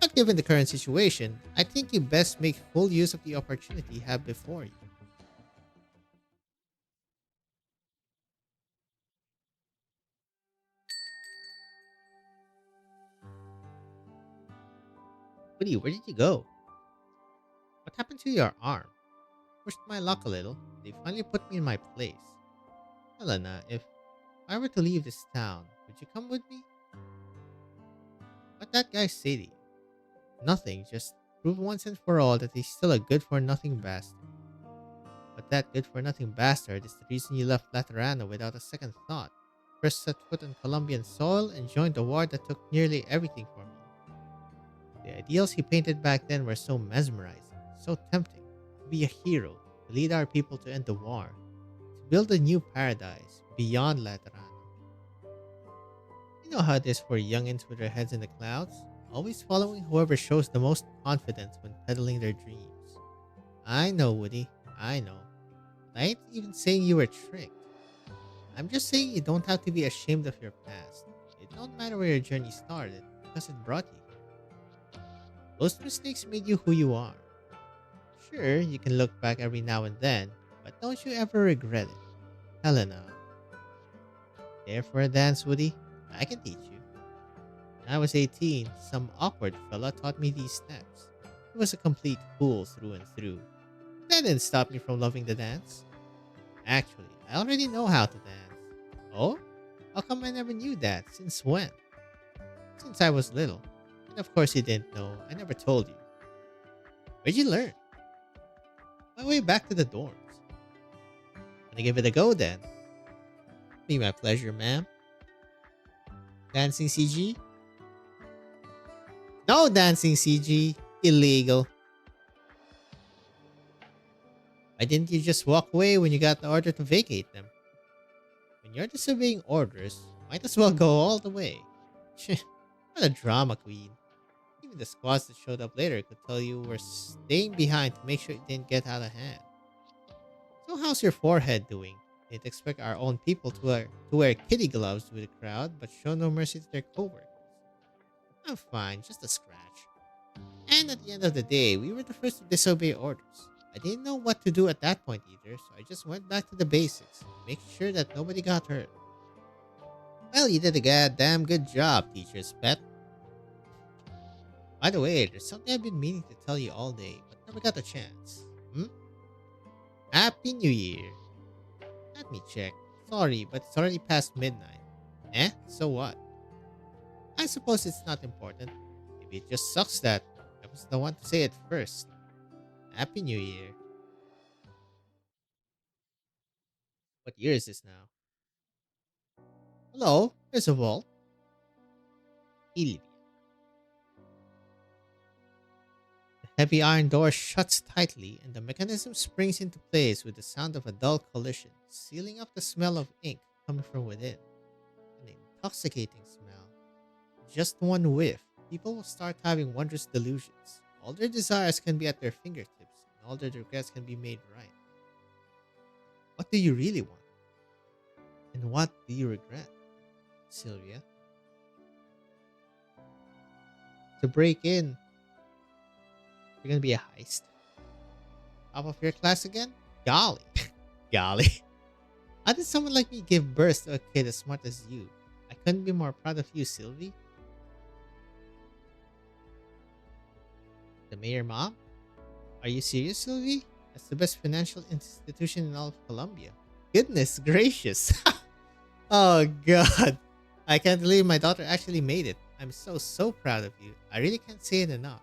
But given the current situation, I think you best make full use of the opportunity you have before you. Woody, where did you go? What happened to your arm? Pushed my luck a little. They finally put me in my place. Helena, if I were to leave this town, would you come with me? What'd that guy say to you? Nothing, just prove once and for all that he's still a good-for-nothing bastard. But that good-for-nothing bastard is the reason you left Laterano without a second thought. First set foot on Colombian soil and joined a war that took nearly everything from you. The ideals he painted back then were so mesmerizing, so tempting. To be a hero, to lead our people to end the war, to build a new paradise beyond Laterano. You know how it is for youngins with their heads in the clouds, always following whoever shows the most confidence when peddling their dreams. I know, Woody, I know. But I ain't even saying you were tricked. I'm just saying you don't have to be ashamed of your past. It don't matter where your journey started, because it brought you here. Those mistakes made you who you are. Sure, you can look back every now and then, but don't you ever regret it. Helena. There for a dance, Woody? I can teach you. When I was 18, some awkward fella taught me these steps. He was a complete fool through and through. That didn't stop me from loving the dance. Actually, I already know how to dance. Oh? How come I never knew that? Since when? Since I was little. And of course you didn't know. I never told you. Where'd you learn? My way back to the dorms. Wanna give it a go then? Be my pleasure, ma'am. Dancing CG? No dancing CG. Illegal. Why didn't you just walk away when you got the order to vacate them? When you're disobeying orders, Might as well go all the way. What a drama queen. Even the squads that showed up later could tell you we're staying behind to make sure it didn't get out of hand. So how's your forehead doing? Didn't expect our own people to wear kitty gloves with the crowd, but show no mercy to their coworkers. I'm fine, just a scratch. And at the end of the day, we were the first to disobey orders. I didn't know what to do at that point either, so I just went back to the basics, make sure that nobody got hurt. Well, you did a goddamn good job, teacher's pet. By the way, there's something I've been meaning to tell you all day, but never got a chance. Hmm? Happy New Year. Let me check. Sorry, but it's already past midnight. Eh? So what? I suppose it's not important. Maybe it just sucks that I was the one to say it first. Happy New Year. What year is this now? Hello, there's a vault. Ilya. The heavy iron door shuts tightly, and the mechanism springs into place with the sound of a dull collision, sealing up the smell of ink coming from within. An intoxicating smell. Just one whiff, people will start having wondrous delusions. All their desires can be at their fingertips, and all their regrets can be made right. What do you really want? And what do you regret, Sylvia? To break in, you're gonna be a heist. Top of your class again? Golly. Golly. How did someone like me give birth to a kid as smart as you? I couldn't be more proud of you, Sylvie. The mayor mom? Are you serious, Sylvie? That's the best financial institution in all of Colombia. Goodness gracious. Oh god. I can't believe my daughter actually made it. I'm so proud of you. I really can't say it enough.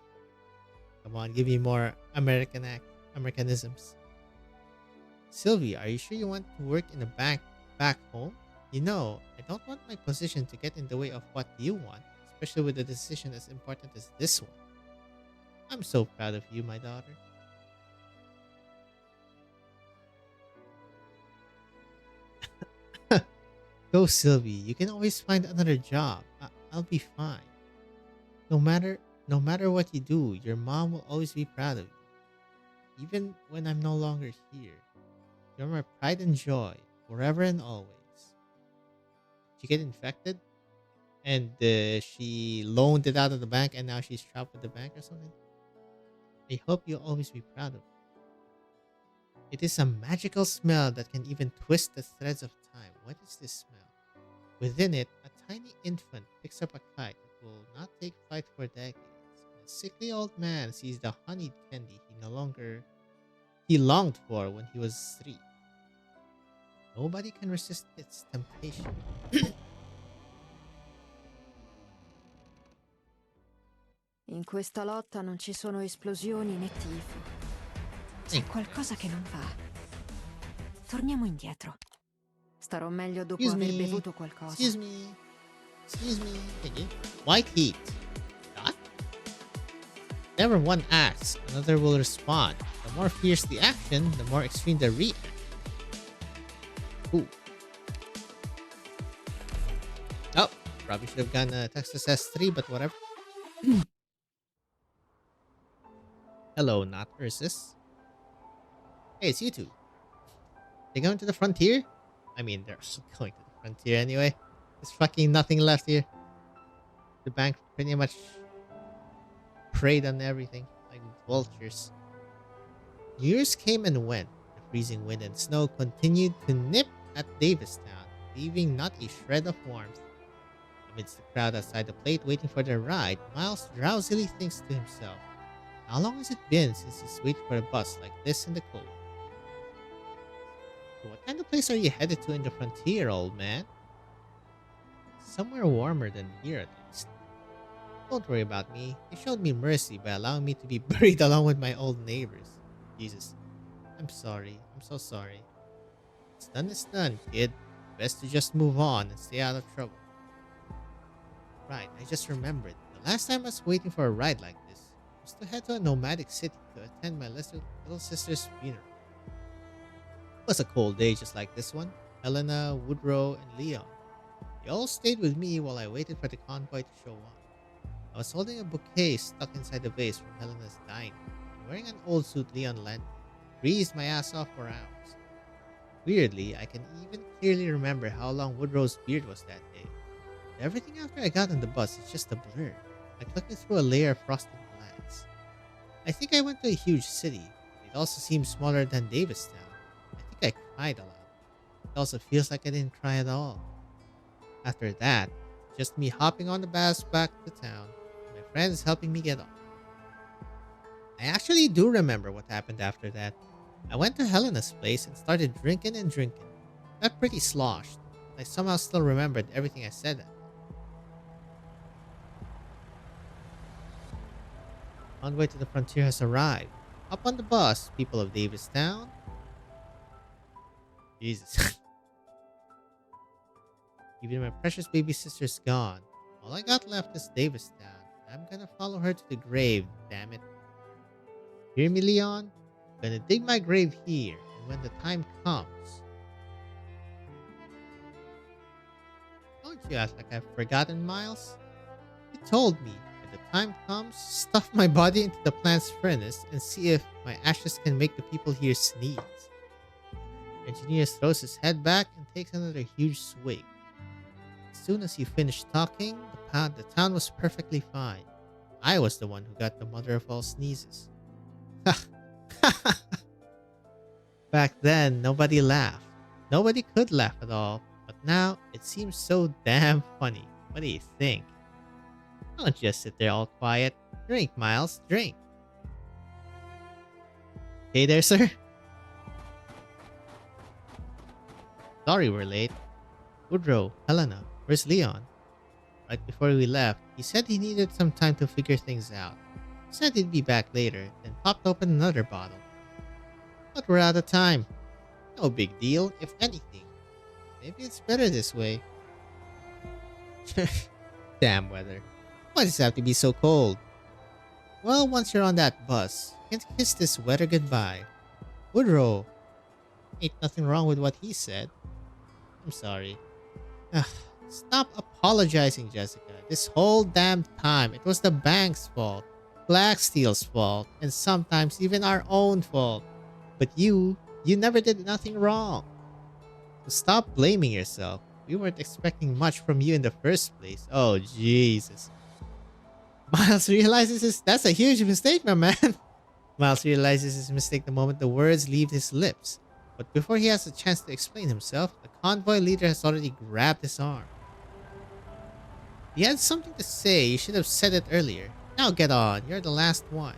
Come on, give me more Americanisms. Sylvie, are you sure you want to work in a bank back home? You know, I don't want my position to get in the way of what you want, especially with a decision as important as this one. I'm so proud of you, my daughter. Go, Sylvie. You can always find another job. I'll be fine. No matter what you do, your mom will always be proud of you. Even when I'm no longer here. You're my pride and joy, forever and always. She get infected? And she loaned it out of the bank and now she's trapped with the bank or something? I hope you'll always be proud of her. It is a magical smell that can even twist the threads of time. What is this smell? Within it, a tiny infant picks up a kite that will not take flight for decades. A sickly old man sees the honeyed candy he longed for when he was 3. Nobody can resist its temptation. In questa lotta non ci sono esplosioni né tifo. C'è qualcosa che non va. Torniamo indietro. Starò meglio dopo aver bevuto qualcosa. Excuse me. Thank you. White heat. What? Whenever one acts, another will respond. The more fierce the action, the more extreme the reaction. Ooh. Oh, probably should have gone Texas S3, but whatever. Hello, not Ursus. Hey, it's you two. They going to the frontier? I mean, they're also going to the frontier anyway. There's fucking nothing left here. The bank pretty much preyed on everything, like vultures. New Year's came and went. The freezing wind and snow continued to nip at Davistown, leaving not a shred of warmth. Amidst the crowd outside the plate waiting for their ride, Miles drowsily thinks to himself, how long has it been since he's waited for a bus like this in the cold? So what kind of place are you headed to in the frontier, old man? Somewhere warmer than here, at least. Don't worry about me. They showed me mercy by allowing me to be buried along with my old neighbors. Jesus. I'm sorry. I'm so sorry. It's done, kid. Best to just move on and stay out of trouble. Right, I just remembered. The last time I was waiting for a ride like this was to head to a nomadic city to attend my little sister's funeral. It was a cold day just like this one. Helena, Woodrow, and Leon. They all stayed with me while I waited for the convoy to show up. I was holding a bouquet stuck inside the vase from Helena's dining, and wearing an old suit Leon lent me. Breezed my ass off for hours. Weirdly, I can even clearly remember how long Woodrow's beard was that day. Everything after I got on the bus is just a blur, like looking through a layer of frosted glass. I think I went to a huge city. It also seems smaller than Davistown. I think I cried a lot. It also feels like I didn't cry at all. After that, just me hopping on the bus back to town, and my friends helping me get off. I actually do remember what happened after that. I went to Helena's place and started drinking and drinking. Got pretty sloshed, but I somehow still remembered everything I said. On the way to the frontier has arrived. Up on the bus, people of Davistown. Jesus. Even my precious baby sister's gone. All I got left is Davistown. I'm gonna follow her to the grave, damn it. Hear me, Leon? I'm gonna dig my grave here, and when the time comes. Don't you act like I've forgotten, Miles? You told me, when the time comes, stuff my body into the plant's furnace and see if my ashes can make the people here sneeze. Engineer throws his head back and takes another huge swig. As soon as he finished talking, the town was perfectly fine. I was the one who got the mother of all sneezes. Back then, nobody laughed. Nobody could laugh at all, but now it seems so damn funny. What do you think? Don't just sit there all quiet. Drink, Miles, drink. Hey there, sir. Sorry we're late. Woodrow, Helena, where's Leon? Right before we left, he said he needed some time to figure things out. He said he'd be back later, then popped open another bottle. But we're out of time. No big deal, if anything. Maybe it's better this way. Damn weather. Why does it have to be so cold? Well, once you're on that bus, you can kiss this weather goodbye. Woodrow. Ain't nothing wrong with what he said. I'm sorry. Ugh, stop apologizing, Jessica. This whole damn time, it was the bank's fault, Blacksteel's fault, and sometimes even our own fault. But you never did nothing wrong. So stop blaming yourself. We weren't expecting much from you in the first place. Oh, Jesus. Miles realizes that's a huge mistake, my man. Miles realizes his mistake the moment the words leave his lips. But before he has a chance to explain himself, the convoy leader has already grabbed his arm. He had something to say. You should have said it earlier. Now get on. You're the last one.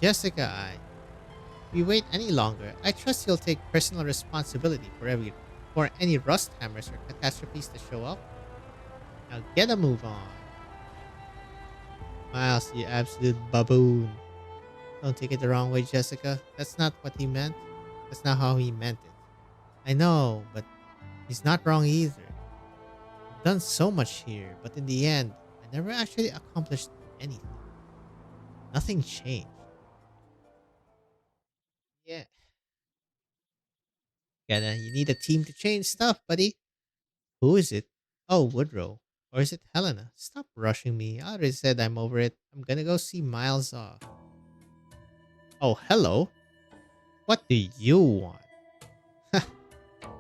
Jessica, if we wait any longer, I trust you'll take personal responsibility for any rust hammers or catastrophes to show up. Now get a move on. Miles, you absolute baboon. Don't take it the wrong way, Jessica. That's not what he meant. That's not how he meant it. I know, but he's not wrong either. I've done so much here, but in the end, I never actually accomplished anything. Nothing changed. Yeah. You need a team to change stuff, buddy. Who is it? Oh, Woodrow. Or is it Helena? Stop rushing me. I already said I'm over it. I'm gonna go see Miles off. Oh, hello. What do you want?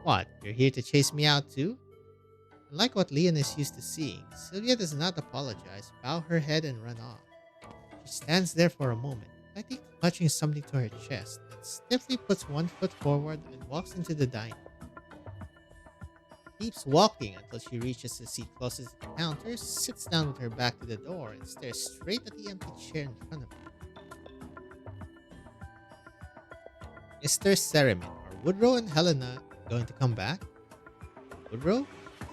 What? You're here to chase me out too? Unlike what Leon is used to seeing, Sylvia does not apologize, bow her head and run off. She stands there for a moment, likely clutching something to her chest, then stiffly puts one foot forward and walks into the dining room. Keeps walking until she reaches the seat closest to the counter, sits down with her back to the door, and stares straight at the empty chair in front of her. Mr. Ceremin, are Woodrow and Helena going to come back? Woodrow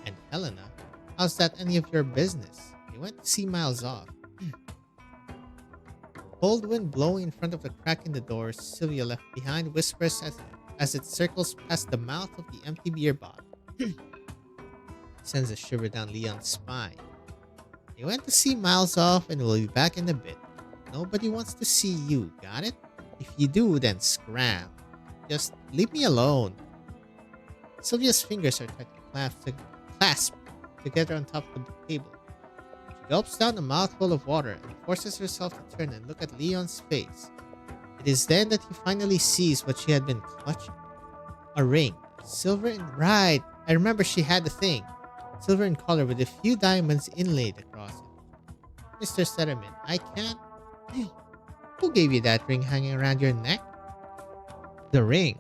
and Helena? How's that any of your business? They went to see Miles off. Cold wind blowing in front of the crack in the door Sylvia left behind whispers as it circles past the mouth of the empty beer bottle. Sends a shiver down Leon's spine. They went to see Miles off and will be back in a bit. Nobody wants to see you, got it? If you do, then scram. Just leave me alone. Sylvia's fingers are tightly together on top of the table. She gulps down a mouthful of water and forces herself to turn and look at Leon's face. It is then that he finally sees what she had been clutching. A ring. Silver and right. I remember she had the thing. Silver in color with a few diamonds inlaid across it. Mr. Setamin, I can't. Hey, who gave you that ring hanging around your neck? The ring.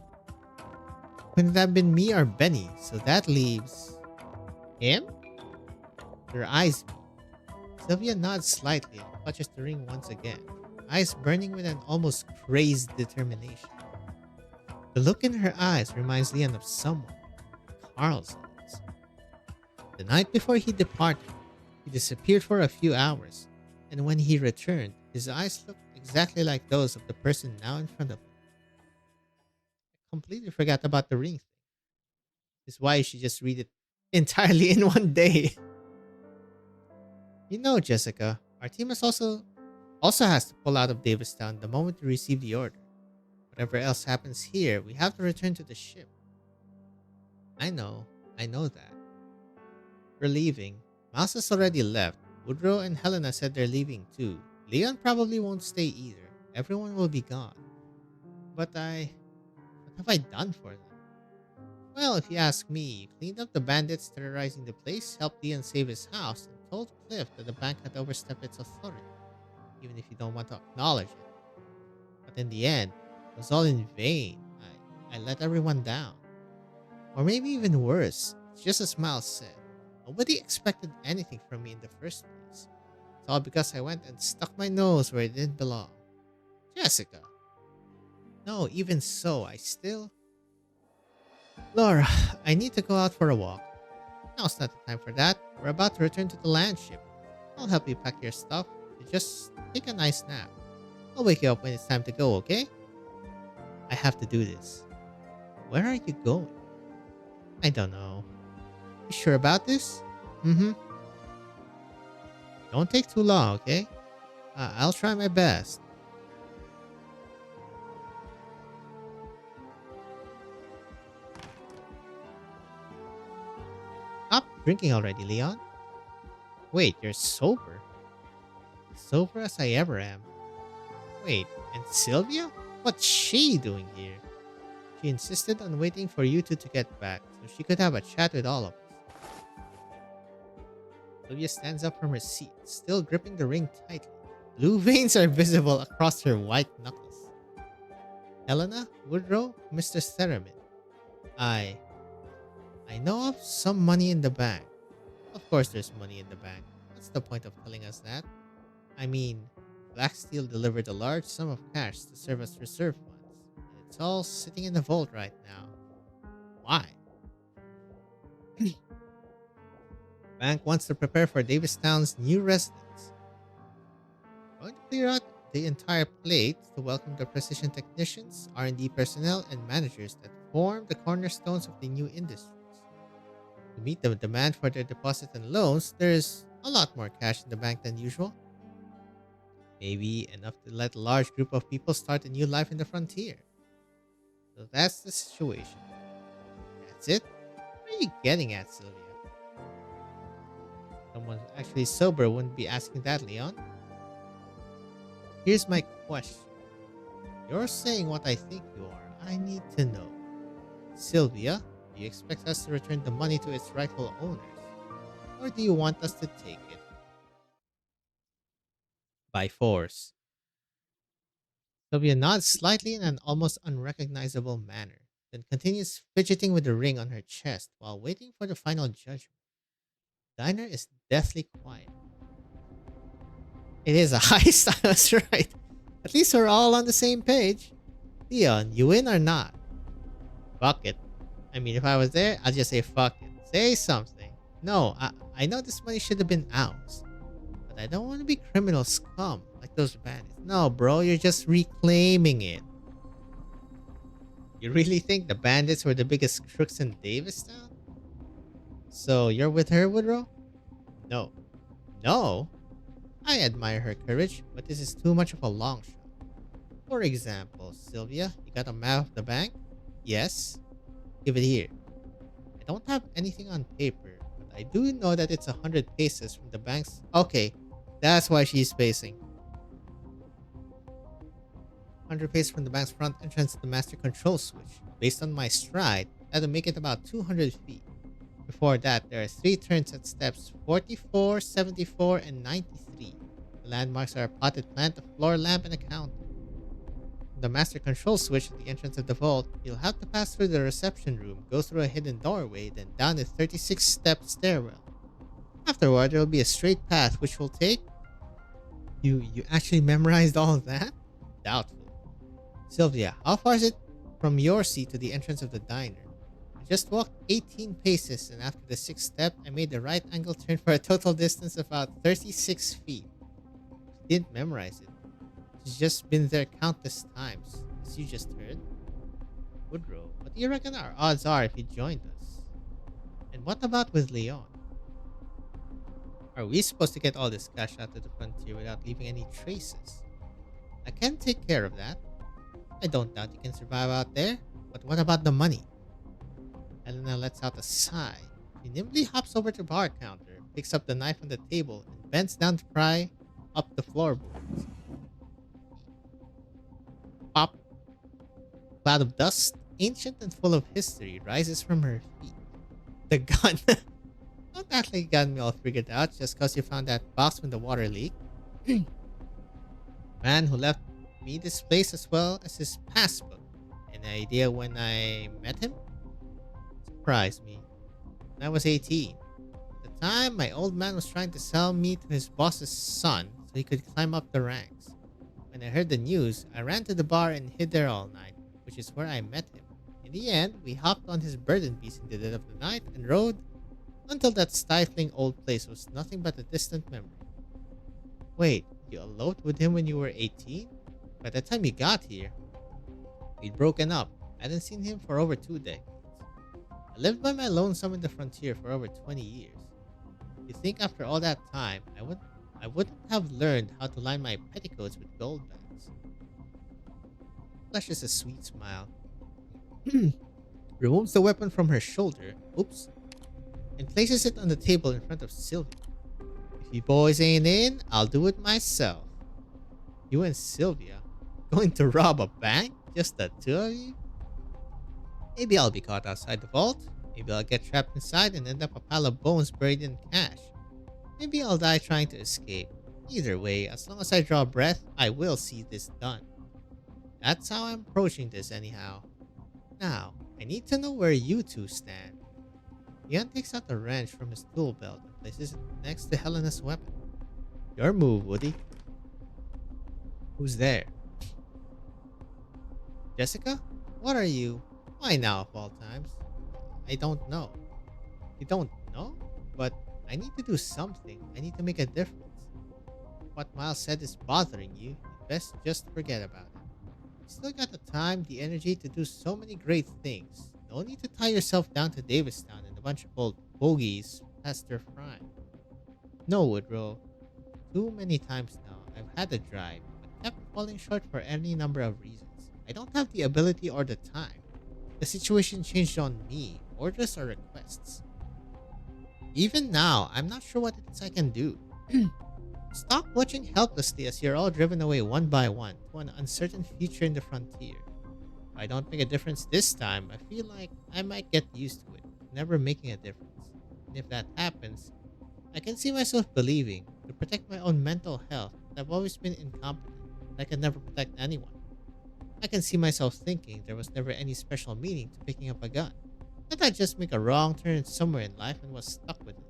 Couldn't have been me or Benny, so that leaves him? Her eyes meet. Sylvia nods slightly and clutches the ring once again, her eyes burning with an almost crazed determination. The look in her eyes reminds Leon of someone, Carl's eyes. The night before he departed, he disappeared for a few hours, and when he returned, his eyes looked exactly like those of the person now in front of him. I completely forgot about the ring thing. This is why you should just read it entirely in one day. You know, Jessica, our team also has to pull out of Davistown the moment we receive the order. Whatever else happens here, we have to return to the ship. I know that. We're leaving. Mouse has already left. Woodrow and Helena said they're leaving too. Leon probably won't stay either. Everyone will be gone. What have I done for them? Well, if you ask me, you cleaned up the bandits terrorizing the place, helped Leon save his house, and told Cliff that the bank had overstepped its authority, even if you don't want to acknowledge it. But in the end, it was all in vain. I let everyone down. Or maybe even worse, it's just as Miles said. Nobody expected anything from me in the first place. It's all because I went and stuck my nose where it didn't belong. Jessica. No, even so, I still... Laura, I need to go out for a walk. Now's not the time for that. We're about to return to the land ship. I'll help you pack your stuff. You just take a nice nap. I'll wake you up when it's time to go, okay? I have to do this. Where are you going? I don't know. You sure about this? Mm-hmm. Don't take too long, okay? I'll try my best. Stop drinking already, Leon. Wait, you're sober? Sober as I ever am. Wait, and Sylvia? What's she doing here? She insisted on waiting for you two to get back so she could have a chat with all of us. Sylvia stands up from her seat, still gripping the ring tightly. Blue veins are visible across her white knuckles. Helena, Woodrow, Mr. Theremin. I know of some money in the bank. Of course there's money in the bank. What's the point of telling us that? I mean, Blacksteel delivered a large sum of cash to serve as reserve funds, and it's all sitting in the vault right now. Why? Bank wants to prepare for Davistown's new residents. Going to clear out the entire plate to welcome the precision technicians, R&D personnel, and managers that form the cornerstones of the new industries. To meet the demand for their deposits and loans, there's a lot more cash in the bank than usual. Maybe enough to let a large group of people start a new life in the frontier. So that's the situation. That's it? What are you getting at, Sylvia? Someone actually sober wouldn't be asking that, Leon. Here's my question. You're saying what I think you are. I need to know. Sylvia, do you expect us to return the money to its rightful owners? Or do you want us to take it by force? Sylvia nods slightly in an almost unrecognizable manner, then continues fidgeting with the ring on her chest while waiting for the final judgment. The diner is deathly quiet. It is a heist, that's right. At least we're all on the same page. Leon, you win or not? Fuck it. I mean, if I was there, I'd just say fuck it. Say something. No, I know this money should have been ours. But I don't want to be criminal scum like those bandits. No, bro, you're just reclaiming it. You really think the bandits were the biggest crooks in Davistown? So you're with her, Woodrow? No. No? I admire her courage, but this is too much of a long shot. For example, Sylvia, you got a map of the bank? Yes. Give it here. I don't have anything on paper, but I do know that it's 100 paces from the bank's. Okay, that's why she's spacing. 100 paces from the bank's front entrance to the master control switch. Based on my stride, that'll make it about 200 feet. Before that, there are 3 turns at steps 44, 74, and 93. The landmarks are a potted plant, a floor lamp, and a counter. The master control switch at the entrance of the vault, you'll have to pass through the reception room, go through a hidden doorway, then down a 36-step stairwell. Afterward, there will be a straight path which will take... You actually memorized all of that? Doubtful. Sylvia, how far is it from your seat to the entrance of the diner? I just walked 18 paces, and after the 6th step, I made the right angle turn for a total distance of about 36 feet. She didn't memorize it. She's just been there countless times, as you just heard. Woodrow, what do you reckon our odds are if he joined us? And what about with Leon? Are we supposed to get all this cash out to the frontier without leaving any traces? I can take care of that. I don't doubt you can survive out there, but what about the money? Helena lets out a sigh. She nimbly hops over to the bar counter, picks up the knife on the table, and bends down to pry up the floorboards. Pop. A cloud of dust, ancient and full of history, rises from her feet. The gun. Don't act like you got me all figured out just because you found that box when the water leaked. Man who left me this place as well as his passbook. An idea when I met him? Surprised me. When I was 18. At the time, my old man was trying to sell me to his boss's son so he could climb up the ranks. When I heard the news, I ran to the bar and hid there all night, which is where I met him. In the end, we hopped on his burden beast in the dead of the night and rode until that stifling old place was nothing but a distant memory. Wait, you eloped with him when you were 18? By the time you got here, we'd broken up. I hadn't seen him for over 2 decades. I lived by my lonesome in the frontier for over 20 years. You think after all that time, I wouldn't have learned how to line my petticoats with gold bands. Flashes a sweet smile. Removes the weapon from her shoulder. Oops. And places it on the table in front of Sylvia. If you boys ain't in, I'll do it myself. You and Sylvia going to rob a bank? Just the two of you? Maybe I'll be caught outside the vault. Maybe I'll get trapped inside and end up a pile of bones buried in cash. Maybe I'll die trying to escape. Either way, as long as I draw breath, I will see this done. That's how I'm approaching this anyhow. Now, I need to know where you two stand. Leon takes out a wrench from his tool belt and places it next to Helena's weapon. Your move, Woody. Who's there? Jessica? What are you? Why now of all times? I don't know. You don't know? But I need to do something. I need to make a difference. What Miles said is bothering you. You'd best just forget about it. You still got the time, the energy to do so many great things. No need to tie yourself down to Davistown and a bunch of old bogies past their prime. No, Woodrow. Too many times now, I've had the drive, but kept falling short for any number of reasons. I don't have the ability or the time. The situation changed on me, orders or requests. Even now, I'm not sure what it is I can do. Stop watching helplessly as you're all driven away one by one to an uncertain future in the frontier. If I don't make a difference this time, I feel like I might get used to it, never making a difference. And if that happens, I can see myself believing, to protect my own mental health, that I've always been incompetent, and I can never protect anyone. I can see myself thinking there was never any special meaning to picking up a gun, that I just make a wrong turn somewhere in life and was stuck with it.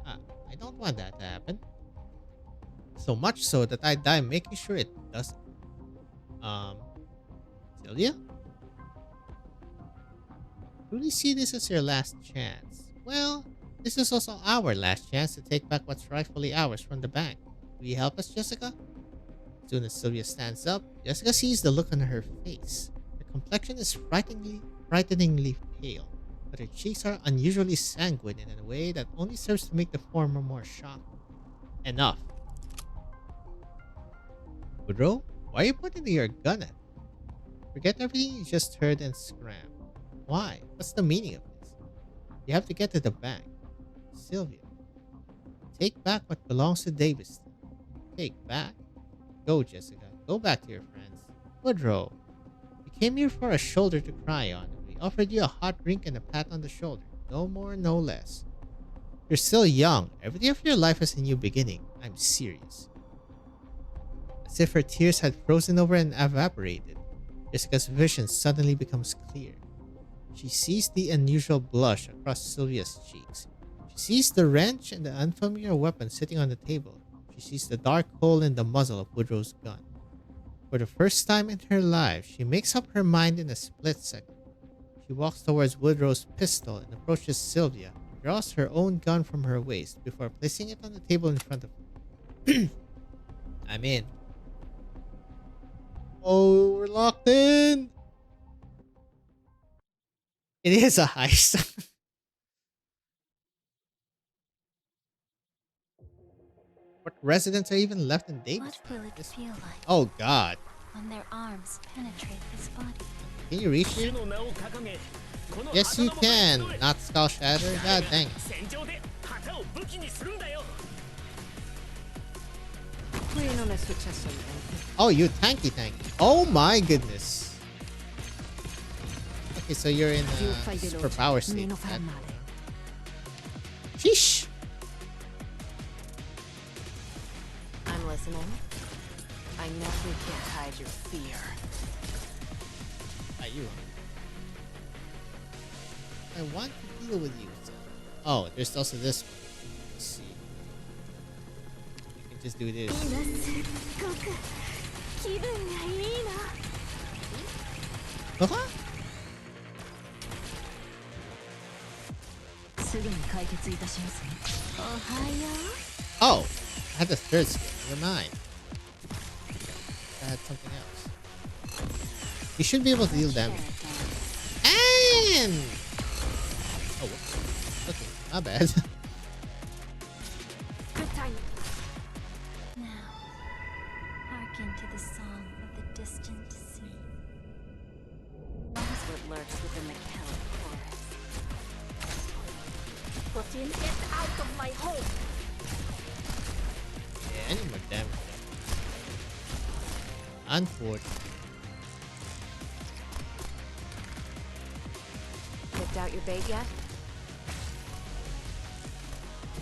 I don't want that to happen. So much so that I die making sure it doesn't. Celia? Truly see this as your last chance. Well, this is also our last chance to take back what's rightfully ours from the bank. Will you help us, Jessica? As soon as Sylvia stands up, Jessica sees the look on her face. Her complexion is frighteningly pale, but her cheeks are unusually sanguine in a way that only serves to make the former more shocking. Enough. Woodrow, why are you pointing your gun at me? Forget everything you just heard and scram. Why? What's the meaning of this? You have to get to the bank. Sylvia. Take back what belongs to Davis. Take back? Go, Jessica. Go back to your friends. Woodrow, you came here for a shoulder to cry on. We offered you a hot drink and a pat on the shoulder. No more, no less. You're still young. Every day of your life is a new beginning. I'm serious. As if her tears had frozen over and evaporated, Jessica's vision suddenly becomes clear. She sees the unusual blush across Sylvia's cheeks. She sees the wrench and the unfamiliar weapon sitting on the table. She sees the dark hole in the muzzle of Woodrow's gun. For the first time in her life, she makes up her mind in a split second. She walks towards Woodrow's pistol and approaches Sylvia, and draws her own gun from her waist before placing it on the table in front of her. I'm in. Oh, we're locked in! It is a heist. What residents are even left in Davis? What will it feel like Oh god. when their arms penetrate his body? Can you reach it? Yes, you can. Not Skull Shatter. God dang it. Qui non è successo niente. Oh, you tanky. Oh my goodness. Okay, so you're in Più fai super veloce, power state. meno farà male. Sheesh. I'm listening. I know you can't hide your fear. Ah, you. I want to deal with you. So. Oh, there's also this one. Let's see. You can just do this. 今すっごく気分がいいの。 Uh-huh. すぐに解決いたしますね。おはよ Oh, I had the third skill. Never mind. I had something else. You should be able to deal damage. And oh, whoops. Okay, my bad. う。Good time. Now, hearken to the song of the distant sea. That's what lurks within the Kelly chorus. Putin, get out of my home. Yeah, I need more damage. Unfortunately. Picked out your bait yet?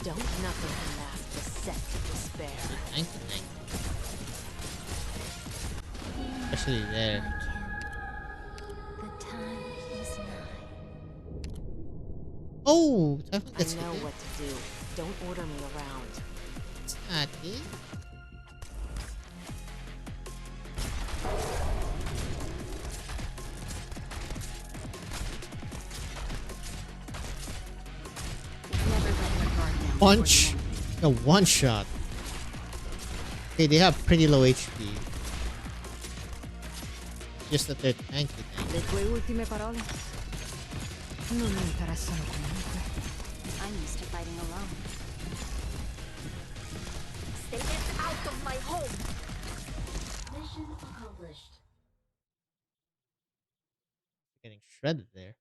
Don't nothing can mask the scent of despair. Thank you. Especially there. I can. The time is nigh. Oh, time I gets know hit. what to do. Don't order me around. It's not it. Never let your guard down. Punch. A one shot. Okay, they have pretty low HP. Just that they're tanky. Le tue ultime parole? Non mi interessano comunque. I'm used to fighting alone. Stay get out of my home. Mission accomplished. Getting shredded there.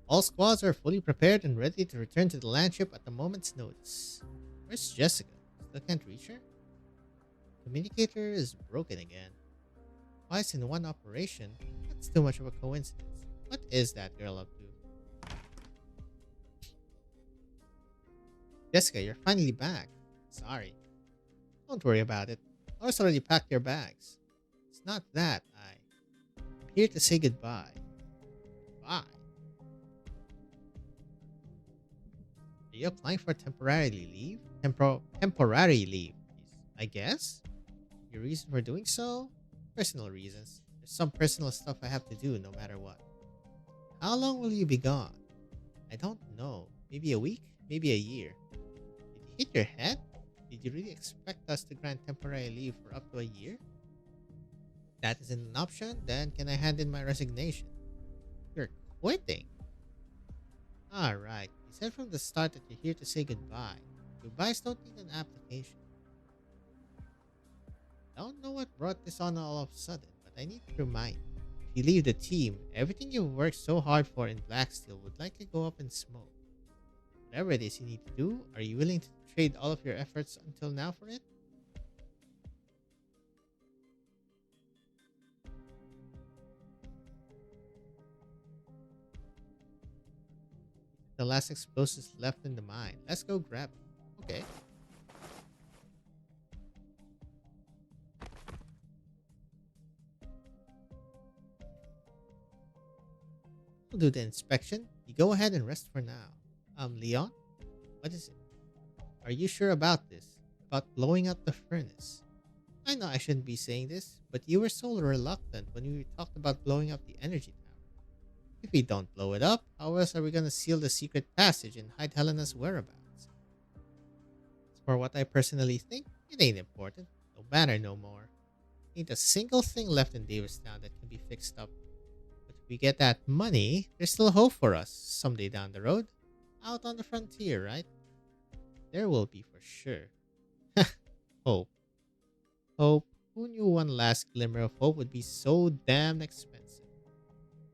All squads are fully prepared and ready to return to the landship at a moment's notice. Where's Jessica? Still can't reach her? Communicator is broken again. Twice in one operation? That's too much of a coincidence. What is that girl up to? Jessica, you're finally back. Sorry. Don't worry about it. Laura's already packed your bags. It's not that. I'm here to say goodbye. Bye. Are you applying for temporary leave? Temporary leave, I guess? Your reason for doing so? Personal reasons. There's some personal stuff I have to do no matter what. How long will you be gone? I don't know. Maybe a week? Maybe a year. Did you hit your head? Did you really expect us to grant temporary leave for up to a year? If that isn't an option, then can I hand in my resignation? You're quitting? Alright, you said from the start that you're here to say goodbye. Goodbyes don't need an application. I don't know what brought this on all of a sudden, but I need to remind you. If you leave the team, everything you've worked so hard for in Blacksteel would likely go up in smoke. Whatever it is you need to do, are you willing to trade all of your efforts until now for it? The last explosives left in the mine. Let's go grab them. Okay. We'll do the inspection. You go ahead and rest for now. Leon? What is it? Are you sure about this? About blowing up the furnace? I know I shouldn't be saying this, but you were so reluctant when we talked about blowing up the energy tower. If we don't blow it up, how else are we gonna seal the secret passage and hide Helena's whereabouts? As for what I personally think, it ain't important. No matter no more. Ain't a single thing left in Davistown that can be fixed up. But if we get that money, there's still hope for us someday down the road. Out on the frontier, right? There will be for sure. Hope. Hope. Who knew one last glimmer of hope would be so damn expensive?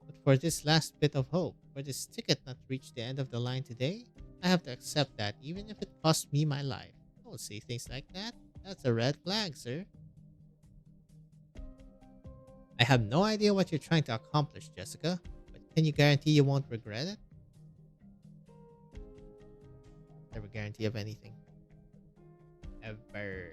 But for this last bit of hope, for this ticket not to reach the end of the line today, I have to accept that even if it costs me my life. Don't say things like that. That's a red flag, sir. I have no idea what you're trying to accomplish, Jessica, but can you guarantee you won't regret it? Never guarantee of anything. Ever.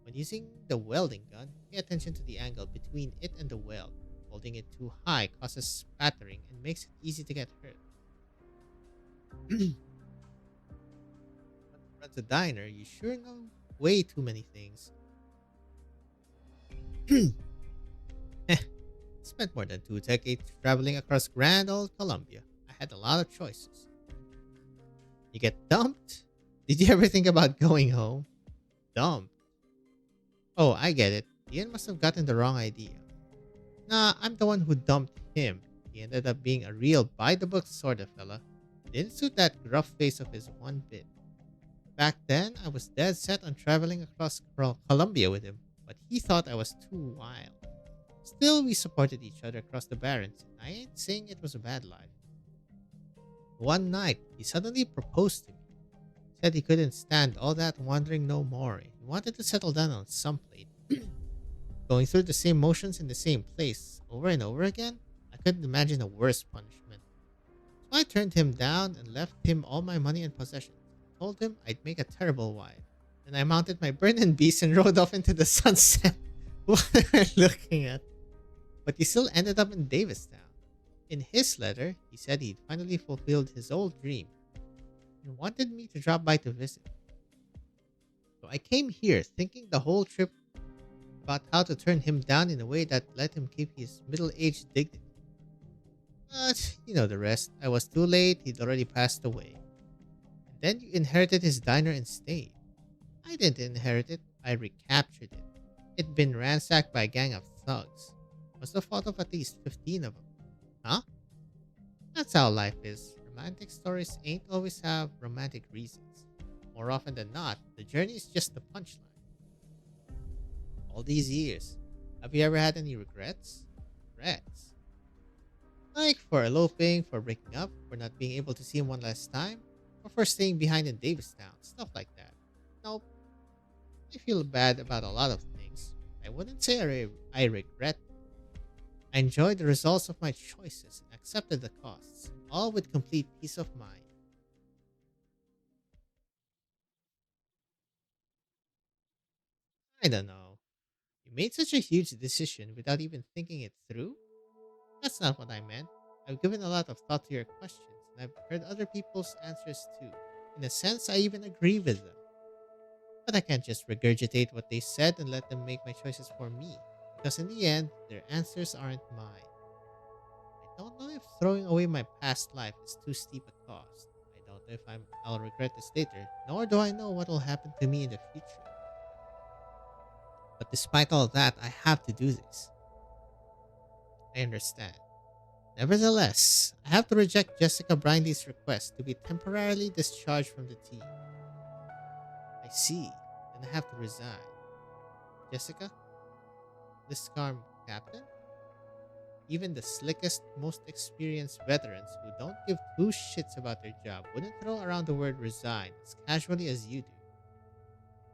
When using the welding gun, pay attention to the angle between it and the weld. Holding it too high causes spattering and makes it easy to get hurt. When you run a diner, you sure know way too many things. Spent more than 2 decades traveling across grand old Columbia. I had a lot of choices. You get dumped? Did you ever think about going home? Dumped? Oh, I get it. Ian must have gotten the wrong idea. Nah, I'm the one who dumped him. He ended up being a real by-the-book sort of fella. Didn't suit that gruff face of his one bit. Back then, I was dead set on traveling across Columbia with him, but he thought I was too wild. Still, we supported each other across the Barrens, and I ain't saying it was a bad life. One night, he suddenly proposed to me. Said he couldn't stand all that wandering no more. He wanted to settle down on some plate. Going through the same motions in the same place over and over again? I couldn't imagine a worse punishment. So I turned him down and left him all my money and possessions. Told him I'd make a terrible wife. Then I mounted my burning beast and rode off into the sunset. What am I looking at? But he still ended up in Davistown. In his letter, he said he'd finally fulfilled his old dream and wanted me to drop by to visit. So I came here thinking the whole trip about how to turn him down in a way that let him keep his middle-aged dignity. But you know the rest. I was too late, he'd already passed away. And then you inherited his diner and stayed. I didn't inherit it, I recaptured it. It'd been ransacked by a gang of thugs. Was the fault of at least 15 of them. Huh? That's how life is. Romantic stories ain't always have romantic reasons. More often than not, the journey is just the punchline. All these years, have you ever had any regrets? Regrets? Like for eloping, for breaking up, for not being able to see him one last time, or for staying behind in Davistown, stuff like that. Nope. I feel bad about a lot of things. I wouldn't say I regret them. I enjoyed the results of my choices and accepted the costs, all with complete peace of mind. I don't know. You made such a huge decision without even thinking it through? That's not what I meant. I've given a lot of thought to your questions, and I've heard other people's answers too. In a sense, I even agree with them. But I can't just regurgitate what they said and let them make my choices for me, because in the end, their answers aren't mine. I don't know if throwing away my past life is too steep a cost. I don't know if I'll regret this later, nor do I know what will happen to me in the future. But despite all that, I have to do this. I understand. Nevertheless, I have to reject Jessica Brindy's request to be temporarily discharged from the team. I see, then I have to resign. Jessica? This calm captain? even the slickest, most experienced veterans who don't give two shits about their job wouldn't throw around the word resign as casually as you do.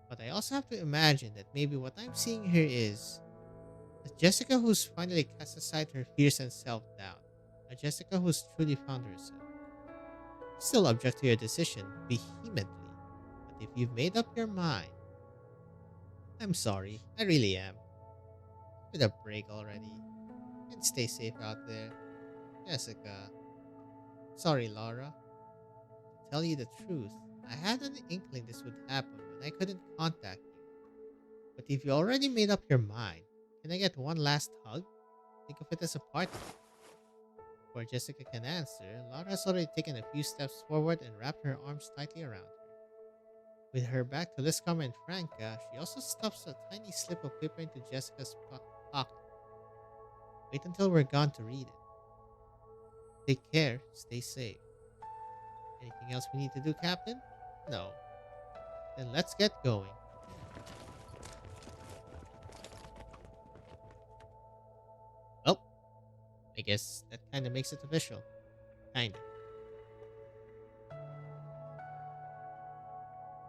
But I also have to imagine that maybe what I'm seeing here is a Jessica who's finally cast aside her fears and self doubt, a Jessica who's truly found herself. I still object to your decision vehemently, but if you've made up your mind, I'm sorry, I really am. With a break already, and stay safe out there, Jessica. Sorry, Laura. To tell you the truth, I had an inkling this would happen when I couldn't contact you. But if you already made up your mind, can I get one last hug? Think of it as a party. Before Jessica can answer, Laura has already taken a few steps forward and wrapped her arms tightly around her. With her back to Liscom and Franca, she also stuffs a tiny slip of paper into Jessica's pocket. Wait until we're gone to read it. Take care, stay safe. Anything else we need to do, Captain? No. Then let's get going. Well, I guess that kinda makes it official. Kinda.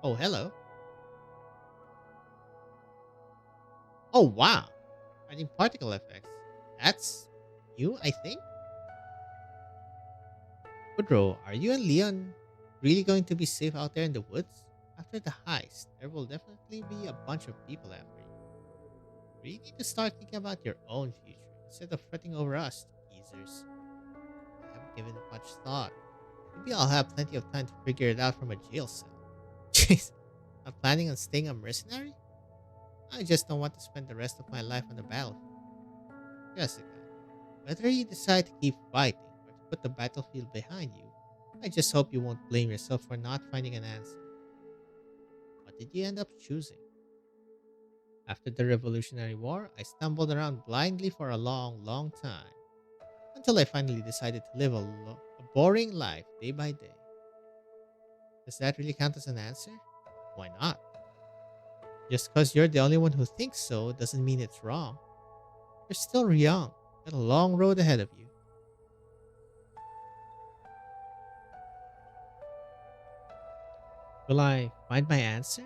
Oh, hello. Oh, wow. Writing particle effects. That's you, I think? Woodrow, are you and Leon really going to be safe out there in the woods? After the heist, there will definitely be a bunch of people after you. You really need to start thinking about your own future instead of fretting over us, teasers. I haven't given it much thought. Maybe I'll have plenty of time to figure it out from a jail cell. Jeez, not planning on staying a mercenary? I just don't want to spend the rest of my life on the battlefield. Jessica, whether you decide to keep fighting or to put the battlefield behind you, I just hope you won't blame yourself for not finding an answer. What did you end up choosing? After the Revolutionary War, I stumbled around blindly for a long, long time, until I finally decided to live a boring life day by day. Does that really count as an answer? Why not? Just because you're the only one who thinks so doesn't mean it's wrong. You're still young, got a long road ahead of you. Will I find my answer?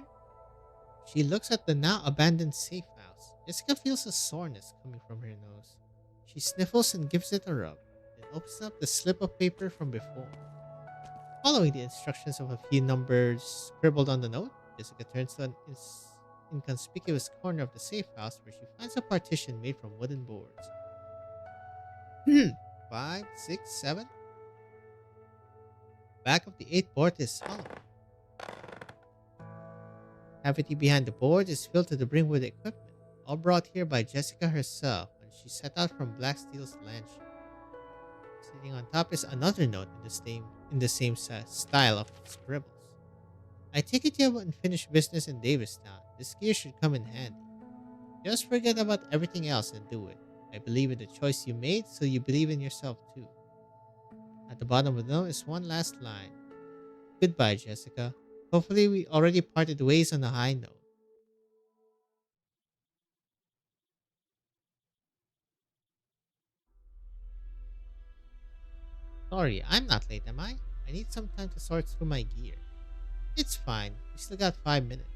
She looks at the now abandoned safe house. Jessica feels a soreness coming from her nose. She sniffles and gives it a rub, then opens up the slip of paper from before. Following the instructions of a few numbers scribbled on the note, Jessica turns to an inconspicuous corner of the safe house where she finds a partition made from wooden boards. 5, 6, 7. Back of the 8th board is hollow. Cavity behind the board is filled to the brim with equipment, all brought here by Jessica herself when she set out from Black Steel's landship. Sitting on top is another note in the same style of scribbles. I take it you have unfinished business in Davistown. This gear should come in handy. Just forget about everything else and do it. I believe in the choice you made, so you believe in yourself too. At the bottom of the note is one last line. Goodbye, Jessica. Hopefully we already parted ways on a high note. Sorry, I'm not late, am I? I need some time to sort through my gear. It's fine. We still got 5 minutes.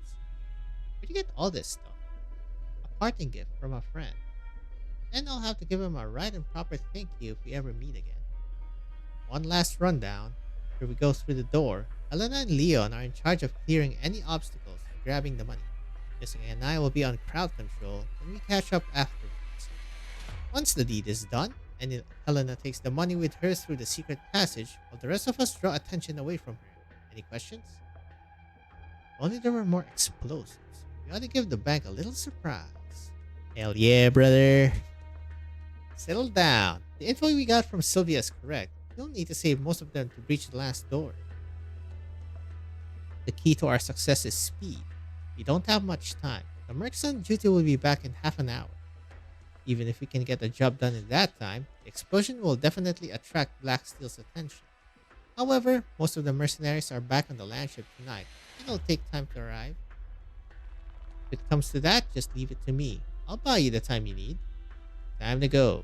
Where'd you get all this stuff? A parting gift from a friend. And I'll have to give him a right and proper thank you if we ever meet again. One last rundown. After we go through the door, Helena and Leon are in charge of clearing any obstacles and grabbing the money. Jessica and I will be on crowd control and we catch up afterwards. Once the deed is done, and Helena takes the money with her through the secret passage, while the rest of us draw attention away from her. Any questions? If only there were more explosives. We ought to give the bank a little surprise. Hell yeah, brother. Settle down. The info we got from Sylvia is correct. We don't need to save most of them to breach the last door. The key to our success is speed. We don't have much time. The mercs on duty will be back in half an hour. Even if we can get the job done in that time, the explosion will definitely attract Black Steel's attention. However, most of the mercenaries are back on the landship tonight. It'll take time to arrive. If it comes to that, just leave it to me. I'll buy you the time you need. Time to go.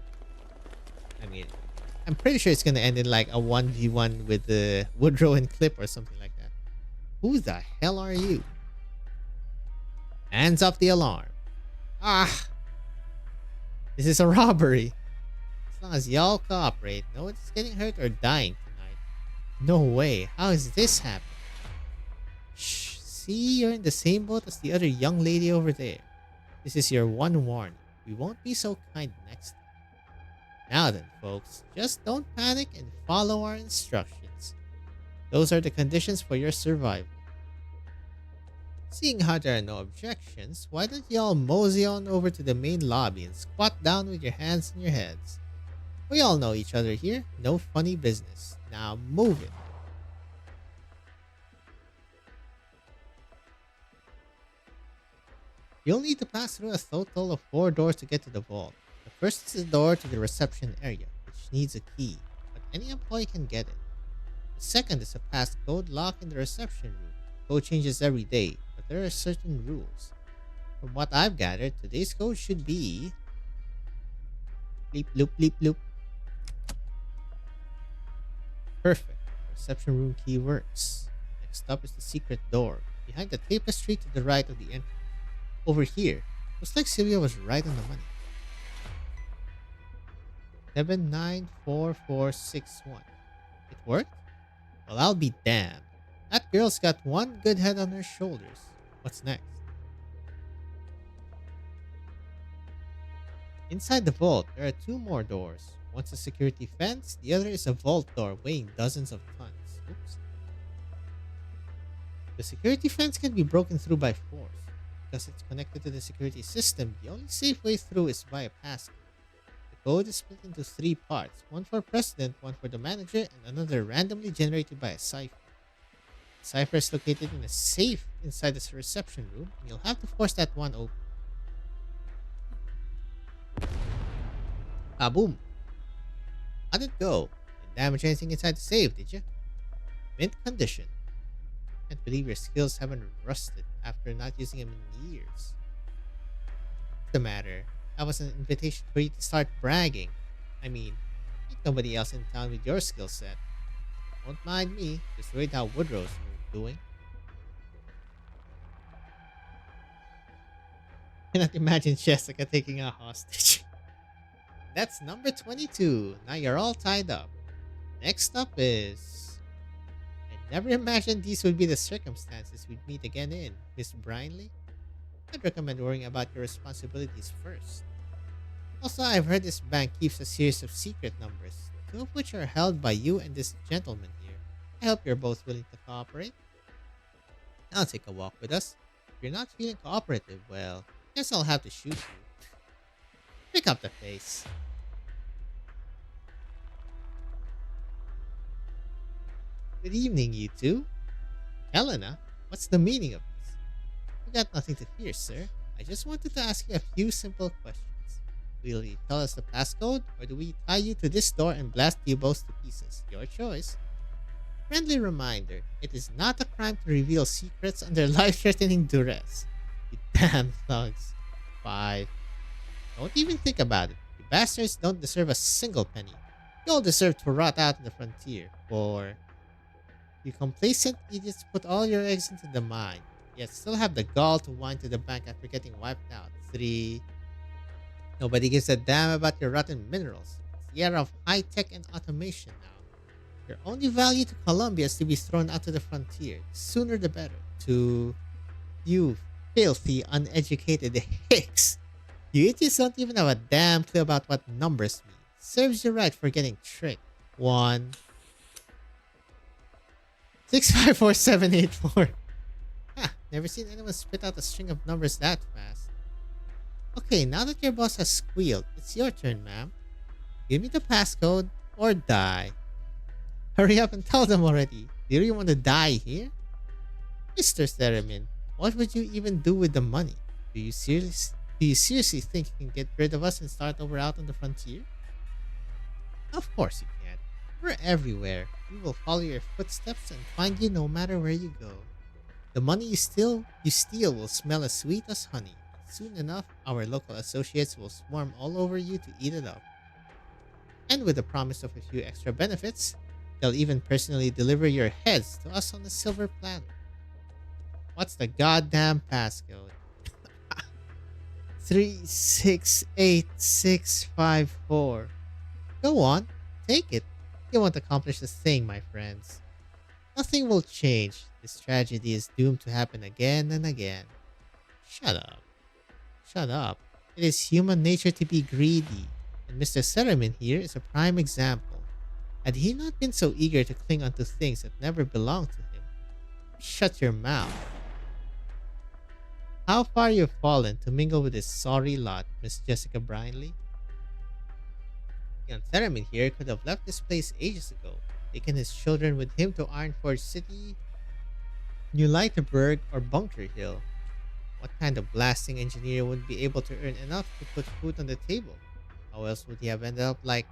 I mean, I'm pretty sure it's gonna end in like a 1v1 with the Woodrow and Clip or something like that. Who the hell are you? Hands up the alarm. Ah! This is a robbery. As long as y'all cooperate, no one's getting hurt or dying tonight. No way. How is this happening? Shh. See, you're in the same boat as the other young lady over there. This is your one warning. We won't be so kind next time. Now then, folks, just don't panic and follow our instructions. Those are the conditions for your survival. Seeing how there are no objections, why don't y'all mosey on over to the main lobby and squat down with your hands on your heads? We all know each other here, no funny business. Now move it. You'll need to pass through a total of 4 doors to get to the vault. The first is the door to the reception area, which needs a key, but any employee can get it. The second is a passcode lock in the reception room. The code changes every day, but there are certain rules. From what I've gathered, today's code should be... Bleep bloop bleep bloop. Perfect. The reception room key works. Next up is the secret door, behind the tapestry to the right of the entrance. Over here. Looks like Sylvia was right on the money. 794461. It worked? Well, I'll be damned. That girl's got one good head on her shoulders. What's next? Inside the vault, there are 2 more doors. One's a security fence, the other is a vault door weighing dozens of tons. Oops. The security fence can be broken through by force. Because it's connected to the security system, the only safe way through is via passcode. The code is split into 3 parts, one for President, one for the manager, and another randomly generated by a cipher. The cipher is located in a safe inside the reception room, and you'll have to force that one open. Kaboom! How'd it go? Didn't damage anything inside the safe, did you? Mint condition. Can't believe your skills haven't rusted after not using them in years. What's the matter? That was an invitation for you to start bragging. I mean, ain't nobody else in town with your skill set. Don't mind me, just worried how Woodrow's doing. Cannot imagine Jessica taking a hostage. That's number 22. Now you're all tied up. Next up is... I never imagined these would be the circumstances we'd meet again in, Miss Brinley. I'd recommend worrying about your responsibilities first. Also, I've heard this bank keeps a series of secret numbers, 2 of which are held by you and this gentleman here. I hope you're both willing to cooperate. Now take a walk with us. If you're not feeling cooperative, well, guess I'll have to shoot you. Pick up the pace. Good evening, you two. Helena, what's the meaning of this? You got nothing to fear, sir. I just wanted to ask you a few simple questions. Will you tell us the passcode, or do we tie you to this door and blast you both to pieces? Your choice. Friendly reminder, it is not a crime to reveal secrets under life-threatening duress. You damn thugs. 5. Don't even think about it. You bastards don't deserve a single penny. You all deserve to rot out in the frontier. 4. You complacent idiots put all your eggs into the mine, yet still have the gall to whine to the bank after getting wiped out. 3. Nobody gives a damn about your rotten minerals. It's the era of high-tech and automation now. Your only value to Colombia is to be thrown out to the frontier. The sooner the better. 2. You filthy, uneducated hicks. You idiots don't even have a damn clue about what numbers mean. Serves you right for getting tricked. 1. 654784. Ha! Never seen anyone spit out a string of numbers that fast. Okay, now that your boss has squealed, it's your turn, ma'am. Give me the passcode or die. Hurry up and tell them already. Do you really want to die here? Mr. Theremin, what would you even do with the money? Do you seriously think you can get rid of us and start over out on the frontier? Of course you can. We're everywhere. We will follow your footsteps and find you no matter where you go. The money you steal will smell as sweet as honey. Soon enough, our local associates will swarm all over you to eat it up. And with the promise of a few extra benefits, they'll even personally deliver your heads to us on a silver platter. What's the goddamn passcode? 368654. Go on, take it. You won't accomplish a thing, my friends. Nothing will change. This tragedy is doomed to happen again and again. Shut up. Shut up. It is human nature to be greedy, and Mr. Seramin here is a prime example. Had he not been so eager to cling onto things that never belonged to him, shut your mouth. How far you've fallen to mingle with this sorry lot, Miss Jessica Brinley. Young Theremin here could have left this place ages ago, taken his children with him to Ironforge City, New Lighterberg, or Bunker Hill. What kind of blasting engineer would be able to earn enough to put food on the table? How else would he have ended up like?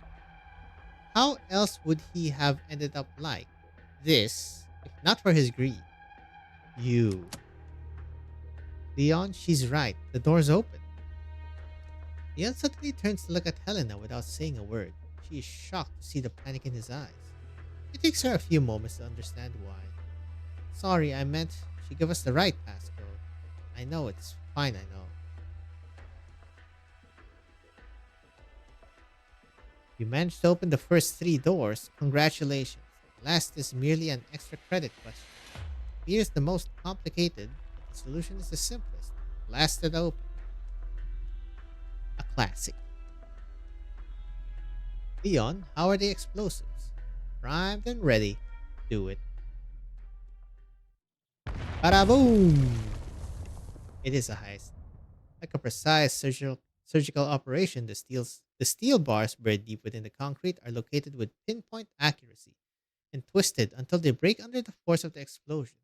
How else would he have ended up like this if not for his greed? You. Leon, she's right. The door's open. Leon suddenly turns to look at Helena without saying a word. She is shocked to see the panic in his eyes. It takes her a few moments to understand why. Sorry, I meant she gave us the right passcode. I know, it's fine, I know. You managed to open the first 3 doors. Congratulations. The last is merely an extra credit question. Here's the most complicated, but the solution is the simplest. Blasted open. A classic. Leon, how are the explosives? Primed and ready. Do it. Bada boom! It is a heist. Like a precise surgical operation, the steel bars buried deep within the concrete are located with pinpoint accuracy and twisted until they break under the force of the explosion.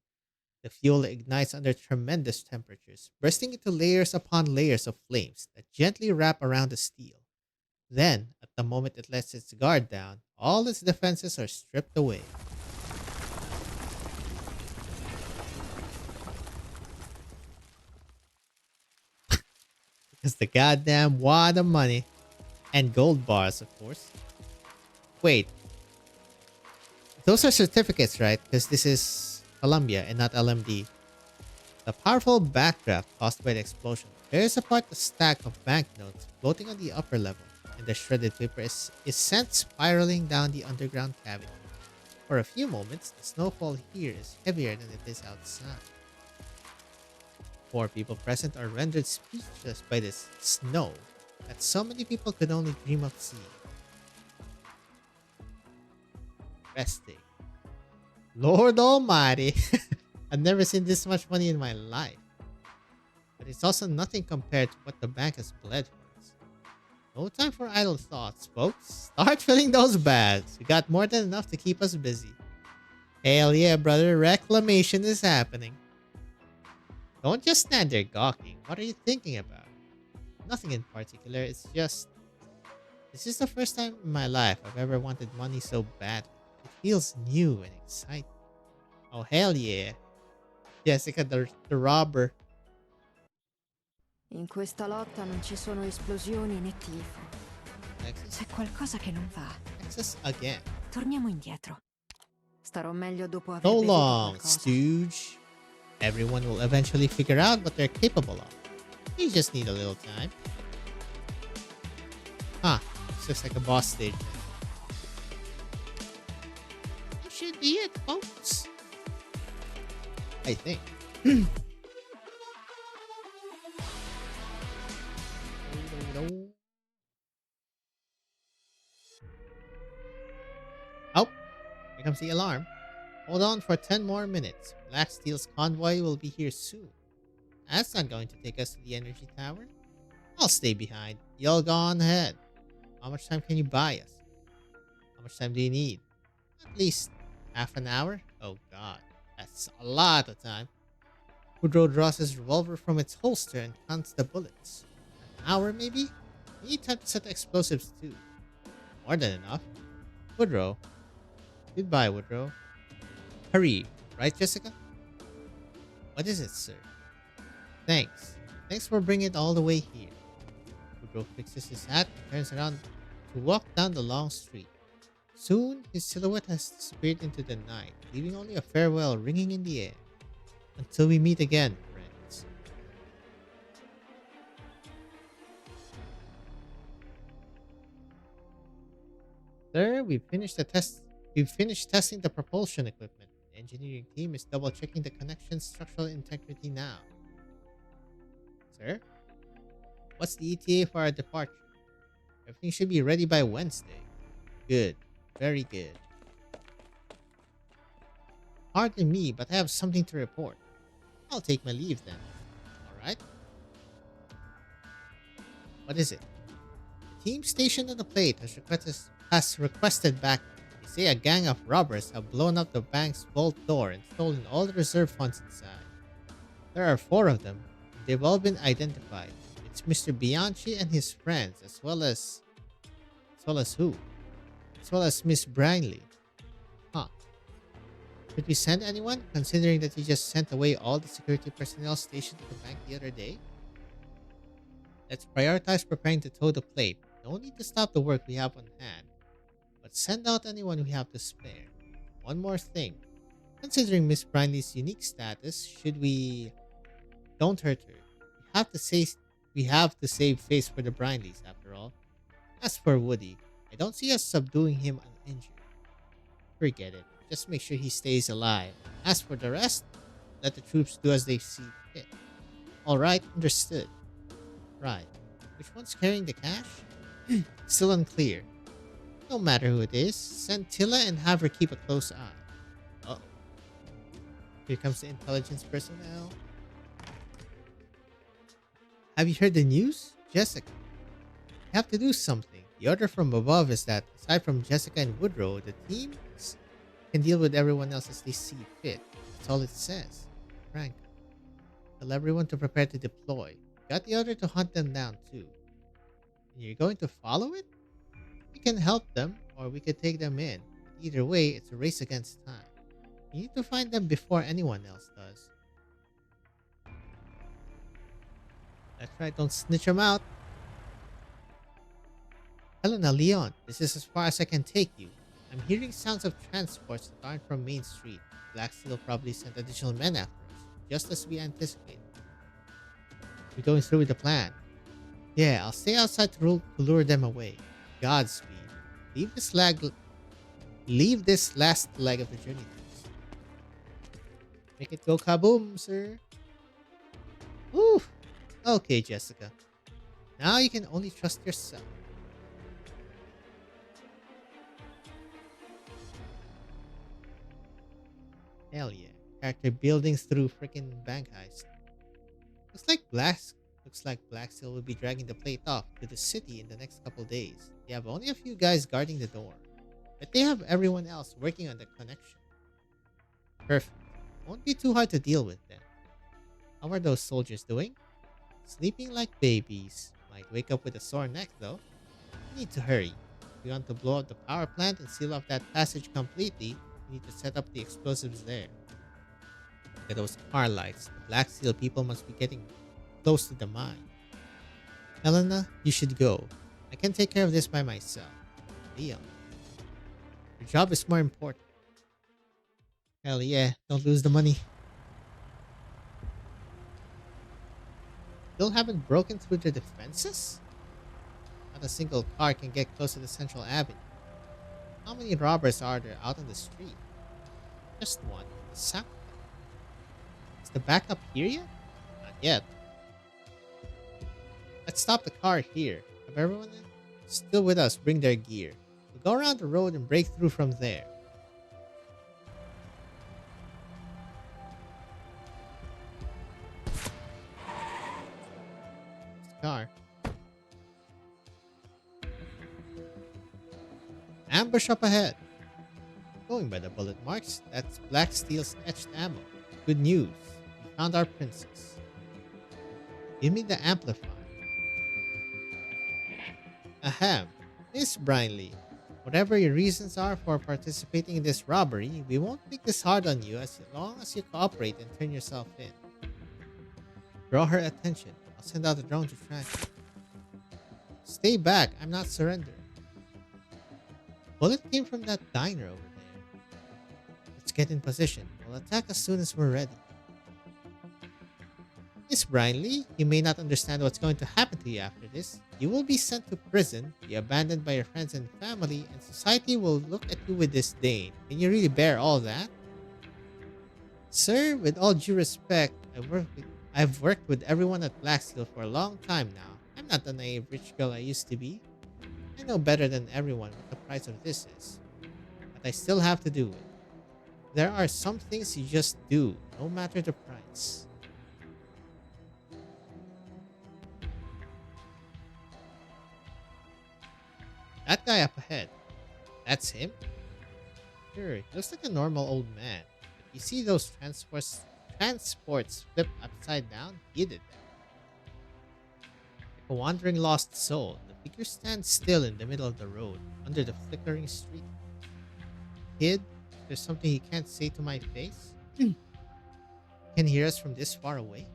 The fuel ignites under tremendous temperatures, bursting into layers upon layers of flames that gently wrap around the steel. Then, at the moment it lets its guard down, all its defenses are stripped away. Because the goddamn wad of money. And gold bars, of course. Wait. Those are certificates, right? Because this is Columbia and not LMD. The powerful backdraft caused by the explosion tears apart the stack of banknotes floating on the upper level, and the shredded paper is sent spiraling down the underground cavity. For a few moments, the snowfall here is heavier than it is outside. 4 people present are rendered speechless by this snow that so many people could only dream of seeing. Resting. Lord Almighty! I've never seen this much money in my life. But it's also nothing compared to what the bank has bled for us. No time for idle thoughts, folks. Start filling those bags. We got more than enough to keep us busy. Hell yeah, brother. Reclamation is happening. Don't just stand there gawking. What are you thinking about? Nothing in particular. It's just... This is the first time in my life I've ever wanted money so badly. It feels new and exciting. Oh, hell yeah. Jessica the robber. In questa lotta non ci sono esplosioni né tifo. Texas. C'è qualcosa che non va. Texas again. Torniamo indietro. Starò meglio dopo aver So bevuto long, qualcosa. stooge. Everyone will eventually figure out what they're capable of. You just need a little time. Huh. It's just like a boss stage. That should be it, folks. I think. Oh, here comes the alarm. Hold on for 10 more minutes. Black Steel's convoy will be here soon. That's not going to take us to the energy tower. I'll stay behind. Y'all go on ahead. How much time can you buy us? How much time do you need? At least half an hour? Oh god, that's a lot of time. Woodrow draws his revolver from its holster and counts the bullets. An hour maybe? We need time to set the explosives too. More than enough. Woodrow. Goodbye, Woodrow. Hurry, right, Jessica? What is it, sir? Thanks. Thanks for bringing it all the way here. Woodrow fixes his hat and turns around to walk down the long street. Soon, his silhouette has disappeared into the night, leaving only a farewell ringing in the air. Until we meet again, friends. Sir, We've finished testing the propulsion equipment. The engineering team is double checking the connection's structural integrity now. Sir? What's the ETA for our departure? Everything should be ready by Wednesday. Good. Very good. Pardon me, but I have something to report. I'll take my leave then. Alright? What is it? The team stationed on the plate has requested backup. They say a gang of robbers have blown up the bank's vault door and stolen all the reserve funds inside. There are 4 of them, and they've all been identified. It's Mr. Bianchi and his friends, as well as who? As well as Miss Brinley. Huh. Should we send anyone, considering that you just sent away all the security personnel stationed at the bank the other day? Let's prioritize preparing to tow the plate. No need to stop the work we have on hand, but send out anyone we have to spare. One more thing. Considering Miss Brinley's unique status, should we... Don't hurt her. We have to save face for the Brinleys, after all. As for Woody, I don't see us subduing him uninjured. Forget it. Just make sure he stays alive. As for the rest, let the troops do as they see fit. Alright, understood. Right. Which one's carrying the cash? Still unclear. No matter who it is, send Tila and have her keep a close eye. Uh-oh. Here comes the intelligence personnel. Have you heard the news? Jessica. You have to do something. The order from above is that, aside from Jessica and Woodrow, the teams can deal with everyone else as they see fit. That's all it says. Frank. Tell everyone to prepare to deploy. Got the order to hunt them down too. And you're going to follow it? We can help them, or we could take them in. Either way, it's a race against time. You need to find them before anyone else does. That's right, don't snitch them out. Helena, Leon, this is as far as I can take you. I'm hearing sounds of transports that aren't from Main Street. Blacksteel probably sent additional men after us, just as we anticipated. We're going through with the plan. Yeah, I'll stay outside to lure them away. Godspeed. Leave this last leg of the journey to us. Make it go kaboom, sir. Woo! Okay, Jessica. Now you can only trust yourself. Hell yeah. Character buildings through freaking bank heist. Looks like Blacksteel will be dragging the plate off to the city in the next couple days. They have only a few guys guarding the door, but they have everyone else working on the connection. Perfect. Won't be too hard to deal with then. How are those soldiers doing? Sleeping like babies. Might wake up with a sore neck though. We need to hurry. If we want to blow up the power plant and seal off that passage completely, we need to set up the explosives there. Look at those car lights. The Black Seal people must be getting close to the mine. Helena, you should go. I can take care of this by myself. Leon, your job is more important. Hell yeah, don't lose the money. Still haven't broken through the defenses? Not a single car can get close to the central avenue. How many robbers are there out on the street? Just one. South. Is the backup here yet? Not yet. Let's stop the car here. Have everyone still with us bring their gear. We'll go around the road and break through from there. Car. Ambush up ahead. Going by the bullet marks, that's Blacksteel's etched ammo. Good news. We found our princess. Give me the amplifier. Ahem. Miss Brinley, whatever your reasons are for participating in this robbery, we won't make this hard on you as long as you cooperate and turn yourself in. Draw her attention. I'll send out a drone to track her. Stay back. I'm not surrendering. Bullet came from that diner over there. Let's get in position. We'll attack as soon as we're ready. Miss Brinley, you may not understand what's going to happen to you after this. You will be sent to prison, be abandoned by your friends and family, and society will look at you with disdain. Can you really bear all that? Sir, with all due respect, I've worked with everyone at Blacksteel for a long time now. I'm not the naive rich girl I used to be. I know better than everyone what the price of this is. But I still have to do it. There are some things you just do, no matter the price. That guy up ahead. That's him? Sure, he looks like a normal old man. But you see those transports flip upside down? He did that. Like a wandering lost soul, the figure stands still in the middle of the road, under the flickering street. Kid, there's something he can't say to my face? Can hear us from this far away?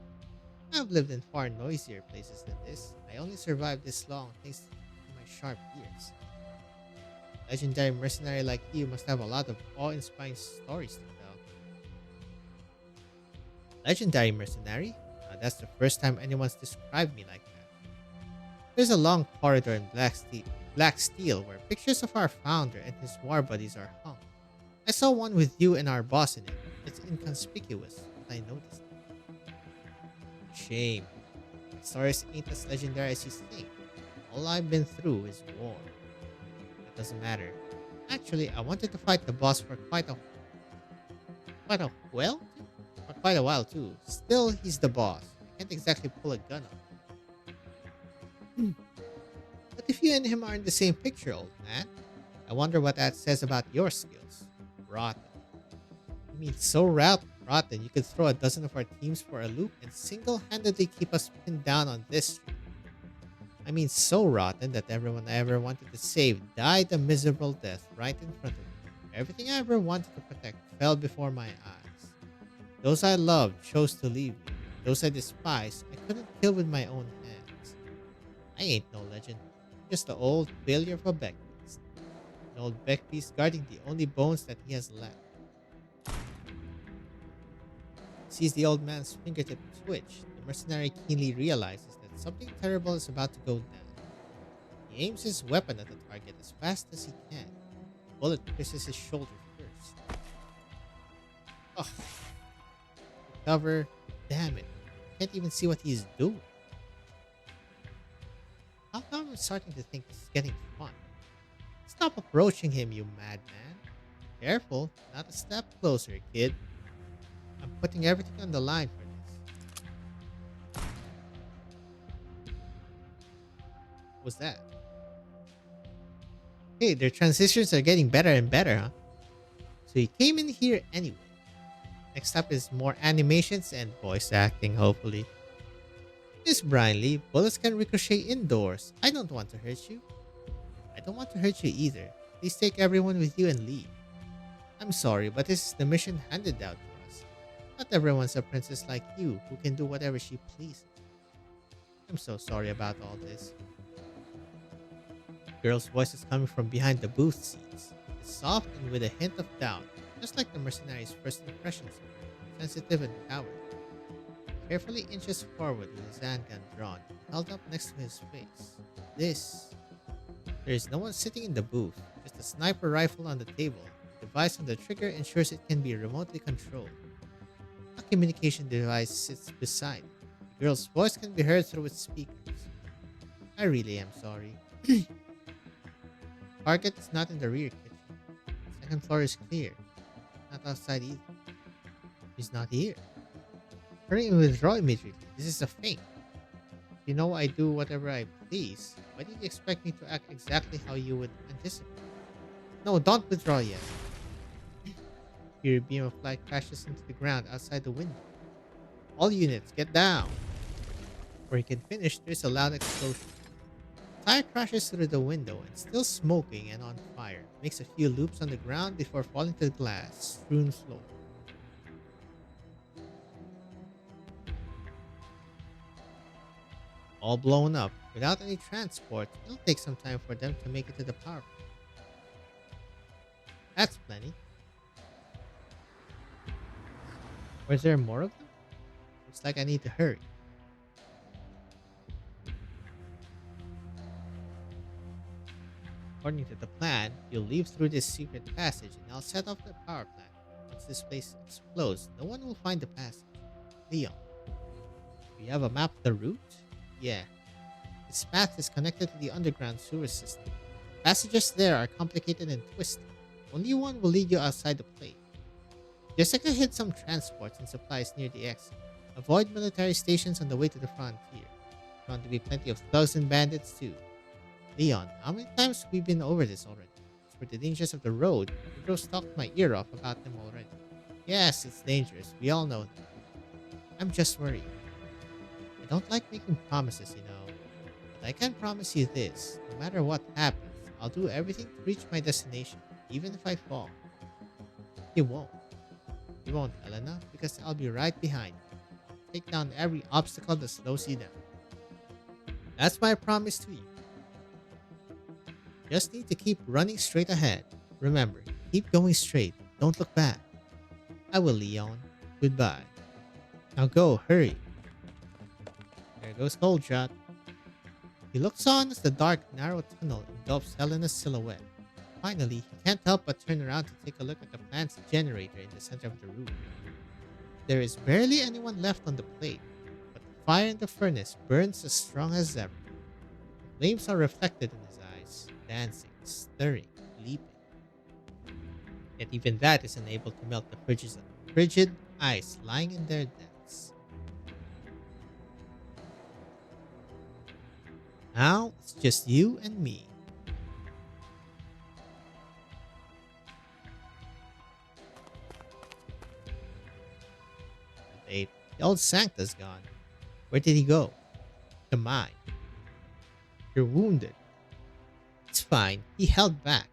I've lived in far noisier places than this. I only survived this long thanks to my sharp ears. Legendary mercenary like you must have a lot of awe-inspiring stories to tell. Legendary mercenary? That's the first time anyone's described me like that. There's a long corridor in Black Steel where pictures of our founder and his war buddies are hung. I saw one with you and our boss in it. It's inconspicuous, but I noticed it. Shame. My stories ain't as legendary as you think. All I've been through is war. It doesn't matter. Actually, I wanted to fight the boss for quite a while too. Still, he's the boss. I can't exactly pull a gun on him. But if you and him are in the same picture, old man, I wonder what that says about your skills. Rotten. You mean so rotten you could throw a dozen of our teams for a loop and single-handedly keep us pinned down on this street. I mean so rotten that everyone I ever wanted to save died a miserable death right in front of me. Everything I ever wanted to protect fell before my eyes. Those I loved chose to leave me. Those I despised, I couldn't kill with my own hands. I ain't no legend. Just the old failure of a Beckbeast. An old Beckbeast guarding the only bones that he has left. Sees the old man's fingertip twitch, the mercenary keenly realizes that something terrible is about to go down. He aims his weapon at the target as fast as he can. The bullet pierces his shoulder first. Ugh. Cover. Damn it. Can't even see what he's doing. How come I'm starting to think this is getting fun? Stop approaching him, you madman. Careful, not a step closer, kid. I'm putting everything on the line for this. What was that? Hey, their transitions are getting better and better, huh? So he came in here anyway. Next up is more animations and voice acting, hopefully. Miss Brinley, bullets can ricochet indoors. I don't want to hurt you. I don't want to hurt you either. Please take everyone with you and leave. I'm sorry, but this is the mission handed down to us. Not everyone's a princess like you who can do whatever she pleases. I'm so sorry about all this. The girl's voice is coming from behind the booth seats. It's soft and with a hint of doubt, just like the mercenary's first impressions of her, sensitive and cowardly. He carefully inches forward with his handgun drawn, held up next to his face. There is no one sitting in the booth, just a sniper rifle on the table. The device on the trigger ensures it can be remotely controlled. A communication device sits beside it. The girl's voice can be heard through its speakers. I really am sorry. Target is not in the rear kitchen. Second floor is clear. Not outside either. He's not here. Hurry and withdraw immediately. This is a feint. You know I do whatever I please. Why did you expect me to act exactly how you would anticipate? No, don't withdraw yet. Your beam of light crashes into the ground outside the window. All units, get down. Before he can finish, there's a loud explosion. Tire crashes through the window and still smoking and on fire. Makes a few loops on the ground before falling to the glass, strewn floor. All blown up. Without any transport, it'll take some time for them to make it to the power plant. That's plenty. Was there more of them? Looks like I need to hurry. According to the plan, you'll leave through this secret passage and I'll set off the power plant. Once this place explodes, no one will find the passage. Leon, do you have a map of the route? Yeah. This path is connected to the underground sewer system. Passages there are complicated and twisted. Only one will lead you outside the plate. Just like I hid some transports and supplies near the exit. Avoid military stations on the way to the frontier. There's bound to be plenty of thugs and bandits too. Leon, how many times have we been over this already? As for the dangers of the road, Pedro's talked my ear off about them already. Yes, it's dangerous. We all know that. I'm just worried. I don't like making promises, you know. But I can promise you this. No matter what happens, I'll do everything to reach my destination, even if I fall. You won't. You won't, Elena, because I'll be right behind you. I'll take down every obstacle that slows you down. That's my promise to you. Just need to keep running straight ahead. Remember, keep going straight. Don't look back. I will, Leon. Goodbye. Now go, hurry. There goes Coldshot. He looks on as the dark, narrow tunnel engulfs Helena's silhouette. Finally, he can't help but turn around to take a look at the plant's generator in the center of the room. There is barely anyone left on the plate, but the fire in the furnace burns as strong as ever. The flames are reflected in his eyes, dancing, stirring, leaping. Yet even that is unable to melt the frigid ice lying in their depths. Now it's just you and me. The old Sancta's gone. Where did he go? The mine. You're wounded. It's fine. He held back.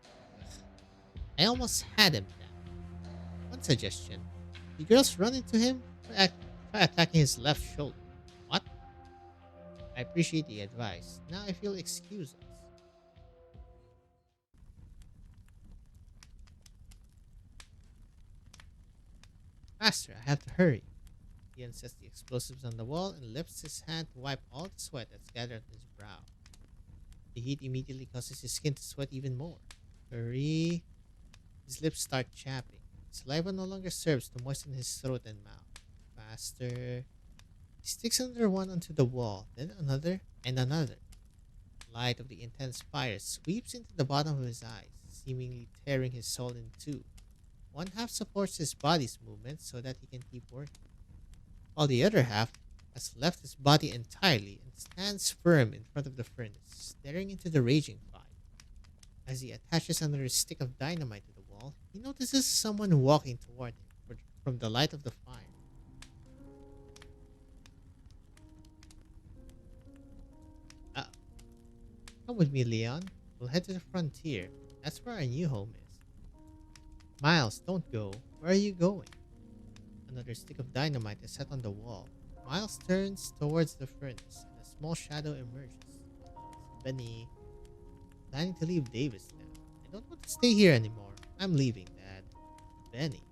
I almost had him down. One suggestion. You girls run into him, try attacking his left shoulder. What? I appreciate the advice. Now if you'll excuse us. Faster, I have to hurry. Ian sets the explosives on the wall and lifts his hand to wipe all the sweat that's gathered on his brow. The heat immediately causes his skin to sweat even more. Hurry. His lips start chapping. Saliva no longer serves to moisten his throat and mouth. Faster. He sticks another one onto the wall, then another and another. The light of the intense fire sweeps into the bottom of his eyes, seemingly tearing his soul in two. One half supports his body's movement so that he can keep working, while the other half has left his body entirely and stands firm in front of the furnace, staring into the raging fire. As he attaches another stick of dynamite to the wall, he notices someone walking toward him from the light of the fire. Come with me, Leon. We'll head to the frontier. That's where our new home is. Miles, don't go. Where are you going? Another stick of dynamite is set on the wall. Miles turns towards the furnace, and a small shadow emerges. It's Benny. Planning to leave Davis now. I don't want to stay here anymore. I'm leaving, Dad. Benny.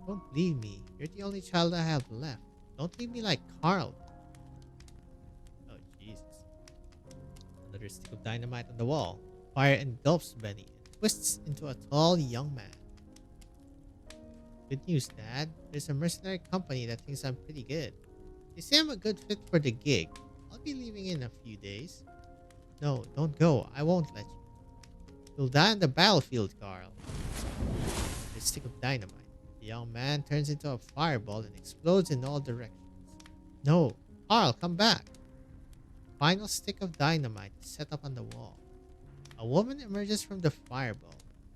Don't leave me. You're the only child I have left. Don't leave me like Carl. Oh, Jesus. Another stick of dynamite on the wall. Fire engulfs Benny and twists into a tall young man. Good news, Dad. There's a mercenary company that thinks I'm pretty good. They say I'm a good fit for the gig. I'll be leaving in a few days. No, don't go. I won't let you. You'll die on the battlefield, Carl. A stick of dynamite. The young man turns into a fireball and explodes in all directions. No, Carl, come back. Final stick of dynamite is set up on the wall. A woman emerges from the fireball.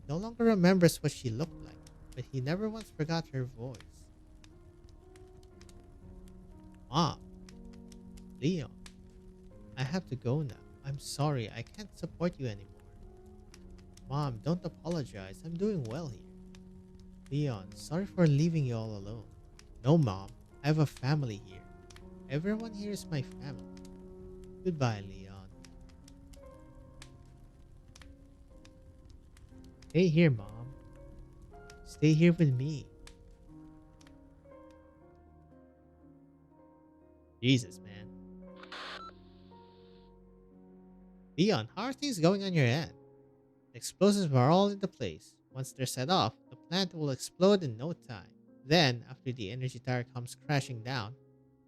No longer remembers what she looked like, but he never once forgot her voice. Mom. Leon. I have to go now. I'm sorry. I can't support you anymore. Mom, don't apologize. I'm doing well here. Leon, sorry for leaving you all alone. No, Mom. I have a family here. Everyone here is my family. Goodbye, Leon. Stay here, Mom. Stay here with me. Jesus, man. Leon, how are things going on your end? The explosives are all in the place. Once they're set off, the plant will explode in no time. Then, after the energy tower comes crashing down,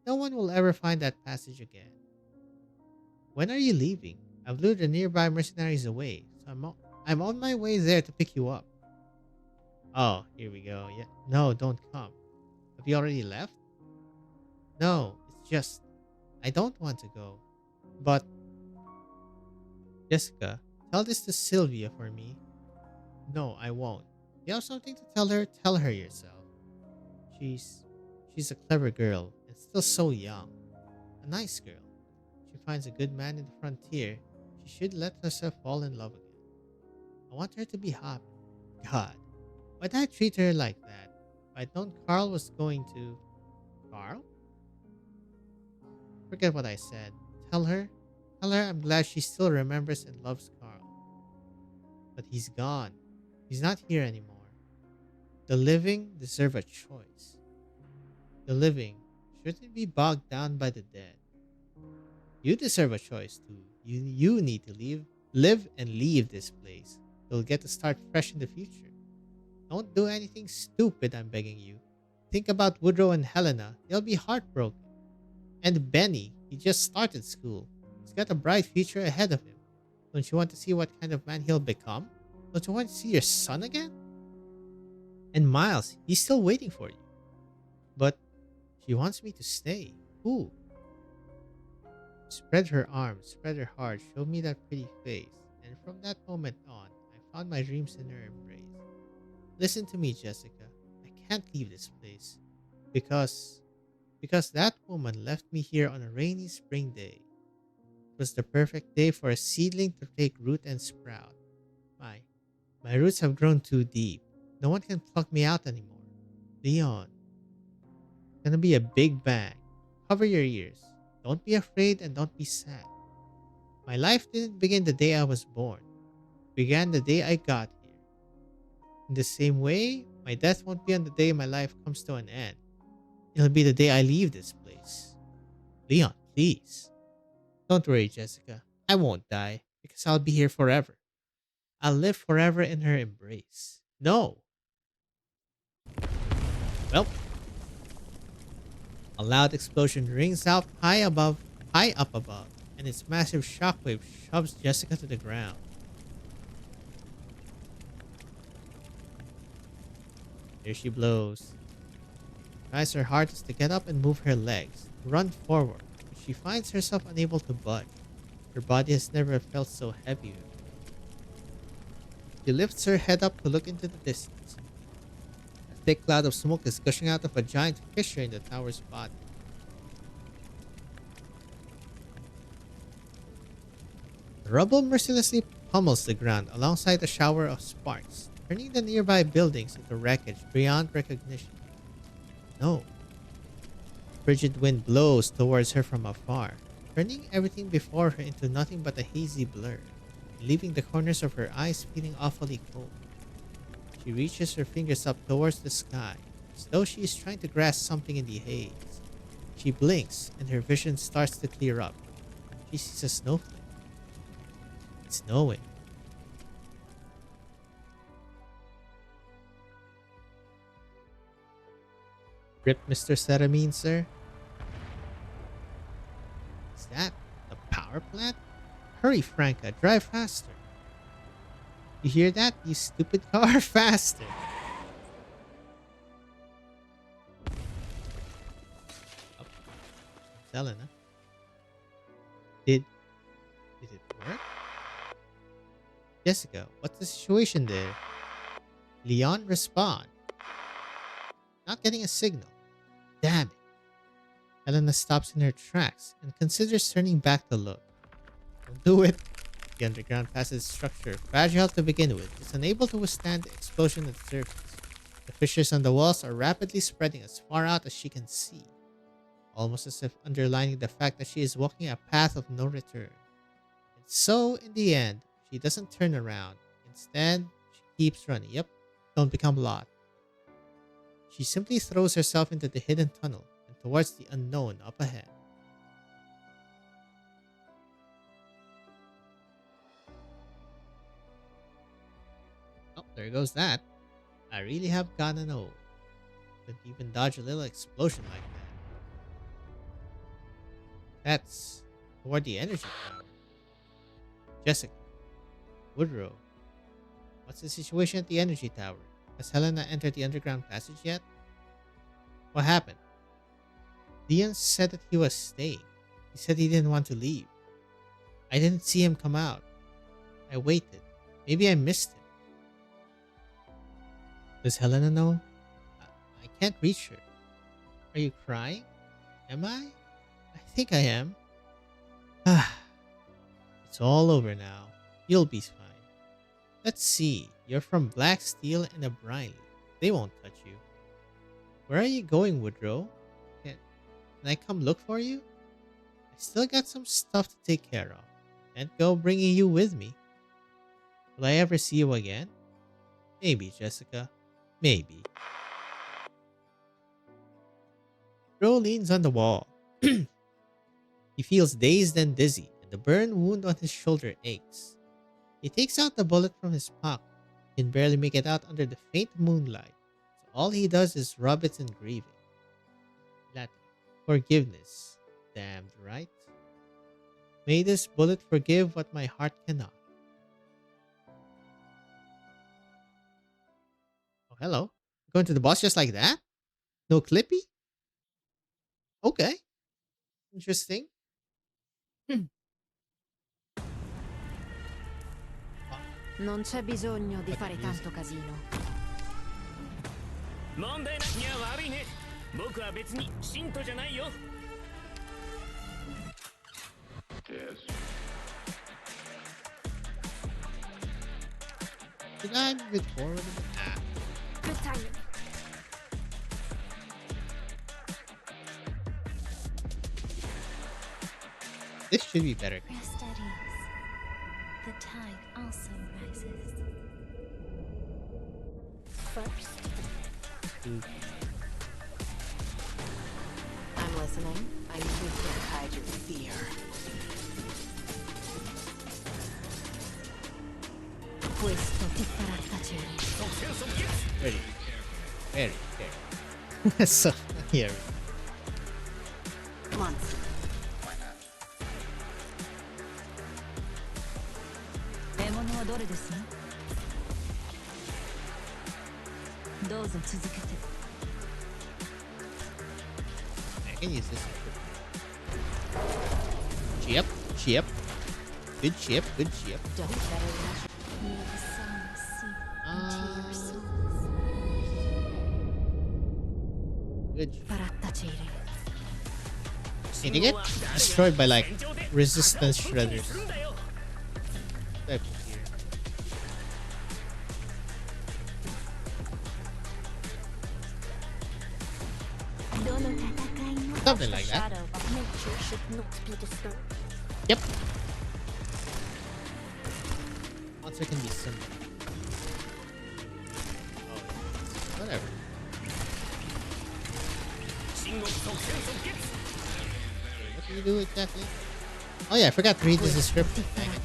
no one will ever find that passage again. When are you leaving? I've lured the nearby mercenaries away, so I'm on my way there to pick you up. Oh, here we go. Yeah. No, don't come. Have you already left? No, it's just I don't want to go. But Jessica, tell this to Sylvia for me. No, I won't. If you have something to tell her yourself. She's she's a clever girl and still so young. A nice girl. She finds a good man in the frontier. She should let herself fall in love again. I want her to be happy. God, why'd I treat her like that? If I'd known Carl was going to. Carl? Forget what I said. Tell her. Tell her I'm glad she still remembers and loves Carl. But he's gone. He's not here anymore. The living deserve a choice. The living shouldn't be bogged down by the dead. You deserve a choice too. You need to live and leave this place. You'll get to start fresh in the future. Don't do anything stupid, I'm begging you. Think about Woodrow and Helena. They'll be heartbroken. And Benny, he just started school. He's got a bright future ahead of him. Don't you want to see what kind of man he'll become? Don't you want to see your son again? And Miles, he's still waiting for you. But she wants me to stay. Who? Spread her arms, spread her heart, show me that pretty face. And from that moment on, I found my dreams in her embrace. Listen to me, Jessica. I can't leave this place. Because that woman left me here on a rainy spring day. It was the perfect day for a seedling to take root and sprout. My roots have grown too deep. No one can pluck me out anymore. Leon. It's gonna be a big bang. Cover your ears. Don't be afraid and don't be sad. My life didn't begin the day I was born. It began the day I got here. In the same way, my death won't be on the day my life comes to an end. It'll be the day I leave this place. Leon, please. Don't worry, Jessica. I won't die because I'll be here forever. I'll live forever in her embrace. No. Well, a loud explosion rings out high up above, and its massive shockwave shoves Jessica to the ground. There she blows. Tries her hardest to get up and move her legs, to run forward, but she finds herself unable to budge. Her body has never felt so heavy before. She lifts her head up to look into the distance. A thick cloud of smoke is gushing out of a giant fissure in the tower's body. The rubble mercilessly pummels the ground alongside a shower of sparks, turning the nearby buildings into wreckage beyond recognition. No. A frigid wind blows towards her from afar, turning everything before her into nothing but a hazy blur, leaving the corners of her eyes feeling awfully cold. She reaches her fingers up towards the sky, as though she is trying to grasp something in the haze. She blinks, and her vision starts to clear up. She sees a snowflake. It's snowing. Rip, Mr. Ceramine, sir. Is that the power plant? Hurry, Franca, drive faster. You hear that, you stupid car? Faster. Oh, Selena. Did it work? Jessica, what's the situation there? Leon, respond. Not getting a signal. Damn it. Helena stops in her tracks and considers turning back to look. Don't do it. The underground passage structure, fragile to begin with, is unable to withstand the explosion at the surface. The fissures on the walls are rapidly spreading as far out as she can see, almost as if underlining the fact that she is walking a path of no return. And so, in the end, she doesn't turn around. Instead, she keeps running. Yep, don't become lost. She simply throws herself into the hidden tunnel and towards the unknown up ahead. Oh, there goes that. I really have gotta know. Couldn't even dodge a little explosion like that. That's toward the energy tower. Jessica, Woodrow, what's the situation at the energy tower? Has Helena entered the underground passage yet? What happened? Leon said that he was staying. He said he didn't want to leave. I didn't see him come out. I waited. Maybe I missed him. Does Helena know? I can't reach her. Are you crying? Am I? I think I am. It's all over now. You'll be fine. Let's see. You're from Black Steel and a Briley. They won't touch you. Where are you going, Woodrow? Can I come look for you? I still got some stuff to take care of. Can't go bringing you with me. Will I ever see you again? Maybe, Jessica. Maybe. Woodrow leans on the wall. He feels dazed and dizzy, and the burn wound on his shoulder aches. He takes out the bullet from his pocket. He can barely make it out under the faint moonlight, so all he does is rub it in grieving. Latin. Forgiveness. Damned right. May this bullet forgive what my heart cannot. Oh, hello. Going to the boss just like that? No Clippy? Okay. Interesting. Non c'è bisogno di fare tanto casino. 問題ない。いや悪いね。僕は別に信徒じゃないよ。Should I move it forward a bit? Ah, Good timing. this should be better. Rest at ease. The tide also rises. First, I'm listening. I usually can't hide your fear. Questo ti farà tacere. Very, very, very. So, here. Monster. 獲物はどれですね。どうぞ続けて。 I can use this. Chip, chip. Good chip, good chip. Don't better than May the song seep into your souls. Good chip. Farà tacere. Did you get destroyed by like resistance shredders? Type here. Something like that. shadow of nature should not be disturbed. Yep. Monster can be simple. Oh, whatever. What do you do exactly? Oh yeah, I forgot to read the description. Dang it.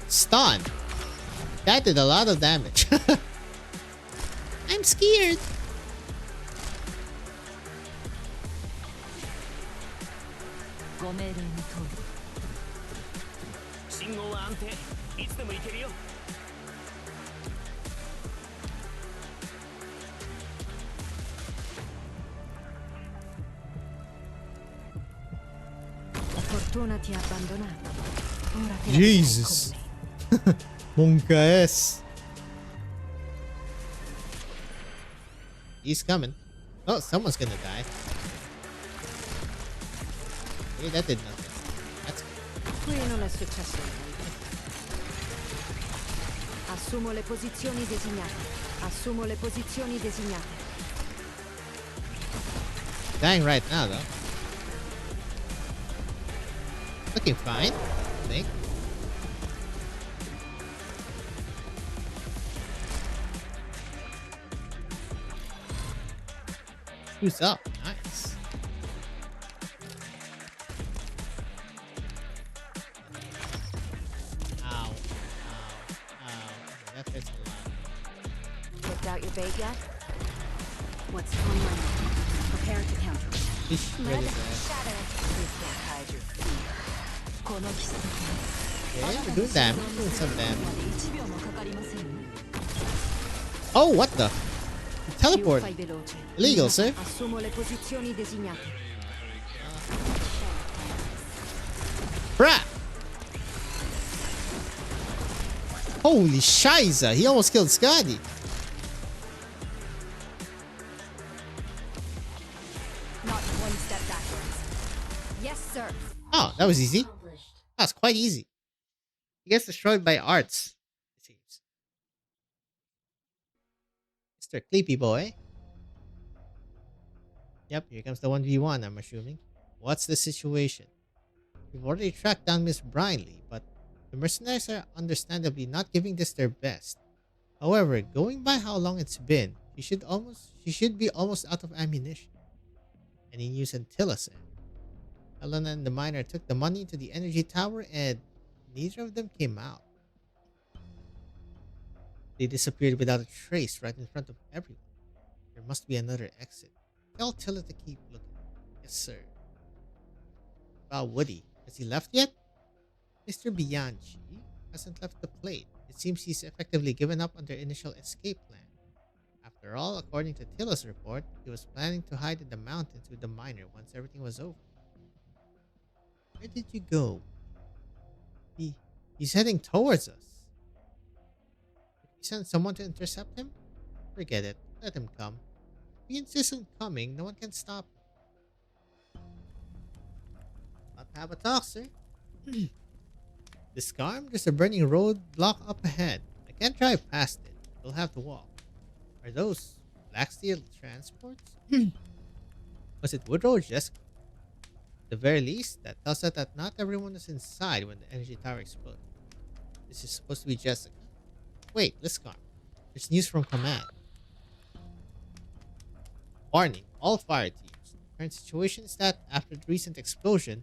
Stun. That did a lot of damage. I'm scared. ご命令の通り。信号は安定。いつでも行けるよ。La fortuna ti ha abbandonato. Ora te la Jesus. vedrai con me. Monka S. He's coming. Oh, someone's gonna die. Okay, that did nothing. That's Qui non è successo niente. Assumo le posizioni designate. Assumo le posizioni designate. dying right now, though. Looking fine, I think. Who's up? Nice. Ow. Ow. Ow. Okay, that hurts a lot. Picked out your bait yet? What's on my mind? Prepare to counter. Fish really bad. You can't hide your fear. この奇跡 Okay, we're doing damage. We're doing some damage. 1秒もかかりませんよ Oh, what the? You teleport. Fai veloce. Illegal, sir. Assumo le posizioni designate. Brah! Holy shiza, he almost killed Scotty. Not one step backwards. Yes, sir. Oh, that was easy. That was quite easy. He gets destroyed by arts, it seems. Mr. Creepy Boy. Yep, here comes the 1v1, I'm assuming. What's the situation? We've already tracked down Miss Brinley, but the mercenaries are understandably not giving this their best. However, going by how long it's been, she should be almost out of ammunition. Any news on Tila said. Helena and the miner took the money to the energy tower and neither of them came out. They disappeared without a trace right in front of everyone. There must be another exit. Tell Tila to keep looking. Yes, sir. About Woody. Has he left yet? Mr. Bianchi hasn't left the plate. It seems he's effectively given up on their initial escape plan. After all, according to Tila's report, he was planning to hide in the mountains with the miner once everything was over. Where did you go? He's heading towards us. Did we send someone to intercept him? Forget it. Let him come. If he insists on coming, no one can stop him. Let's have a talk, sir. Disarm? There's a burning roadblock up ahead. I can't drive past it. You'll have to walk. Are those black steel transports? Was it Woodrow or Jessica? At the very least, that tells us that not everyone was inside when the energy tower exploded. This is supposed to be Jessica. Wait, Liscarm. There's news from command. Warning, all fire teams. The current situation is that after the recent explosion,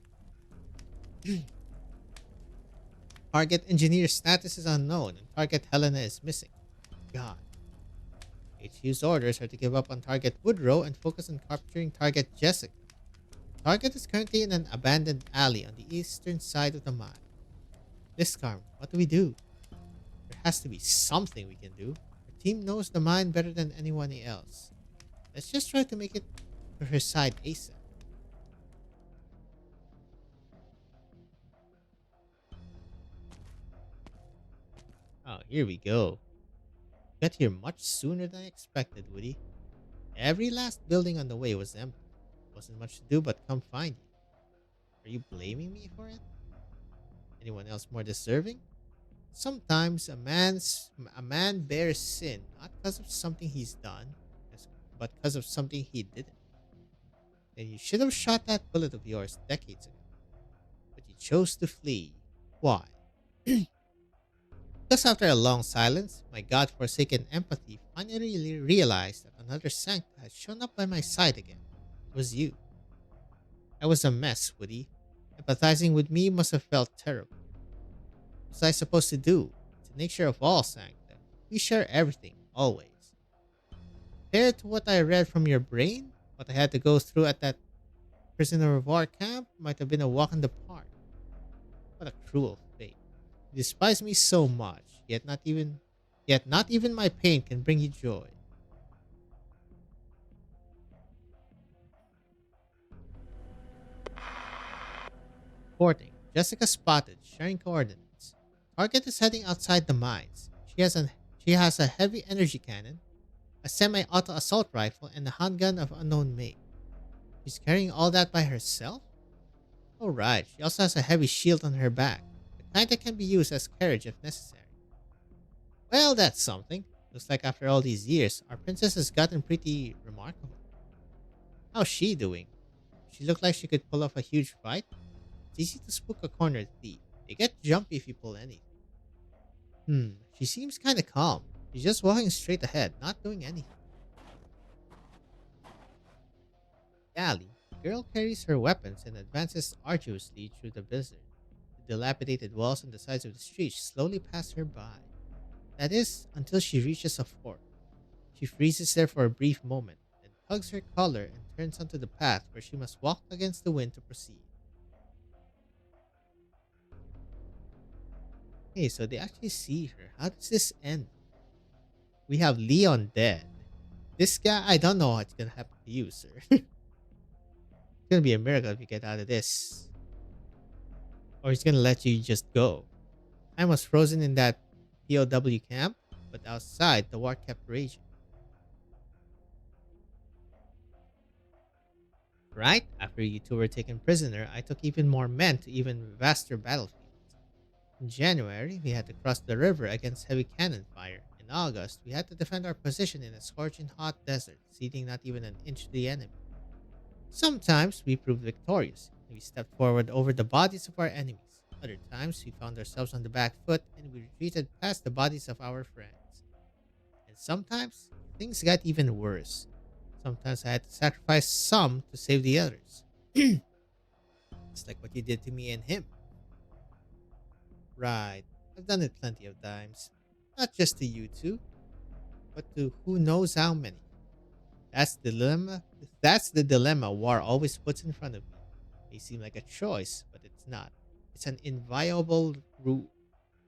target engineer status is unknown and target Helena is missing. God. HQ's orders are to give up on target Woodrow and focus on capturing target Jessica. Target is currently in an abandoned alley on the eastern side of the mine. Liscarm, what do we do? There has to be something we can do. Our team knows the mine better than anyone else. Let's just try to make it to her side ASAP. Oh, here we go. Got here much sooner than I expected, Woody. Every last building on the way was empty. Wasn't much to do but come find you. Are you blaming me for it? Anyone else more deserving? Sometimes a man bears sin not because of something he's done, but because of something he didn't. Then you should have shot that bullet of yours decades ago. But you chose to flee. Why? Just after a long silence, my god-forsaken empathy finally realized that another Sancta had shown up by my side again. It was you. I was a mess, Woody. Empathizing with me must have felt terrible. What was I supposed to do? It's the nature of all Sancta. We share everything, always. Compared to what I read from your brain, what I had to go through at that prisoner of war camp might have been a walk in the park. What a cruel fate. You despise me so much, yet not even my pain can bring you joy. Reporting. Jessica spotted, sharing coordinates. Target is heading outside the mines. She has a heavy energy cannon, a semi-auto assault rifle, and a handgun of unknown make. She's carrying all that by herself? Oh right, she also has a heavy shield on her back, the kind that can be used as carriage if necessary. Well, that's something. Looks like after all these years, our princess has gotten pretty remarkable. How's she doing? She looked like she could pull off a huge fight. It's easy to spook a cornered thief. They get jumpy if you pull anything. She seems kinda calm. She's just walking straight ahead, not doing anything. alley, the girl carries her weapons and advances arduously through the blizzard. The dilapidated walls on the sides of the street slowly pass her by. That is, until she reaches a fork. She freezes there for a brief moment, then tugs her collar and turns onto the path where she must walk against the wind to proceed. Okay, so they actually see her. How does this end? We have Leon dead. This guy, I don't know what's gonna happen to you, sir. It's gonna be a miracle if you get out of this. Or he's gonna let you just go. I was frozen in that POW camp, but outside the war kept raging. Right after you two were taken prisoner, I took even more men to even vaster battlefields. In January, we had to cross the river against heavy cannon fire. In August, we had to defend our position in a scorching hot desert, ceding not even an inch to the enemy. Sometimes we proved victorious, and we stepped forward over the bodies of our enemies. Other times, we found ourselves on the back foot and we retreated past the bodies of our friends. And sometimes, things got even worse. Sometimes I had to sacrifice some to save the others. It's like what you did to me and him. Right, I've done it plenty of times. Not just to you two, but to who knows how many. That's the dilemma war always puts in front of me. It may seem like a choice, but it's not. It's an inviolable rule.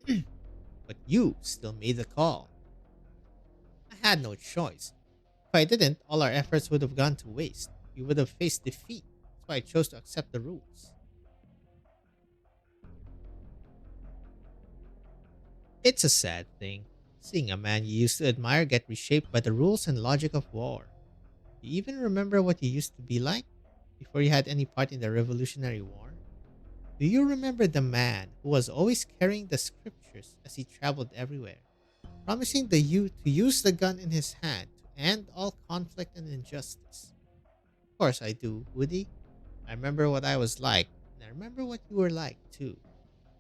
But you still made the call. I had no choice. If I didn't, all our efforts would have gone to waste. We would have faced defeat. That's why I chose to accept the rules. It's a sad thing, seeing a man you used to admire get reshaped by the rules and logic of war. Do you even remember what you used to be like before you had any part in the Revolutionary War? Do you remember the man who was always carrying the scriptures as he traveled everywhere, promising the youth to use the gun in his hand to end all conflict and injustice? Of course I do, Woody. I remember what I was like, and I remember what you were like too.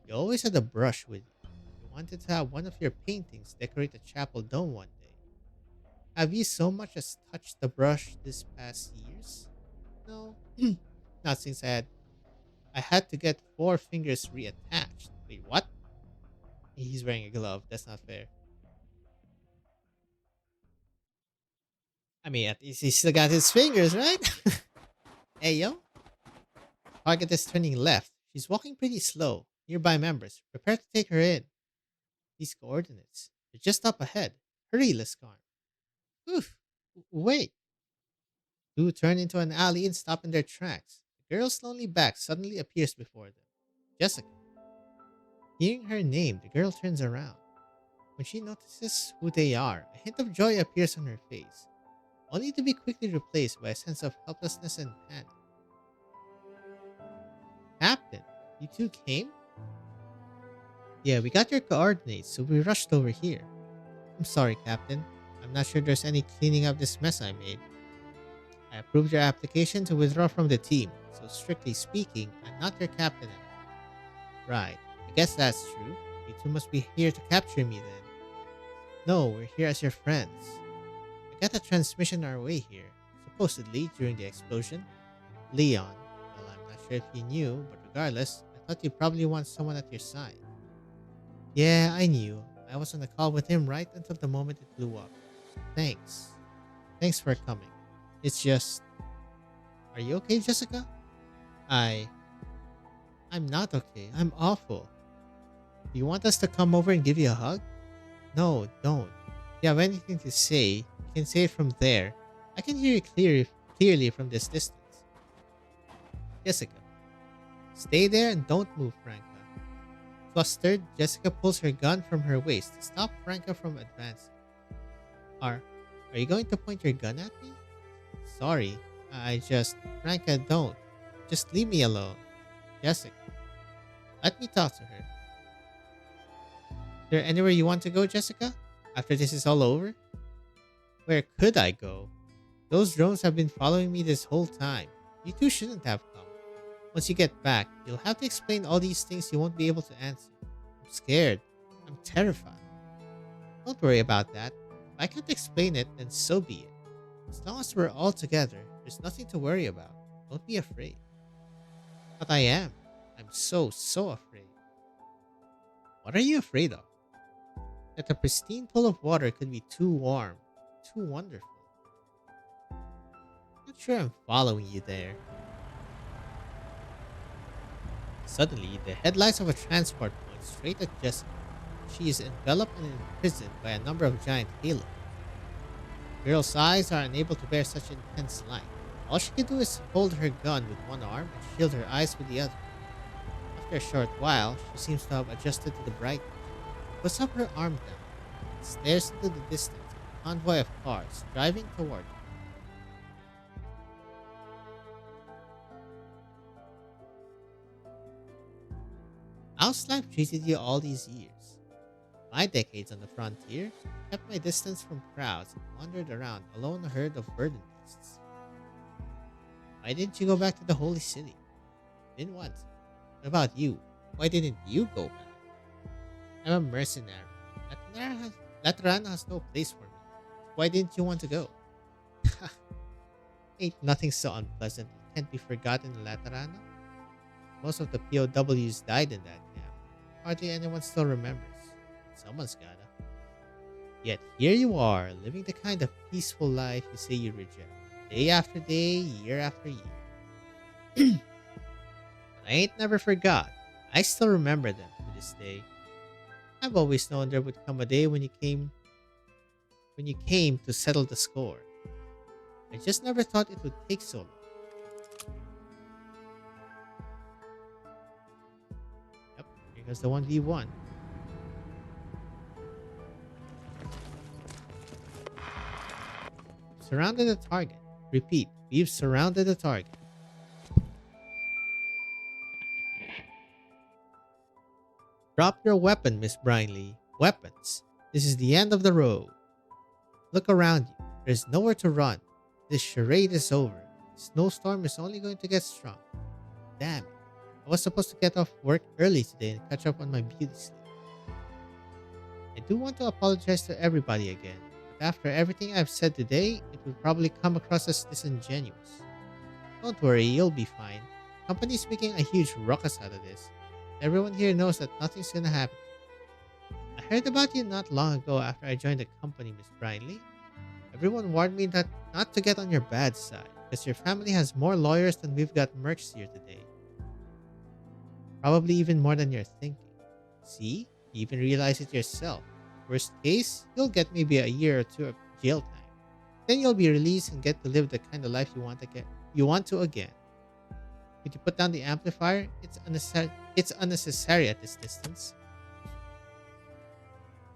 You always had a brush with you. You wanted to have one of your paintings decorate a chapel dome one day. Have you so much as touched the brush this past years? No, not since I had to get 4 fingers reattached. Wait, what? He's wearing a glove. That's not fair. I mean, at least he still got his fingers, right? Hey, yo. Target is turning left. She's walking pretty slow. Nearby members, prepare to take her in. These coordinates. They're just up ahead. Hurry, Lescarn. Oof. Wait. Two turn into an alley and stop in their tracks. The girl's lonely back suddenly appears before them. Jessica. Hearing her name, the girl turns around. When she notices who they are, a hint of joy appears on her face, only to be quickly replaced by a sense of helplessness and panic. Captain, you two came? Yeah, we got your coordinates, so we rushed over here. I'm sorry, Captain. I'm not sure there's any cleaning up this mess I made. I approved your application to withdraw from the team, so strictly speaking, I'm not your captain anymore. Right, I guess that's true. You two must be here to capture me then. No, we're here as your friends. I got a transmission our way here, supposedly during the explosion. Leon. Well, I'm not sure if you knew, but regardless, I thought you'd probably want someone at your side. Yeah, I knew. I was on a call with him right until the moment it blew up. Thanks. Thanks for coming. It's just... Are you okay, Jessica? I'm not okay. I'm awful. Do you want us to come over and give you a hug? No, don't. If you have anything to say, you can say it from there. I can hear you clearly from this distance. Jessica. Stay there and don't move, Franca. Flustered, Jessica pulls her gun from her waist to stop Franca from advancing. Are you going to point your gun at me? Sorry, Franca, don't. Just leave me alone. Jessica. Let me talk to her. Is there anywhere you want to go, Jessica? After this is all over? Where could I go? Those drones have been following me this whole time. You two shouldn't have come. Once you get back, you'll have to explain all these things you won't be able to answer. I'm scared. I'm terrified. Don't worry about that. If I can't explain it, then so be it. As long as we're all together, there's nothing to worry about. Don't be afraid. But I am. I'm so, so afraid. What are you afraid of? That a pristine pool of water could be too warm, too wonderful. Not sure I'm following you there. Suddenly, the headlights of a transport point straight at Jessica. She is enveloped and imprisoned by a number of giant halos. The girl's eyes are unable to bear such intense light. All she can do is hold her gun with one arm and shield her eyes with the other. After a short while, she seems to have adjusted to the brightness. She puts up her arm down and stares into the distance at a convoy of cars driving toward her. How's life treated you all these years? My decades on the frontier kept my distance from crowds and wandered around alone a herd of burden beasts. Why didn't you go back to the holy city? Didn't want to. What about you? Why didn't you go back? I'm a mercenary. Laterana has no place for me. Why didn't you want to go? Ain't nothing so unpleasant it can't be forgotten in Laterana. Most of the POWs died in that camp. Hardly anyone still remembers. Someone's gotta. Yet here you are, living the kind of peaceful life you say you reject. Day after day, year after year. But I ain't never forgot. I still remember them to this day. I've always known there would come a day when you came to settle the score. I just never thought it would take so long. Yep, here goes the 1v1. Surrounded the target. Repeat, we've surrounded the target. Drop your weapon, Miss Brinley. Weapons. This is the end of the road. Look around you. There's nowhere to run. This charade is over. The snowstorm is only going to get strong. Damn it. I was supposed to get off work early today and catch up on my beauty sleep. I do want to apologize to everybody again. After everything I've said today, it will probably come across as disingenuous. Don't worry, you'll be fine. Company's making a huge ruckus out of this. Everyone here knows that nothing's gonna happen. I heard about you not long ago after I joined the company, Miss Brinley. Everyone warned me that not to get on your bad side, because your family has more lawyers than we've got mercs here today. Probably even more than you're thinking. See? You even realize it yourself. Worst case, you'll get maybe a year or two of jail time. Then you'll be released and get to live the kind of life you want to again. Could you put down the amplifier? It's unnecessary at this distance.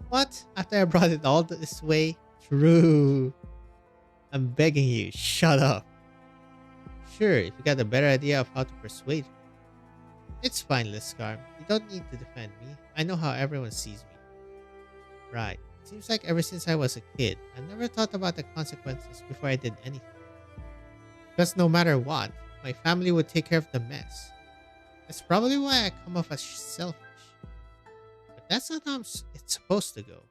What? After I brought it all this way? True. I'm begging you, shut up. Sure, if you got a better idea of how to persuade her. It's fine, Liscar. You don't need to defend me. I know how everyone sees me. Right. Seems like ever since I was a kid, I never thought about the consequences before I did anything. Because no matter what, my family would take care of the mess. That's probably why I come off as selfish. But that's not how it's supposed to go.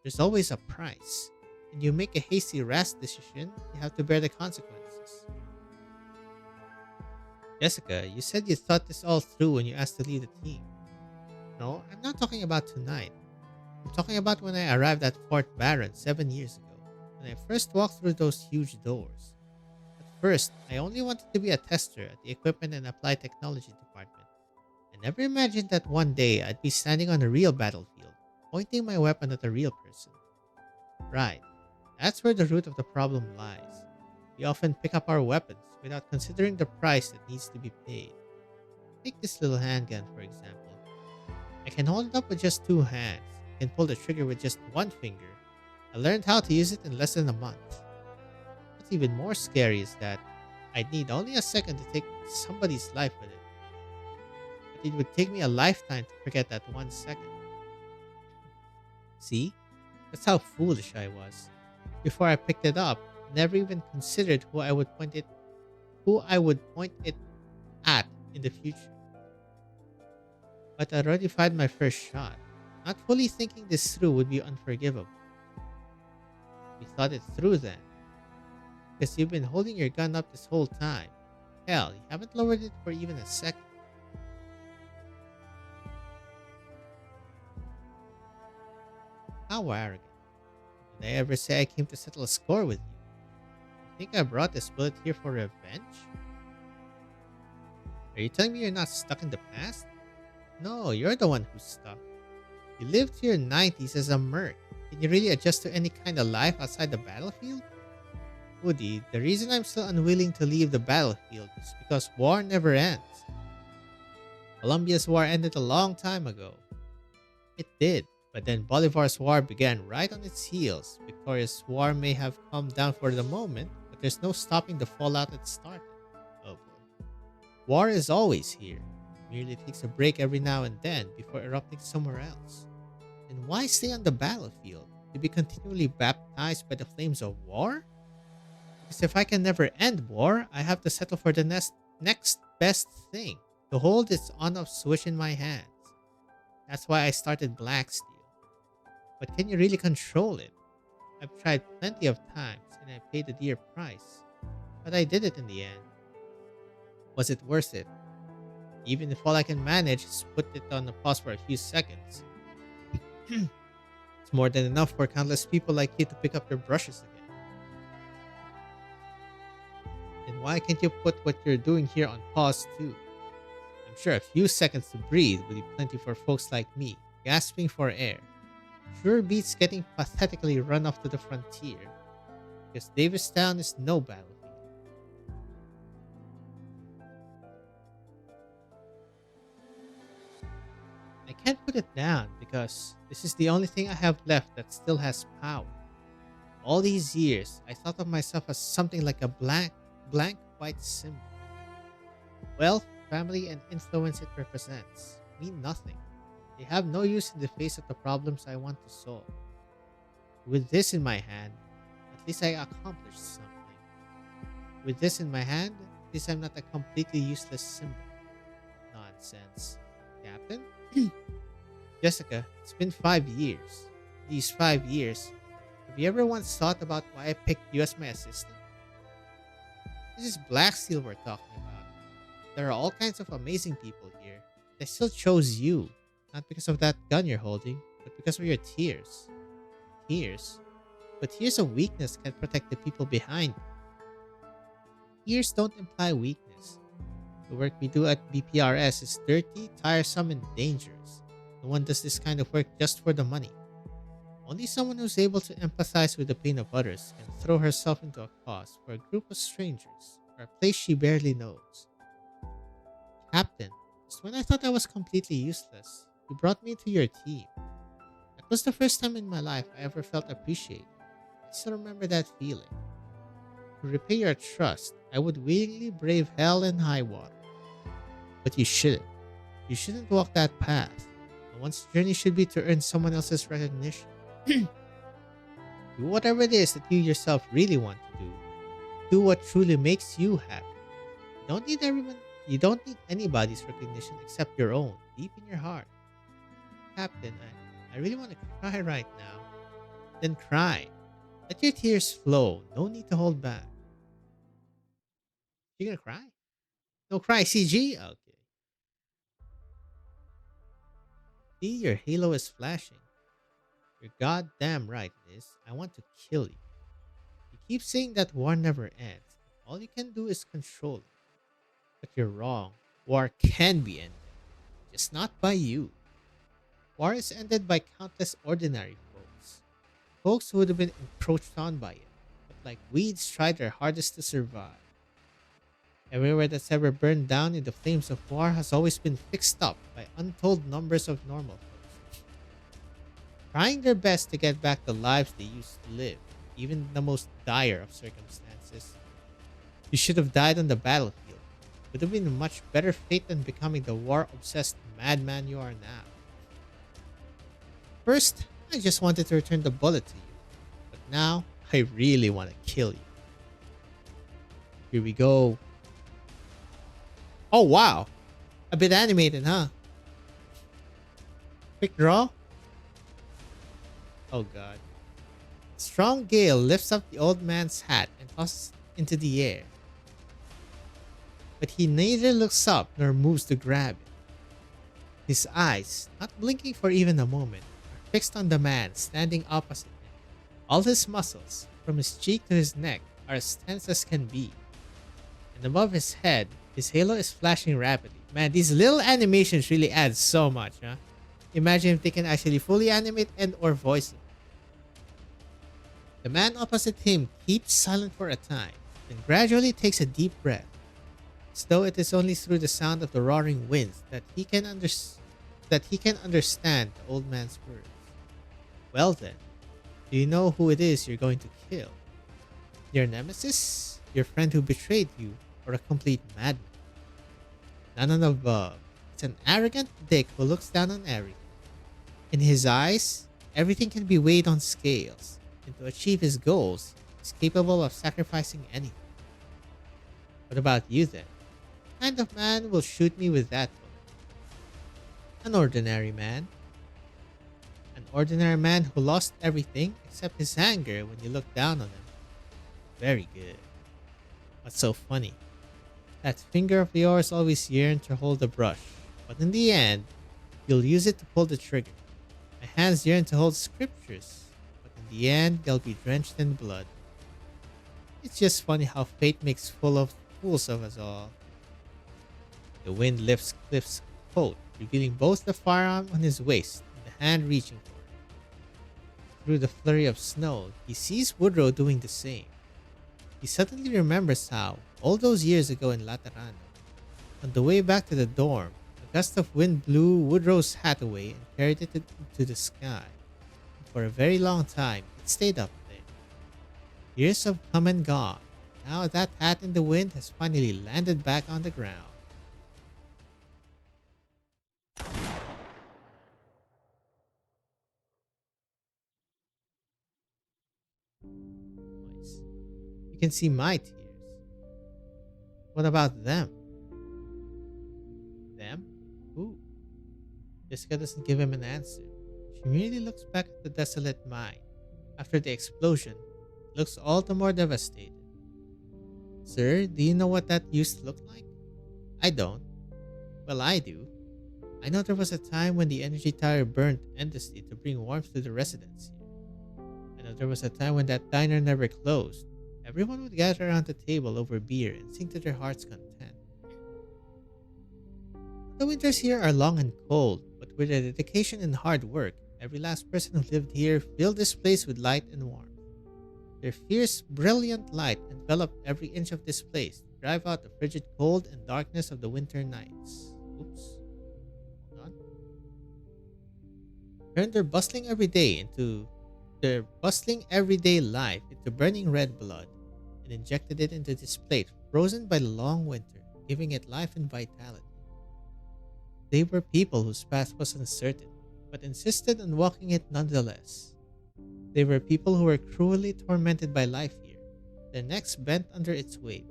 There's always a price. And you make a hasty, rash decision, you have to bear the consequences. Jessica, you said you thought this all through when you asked to leave the team. No, I'm not talking about tonight. I'm talking about when I arrived at Fort Barron 7 years ago, when I first walked through those huge doors. At first, I only wanted to be a tester at the Equipment and Applied Technology department. I never imagined that one day I'd be standing on a real battlefield, pointing my weapon at a real person. Right, that's where the root of the problem lies. We often pick up our weapons without considering the price that needs to be paid. Take this little handgun, for example. I can hold it up with just 2 hands. I can pull the trigger with just 1 finger. I learned how to use it in less than a month. What's even more scary is that I'd need only a second to take somebody's life with it. But it would take me a lifetime to forget that 1 second. See? That's how foolish I was. Before I picked it up, I never even considered who I would point it at in the future. But I already fired my first shot. Not fully thinking this through would be unforgivable. We thought it through then. Because you've been holding your gun up this whole time. Hell, you haven't lowered it for even a second. How arrogant. Did I ever say I came to settle a score with you? You think I brought this bullet here for revenge? Are you telling me you're not stuck in the past? No, you're the one who's stuck. You lived to your 90s as a merc. Can you really adjust to any kind of life outside the battlefield? Woody, the reason I'm still unwilling to leave the battlefield is because war never ends. Colombia's war ended a long time ago. It did, but then Bolivar's war began right on its heels. Victoria's war may have come down for the moment, but there's no stopping the fallout it started. Oh boy. War is always here. It merely takes a break every now and then before erupting somewhere else. Then why stay on the battlefield? To be continually baptized by the flames of war? Because if I can never end war, I have to settle for the next best thing, to hold its on-off switch in my hands. That's why I started Black Steel. But can you really control it? I've tried plenty of times and I paid a dear price. But I did it in the end. Was it worth it? Even if all I can manage is put it on a pause for a few seconds. It's more than enough for countless people like you to pick up their brushes again. Then why can't you put what you're doing here on pause too? I'm sure a few seconds to breathe would be plenty for folks like me, gasping for air. Sure beats getting pathetically run off to the frontier, because Davistown is no battlefield. I can't put it down because this is the only thing I have left that still has power. All these years, I thought of myself as something like a blank white symbol. Wealth, family, and influence it represents mean nothing. They have no use in the face of the problems I want to solve. With this in my hand, at least I accomplished something. With this in my hand, at least I'm not a completely useless symbol. Nonsense. Captain? Jessica, it's been 5 years. These 5 years, have you ever once thought about why I picked you as my assistant? This is Black Steel we're talking about. There are all kinds of amazing people here. I still chose you, not because of that gun you're holding, but because of your tears. Tears? But tears of weakness can protect the people behind you. Tears don't imply weakness. The work we do at BPRS is dirty, tiresome, and dangerous. No one does this kind of work just for the money. Only someone who's able to empathize with the pain of others can throw herself into a cause for a group of strangers or a place she barely knows. Captain, just when I thought I was completely useless, you brought me into your team. That was the first time in my life I ever felt appreciated. I still remember that feeling. To repay your trust, I would willingly brave hell and high water. But you shouldn't. You shouldn't walk that path. And one's journey should be to earn someone else's recognition. Do whatever it is that you yourself really want to do. Do what truly makes you happy. You don't need anybody's recognition except your own, deep in your heart. Captain, I really want to cry right now. Then cry. Let your tears flow. No need to hold back. You gonna cry? No cry, CG? Okay. See, your halo is flashing. You're goddamn right it is. I want to kill you. You keep saying that war never ends. All you can do is control it. But you're wrong. War can be ended. Just not by you. War is ended by countless ordinary folks. Folks who would have been encroached on by it, but like weeds tried their hardest to survive. Everywhere that's ever burned down in the flames of war has always been fixed up by untold numbers of normal folks, trying their best to get back the lives they used to live, even in the most dire of circumstances. You should have died on the battlefield. It would have been a much better fate than becoming the war-obsessed madman you are now. First, I just wanted to return the bullet to you, but now I really want to kill you. Here we go. Oh wow, a bit animated, huh? Quick draw. Oh god. A strong gale lifts up the old man's hat and tosses it into the air. but he neither looks up nor moves to grab it. His eyes, not blinking for even a moment, are fixed on the man standing opposite him. All his muscles, from his cheek to his neck, are as tense as can be. And above his head, his halo is flashing rapidly. Man, these little animations really add so much, huh? Imagine if they can actually fully animate and or voice it. The man opposite him keeps silent for a time, then gradually takes a deep breath, as though it is only through the sound of the roaring winds that he can understand the old man's words. Well then, do you know who it is you're going to kill? Your nemesis? Your friend who betrayed you? Or a complete madman? None of the above. It's an arrogant dick who looks down on everything. In his eyes, everything can be weighed on scales, and to achieve his goals, he's capable of sacrificing anything. What about you then? What kind of man will shoot me with that bullet? An ordinary man. An ordinary man who lost everything except his anger when you look down on him. Very good. What's so funny? That finger of yours always yearned to hold the brush, but in the end, you'll use it to pull the trigger. My hands yearn to hold scriptures, but in the end, they'll be drenched in blood. It's just funny how fate makes fools of us all. The wind lifts Cliff's coat, revealing both the firearm on his waist and the hand reaching for it. Through the flurry of snow, he sees Woodrow doing the same. He suddenly remembers how, all those years ago in Laterano, on the way back to the dorm, a gust of wind blew Woodrow's hat away and carried it into the sky. And for a very long time, it stayed up there. Years have come and gone. Now that hat in the wind has finally landed back on the ground. Nice. You can see my tears. What about them? Them? Who? Jessica doesn't give him an answer. She merely looks back at the desolate mine. After the explosion, it looks all the more devastated. Sir, do you know what that used to look like? I don't. Well, I do. I know there was a time when the energy tower burned endlessly to bring warmth to the residents here. I know there was a time when that diner never closed. Everyone would gather around the table over beer and sing to their heart's content. The winters here are long and cold, but with their dedication and hard work, every last person who lived here filled this place with light and warmth. Their fierce, brilliant light enveloped every inch of this place to drive out the frigid cold and darkness of the winter nights. Oops. Hold on. Turned their bustling everyday life into burning red blood and injected it into this plate frozen by the long winter, giving it life and vitality. They were people whose path was uncertain, but insisted on walking it nonetheless. They were people who were cruelly tormented by life here, their necks bent under its weight.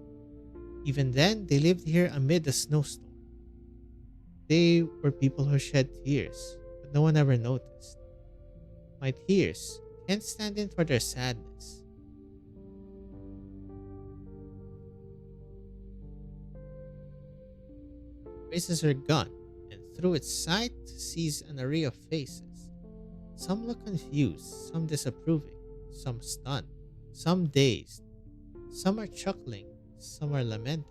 Even then, they lived here amid a snowstorm. They were people who shed tears, but no one ever noticed. My tears can't stand in for their sadness. Raises her gun, and through its sight sees an array of faces. Some look confused, some disapproving, some stunned, some dazed. Some are chuckling, some are lamenting.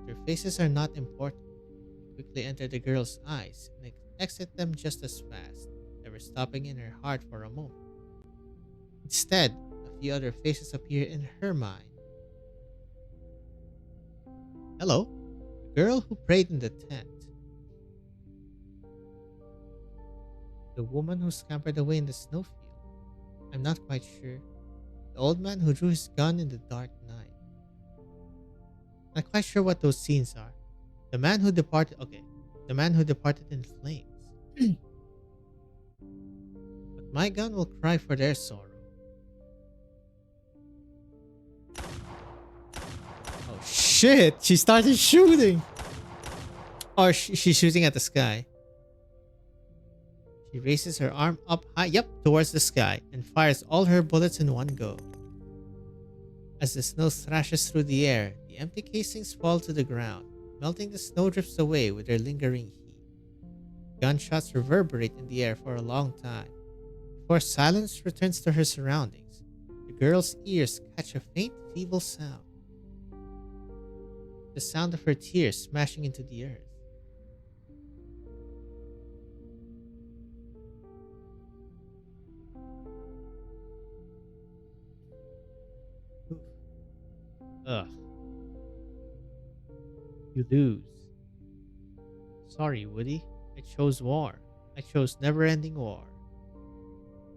Their faces are not important. They quickly enter the girl's eyes and exit them just as fast, never stopping in her heart for a moment. Instead, a few other faces appear in her mind. Hello, the girl who prayed in the tent. The woman who scampered away in the snowfield. I'm not quite sure. The old man who drew his gun in the dark night. Not quite sure what those scenes are. The man who departed. Okay, the man who departed in flames. But my gun will cry for their sorrow. Oh shit! She started shooting! Or she's shooting at the sky. She raises her arm up high, towards the sky, and fires all her bullets in one go. As the snow thrashes through the air, the empty casings fall to the ground, melting the snowdrifts away with their lingering heat. Gunshots reverberate in the air for a long time. Before silence returns to her surroundings, the girl's ears catch a faint, feeble sound. The sound of her tears smashing into the earth. Oof. Ugh. You lose. Sorry, Woody. I chose war. I chose never ending war.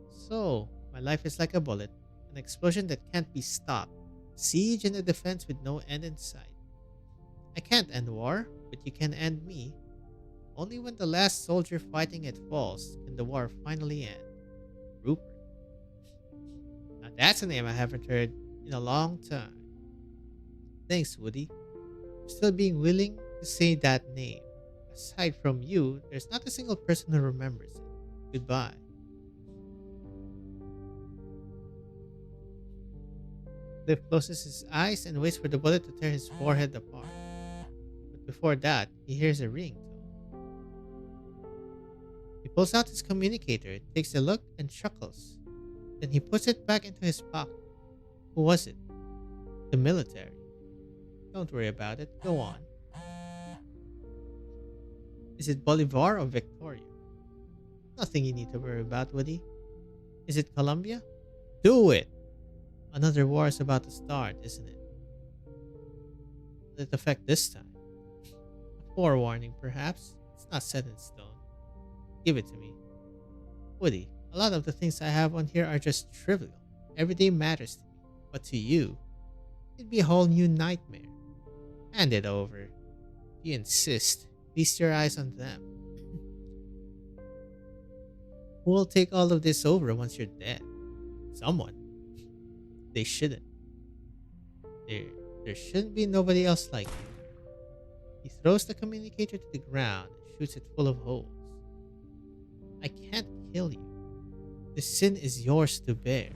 So, my life is like a bullet, an explosion that can't be stopped, siege and a defense with no end in sight. I can't end war, but you can end me. Only when the last soldier fighting it falls can the war finally end. Rupert. Now that's a name I haven't heard in a long time. Thanks, Woody, for still being willing to say that name. Aside from you, there's not a single person who remembers it. Goodbye. Cliff closes his eyes and waits for the bullet to tear his forehead apart. But before that, he hears a ringtone. He pulls out his communicator, takes a look, and chuckles. Then he puts it back into his pocket. Who was it? The military. Don't worry about it. Go on. Is it Bolivar or Victoria? Nothing you need to worry about, Woody. Is it Colombia? Do it! Another war is about to start, isn't it? Will it affect this time? A forewarning, perhaps. It's not set in stone. Give it to me. Woody, a lot of the things I have on here are just trivial. Everyday matters to me. But to you, it'd be a whole new nightmare. Hand it over. If you insist, feast your eyes on them. Who will take all of this over once you're dead? Someone. They shouldn't. There shouldn't be nobody else like you. He throws the communicator to the ground and shoots it full of holes. I can't kill you. The sin is yours to bear.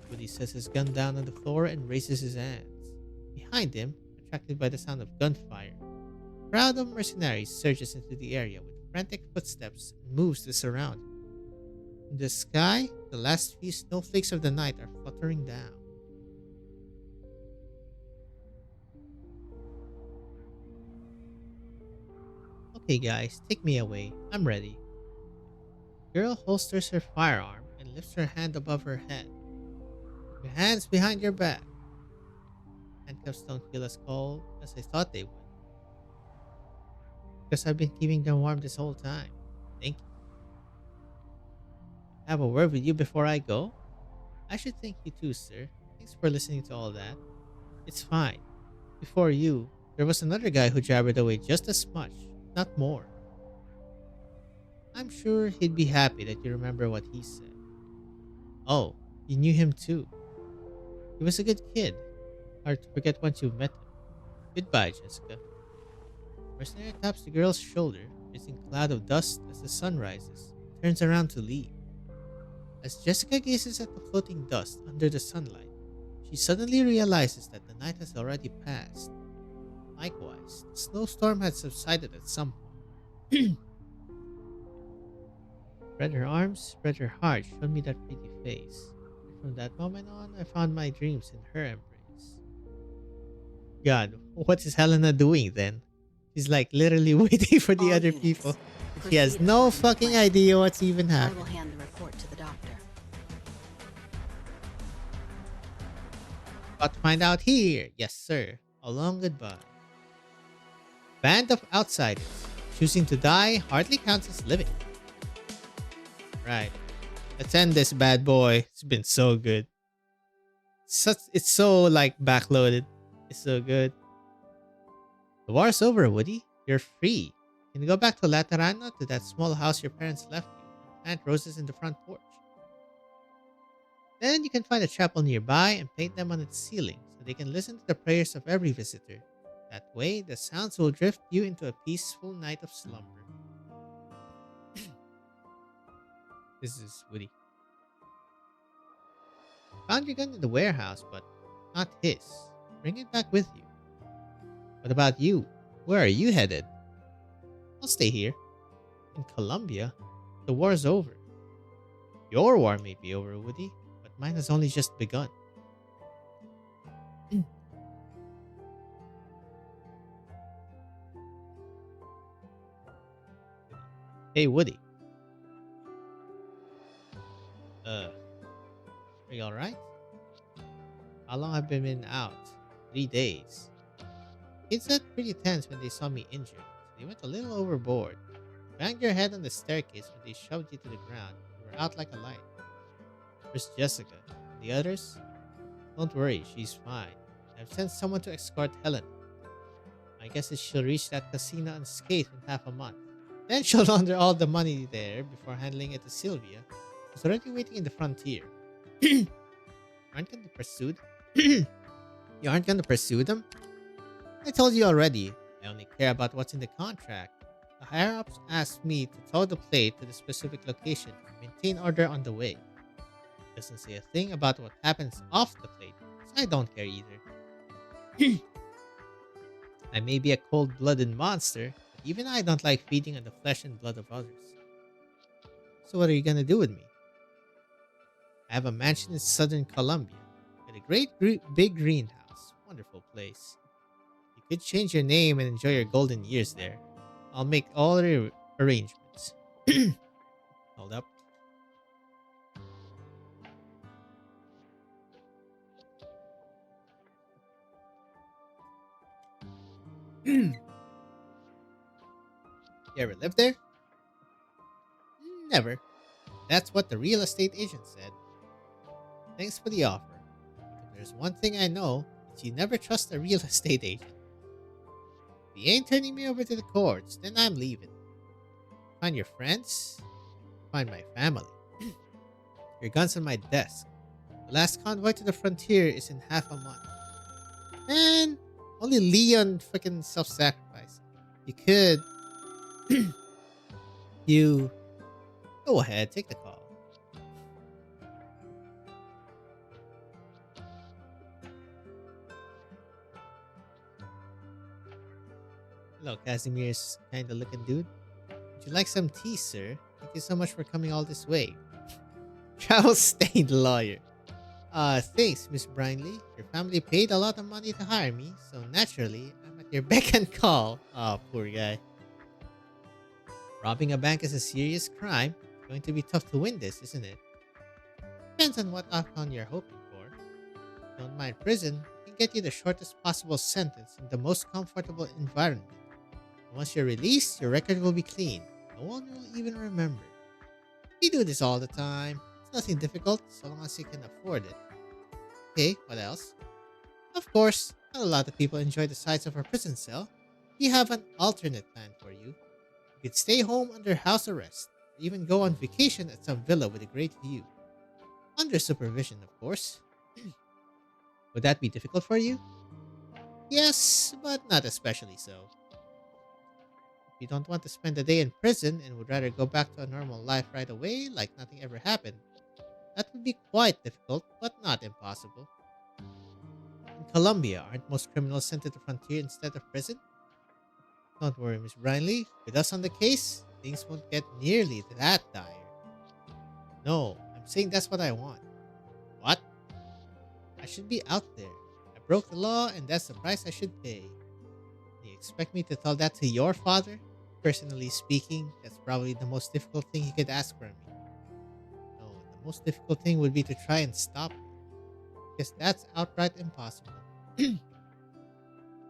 Woody sets his gun down on the floor and raises his hands. Behind him, attracted by the sound of gunfire, a crowd of mercenaries surges into the area with frantic footsteps and moves to surround him. In the sky, the last few snowflakes of the night are fluttering down. Okay guys, take me away. I'm ready. The girl holsters her firearm and lifts her hand above her head. Your hands behind your back. Handcuffs don't feel as cold as I thought they would. Because I've been keeping them warm this whole time. Thank you. Have a word with you before I go? I should thank you too, sir. Thanks for listening to all that. It's fine. Before you, there was another guy who jabbered away just as much, not more. I'm sure he'd be happy that you remember what he said. Oh, you knew him too. He was a good kid. Hard to forget once you've met him. Goodbye, Jessica. Mercenary taps the girl's shoulder, raising a cloud of dust as the sun rises, and turns around to leave. As Jessica gazes at the floating dust under the sunlight, she suddenly realizes that the night has already passed. Likewise, the snowstorm had subsided at some point. Spread her arms, spread her heart, showed me that pretty face. And from that moment on, I found my dreams in her embrace. God, what is Helena doing then? She's like literally waiting for the All other units, people. She proceed has no according to fucking plan. idea what's even I happening. will hand the report to the doctor. About to find out here. Yes, sir. A long goodbye. Band of outsiders. Choosing to die hardly counts as living. Right. Let's end this bad boy. It's been so good. It's so like backloaded. It's so good. The war's over, Woody. You're free. You can go back to Laterano, to that small house your parents left you, and plant roses in the front porch. Then you can find a chapel nearby and paint them on its ceiling so they can listen to the prayers of every visitor. That way, the sounds will drift you into a peaceful night of slumber. This is Woody. Found your gun in the warehouse, but not his. Bring it back with you. What about you? Where are you headed? I'll stay here. In Colombia, the war's over. Your war may be over, Woody, but mine has only just begun. Hey, Woody. Are you alright? How long have I been out? 3 days. Kids got pretty tense when they saw me injured. They went a little overboard. Banged your head on the staircase when they shoved you to the ground. You were out like a light. Where's Jessica? The others? Don't worry, she's fine. I've sent someone to escort Helen. My guess is she'll reach that casino unscathed in half a month. Then she'll launder all the money there before handing it to Sylvia, who's already waiting in the frontier. Aren't gonna pursue? You aren't gonna pursue them? I told you already. I only care about what's in the contract. The higher-ups asked me to tow the plate to the specific location and maintain order on the way. Doesn't say a thing about what happens off the plate, so I don't care either. I may be a cold-blooded monster, but even I don't like feeding on the flesh and blood of others. So what are you gonna do with me? I have a mansion in southern Colombia, with a great big greenhouse. Wonderful place. You could change your name and enjoy your golden years there. I'll make all the arrangements. Hold up. You ever lived there? Never. That's what the real estate agent said. Thanks for the offer. If there's one thing I know, it's you never trust a real estate agent. If he ain't turning me over to the courts, then I'm leaving. Find your friends, find my family. Your gun's on my desk. The last convoy to the frontier is in half a month. And only Leon freaking self-sacrifice. You could... you... Go ahead, take the call. Hello, Casimir's kinda looking dude. Would you like some tea, sir? Thank you so much for coming all this way. Travel-stained lawyer. Thanks, Miss Brinley. Your family paid a lot of money to hire me, so naturally, I'm at your beck and call. Oh, poor guy. Robbing a bank is a serious crime. It's going to be tough to win this, isn't it? Depends on what outcome you're hoping for. Don't mind prison, it can get you the shortest possible sentence in the most comfortable environment. And once you're released, your record will be clean. No one will even remember. We do this all the time. It's nothing difficult, so long as you can afford it. Okay, what else? Of course, not a lot of people enjoy the sights of a prison cell. We have an alternate plan for you. You could stay home under house arrest, or even go on vacation at some villa with a great view. Under supervision, of course. Would that be difficult for you? Yes, but not especially so. If you don't want to spend a day in prison and would rather go back to a normal life right away, like nothing ever happened, that would be quite difficult, but not impossible. In Colombia, aren't most criminals sent to the frontier instead of prison? Don't worry, Miss Brinley. With us on the case, things won't get nearly that dire. No, I'm saying that's what I want. What? I should be out there. I broke the law and that's the price I should pay. Do you expect me to tell that to your father? Personally speaking, that's probably the most difficult thing he could ask from me. No, the most difficult thing would be to try and stop me. Because that's outright impossible.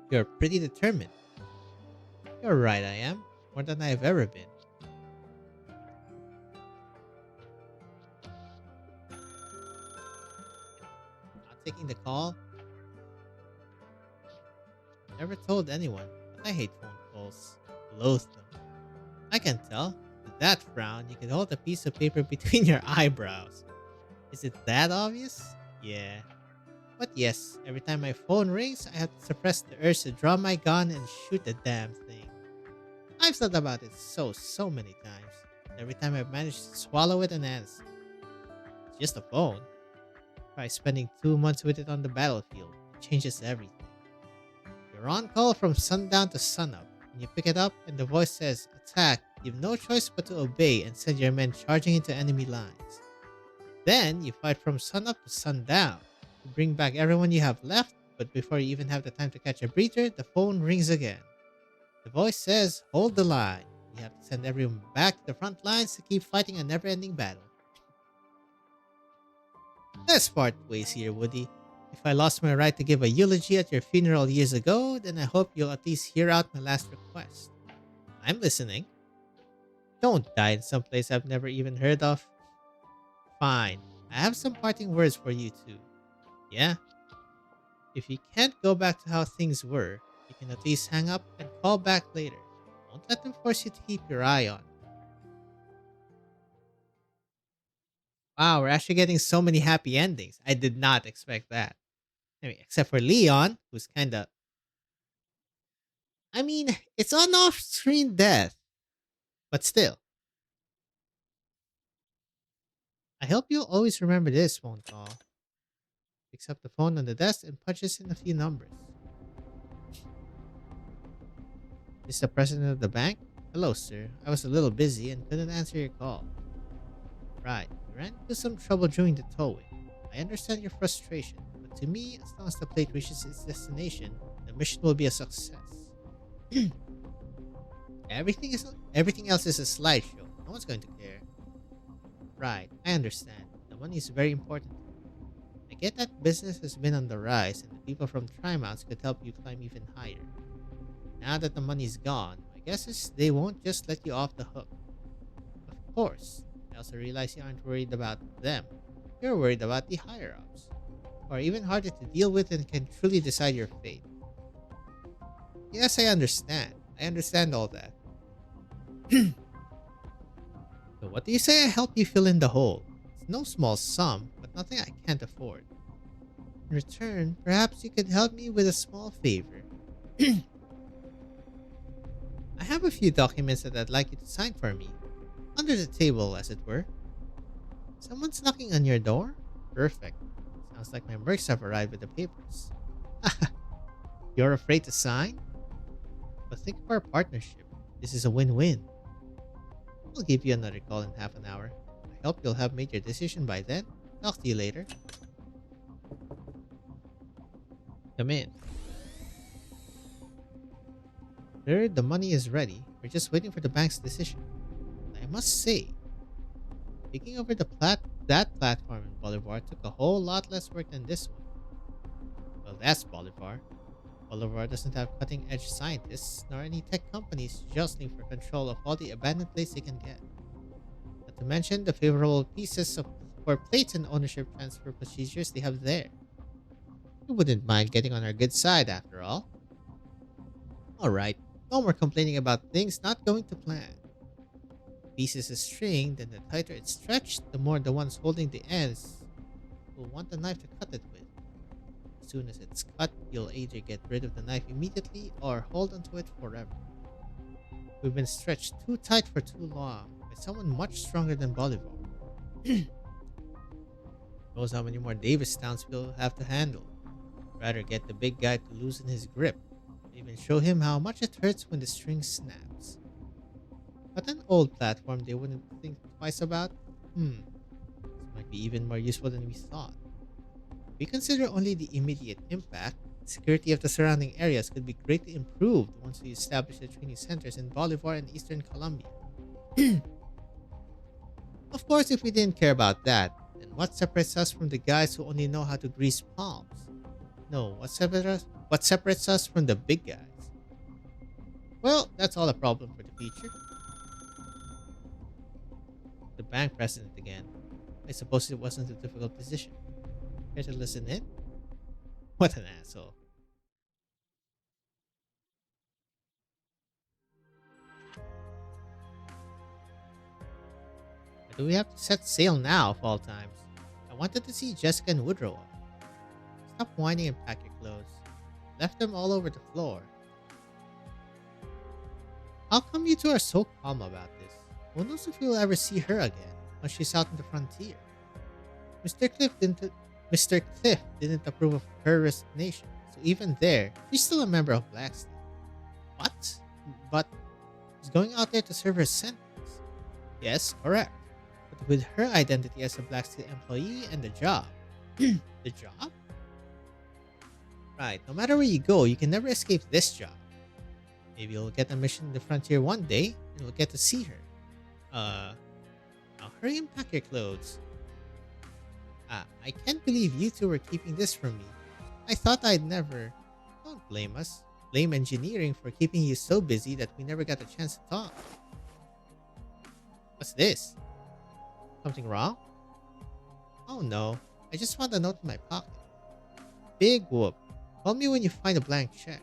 You're pretty determined. You're right, I am. More than I've ever been. Not taking the call? Never told anyone, but I hate phone calls. Loathe them. I can tell. With that frown, you can hold a piece of paper between your eyebrows. Is it that obvious? Yeah. But yes, every time my phone rings, I have to suppress the urge to draw my gun and shoot the damn thing. I've thought about it so many times. Every time I've managed to swallow it and answer. It's just a phone. Try spending 2 months with it on the battlefield. It changes everything. You're on call from sundown to sunup, and you pick it up, and the voice says, "Attack." You have no choice but to obey and send your men charging into enemy lines. Then you fight from sunup to sundown to bring back everyone you have left, but before you even have the time to catch a breather, the phone rings again. The voice says, "Hold the line." You have to send everyone back to the front lines to keep fighting a never-ending battle. Let's part ways here, Woody. If I lost my right to give a eulogy at your funeral years ago, then I hope you'll at least hear out my last request. I'm listening. Don't die in some place I've never even heard of. Fine. I have some parting words for you too. Yeah? If you can't go back to how things were, you can at least hang up and call back later. Don't let them force you to keep your eye on. Wow, we're actually getting so many happy endings. I did not expect that. I mean, except for Leon, who's kinda... I mean, it's an off-screen death. But still. I hope you'll always remember this phone call. Picks up the phone on the desk and punches in a few numbers. This is the president of the bank? Hello, sir. I was a little busy and couldn't answer your call. Right. You ran into some trouble during the towing. I understand your frustration, but to me, as long as the plate reaches its destination, the mission will be a success. Everything else is a slideshow. No one's going to care. Right, I understand. The money is very important. I get that business has been on the rise and the people from Trimonts could help you climb even higher. Now that the money's gone, my guess is they won't just let you off the hook. Of course, I also realize you aren't worried about them. You're worried about the higher-ups, who are even harder to deal with and can truly decide your fate. Yes, I understand. I understand all that. So what do you say I help you fill in the hole? It's no small sum, but nothing I can't afford. In return, perhaps you could help me with a small favor. I have a few documents that I'd like you to sign for me. Under the table, as it were. Someone's knocking on your door? Perfect. Sounds like my mercs have arrived with the papers. You're afraid to sign? But think of our partnership. This is a win-win. I'll give you another call in half an hour. I hope you'll have made your decision by then. Talk to you later. Come in. Sir, the money is ready. We're just waiting for the bank's decision. I must say, taking over that platform in Bolivar took a whole lot less work than this one. Well, that's Bolivar. Bolivar doesn't have cutting-edge scientists, nor any tech companies jostling for control of all the abandoned plates they can get. Not to mention the favorable pieces for plates and ownership transfer procedures they have there. You wouldn't mind getting on our good side, after all. Alright, no more complaining about things not going to plan. The piece is a string, then the tighter it's stretched, the more the ones holding the ends will want the knife to cut it with. As soon as it's cut, you'll either get rid of the knife immediately or hold onto it forever. We've been stretched too tight for too long by someone much stronger than Bolivar. Knows how many more Davis Towns we'll have to handle. Rather get the big guy to loosen his grip, and even show him how much it hurts when the string snaps. But an old platform they wouldn't think twice about? This might be even more useful than we thought. If we consider only the immediate impact, the security of the surrounding areas could be greatly improved once we establish the training centers in Bolivar and Eastern Colombia. Of course, if we didn't care about that, then what separates us from the guys who only know how to grease palms? No, what separates us from the big guys? Well, that's all a problem for the future. The bank president again. I suppose it wasn't a difficult decision. Care to listen in? What an asshole. Why do we have to set sail now of all times? I wanted to see Jessica and Woodrow off. Stop whining and pack your clothes. Left them all over the floor. How come you two are so calm about this? Who knows if we'll ever see her again once she's out in the frontier? Mr. Cliff didn't approve of her resignation, so even there, she's still a member of Blackstone. What? But she's going out there to serve her sentence. Yes, correct. But with her identity as a Blackstone employee and the job. The job? Right, no matter where you go, you can never escape this job. Maybe you'll get a mission in the frontier one day, and we'll get to see her. Now hurry and pack your clothes. I can't believe you two were keeping this from me. I thought I'd never. Don't blame us. Blame engineering for keeping you so busy that we never got a chance to talk. What's this? Something wrong? Oh no, I just found a note in my pocket. Big whoop. Call me when you find a blank check.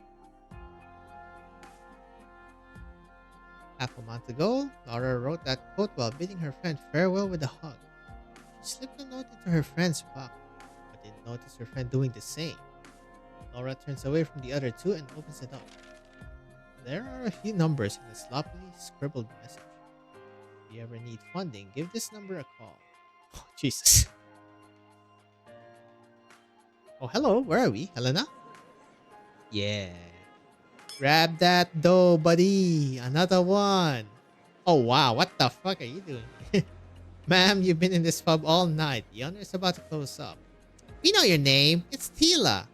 Half a month ago, Laura wrote that quote while bidding her friend farewell with a hug. She slipped the note into her friend's pocket, but didn't notice her friend doing the same. Laura turns away from the other two and opens it up. There are a few numbers in a sloppily scribbled message. If you ever need funding, give this number a call. Oh, Jesus. Oh, hello. Where are we? Helena? Yeah. Grab that dough, buddy. Another one. Oh, wow. What the fuck are you doing? Ma'am, you've been in this pub all night. The owner is about to close up. We know your name. It's Tila.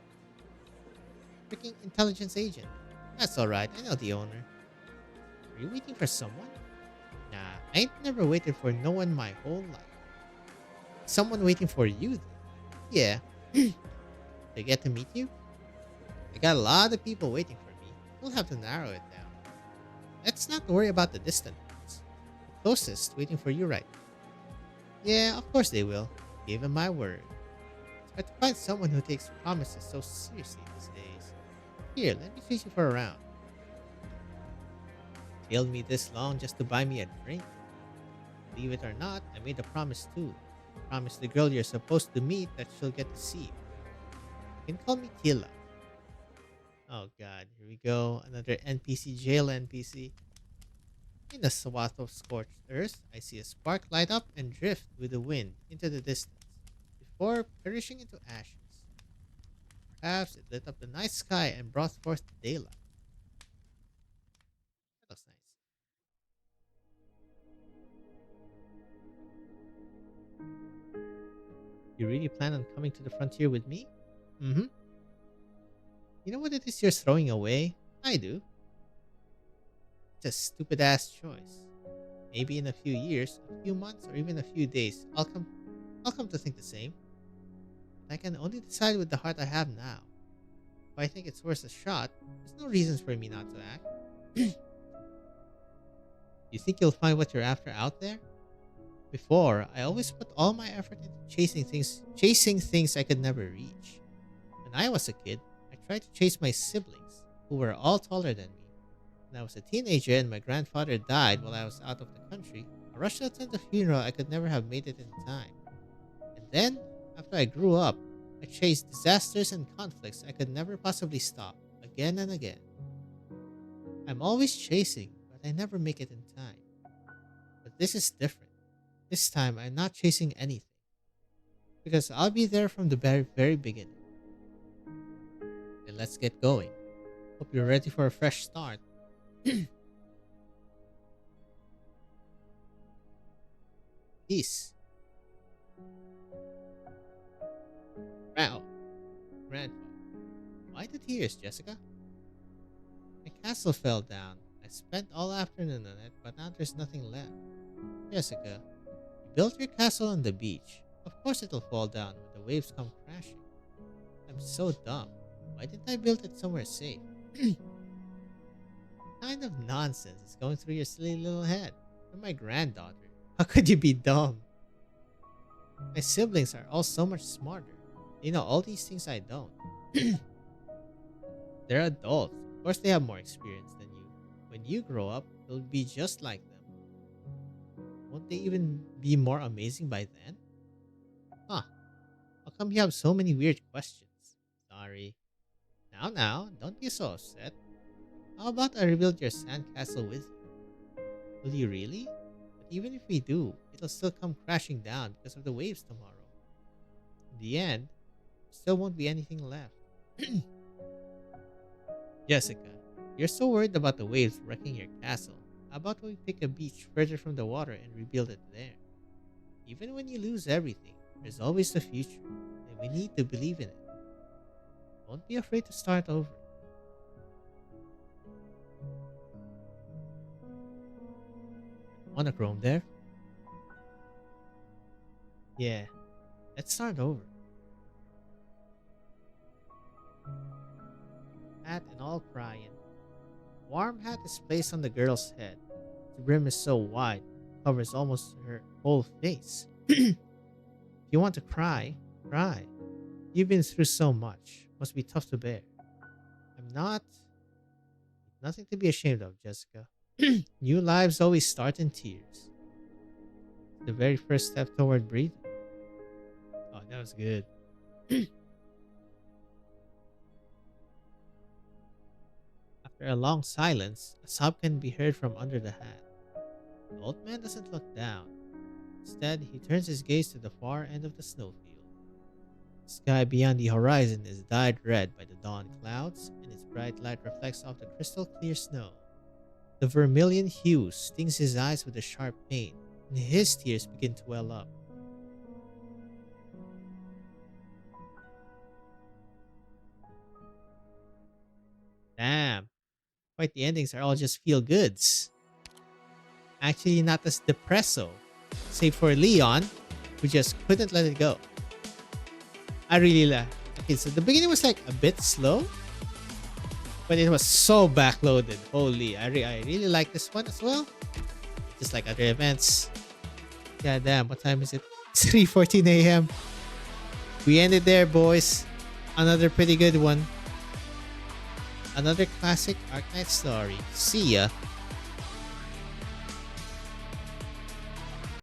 Freaking intelligence agent. That's alright. I know the owner. Are you waiting for someone? Nah, I ain't never waited for no one my whole life. Someone waiting for you, though. Yeah. They get to meet you? I got a lot of people waiting for me. We'll have to narrow it down. Let's not worry about the distant ones. The closest waiting for you right now. Yeah, of course they will. Gave him my word. It's hard to find someone who takes promises so seriously these days. Here, let me take you for a round. Tailed me this long just to buy me a drink. Believe it or not, I made a promise too. Promise the girl you're supposed to meet that she'll get to see you. You can call me Tila. Oh god, here we go. Another NPC jail NPC. In a swath of scorched earth, I see a spark light up and drift with the wind into the distance, before perishing into ashes. Perhaps it lit up the night sky and brought forth daylight. That looks nice. You really plan on coming to the frontier with me? Mm-hmm. You know what it is you're throwing away? I do. It's a stupid ass choice. Maybe in a few years, a few months, or even a few days, I'll come to think the same. But I can only decide with the heart I have now. If I think it's worth a shot, there's no reasons for me not to act. You think you'll find what you're after out there? Before, I always put all my effort into chasing things I could never reach. When I was a kid, I tried to chase my siblings, who were all taller than me. When I was a teenager and my grandfather died while I was out of the country, I rushed to attend the funeral. I could never have made it in time. And then, after I grew up, I chased disasters and conflicts I could never possibly stop, again and again. I'm always chasing, but I never make it in time. But this is different. This time, I'm not chasing anything. Because I'll be there from the very, very beginning. Then let's get going. Hope you're ready for a fresh start. Peace. Wow. Grandfather. Why the tears, Jessica? My castle fell down. I spent all afternoon on it, but now there's nothing left. Jessica, you built your castle on the beach. Of course it'll fall down when the waves come crashing. I'm so dumb. Why didn't I build it somewhere safe? What kind of nonsense is going through your silly little head? You're my granddaughter. How could you be dumb? My siblings are all so much smarter. They know all these things I don't. They're adults. Of course they have more experience than you. When you grow up, you'll be just like them. Won't they even be more amazing by then? Huh. How come you have so many weird questions? Sorry. Now, don't be so upset. How about I rebuild your sandcastle with you? Will you really? But even if we do, it'll still come crashing down because of the waves tomorrow. In the end, still won't be anything left. Jessica, you're so worried about the waves wrecking your castle. How about we pick a beach further from the water and rebuild it there? Even when you lose everything, there's always the future, and we need to believe in it. Don't be afraid to start over. Monochrome there? Yeah, let's start over. Hat and all crying. Warm hat is placed on the girl's head. The brim is so wide, it covers almost her whole face. If you want to cry, cry. You've been through so much. Must be tough to bear. I'm not. Nothing to be ashamed of, Jessica. New lives always start in tears. The very first step toward breathing. Oh, that was good. After a long silence, a sob can be heard from under the hat. The old man doesn't look down. Instead, he turns his gaze to the far end of the snowfield. The sky beyond the horizon is dyed red by the dawn clouds, and its bright light reflects off the crystal clear snow. The vermilion hue stings his eyes with a sharp pain, and his tears begin to well up. Damn, quite the endings are all just feel goods. Actually, not as depresso, save for Leon, who just couldn't let it go. I really like. Okay, so the beginning was like a bit slow, but it was so backloaded. Holy, I really like this one as well. Just like other events. God damn, what time is it? It's 3:14 a.m. We ended there, boys. Another pretty good one. Another classic Arknights story. See ya.